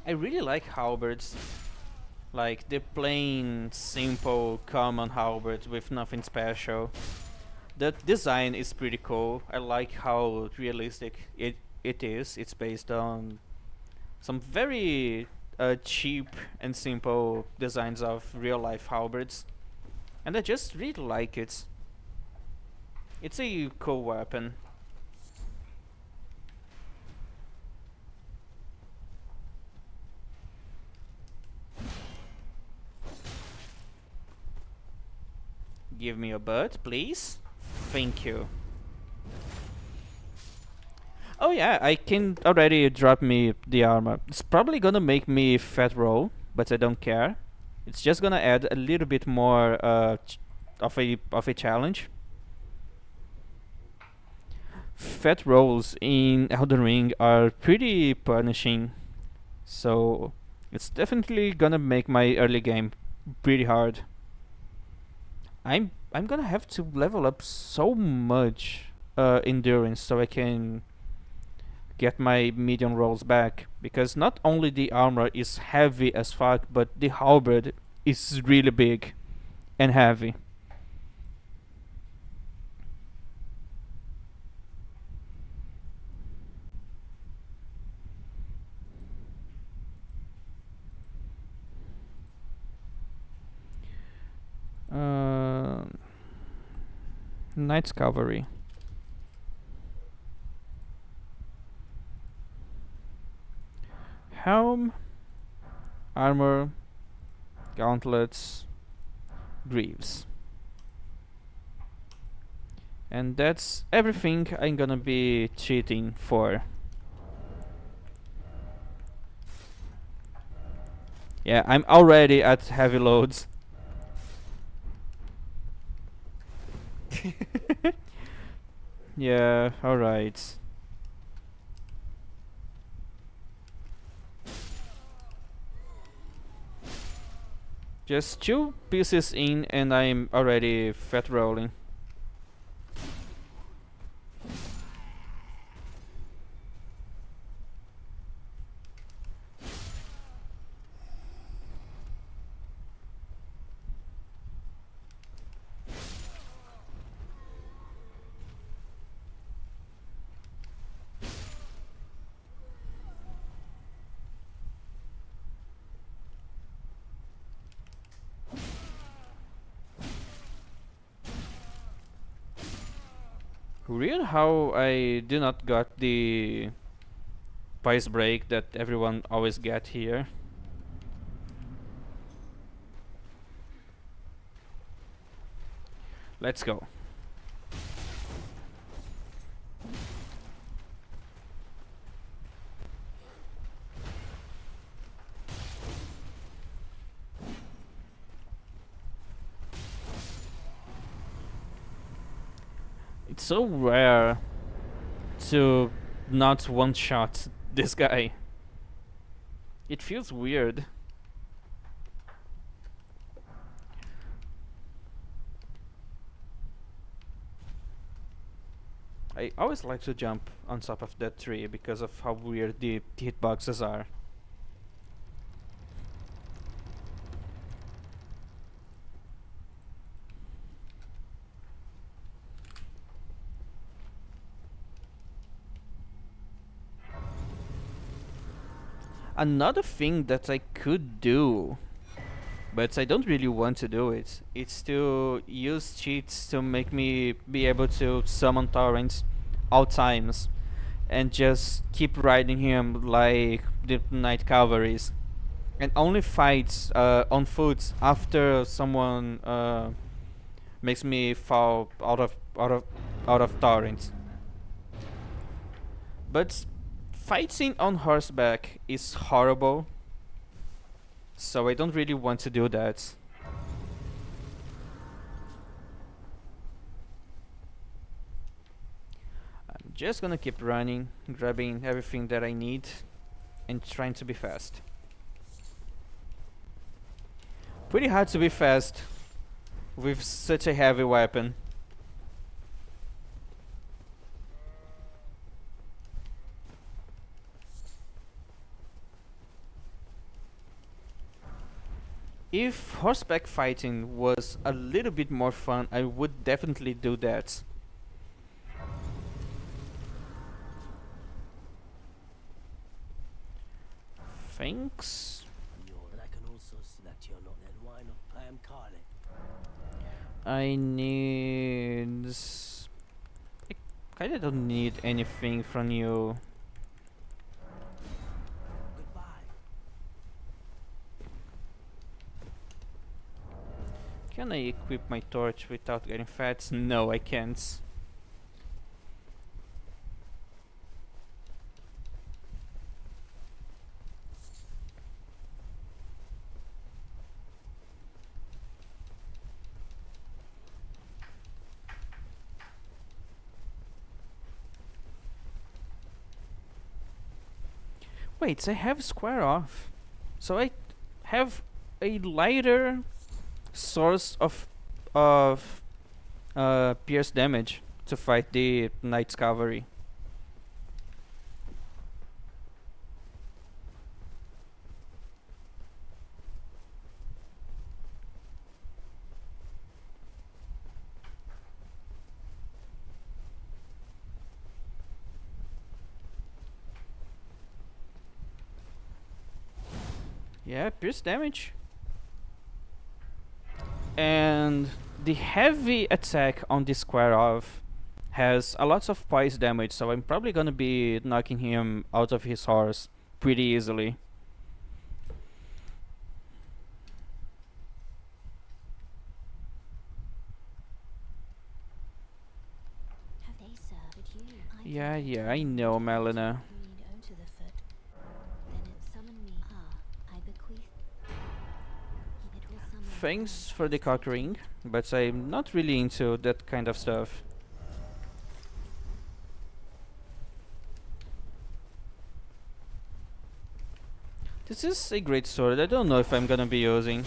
I really like halberds. Like the plain, simple, common halberd with nothing special. The design is pretty cool. I like how realistic it is. It's based on some very cheap and simple designs of real life halberds. And I just really like it. It's a cool weapon. Give me a butt, please. Thank you. Oh yeah, I can already drop me the armor. It's probably gonna make me fat roll, but I don't care. It's just gonna add a little bit more of a challenge. Fat rolls in Elden Ring are pretty punishing, so it's definitely gonna make my early game pretty hard. I'm gonna have to level up so much endurance so I can get my medium rolls back, because not only the armor is heavy as fuck, but the halberd is really big and heavy. Uh, Knight's Cavalry. Helm, armor, gauntlets, greaves. And that's everything I'm gonna be cheating for. Yeah, I'm already at heavy loads. Yeah, alright. Just two pieces in and I'm already fat rolling. Weird how I do not got the price break that everyone always get here. Let's go. It's so rare to not one-shot this guy. It feels weird. I always like to jump on top of that tree because of how weird the hitboxes are. Another thing that I could do, but I don't really want to do it, is to use cheats to make me be able to summon torrents all times and just keep riding him like the Knight Cavalries and only fight on foot after someone makes me fall out of torrents. But fighting on horseback is horrible, so I don't really want to do that. I'm just gonna keep running, grabbing everything that I need, and trying to be fast. Pretty hard to be fast with such a heavy weapon. If horseback fighting was a little bit more fun, I would definitely do that. Thanks.
And I can also see that you're not then why not play him Carly?
I need... I kinda don't need anything from you.
Goodbye.
Can I equip my torch without getting fat? No, I can't. Wait, I have square off. So I have a lighter source of pierce damage to fight the Knight's Cavalry. Yeah, pierce damage. And the heavy attack on the square off has a lot of poise damage, so I'm probably gonna be knocking him out of his horse pretty easily.
Have they served you?
Yeah, I know, Melina.
Read onto the foot. Then it summoned me. I bequeath. It will summon.
Thanks for the cock ring, but I'm not really into that kind of stuff. This is a great sword. I don't know if I'm gonna be using.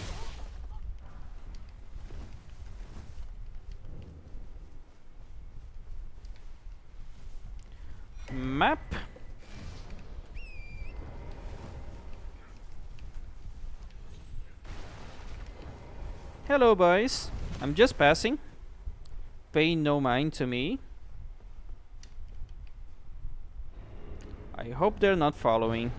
Map. Hello, boys. I'm just passing. Pay no mind to me. I hope they're not following.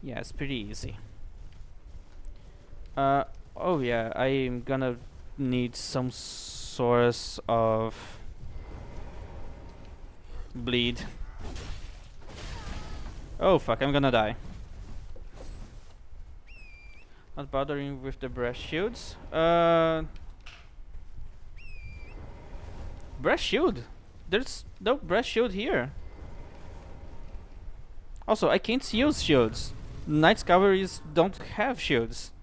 Yeah, it's pretty easy. Oh yeah, I'm gonna need some source of bleed. Oh fuck, I'm gonna die. Not bothering with the breast shields. Breast shield? There's no breast shield here. Also, I can't use shields. Knights Cavalries don't have shields.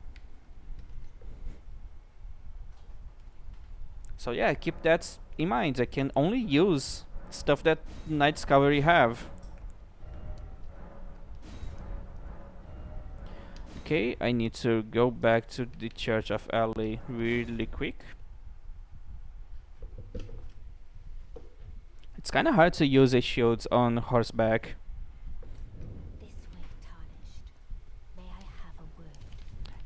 So yeah, keep that in mind. I can only use stuff that Knights Cavalry have. Okay, I need to go back to the Church of LA really quick. It's kinda hard to use a shield on horseback.
This way tarnished. May I have a word?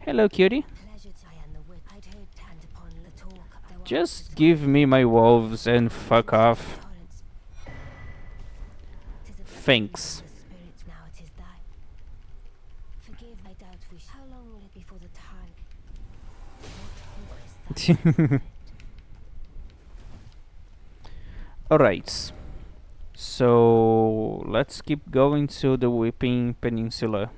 Hello, cutie.
Pleasure to I and the wit. I'd heard hand upon the talk. There were
Just
others
give me my wolves and fuck off.
torrents. 'Tis a
Thanks.
the spirit, now it is thine. Forgive, I doubt we how long will it be before the time? What hope is that?
Alright. So let's keep going to the Weeping Peninsula.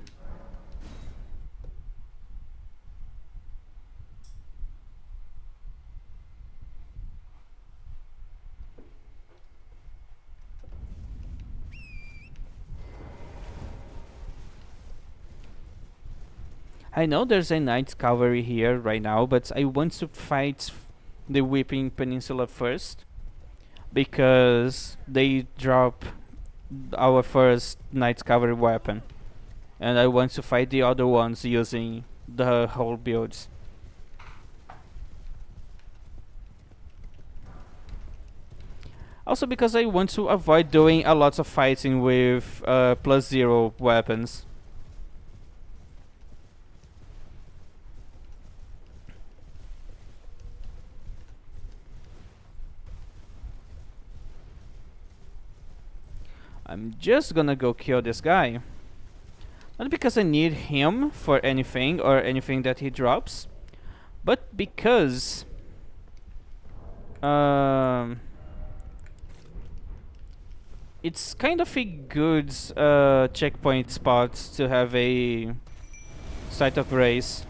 I know there's a night cavalry here right now, but I want to fight the Weeping Peninsula first because they drop our first night cavalry weapon, and I want to fight the other ones using the whole builds. Also because I want to avoid doing a lot of fighting with +0 weapons. I'm just gonna go kill this guy. Not because I need him for anything or anything that he drops, but because um, it's kind of a good checkpoint spot to have a site of grace.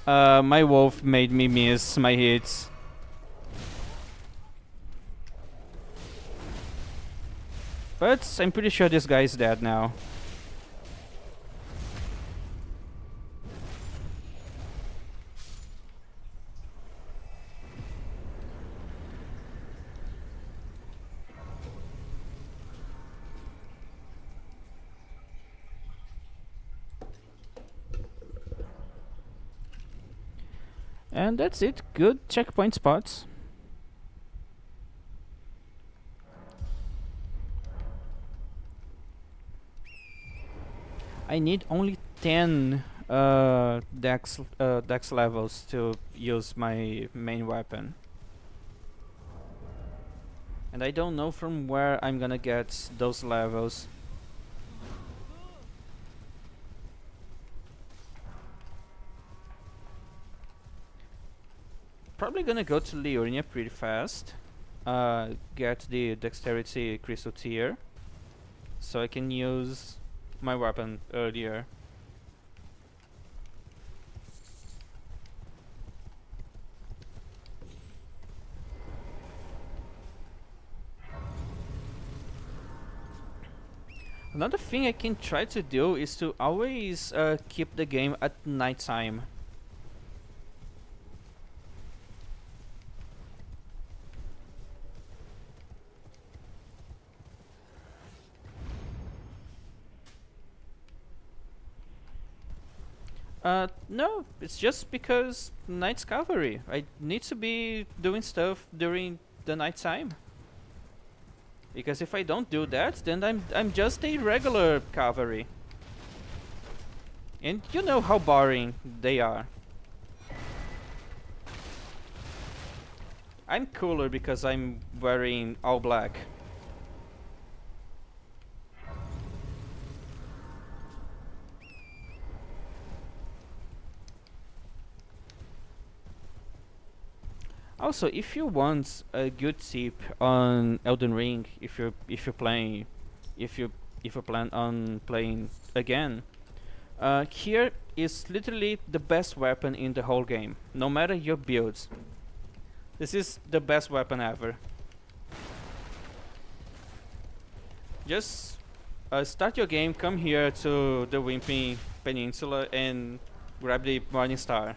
My wolf made me miss my hits. But I'm pretty sure this guy is dead now. And that's it. Good checkpoint spots. I need only 10 dex levels to use my main weapon. And I don't know from where I'm gonna get those levels. Probably gonna go to Liurnia pretty fast. Get the dexterity crystal tier, so I can use my weapon earlier. Another thing I can try to do is to always keep the game at nighttime. No, it's just because night's cavalry. I need to be doing stuff during the nighttime. Because if I don't do that, then I'm just a regular cavalry. And you know how boring they are. I'm cooler because I'm wearing all black. Also, if you want a good tip on Elden Ring, if you're playing, if you if you plan on playing again, here is literally the best weapon in the whole game, no matter your builds. This is the best weapon ever. Just start your game, come here to the Wimpy Peninsula and grab the Morning Star.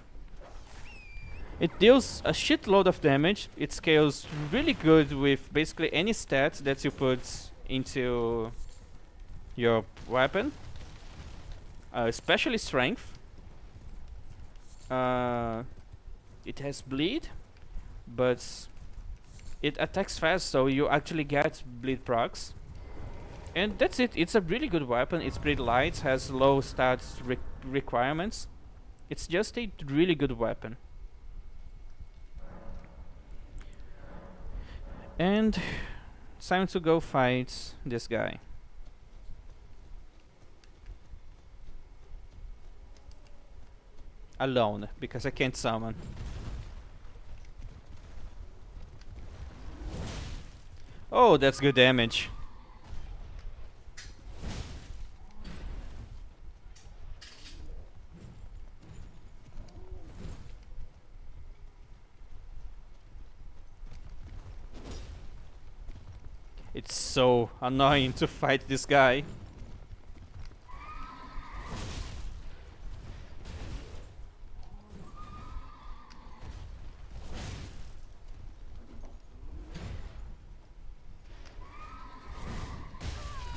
It deals a shitload of damage. It scales really good with basically any stats that you put into your weapon, especially strength. It has bleed, but it attacks fast, so you actually get bleed procs. And that's it. It's a really good weapon. It's pretty light, has low stats requirements. It's just a really good weapon. And it's time to go fight this guy. alone because I can't summon. Oh, that's good damage. It's so annoying to fight this guy.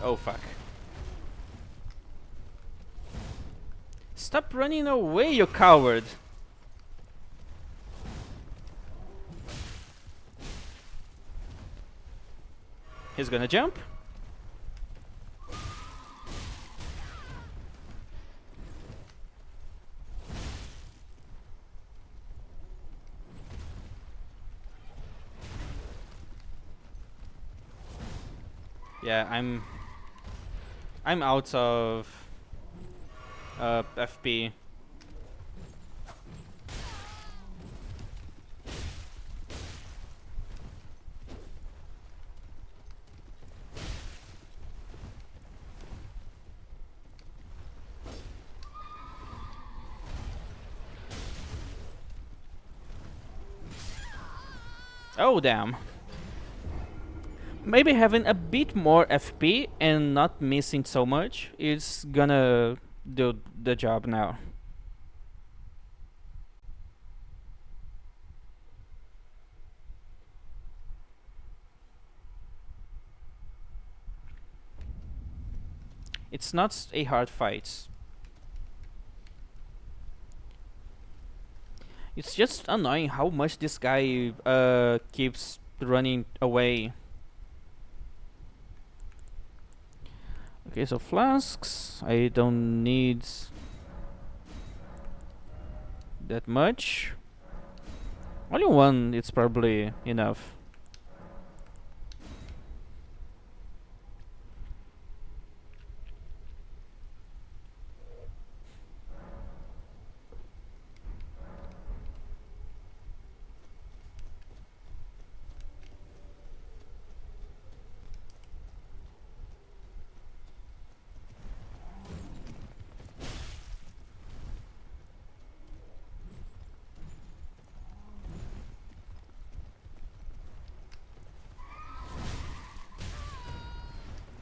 Oh fuck. Stop running away, you coward! He's gonna jump. Yeah, I'm out of FP. Oh damn. Maybe having a bit more FP and not missing so much is gonna do the job now. It's not a hard fight. It's just annoying how much this guy keeps running away. Okay, so flasks. I don't need that much. Only one, it's probably enough.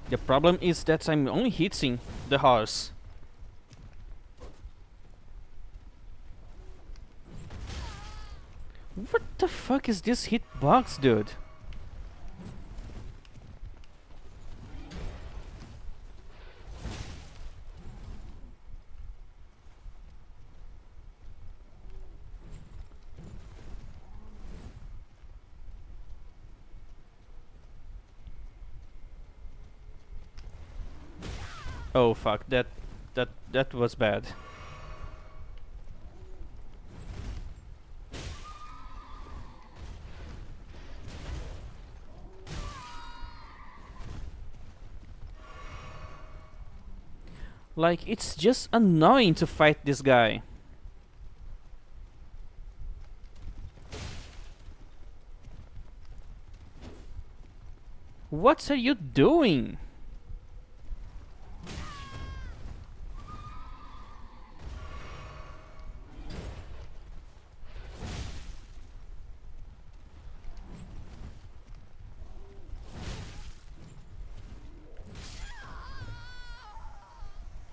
The problem is that I'm only hitting the horse. What the fuck is this hitbox, dude? Oh fuck, that was bad. Like, it's just annoying to fight this guy. What are you doing?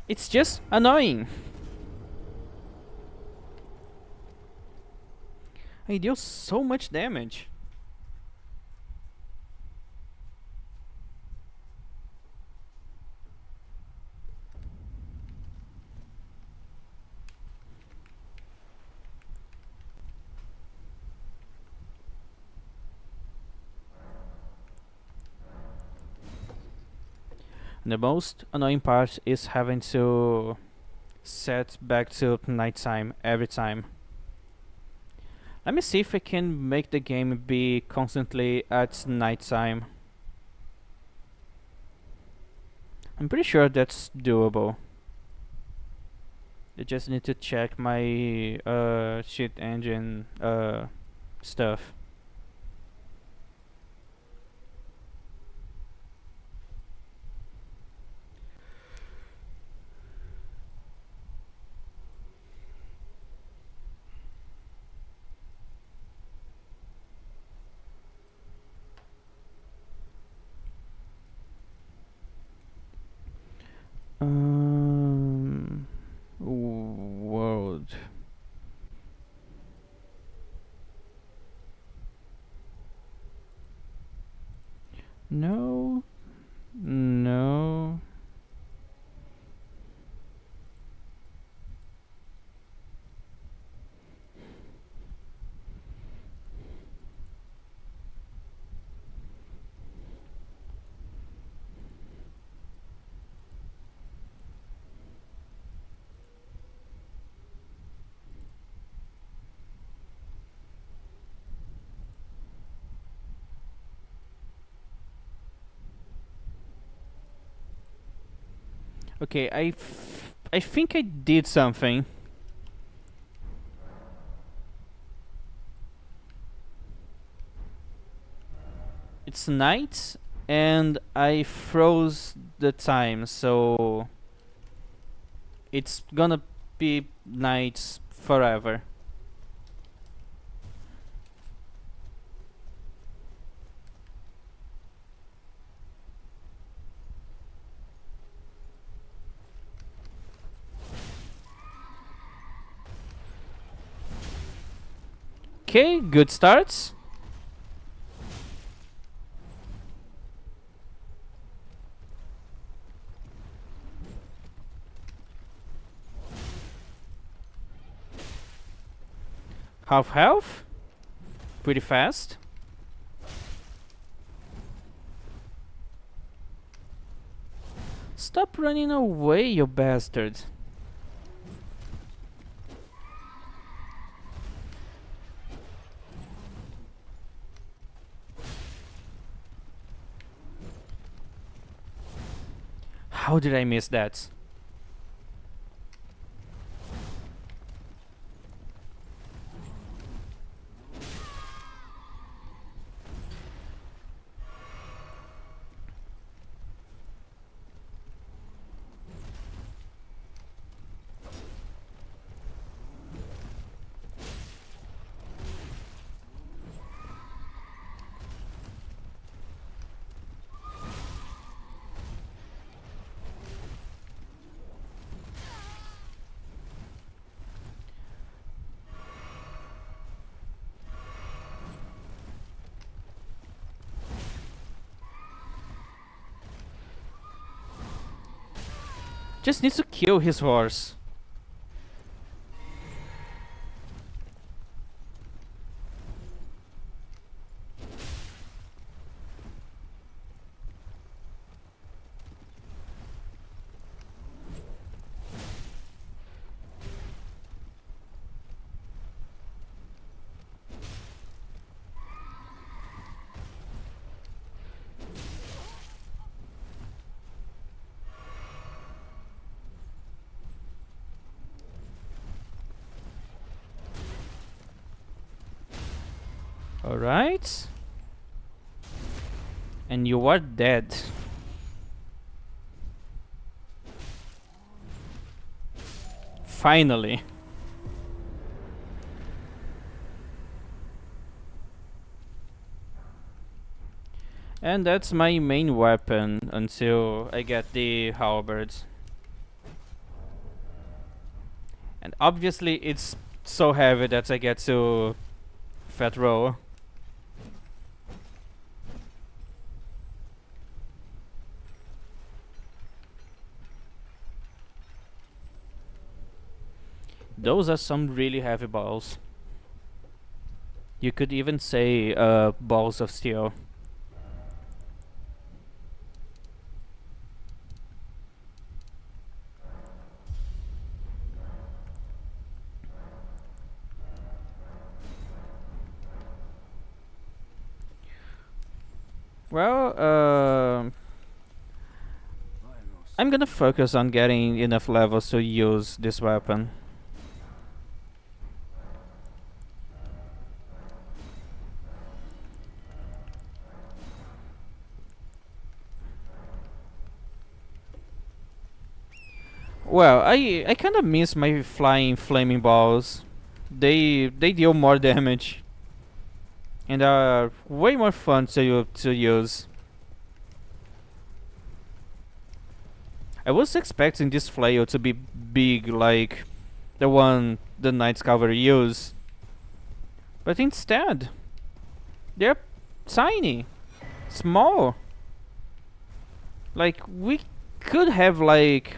It's just annoying. I deal so much damage. The most annoying part is having to set back to nighttime every time. Let me see if I can make the game be constantly at nighttime. I'm pretty sure that's doable. I just need to check my cheat engine stuff. World. No. No. Okay, I think I did something. It's night and I froze the time, so it's gonna be nights forever. Okay, good starts. Half health. Pretty fast. Stop running away, you bastard. How did I miss that? Just needs to kill his horse. Alright. And you are dead. Finally. And that's my main weapon until I get the halberds. And obviously it's so heavy that I get to fat roll. Those are some really heavy balls. You could even say balls of steel. Well, I'm gonna focus on getting enough levels to use this weapon. Well, I kind of miss my flying flaming balls. They deal more damage and are way more fun to use. I was expecting this flail to be big like the one the Knights Cavalry use, but instead they're tiny, small. Like we could have like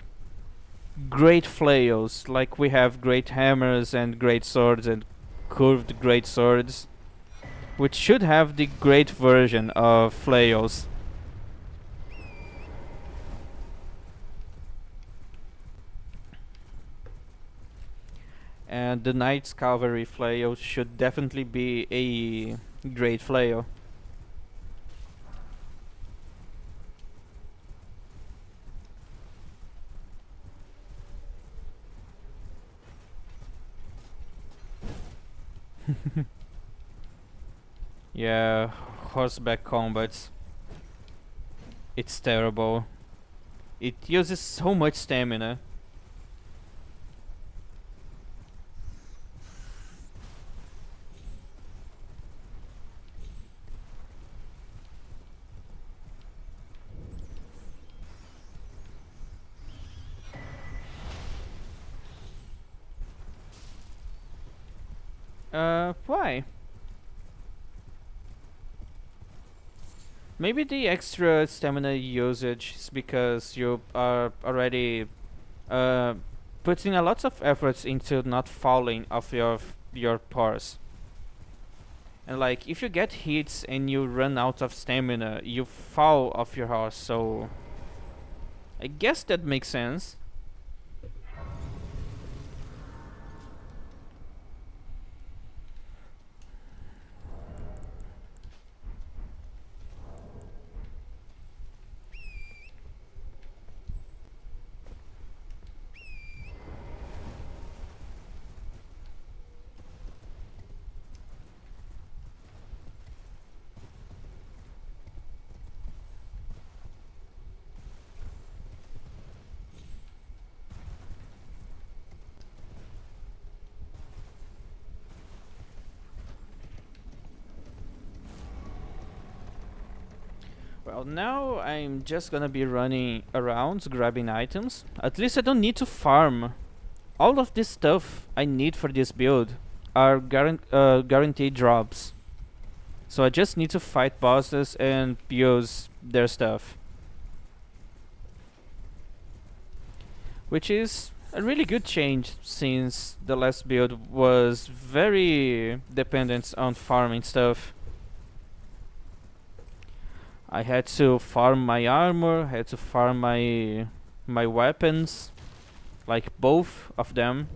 great flails, like we have great hammers and great swords and curved great swords, which should have the great version of flails. And the Knight's Cavalry flail should definitely be a great flail. Yeah, horseback combats. It's terrible. It uses so much stamina. Why? Maybe the extra stamina usage is because you are already uh, putting a lot of efforts into not falling off your pars. And like if you get hits and you run out of stamina, you fall off your horse. So I guess that makes sense. Well, now I'm just gonna be running around grabbing items. At least I don't need to farm. All of this stuff I need for this build are guaranteed drops. So I just need to fight bosses and use their stuff. Which is a really good change since the last build was very dependent on farming stuff. I had to farm my armor, had to farm my weapons, like both of them.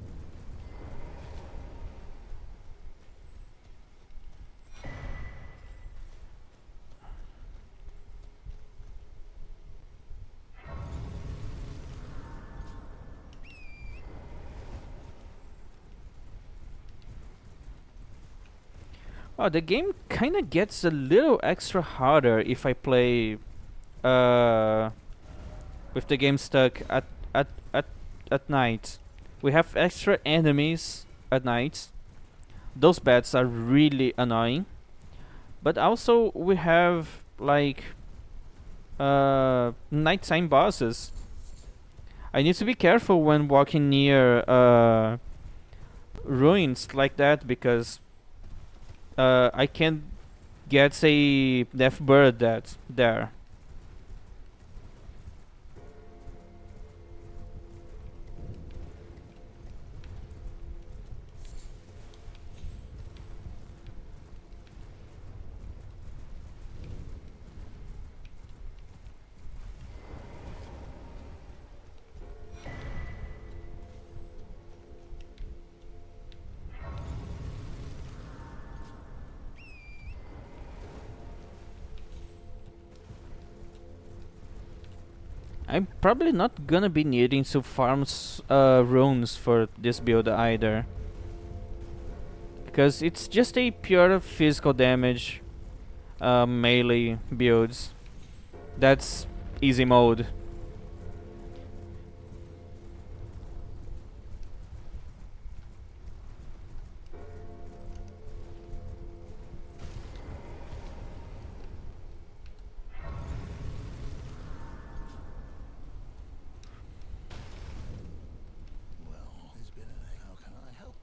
Oh, the game kind of gets a little extra harder if I play uh, with the game stuck at at at night. We have extra enemies at night. Those bats are really annoying. But also we have like nighttime bosses. I need to be careful when walking near ruins like that because I can get a death bird that's there. I'm probably not gonna be needing to farm runes for this build either, because it's just a pure physical damage melee builds. That's easy mode.
Well, there's been a... How can I help?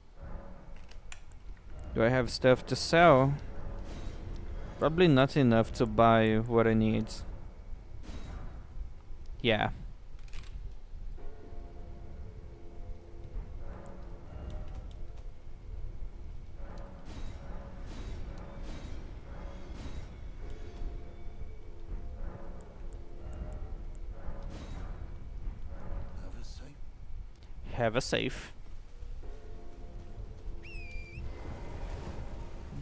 Do I have stuff to sell? Probably not enough to buy what I need. Yeah.
Have a safe.
Have a safe.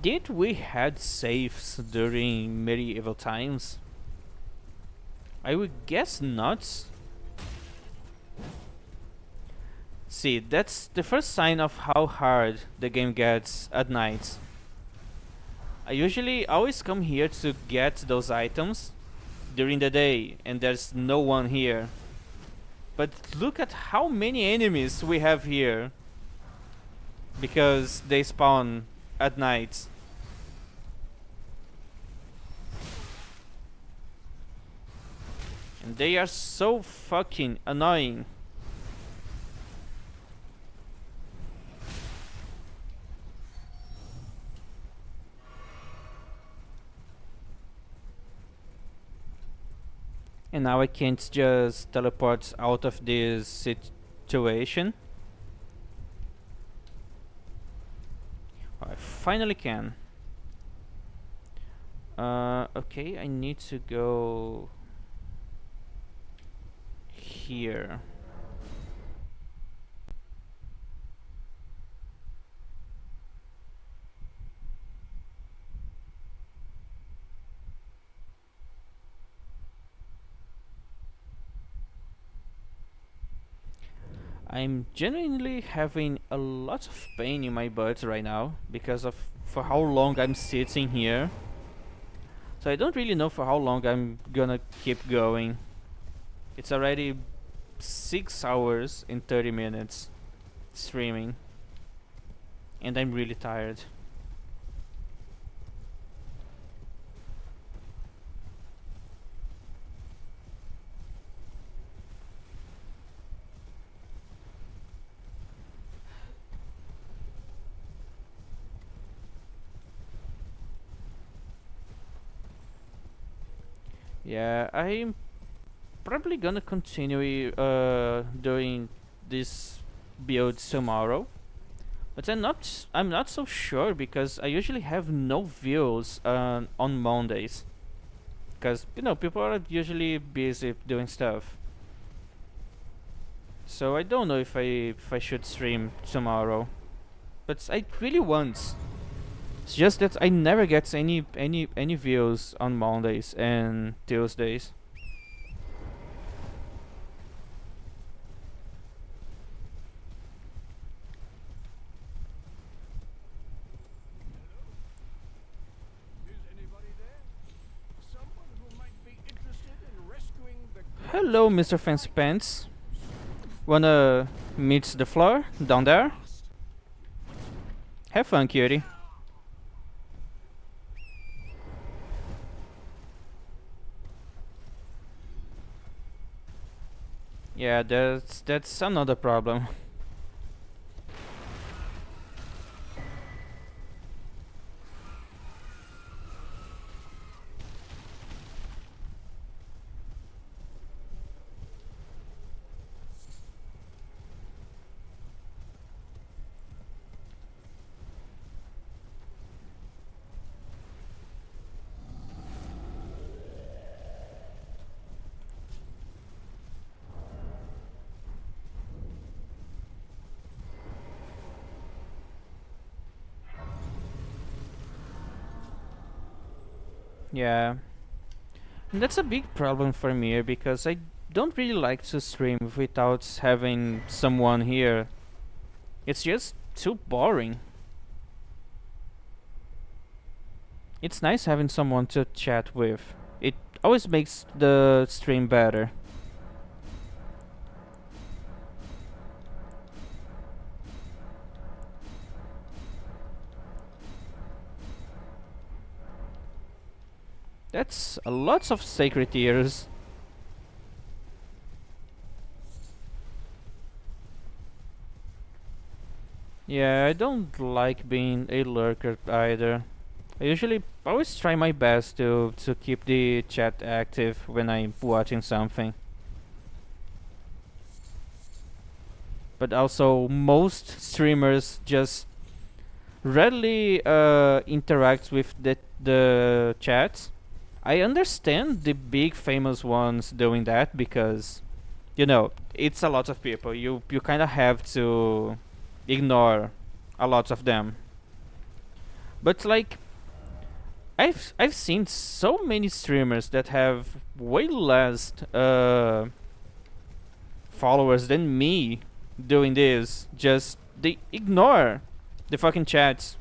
Did we had safes during medieval times? I would guess not. See, that's the first sign of how hard the game gets at night. I usually always come here to get those items during the day, and there's no one here. But look at how many enemies we have here, because they spawn at night. And they are so fucking annoying. And now I can't just teleport out of this situation. I finally can. Okay, I need to go here. I'm genuinely having a lot of pain in my butt right now because of for how long I'm sitting here. So I don't really know for how long I'm gonna keep going. It's already 6 hours and 30 minutes streaming, and I'm really tired. Yeah, I'm probably gonna continue doing this build tomorrow. But I'm not so sure because I usually have no views on Mondays. Because people are usually busy doing stuff. So I don't know if I should stream tomorrow. But I really want. It's just that I never get any views on Mondays and Tuesdays.
Is anybody there? Someone who might be interested in rescuing the...
Hello, Mr. Fancy Pants. Wanna meet the floor down there? Have fun, cutie. Yeah, that's another problem. Yeah. And that's a big problem for me because I don't really like to stream without having someone here. It's just too boring. It's nice having someone to chat with. It always makes the stream better. That's a lots of sacred tears. Yeah, I don't like being a lurker either. I usually always try my best to keep the chat active when I'm watching something. But also most streamers just rarely interact with the chat. I understand the big famous ones doing that because it's a lot of people. You kind of have to ignore a lot of them. But like I've seen so many streamers that have way less followers than me doing this. Just they ignore the fucking chats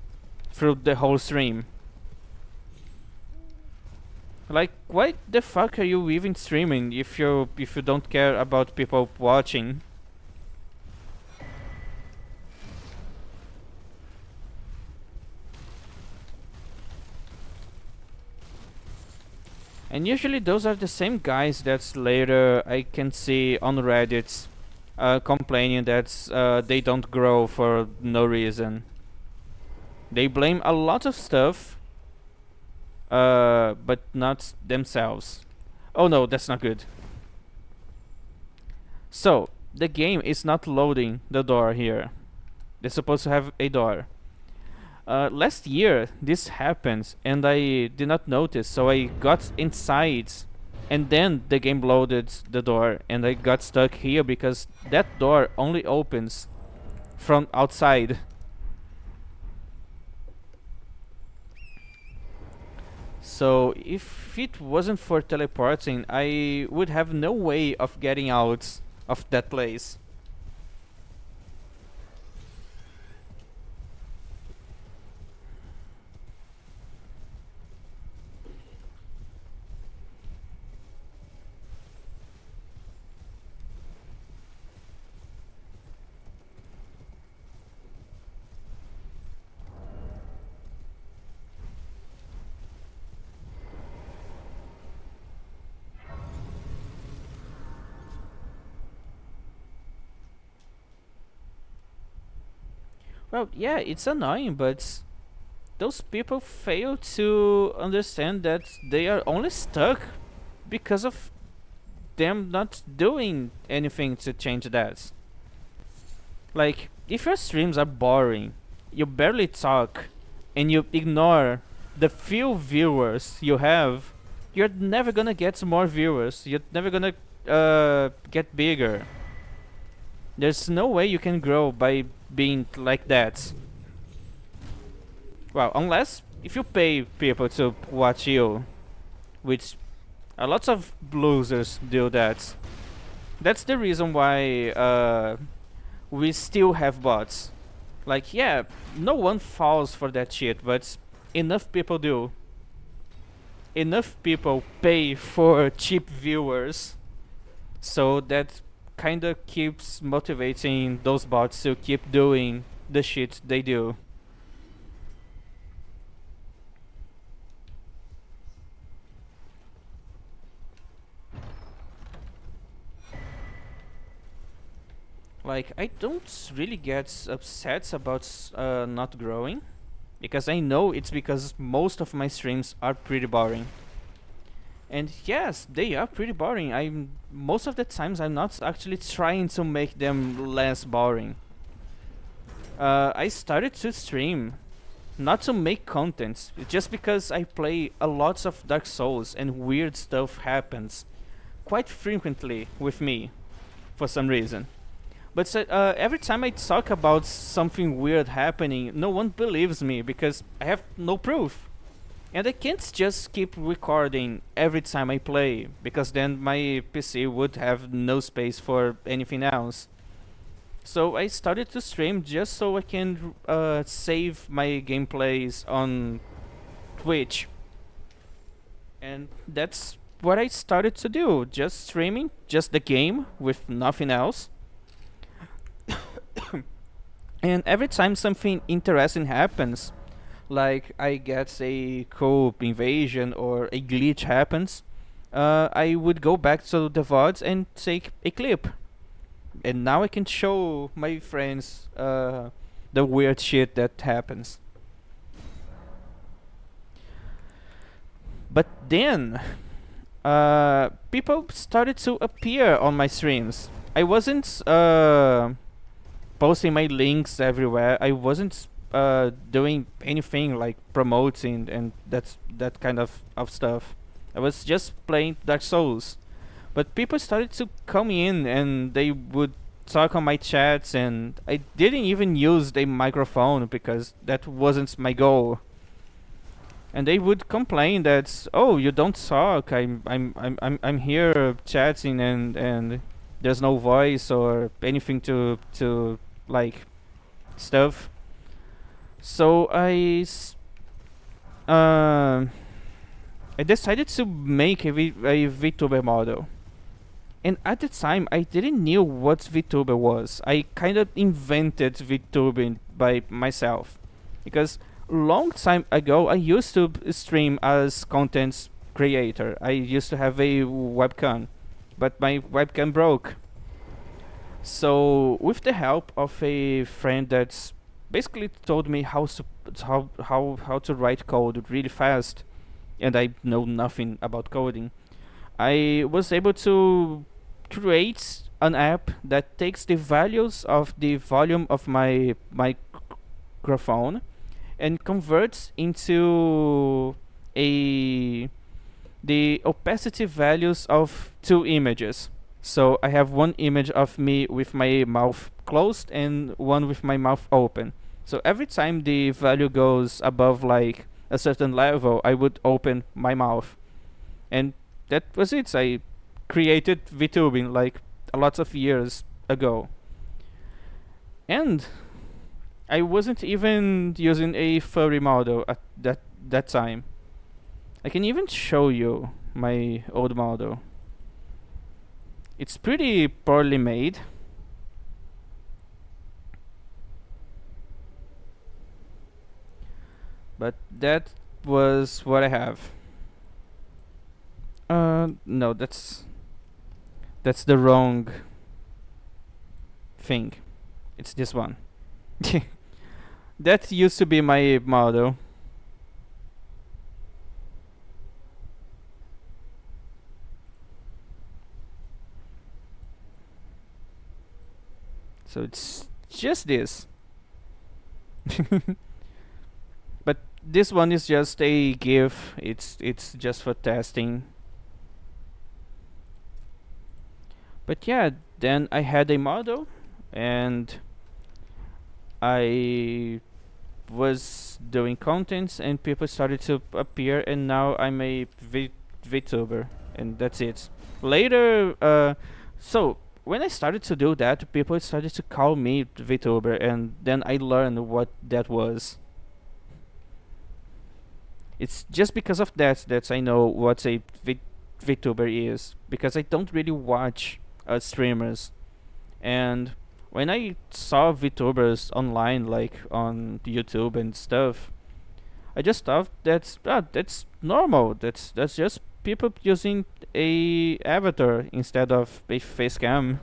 through the whole stream. Like, why the fuck are you even streaming if you don't care about people watching? And usually those are the same guys that later I can see on Reddit complaining that they don't grow for no reason. They blame a lot of stuff, but not themselves. Oh no, that's not good. So, the game is not loading the door here. They're supposed to have a door. Last year, this happened, and I did not notice, so I got inside, and then the game loaded the door, and I got stuck here because that door only opens from outside. So if it wasn't for teleporting, I would have no way of getting out of that place. Well, yeah, it's annoying, but those people fail to understand that they are only stuck because of them not doing anything to change that. Like, if your streams are boring, you barely talk, and you ignore the few viewers you have, you're never gonna get more viewers. You're never gonna get bigger. There's no way you can grow by being like that. Well, unless if you pay people to watch you, which a lot of losers do that. That's the reason why we still have bots. Like, yeah, no one falls for that shit, but enough people do. Enough people pay for cheap viewers, so that kinda keeps motivating those bots to keep doing the shit they do. Like, I don't really get upset about not growing, because I know it's because most of my streams are pretty boring. And yes, they are pretty boring. I'm most of the times I'm not actually trying to make them less boring. I started to stream not to make content, just because I play a lot of Dark Souls and weird stuff happens quite frequently with me for some reason. But every time I talk about something weird happening, no one believes me because I have no proof. And I can't just keep recording every time I play, because then my PC would have no space for anything else. So I started to stream just so I can save my gameplays on Twitch. And that's what I started to do, just streaming, just the game with nothing else. And every time something interesting happens, like I get a cool invasion or a glitch happens, I would go back to the VODs and take a clip. And now I can show my friends the weird shit that happens. But then, people started to appear on my streams. I wasn't posting my links everywhere. I wasn't doing anything like promoting and that kind of stuff. I was just playing Dark Souls. But people started to come in and they would talk on my chats, and I didn't even use the microphone because that wasn't my goal. And they would complain that, oh, you don't talk. I'm here chatting and there's no voice or anything to like stuff. So I decided to make a VTuber model. And at the time, I didn't know what VTuber was. I kind of invented VTubing by myself, because long time ago I used to stream as content creator. I used to have a webcam, but my webcam broke. So with the help of a friend that's basically told me how to write code really fast, and I know nothing about coding, I was able to create an app that takes the values of the volume of my microphone and converts into a the opacity values of two images. So I have one image of me with my mouth closed and one with my mouth open. So every time the value goes above like a certain level, I would open my mouth. And that was it. I created VTubing like a lot of years ago. And I wasn't even using a furry model at that time. I can even show you my old model. It's pretty poorly made. But that was what I have. No, that's the wrong thing. It's this one. That used to be my model. So it's just this. But this one is just a GIF. It's just for testing. But yeah, then I had a model, and I was doing contents, and people started to appear, and now I'm a VTuber, and that's it. Later, so when I started to do that, people started to call me VTuber, and then I learned what that was. It's just because of that I know what a VTuber is, because I don't really watch streamers. And when I saw VTubers online, like on YouTube and stuff, I just thought that's normal. That's just people using a avatar instead of a face cam.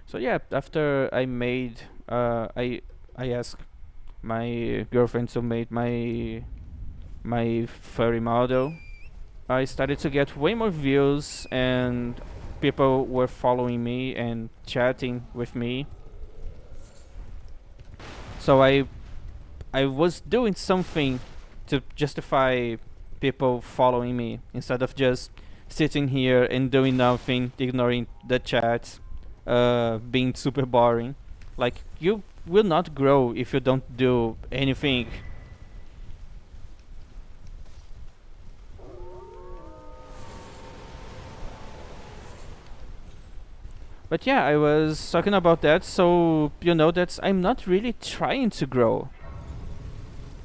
So yeah, after I made, I asked my girlfriend to make my furry model. I started to get way more views, and people were following me and chatting with me. So I was doing something to justify people following me instead of just sitting here and doing nothing, ignoring the chat. being super boring. Like, you will not grow if you don't do anything. But yeah, I was talking about that, so you know that I'm not really trying to grow.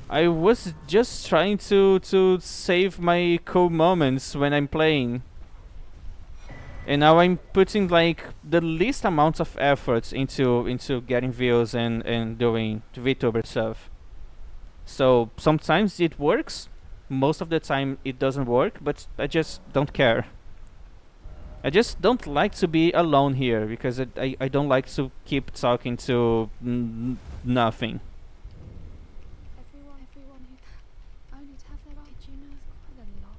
I was just trying to save my cool moments when I'm playing. And now I'm putting like the least amount of efforts into getting views and doing VTuber stuff. So sometimes it works, most of the time it doesn't work, but I just don't care. I just don't like to be alone here because I don't like to keep talking to nothing.
Everyone who only to have their own. Did you know it's quite a lot?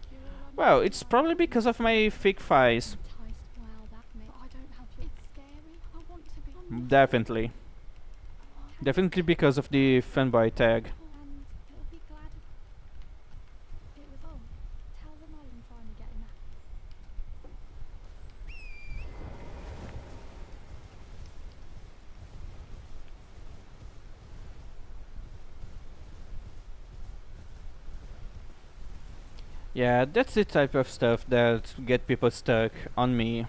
You're all I
Well,
know
it's
now.
probably because of my thick thighs.
Enticed, well, that may. But I don't have your. It's scary. I want to be.
Definitely. Definitely because of the fanboy tag.
And it'll be glad it was on. Tell them I'm finally getting that.
Yeah, that's the type of stuff that get people stuck on me.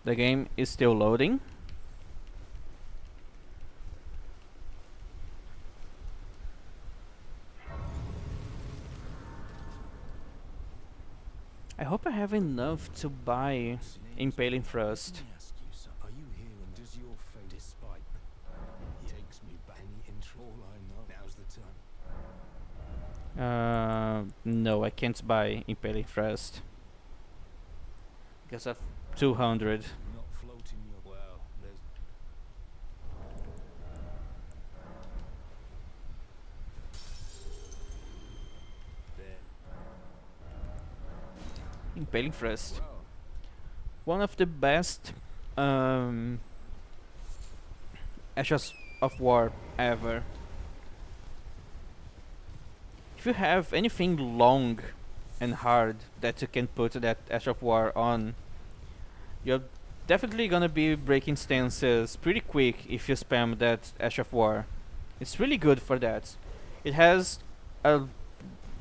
The game is still loading. I hope I have enough to buy Impaling Thrust.
Let me ask you something. Are you here and does your fate despite it takes me back any interest? All I know. Now's the time.
No, I can't buy Impaling Thrust because of 200.
Not floating your well, there's there.
Impaling Thrust,
Well,
one of the best Ashes of War ever. If you have anything long and hard that you can put that Ash of War on, you're definitely gonna be breaking stances pretty quick if you spam that Ash of War. It's really good for that. It has a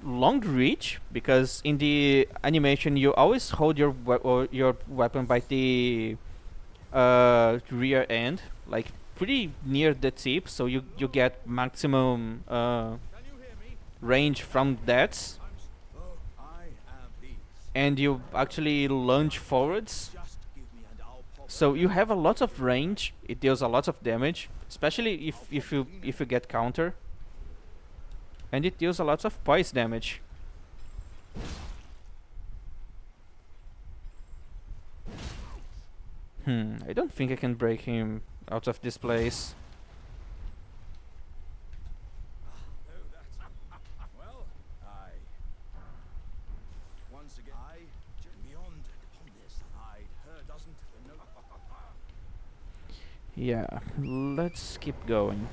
long reach because in the animation you always hold your weapon by the rear end, like pretty near the tip, so you get maximum range from that,
Oh, I am these.
and you actually lunge forwards.
Just give me and I'll pop.
So you have a lot of range. It deals a lot of damage, especially if you get counter, and it deals a lot of poise damage. I don't think I can break him out of this place.
No, that's well, I once again I beyond upon this. I her doesn't know.
Yeah, let's keep going.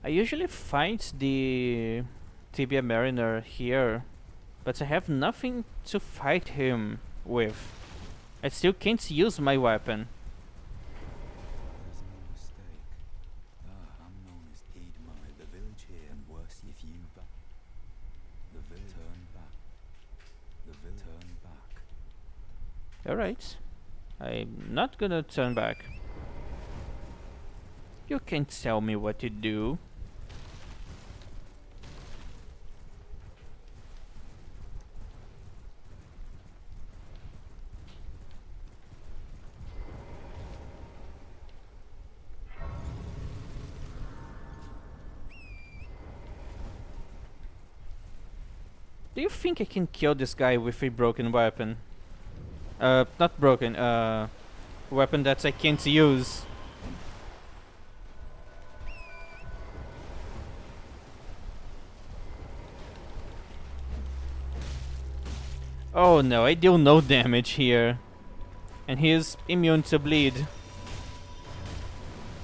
I usually fight the Tibia Mariner here, but I have nothing to fight him with. I still can't use my weapon.
There's no mistake. Unknown is Piedmont, the village here, and worse if you back. The village turn back. The village turn back.
Alright. I'm not gonna turn back. You can't tell me what to do. Do you think I can kill this guy with a broken weapon? Not broken, weapon that I can't use. Oh no, I deal no damage here. And he is immune to bleed.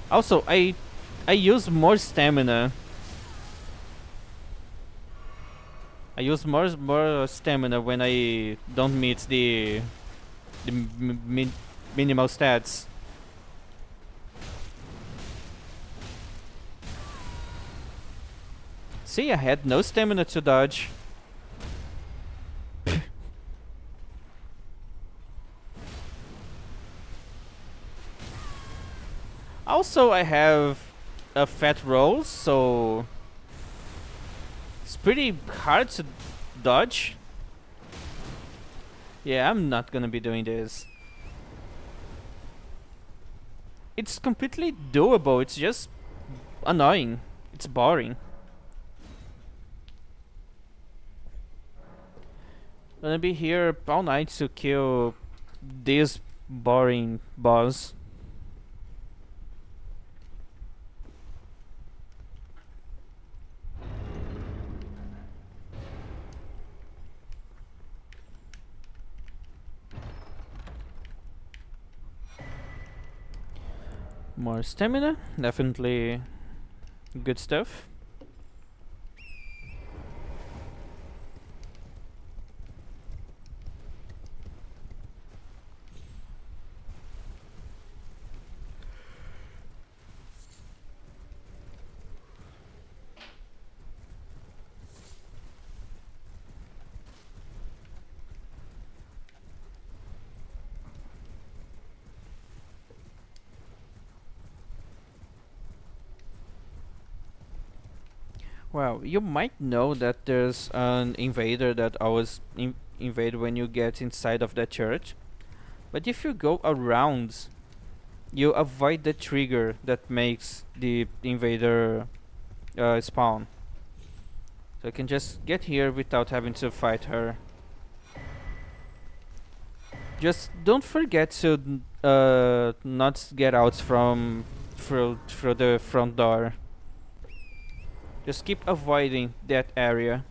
Also, I use more stamina. I use more stamina when I don't meet the minimal stats. See, I had no stamina to dodge. Also, I have a fat roll, so it's pretty hard to dodge. Yeah, I'm not gonna be doing this. It's completely doable, it's just annoying. It's boring. Gonna be here all night to kill this boring boss. More stamina, definitely good stuff. Well, you might know that there's an invader that always invade when you get inside of that church. But if you go around, you avoid the trigger that makes the invader spawn. So you can just get here without having to fight her. Just don't forget to not get out from through the front door. Just keep avoiding that area.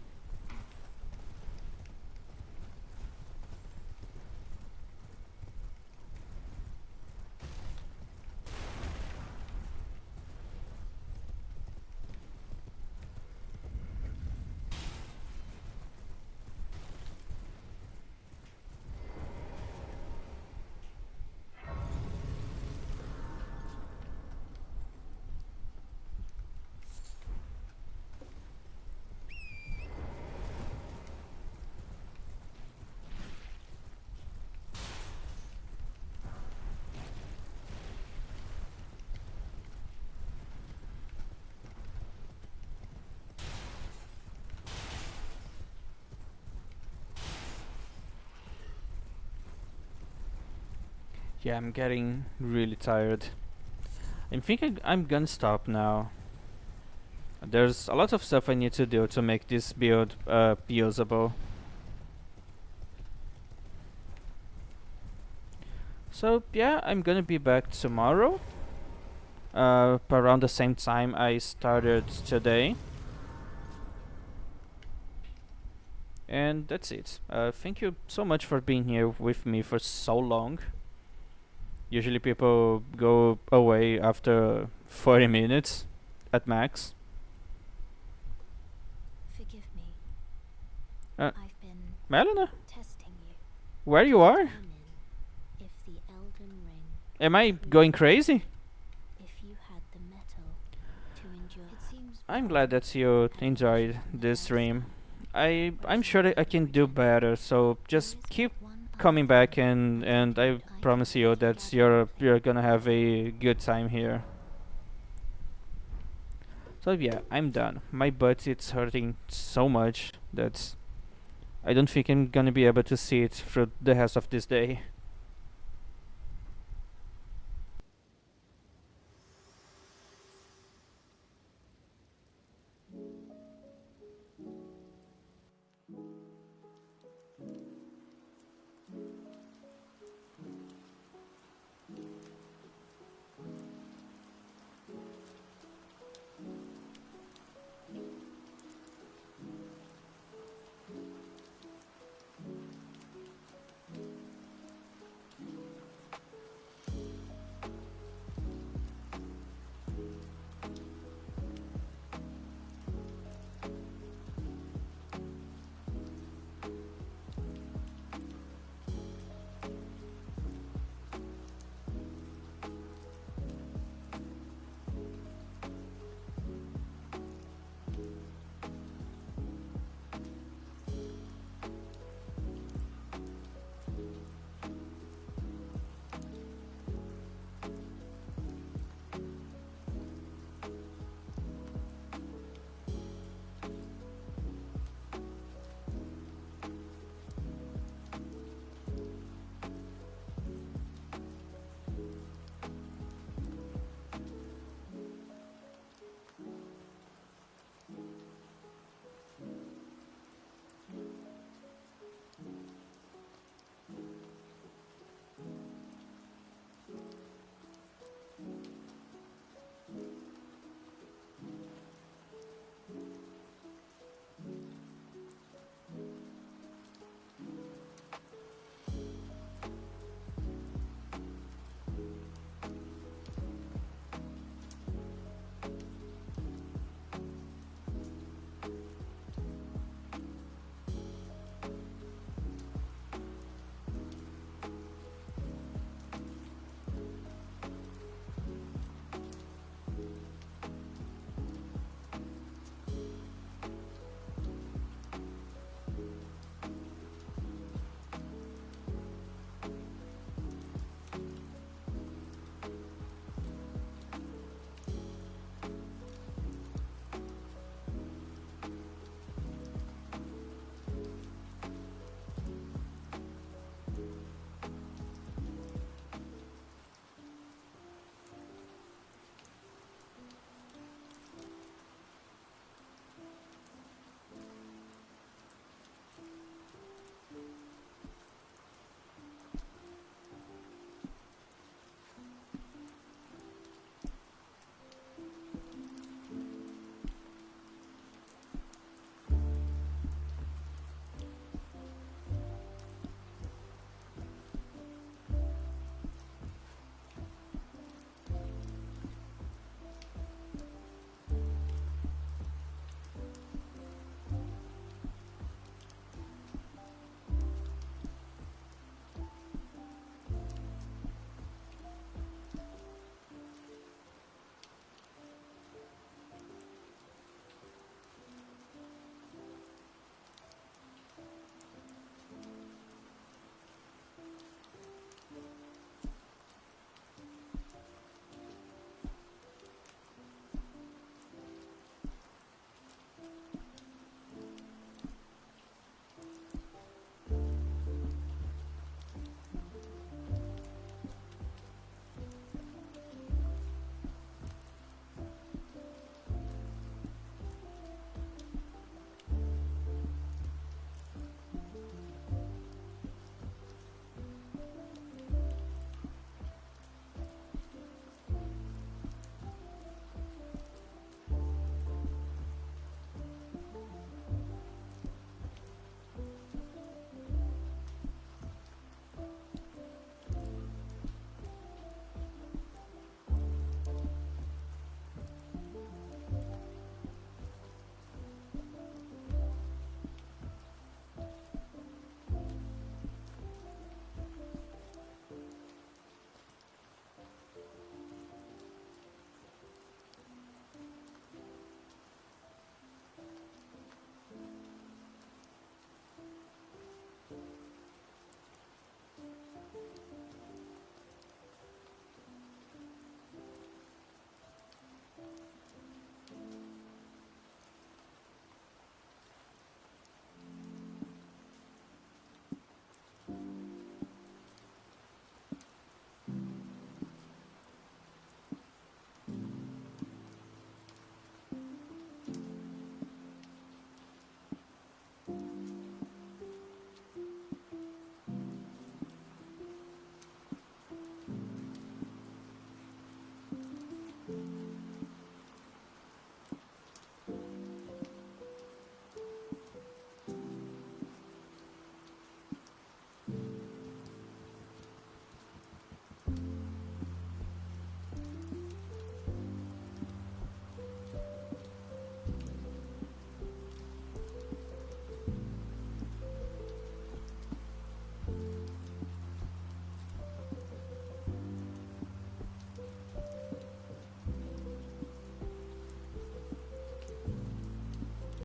Yeah, I'm getting really tired. I'm thinking I'm gonna stop now. There's a lot of stuff I need to do to make this build usable. So yeah, I'm gonna be back tomorrow. Around the same time I started today. And that's it. Thank you so much for being here with me for so long. Usually people go away after 40 minutes at max.
Forgive me.
Uh,
I've been
Melina,
testing you.
where you are?
Determine if the Elden Ring,
Am I going crazy?
if you had the metal to endure. It seems
I'm glad that you enjoyed this stream. I'm sure that I can do better, so just keep coming back and I promise you that you're gonna have a good time here. So yeah, I'm done. My butt it's hurting so much that I don't think I'm gonna be able to see it through the rest of this day.